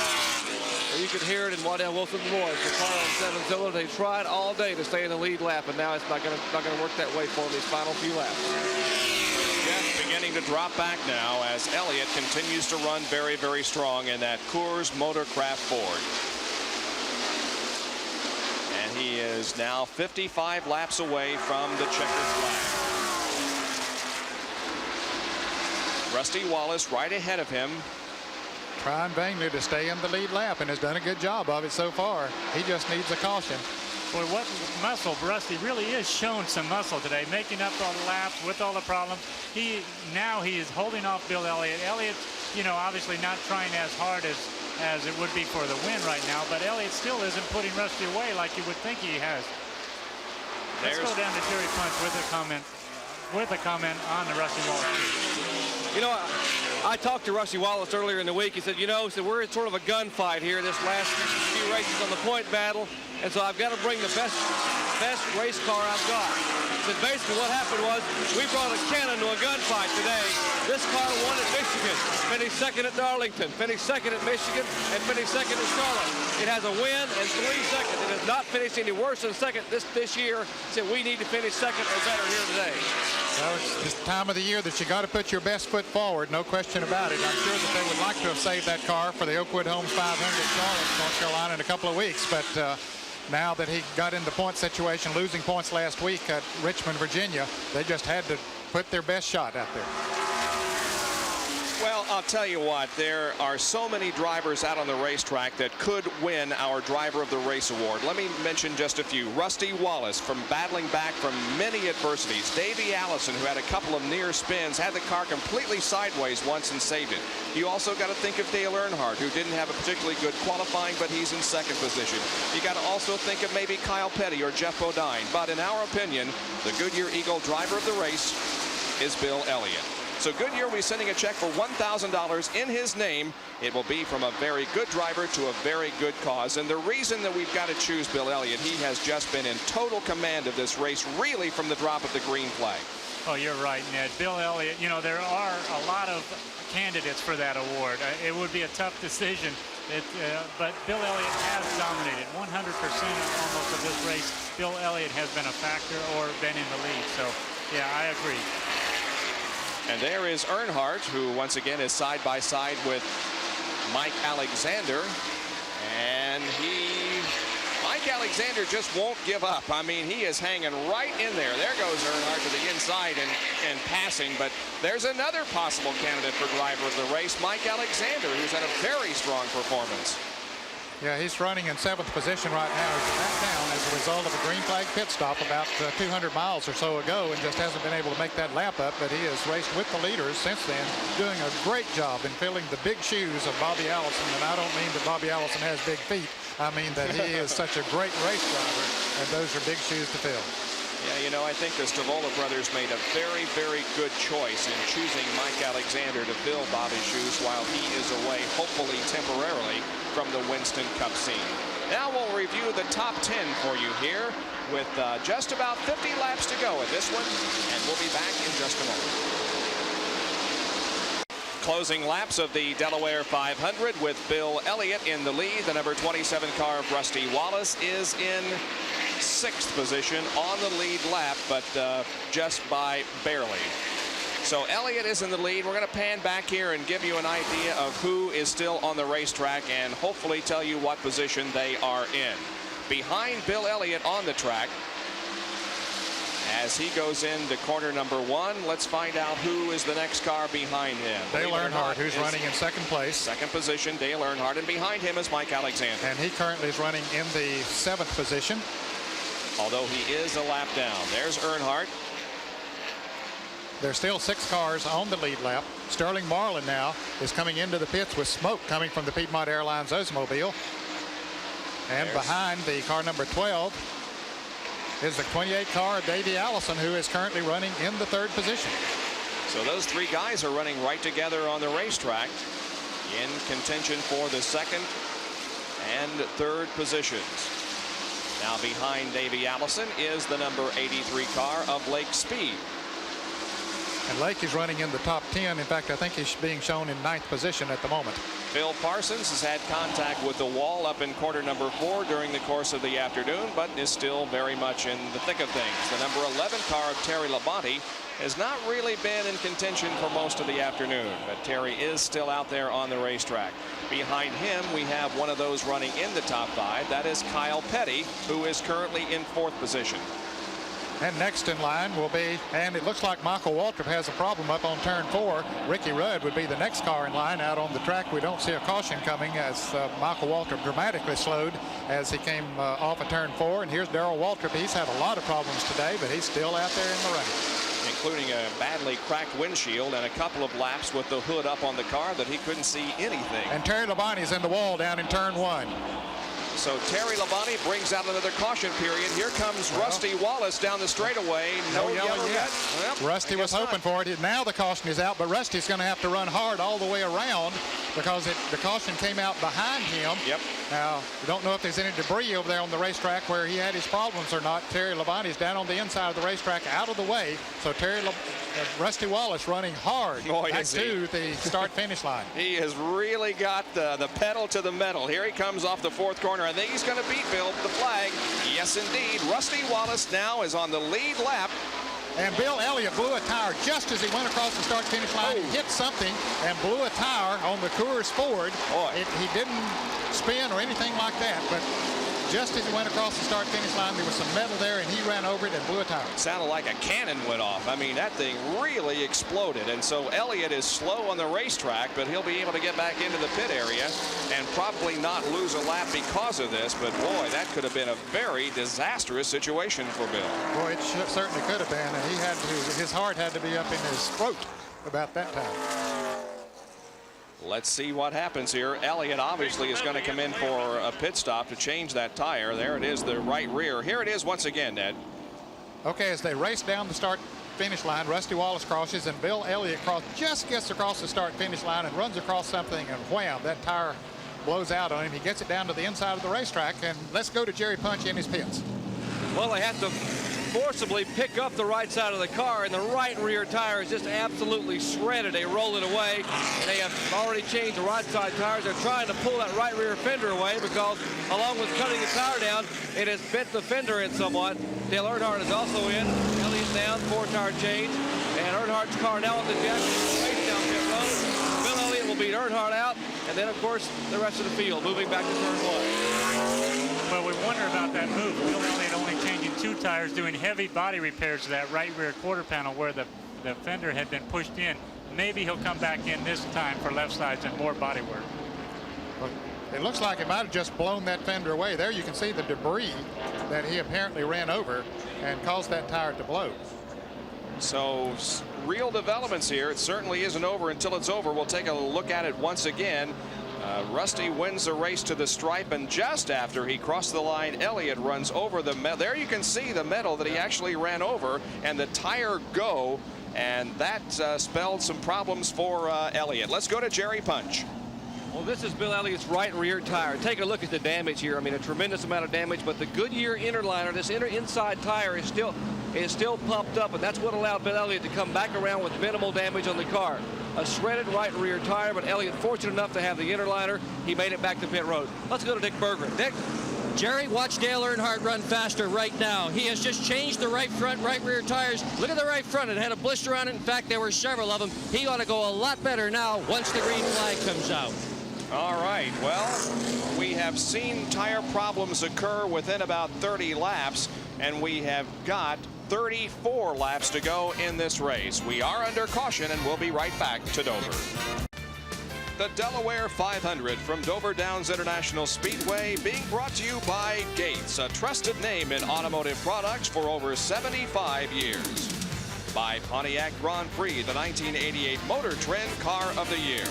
You can hear it in Waddell Wilson's voice. The car on 7 cylinders. They tried all day to stay in the lead lap, and now it's not going to work that way for them these final few laps. Jeff beginning to drop back now as Elliott continues to run very, very strong in that Coors Motorcraft Ford. And he is now 55 laps away from the checkered flag. Rusty Wallace right ahead of him. Trying vainly to stay in the lead lap, and has done a good job of it so far. He just needs a caution. Boy, what muscle. Rusty really is showing some muscle today, making up all the laps with all the problems. Now he is holding off Bill Elliott. Elliott, you know, obviously not trying as hard as it would be for the win right now, but Elliott still isn't putting Rusty away like you would think he has. Let's go down to Jerry Punch with a comment on the Rusty Wallace. You know, I talked to Rusty Wallace earlier in the week. He said, we're in sort of a gunfight here this last few races on the point battle, and so I've got to bring the best race car I've got. So And basically what happened was we brought a cannon to a gunfight today. This car won at Michigan, finished second at Darlington, finished second at Michigan, and finished second at Charlotte. It has a win and 3 seconds. It has not finished any worse than second this year. So we need to finish second or better here today. Well, it's this time of the year that you got to put your best foot forward, no question about it. I'm sure that they would like to have saved that car for the Oakwood Homes 500 Charlotte, North Carolina in a couple of weeks, but now that he got in the point situation, losing points last week at Richmond, Virginia, they just had to put their best shot out there. Well, I'll tell you what, there are so many drivers out on the racetrack that could win our Driver of the Race award. Let me mention just a few. Rusty Wallace, from battling back from many adversities. Davey Allison, who had a couple of near spins, had the car completely sideways once and saved it. You also got to think of Dale Earnhardt, who didn't have a particularly good qualifying, but he's in second position. You got to also think of maybe Kyle Petty or Jeff Bodine. But in our opinion, the Goodyear Eagle Driver of the Race is Bill Elliott. So Goodyear will be sending a check for $1,000 in his name. It will be from a very good driver to a very good cause. And the reason that we've got to choose Bill Elliott, he has just been in total command of this race, really from the drop of the green flag. Oh, you're right, Ned. Bill Elliott, you know, there are a lot of candidates for that award. It would be a tough decision, but Bill Elliott has dominated 100% almost of this race. Bill Elliott has been a factor or been in the lead. So, yeah, I agree. And there is Earnhardt, who once again is side by side with Mike Alexander. And Mike Alexander just won't give up. I mean, he is hanging right in there. There goes Earnhardt to the inside and passing. But there's another possible candidate for driver of the race, Mike Alexander, who's had a very strong performance. Yeah, he's running in 7th position right now. He's back down as a result of a green flag pit stop about 200 miles or so ago and just hasn't been able to make that lap up, but he has raced with the leaders since then, doing a great job in filling the big shoes of Bobby Allison. And I don't mean that Bobby Allison has big feet. I mean that he is such a great race driver, and those are big shoes to fill. Yeah, you know, I think the Stavola brothers made a very, very good choice in choosing Mike Alexander to fill Bobby's shoes while he is away, hopefully temporarily, from the Winston Cup scene. Now we'll review the top 10 for you here with just about 50 laps to go in this one, and we'll be back in just a moment. Closing laps of the Delaware 500 with Bill Elliott in the lead. The number 27 car of Rusty Wallace is in 6th position on the lead lap, but just by barely. So Elliott is in the lead. We're going to pan back here and give you an idea of who is still on the racetrack and hopefully tell you what position they are in. Behind Bill Elliott on the track, as he goes into corner number 1, let's find out who is the next car behind him. Dale Earnhardt, who's running in 2nd place. 2nd position, Dale Earnhardt, and behind him is Mike Alexander. And he currently is running in the 7th position. Although he is a lap down. There's Earnhardt. There's still 6 cars on the lead lap. Sterling Marlin now is coming into the pits with smoke coming from the Piedmont Airlines Oldsmobile. And behind the car number 12 is the 28 car of Davey Allison, who is currently running in the 3rd position. So those 3 guys are running right together on the racetrack in contention for the 2nd and 3rd positions. Now behind Davey Allison is the number 83 car of Lake Speed. And Lake is running in the top 10. In fact, I think he's being shown in 9th position at the moment. Phil Parsons has had contact with the wall up in corner number 4 during the course of the afternoon, but is still very much in the thick of things. The number 11 car of Terry Labonte has not really been in contention for most of the afternoon, but Terry is still out there on the racetrack. Behind him, we have one of those running in the top 5. That is Kyle Petty, who is currently in 4th position. And next in line will be, and it looks like Michael Waltrip has a problem up on turn 4. Ricky Rudd would be the next car in line out on the track. We don't see a caution coming as Michael Waltrip dramatically slowed as he came off of turn 4. And here's Darrell Waltrip. He's had a lot of problems today, but he's still out there in the running, including a badly cracked windshield and a couple of laps with the hood up on the car that he couldn't see anything. And Terry Labonte's in the wall down in turn 1. So Terry Labonte brings out another caution period. Here comes Rusty Wallace down the straightaway. No yellow yet. Well, Rusty was hoping for it. Now the caution is out, but Rusty's going to have to run hard all the way around because the caution came out behind him. Yep. Now, we don't know if there's any debris over there on the racetrack where he had his problems or not. Terry Labonte's down on the inside of the racetrack out of the way. So Rusty Wallace running hard back to the start-finish line. He has really got the pedal to the metal. Here he comes off the fourth corner. I think he's going to beat Bill with the flag. Yes, indeed. Rusty Wallace now is on the lead lap. And Bill Elliott blew a tire just as he went across the start-finish line. He hit something and blew a tire on the Coors Ford. He didn't spin or anything like that, but just as he went across the start-finish line, there was some metal there, and he ran over it and blew a tire. Sounded like a cannon went off. I mean, that thing really exploded. And so Elliott is slow on the racetrack, but he'll be able to get back into the pit area and probably not lose a lap because of this. But, boy, that could have been a very disastrous situation for Bill. Boy, it certainly could have been, and his heart had to be up in his throat about that time. Let's see what happens here. Elliott obviously is going to come in for a pit stop to change that tire. There it is, the right rear. Here it is once again, Ned. Okay, as they race down the start-finish line, Rusty Wallace crosses, and Bill Elliott just gets across the start-finish line and runs across something, and wham, that tire blows out on him. He gets it down to the inside of the racetrack, and let's go to Jerry Punch in his pits. Well, they have to forcibly pick up the right side of the car, and the right rear tire is just absolutely shredded. They roll it away, and they have already changed the right side tires. They're trying to pull that right rear fender away because, along with cutting the tire down, it has bent the fender in somewhat. Dale Earnhardt is also in. Elliott down, 4-tire change, and Earnhardt's car now on the jack, race down pit road. Bill Elliott will beat Earnhardt out, and then, of course, the rest of the field moving back to turn 1. Well, we wonder about that move. Bill Elliott only changing 2 tires, doing heavy body repairs to that right rear quarter panel where the fender had been pushed in. Maybe he'll come back in this time for left sides and more body work. Well, it looks like it might have just blown that fender away. There you can see the debris that he apparently ran over and caused that tire to blow. So real developments here. It certainly isn't over until it's over. We'll take a look at it once again. Rusty wins the race to the stripe, and just after he crossed the line, Elliott runs over the metal. There you can see the metal that he actually ran over, and the tire go, and that spelled some problems for Elliott. Let's go to Jerry Punch. Well, this is Bill Elliott's right rear tire. Take a look at the damage here. I mean, a tremendous amount of damage, but the Goodyear inner liner, this inside tire is still pumped up, and that's what allowed Bill Elliott to come back around with minimal damage on the car. A shredded right rear tire, but Elliott fortunate enough to have the inner liner. He made it back to pit road. Let's go to Dick Berggren. Dick? Jerry, watch Dale Earnhardt run faster right now. He has just changed the right front, right rear tires. Look at the right front. It had a blister on it. In fact, there were several of them. He ought to go a lot better now once the green flag comes out. All right, well, we have seen tire problems occur within about 30 laps, and we have got 34 laps to go in this race. We are under caution, and we'll be right back to Dover. The Delaware 500 from Dover Downs International Speedway being brought to you by Gates, a trusted name in automotive products for over 75 years. By Pontiac Grand Prix, the 1988 Motor Trend Car of the Year.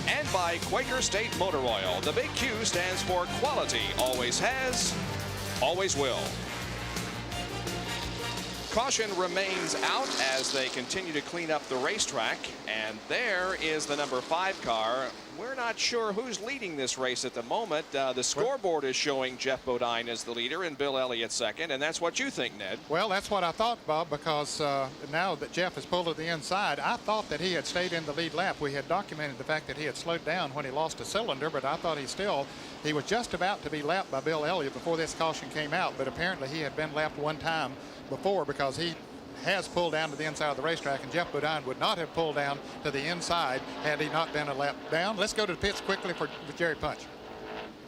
And by Quaker State Motor Oil. The big Q stands for quality. Always has, always will. Caution remains out as they continue to clean up the racetrack. And there is the number 5 car. We're not sure who's leading this race at the moment. The scoreboard is showing Jeff Bodine as the leader and Bill Elliott second. And that's what you think, Ned. Well, that's what I thought, Bob, because now that Jeff has pulled to the inside, I thought that he had stayed in the lead lap. We had documented the fact that he had slowed down when he lost a cylinder, but I thought he was just about to be lapped by Bill Elliott before this caution came out. But apparently he had been lapped one time before because he has pulled down to the inside of the racetrack, and Jeff Bodine would not have pulled down to the inside had he not been a lap down. Let's go to the pits quickly for Jerry Punch.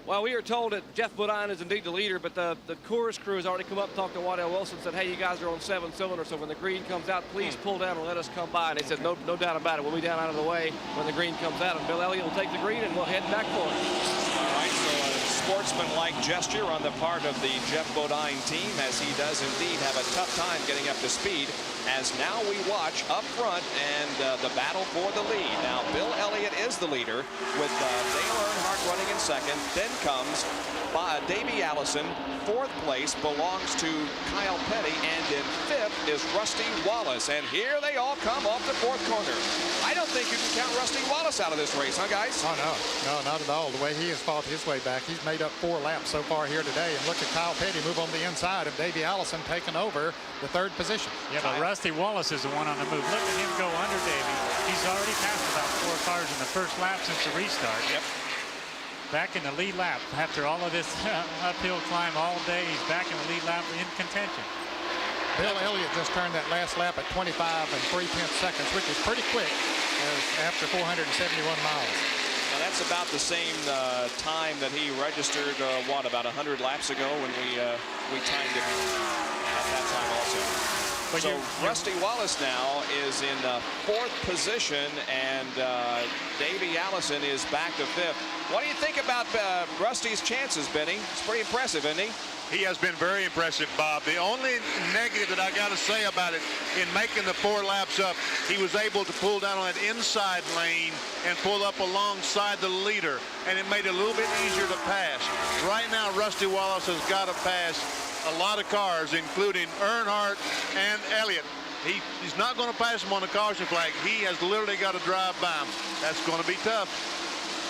Well, we are told that Jeff Bodine is indeed the leader, but the Coors crew has already come up and talked to Waddell Wilson and said, hey, you guys are on 7 cylinders, so when the green comes out, please pull down and let us come by. And they said, no doubt about it. We'll be down out of the way when the green comes out, and Bill Elliott will take the green, and we'll head back for it. All right, so sportsmanlike gesture on the part of the Jeff Bodine team, as he does indeed have a tough time getting up to speed, as now we watch up front and the battle for the lead. Now Bill Elliott is the leader with Dale Earnhardt running in second. Then comes Davey Allison. Fourth place belongs to Kyle Petty, and in fifth is Rusty Wallace. And here they all come off the fourth corner. I don't think you can count Rusty Wallace out of this race, huh, guys? Oh, no, not at all. The way he has fought his way back, he's made up 4 laps so far here today. And look at Kyle Petty move on the inside of Davey Allison, taking over the 3rd position. Yeah, but Rusty Wallace is the one on the move. Look at him go under Davey. He's already passed about 4 cars in the first lap since the restart. Yep. Back in the lead lap after all of this uphill climb all day. He's back in the lead lap in contention. Bill Elliott just turned that last lap at 25 3/10 seconds, which is pretty quick after 471 miles. Now that's about the same time that he registered, about 100 laps ago when we timed him at that time also. But so Rusty Wallace now is in 4th position, and Davey Allison is back to 5th. What do you think about Rusty's chances, Benny? It's pretty impressive, isn't he? He has been very impressive, Bob. The only negative that I got to say about it, in making the 4 laps up, he was able to pull down on that inside lane and pull up alongside the leader, and it made it a little bit easier to pass. Right now, Rusty Wallace has got to pass a lot of cars, including Earnhardt and Elliott. He's not going to pass them on the caution flag. He has literally got to drive by them. That's going to be tough.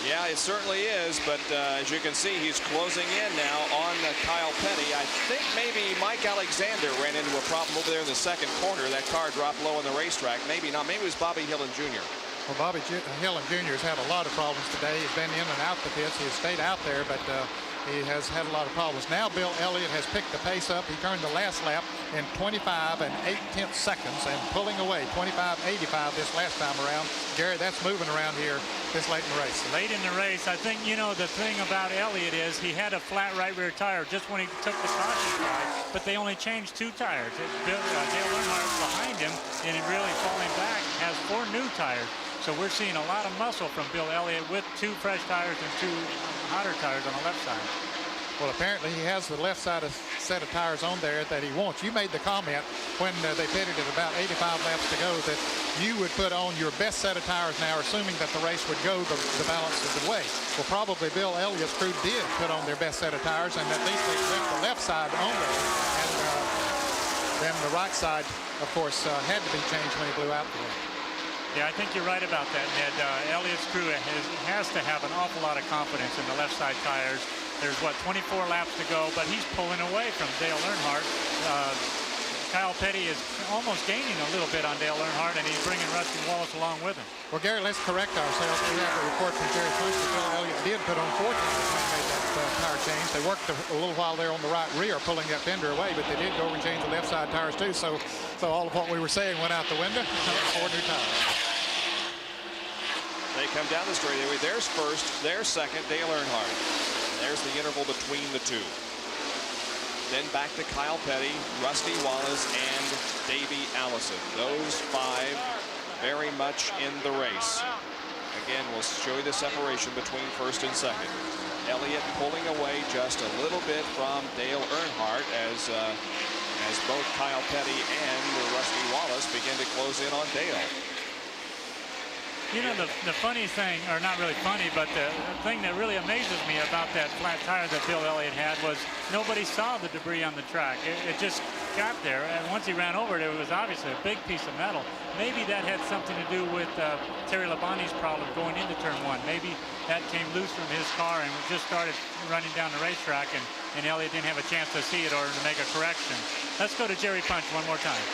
Yeah, it certainly is, but as you can see, he's closing in now on Kyle Petty. I think maybe Mike Alexander ran into a problem over there in the second corner. That car dropped low on the racetrack. Maybe not. Maybe it was Bobby Hillin Jr. Well, Bobby Hillin Jr. has had a lot of problems today. He's been in and out the pits. He has stayed out there, but he has had a lot of problems. Now Bill Elliott has picked the pace up. He turned the last lap in 25 8/10 seconds and pulling away 25.85 this last time around. Gary, that's moving around here this late in the race. Late in the race, I think, you know, the thing about Elliott is he had a flat right rear tire just when he took the caution flag, but they only changed 2 tires. Dale Earnhardt behind him, and it really falling back, has 4 new tires. So we're seeing a lot of muscle from Bill Elliott with 2 fresh tires and 2 hotter tires on the left side. Well, apparently he has the left side set of tires on there that he wants. You made the comment when they pitted at about 85 laps to go that you would put on your best set of tires now, assuming that the race would go the balance of the way. Well, probably Bill Elliott's crew did put on their best set of tires, and at least they left the left side on there. And then the right side, of course, had to be changed when he blew out the way. Yeah, I think you're right about that, Ned. Elliott's crew has to have an awful lot of confidence in the left side tires. There's, 24 laps to go, but he's pulling away from Dale Earnhardt. Kyle Petty is almost gaining a little bit on Dale Earnhardt, and he's bringing Rusty Wallace along with him. Well, Gary, let's correct ourselves. We have a report from Jerry Punch that Bill Elliott did put on 4 tires when he made that tire change. They worked a little while there on the right rear, pulling that fender away, but they did go over and change the left side tires too. So all of what we were saying went out the window. 4 new tires. They come down the straightaway. There's first, there's second, Dale Earnhardt. There's the interval between the 2. Then back to Kyle Petty, Rusty Wallace, and Davey Allison. Those 5 very much in the race. Again, we'll show you the separation between first and second. Elliott pulling away just a little bit from Dale Earnhardt as both Kyle Petty and Rusty Wallace begin to close in on Dale. You know, the funny thing, or not really funny, but the thing that really amazes me about that flat tire that Bill Elliott had was nobody saw the debris on the track. It just got there, and once he ran over it, it was obviously a big piece of metal. Maybe that had something to do with Terry Labonte's problem going into turn 1. Maybe that came loose from his car and just started running down the racetrack, and Elliott didn't have a chance to see it or to make a correction. Let's go to Jerry Punch one more time.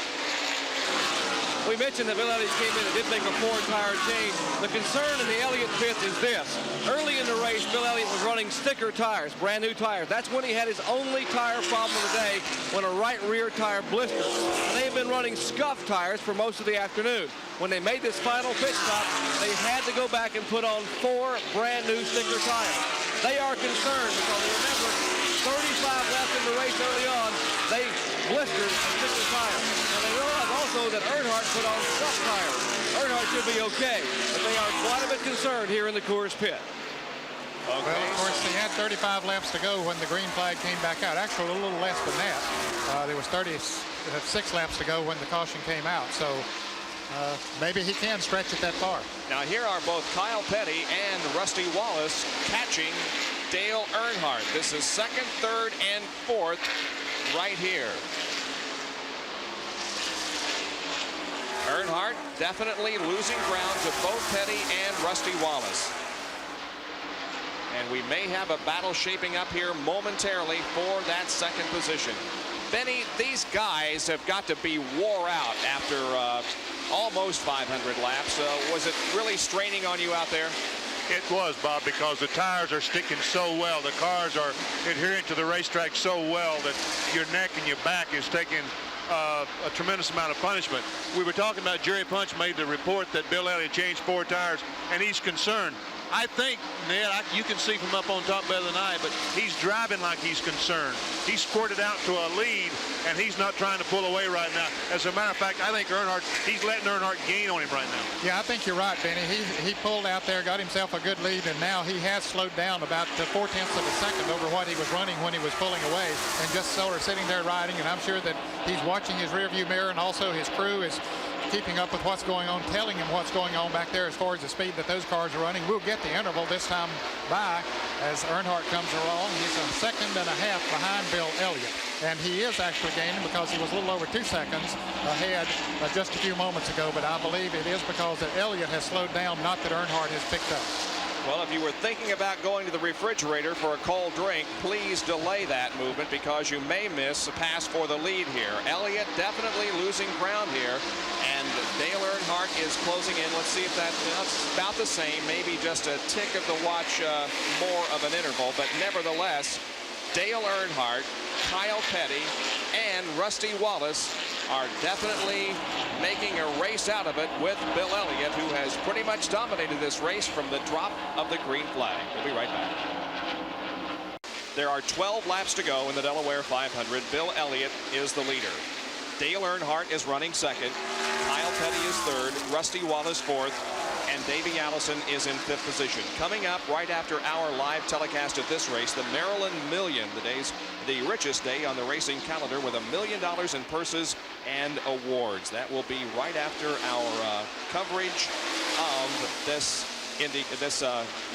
We mentioned that Bill Elliott came in and did make a 4-tire change. The concern in the Elliott pit is this. Early in the race, Bill Elliott was running sticker tires, brand new tires. That's when he had his only tire problem of the day, when a right rear tire blistered. And they've been running scuff tires for most of the afternoon. When they made this final pit stop, they had to go back and put on 4 brand new sticker tires. They are concerned because, remember, 35 left in the race early on, they blistered a sticker tire. Now they realize also that Earnhardt put on scuff tires. Earnhardt should be okay, but they are quite a bit concerned here in the Coors pit. Well, of course, he had 35 laps to go when the green flag came back out. Actually, a little less than that. There was 36 laps to go when the caution came out. So maybe he can stretch it that far. Now here are both Kyle Petty and Rusty Wallace catching Dale Earnhardt. This is second, third, and fourth right here. Earnhardt definitely losing ground to both Petty and Rusty Wallace. And we may have a battle shaping up here momentarily for that second position. Benny, these guys have got to be wore out after almost 500 laps. Was it really straining on you out there? It was, Bob, because the tires are sticking so well. The cars are adhering to the racetrack so well that your neck and your back is taking a tremendous amount of punishment. We were talking about Jerry Punch made the report that Bill Elliott changed 4 tires, and he's concerned. I think, Ned, you can see from up on top better than I, but he's driving like he's concerned. He's squirted out to a lead, and he's not trying to pull away right now. As a matter of fact, I think he's letting Earnhardt gain on him right now. Yeah, I think you're right, Benny. He pulled out there, got himself a good lead, and now he has slowed down about 4/10 of a second over what he was running when he was pulling away, and just sort of sitting there riding. And I'm sure that he's watching his rearview mirror, and also his crew is keeping up with what's going on, telling him what's going on back there as far as the speed that those cars are running. We'll get the interval this time by as Earnhardt comes along. He's a second and a half behind Bill Elliott. And he is actually gaining because he was a little over 2 seconds ahead just a few moments ago. But I believe it is because that Elliott has slowed down, not that Earnhardt has picked up. Well, if you were thinking about going to the refrigerator for a cold drink, please delay that movement because you may miss a pass for the lead here. Elliott definitely losing ground here, and Dale Earnhardt is closing in. Let's see if that's about the same, maybe just a tick of the watch more of an interval, but nevertheless, Dale Earnhardt, Kyle Petty, and Rusty Wallace are definitely making a race out of it with Bill Elliott, who has pretty much dominated this race from the drop of the green flag. We'll be right back. There are 12 laps to go in the Delaware 500. Bill Elliott is the leader. Dale Earnhardt is running second. Kyle Petty is third. Rusty Wallace fourth. And Davey Allison is in fifth position. Coming up right after our live telecast of this race, the Maryland Million, the richest day on the racing calendar, with $1 million in purses and awards. That will be right after our coverage of this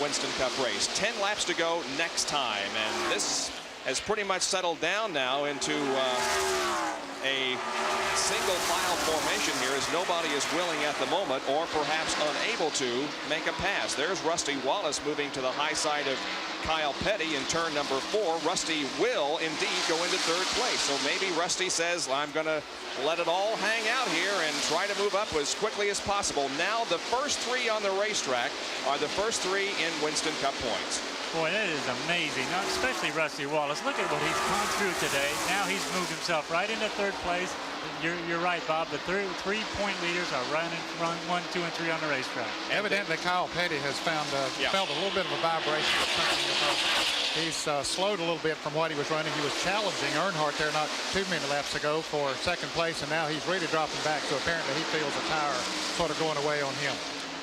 Winston Cup race. 10 laps to go next time, and this has pretty much settled down now into a single file formation here, as nobody is willing at the moment, or perhaps unable to make a pass. There's Rusty Wallace moving to the high side of Kyle Petty in turn number 4. Rusty will indeed go into third place. So maybe Rusty says, I'm going to let it all hang out here and try to move up as quickly as possible. Now the first 3 on the racetrack are the first 3 in Winston Cup points. Boy, that is amazing, especially Rusty Wallace. Look at what he's gone through today. Now he's moved himself right into third place. You're right, Bob. The 3-point leaders are run 1, 2, and 3 on the racetrack. Evidently, Kyle Petty has felt a little bit of a vibration of something. He's slowed a little bit from what he was running. He was challenging Earnhardt there not too many laps ago for second place, and now he's really dropping back. So apparently he feels a tire sort of going away on him.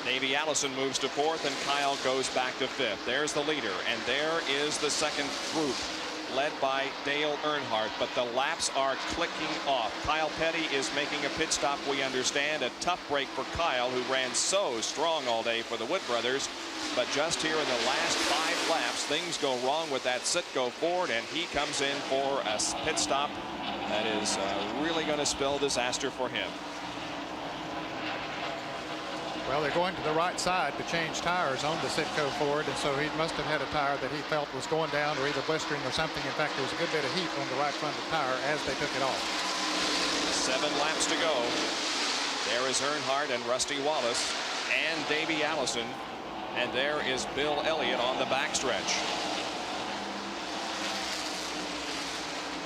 Davey Allison moves to fourth, and Kyle goes back to fifth. There's the leader, and there is the second group, led by Dale Earnhardt, but the laps are clicking off. Kyle Petty is making a pit stop, we understand. A tough break for Kyle, who ran so strong all day for the Wood brothers. But just here in the last 5 laps, things go wrong with that sit-go forward, and he comes in for a pit stop that is really going to spell disaster for him. Well, they're going to the right side to change tires on the Sitco Ford, and so he must have had a tire that he felt was going down or either blistering or something. In fact, there was a good bit of heat on the right front of the tire as they took it off. 7 laps to go. There is Earnhardt and Rusty Wallace and Davey Allison, and there is Bill Elliott on the backstretch.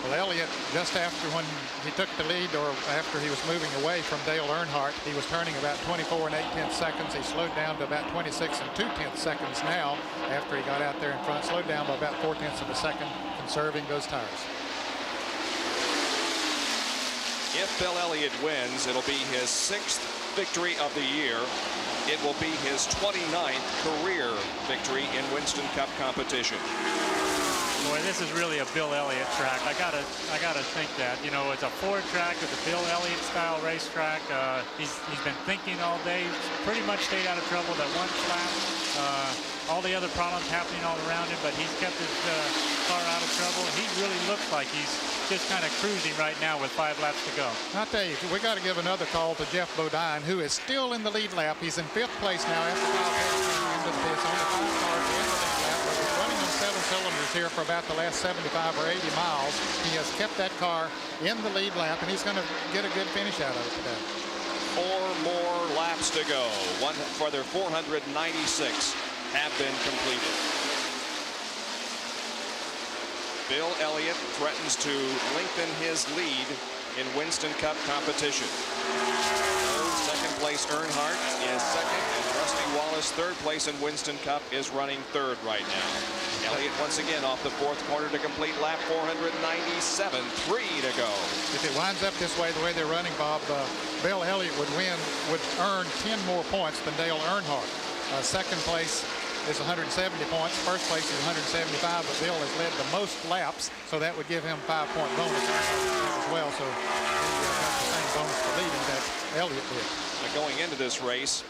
Well, Elliott, just after when he took the lead, or after he was moving away from Dale Earnhardt, he was turning about 24 8/10 seconds. He slowed down to about 26 2/10 seconds now after he got out there in front. Slowed down by about 4/10 of a second, conserving those tires. If Bill Elliott wins, it'll be his 6th victory of the year. It will be his 29th career victory in Winston Cup competition. Boy, this is really a Bill Elliott track. I gotta think that. You know, it's a Ford track. It's a Bill Elliott style racetrack. He's been thinking all day. Pretty much stayed out of trouble that one lap. All the other problems happening all around him, but he's kept his car out of trouble. He really looks like he's just kind of cruising right now with 5 laps to go. I'll tell you, we got to give another call to Jeff Bodine, who is still in the lead lap. He's in 5th place now after Kyle Petty came into the pits. Only 5 cars in the lead lap, but he's running on 7 cylinders here for about the last 75 or 80 miles. He has kept that car in the lead lap, and he's going to get a good finish out of it today. 4 more laps to go. One for their 496 have been completed. Bill Elliott threatens to lengthen his lead in Winston Cup competition. Second place Earnhardt is second, and Rusty Wallace, 3rd place in Winston Cup, is running 3rd right now. Elliott once again off the 4th corner to complete lap 497. 3 to go. If it winds up this way, the way they're running, Bob, Bill Elliott would earn 10 more points than Dale Earnhardt. Second place is 170 points. First place is 175, but Bill has led the most laps, so that would give him 5-point bonus as well. So he got the same bonus for leading that Elliott did. Going into this race,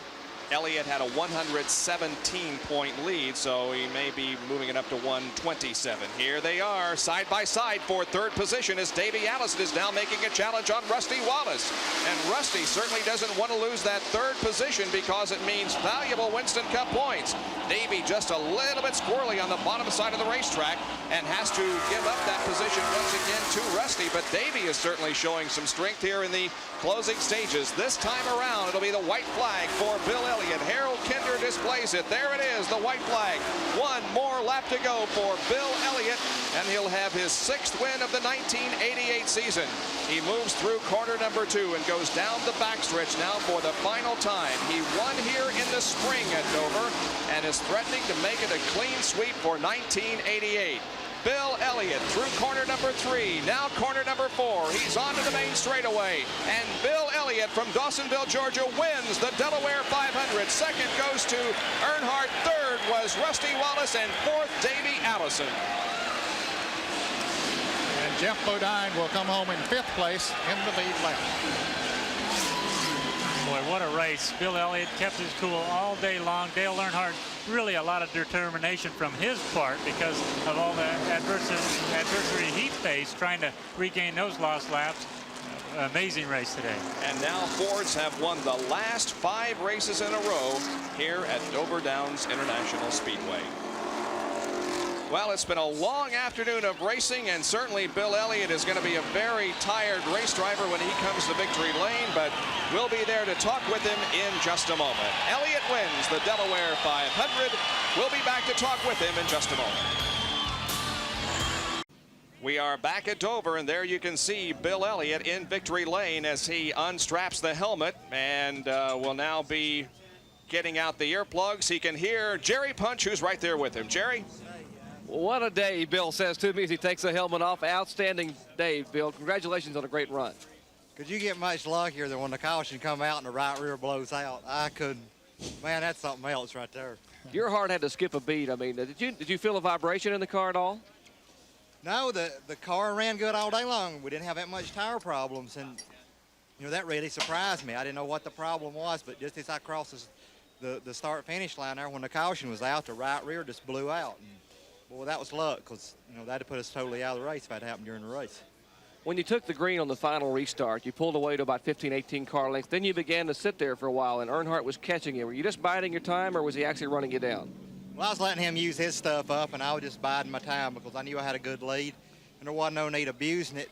Elliott had a 117-point lead, so he may be moving it up to 127. Here they are, side by side for 3rd position, as Davey Allison is now making a challenge on Rusty Wallace. And Rusty certainly doesn't want to lose that 3rd position because it means valuable Winston Cup points. Davey just a little bit squirrely on the bottom side of the racetrack and has to give up that position once again to Rusty. But Davey is certainly showing some strength here in the closing stages. This time around, it'll be the white flag for Bill Elliott. Harold Kinder displays it. There it is, the white flag. 1 more lap to go for Bill Elliott, and he'll have his 6th win of the 1988 season. He moves through corner number 2 and goes down the backstretch now for the final time. He won here in the spring at Dover and is threatening to make it a clean sweep for 1988. Bill Elliott through corner number 3, now corner number 4. He's on to the main straightaway, and Bill Elliott from Dawsonville, Georgia, wins the Delaware 500. Second goes to Earnhardt. 3rd was Rusty Wallace, and 4th, Davey Allison. And Jeff Bodine will come home in 5th place in the lead lap. Boy, what a race. Bill Elliott kept his cool all day long. Dale Earnhardt, really a lot of determination from his part because of all the adversity he faced trying to regain those lost laps. Amazing race today. And now Fords have won the last 5 races in a row here at Dover Downs International Speedway. Well, it's been a long afternoon of racing, and certainly Bill Elliott is going to be a very tired race driver when he comes to victory lane, but we'll be there to talk with him in just a moment. Elliott wins the Delaware 500. We'll be back to talk with him in just a moment. We are back at Dover, and there you can see Bill Elliott in victory lane as he unstraps the helmet and will now be getting out the earplugs. He can hear Jerry Punch, who's right there with him. Jerry? What a day, Bill says to me as he takes the helmet off. Outstanding day, Bill. Congratulations on a great run. Could you get much luckier than when the caution come out and the right rear blows out? I couldn't. Man, that's something else right there. Your heart had to skip a beat. I mean, did you feel a vibration in the car at all? No, the car ran good all day long. We didn't have that much tire problems, and you know that really surprised me. I didn't know what the problem was, but just as I crossed the start-finish line there, when the caution was out, the right rear just blew out. And, well, that was luck, because you know that'd put us totally out of the race if that happened during the race. When you took the green on the final restart, you pulled away to about 15, 18 car lengths. Then you began to sit there for a while, and Earnhardt was catching you. Were you just biding your time, or was he actually running you down? Well, I was letting him use his stuff up, and I was just biding my time because I knew I had a good lead, and there wasn't no need abusing it.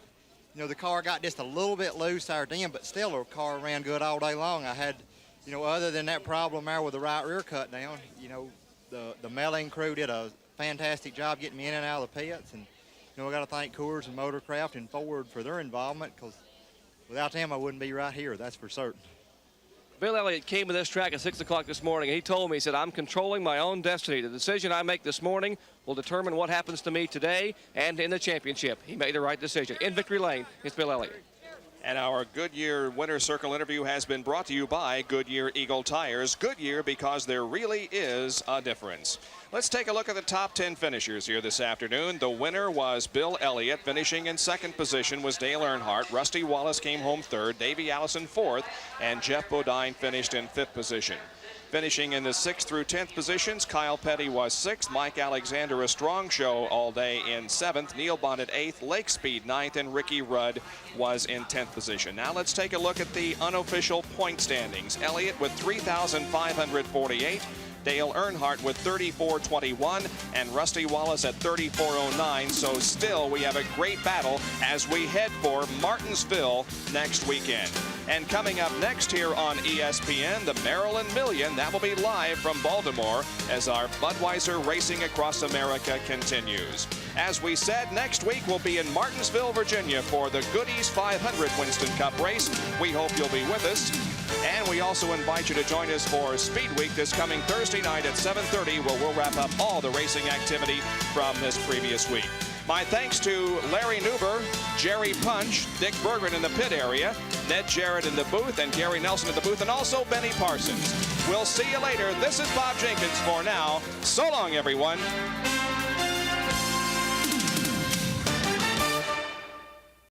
You know, the car got just a little bit loose there at the end, but still the car ran good all day long. I had, you know, other than that problem there with the right rear cut down, you know, the Melling crew did a fantastic job getting me in and out of the pits, and you know, I got to thank Coors and Motorcraft and Ford for their involvement, because without them I wouldn't be right here, that's for certain. Bill Elliott came to this track at 6 o'clock this morning, and he told me, he said, I'm controlling my own destiny. The decision I make this morning will determine what happens to me today and in the championship. He made the right decision. In victory lane, it's Bill Elliott. And our Goodyear Winter Circle interview has been brought to you by Goodyear Eagle Tires. Goodyear, because there really is a difference. Let's take a look at the top 10 finishers here this afternoon. The winner was Bill Elliott. Finishing in second position was Dale Earnhardt. Rusty Wallace came home third. Davey Allison fourth. And Jeff Bodine finished in fifth position. Finishing in the 6th through 10th positions, Kyle Petty was 6th. Mike Alexander, a strong show all day, in 7th. Neil Bonnet 8th. Lake Speed 9th. And Ricky Rudd was in 10th position. Now let's take a look at the unofficial point standings. Elliott with 3,548. Dale Earnhardt with 34.21 and Rusty Wallace at 34.09. So still we have a great battle as we head for Martinsville next weekend. And coming up next here on ESPN, the Maryland Million. That will be live from Baltimore as our Budweiser Racing Across America continues. As we said, next week we'll be in Martinsville, Virginia for the Goodies 500 Winston Cup race. We hope you'll be with us. And we also invite you to join us for Speed Week this coming Thursday night at 7:30, where we'll wrap up all the racing activity from this previous week. My thanks to Larry Newber, Jerry Punch, Dick Berggren in the pit area, Ned Jarrett in the booth, and Gary Nelson in the booth, and also Benny Parsons. We'll see you later. This is Bob Jenkins for now. So long, everyone.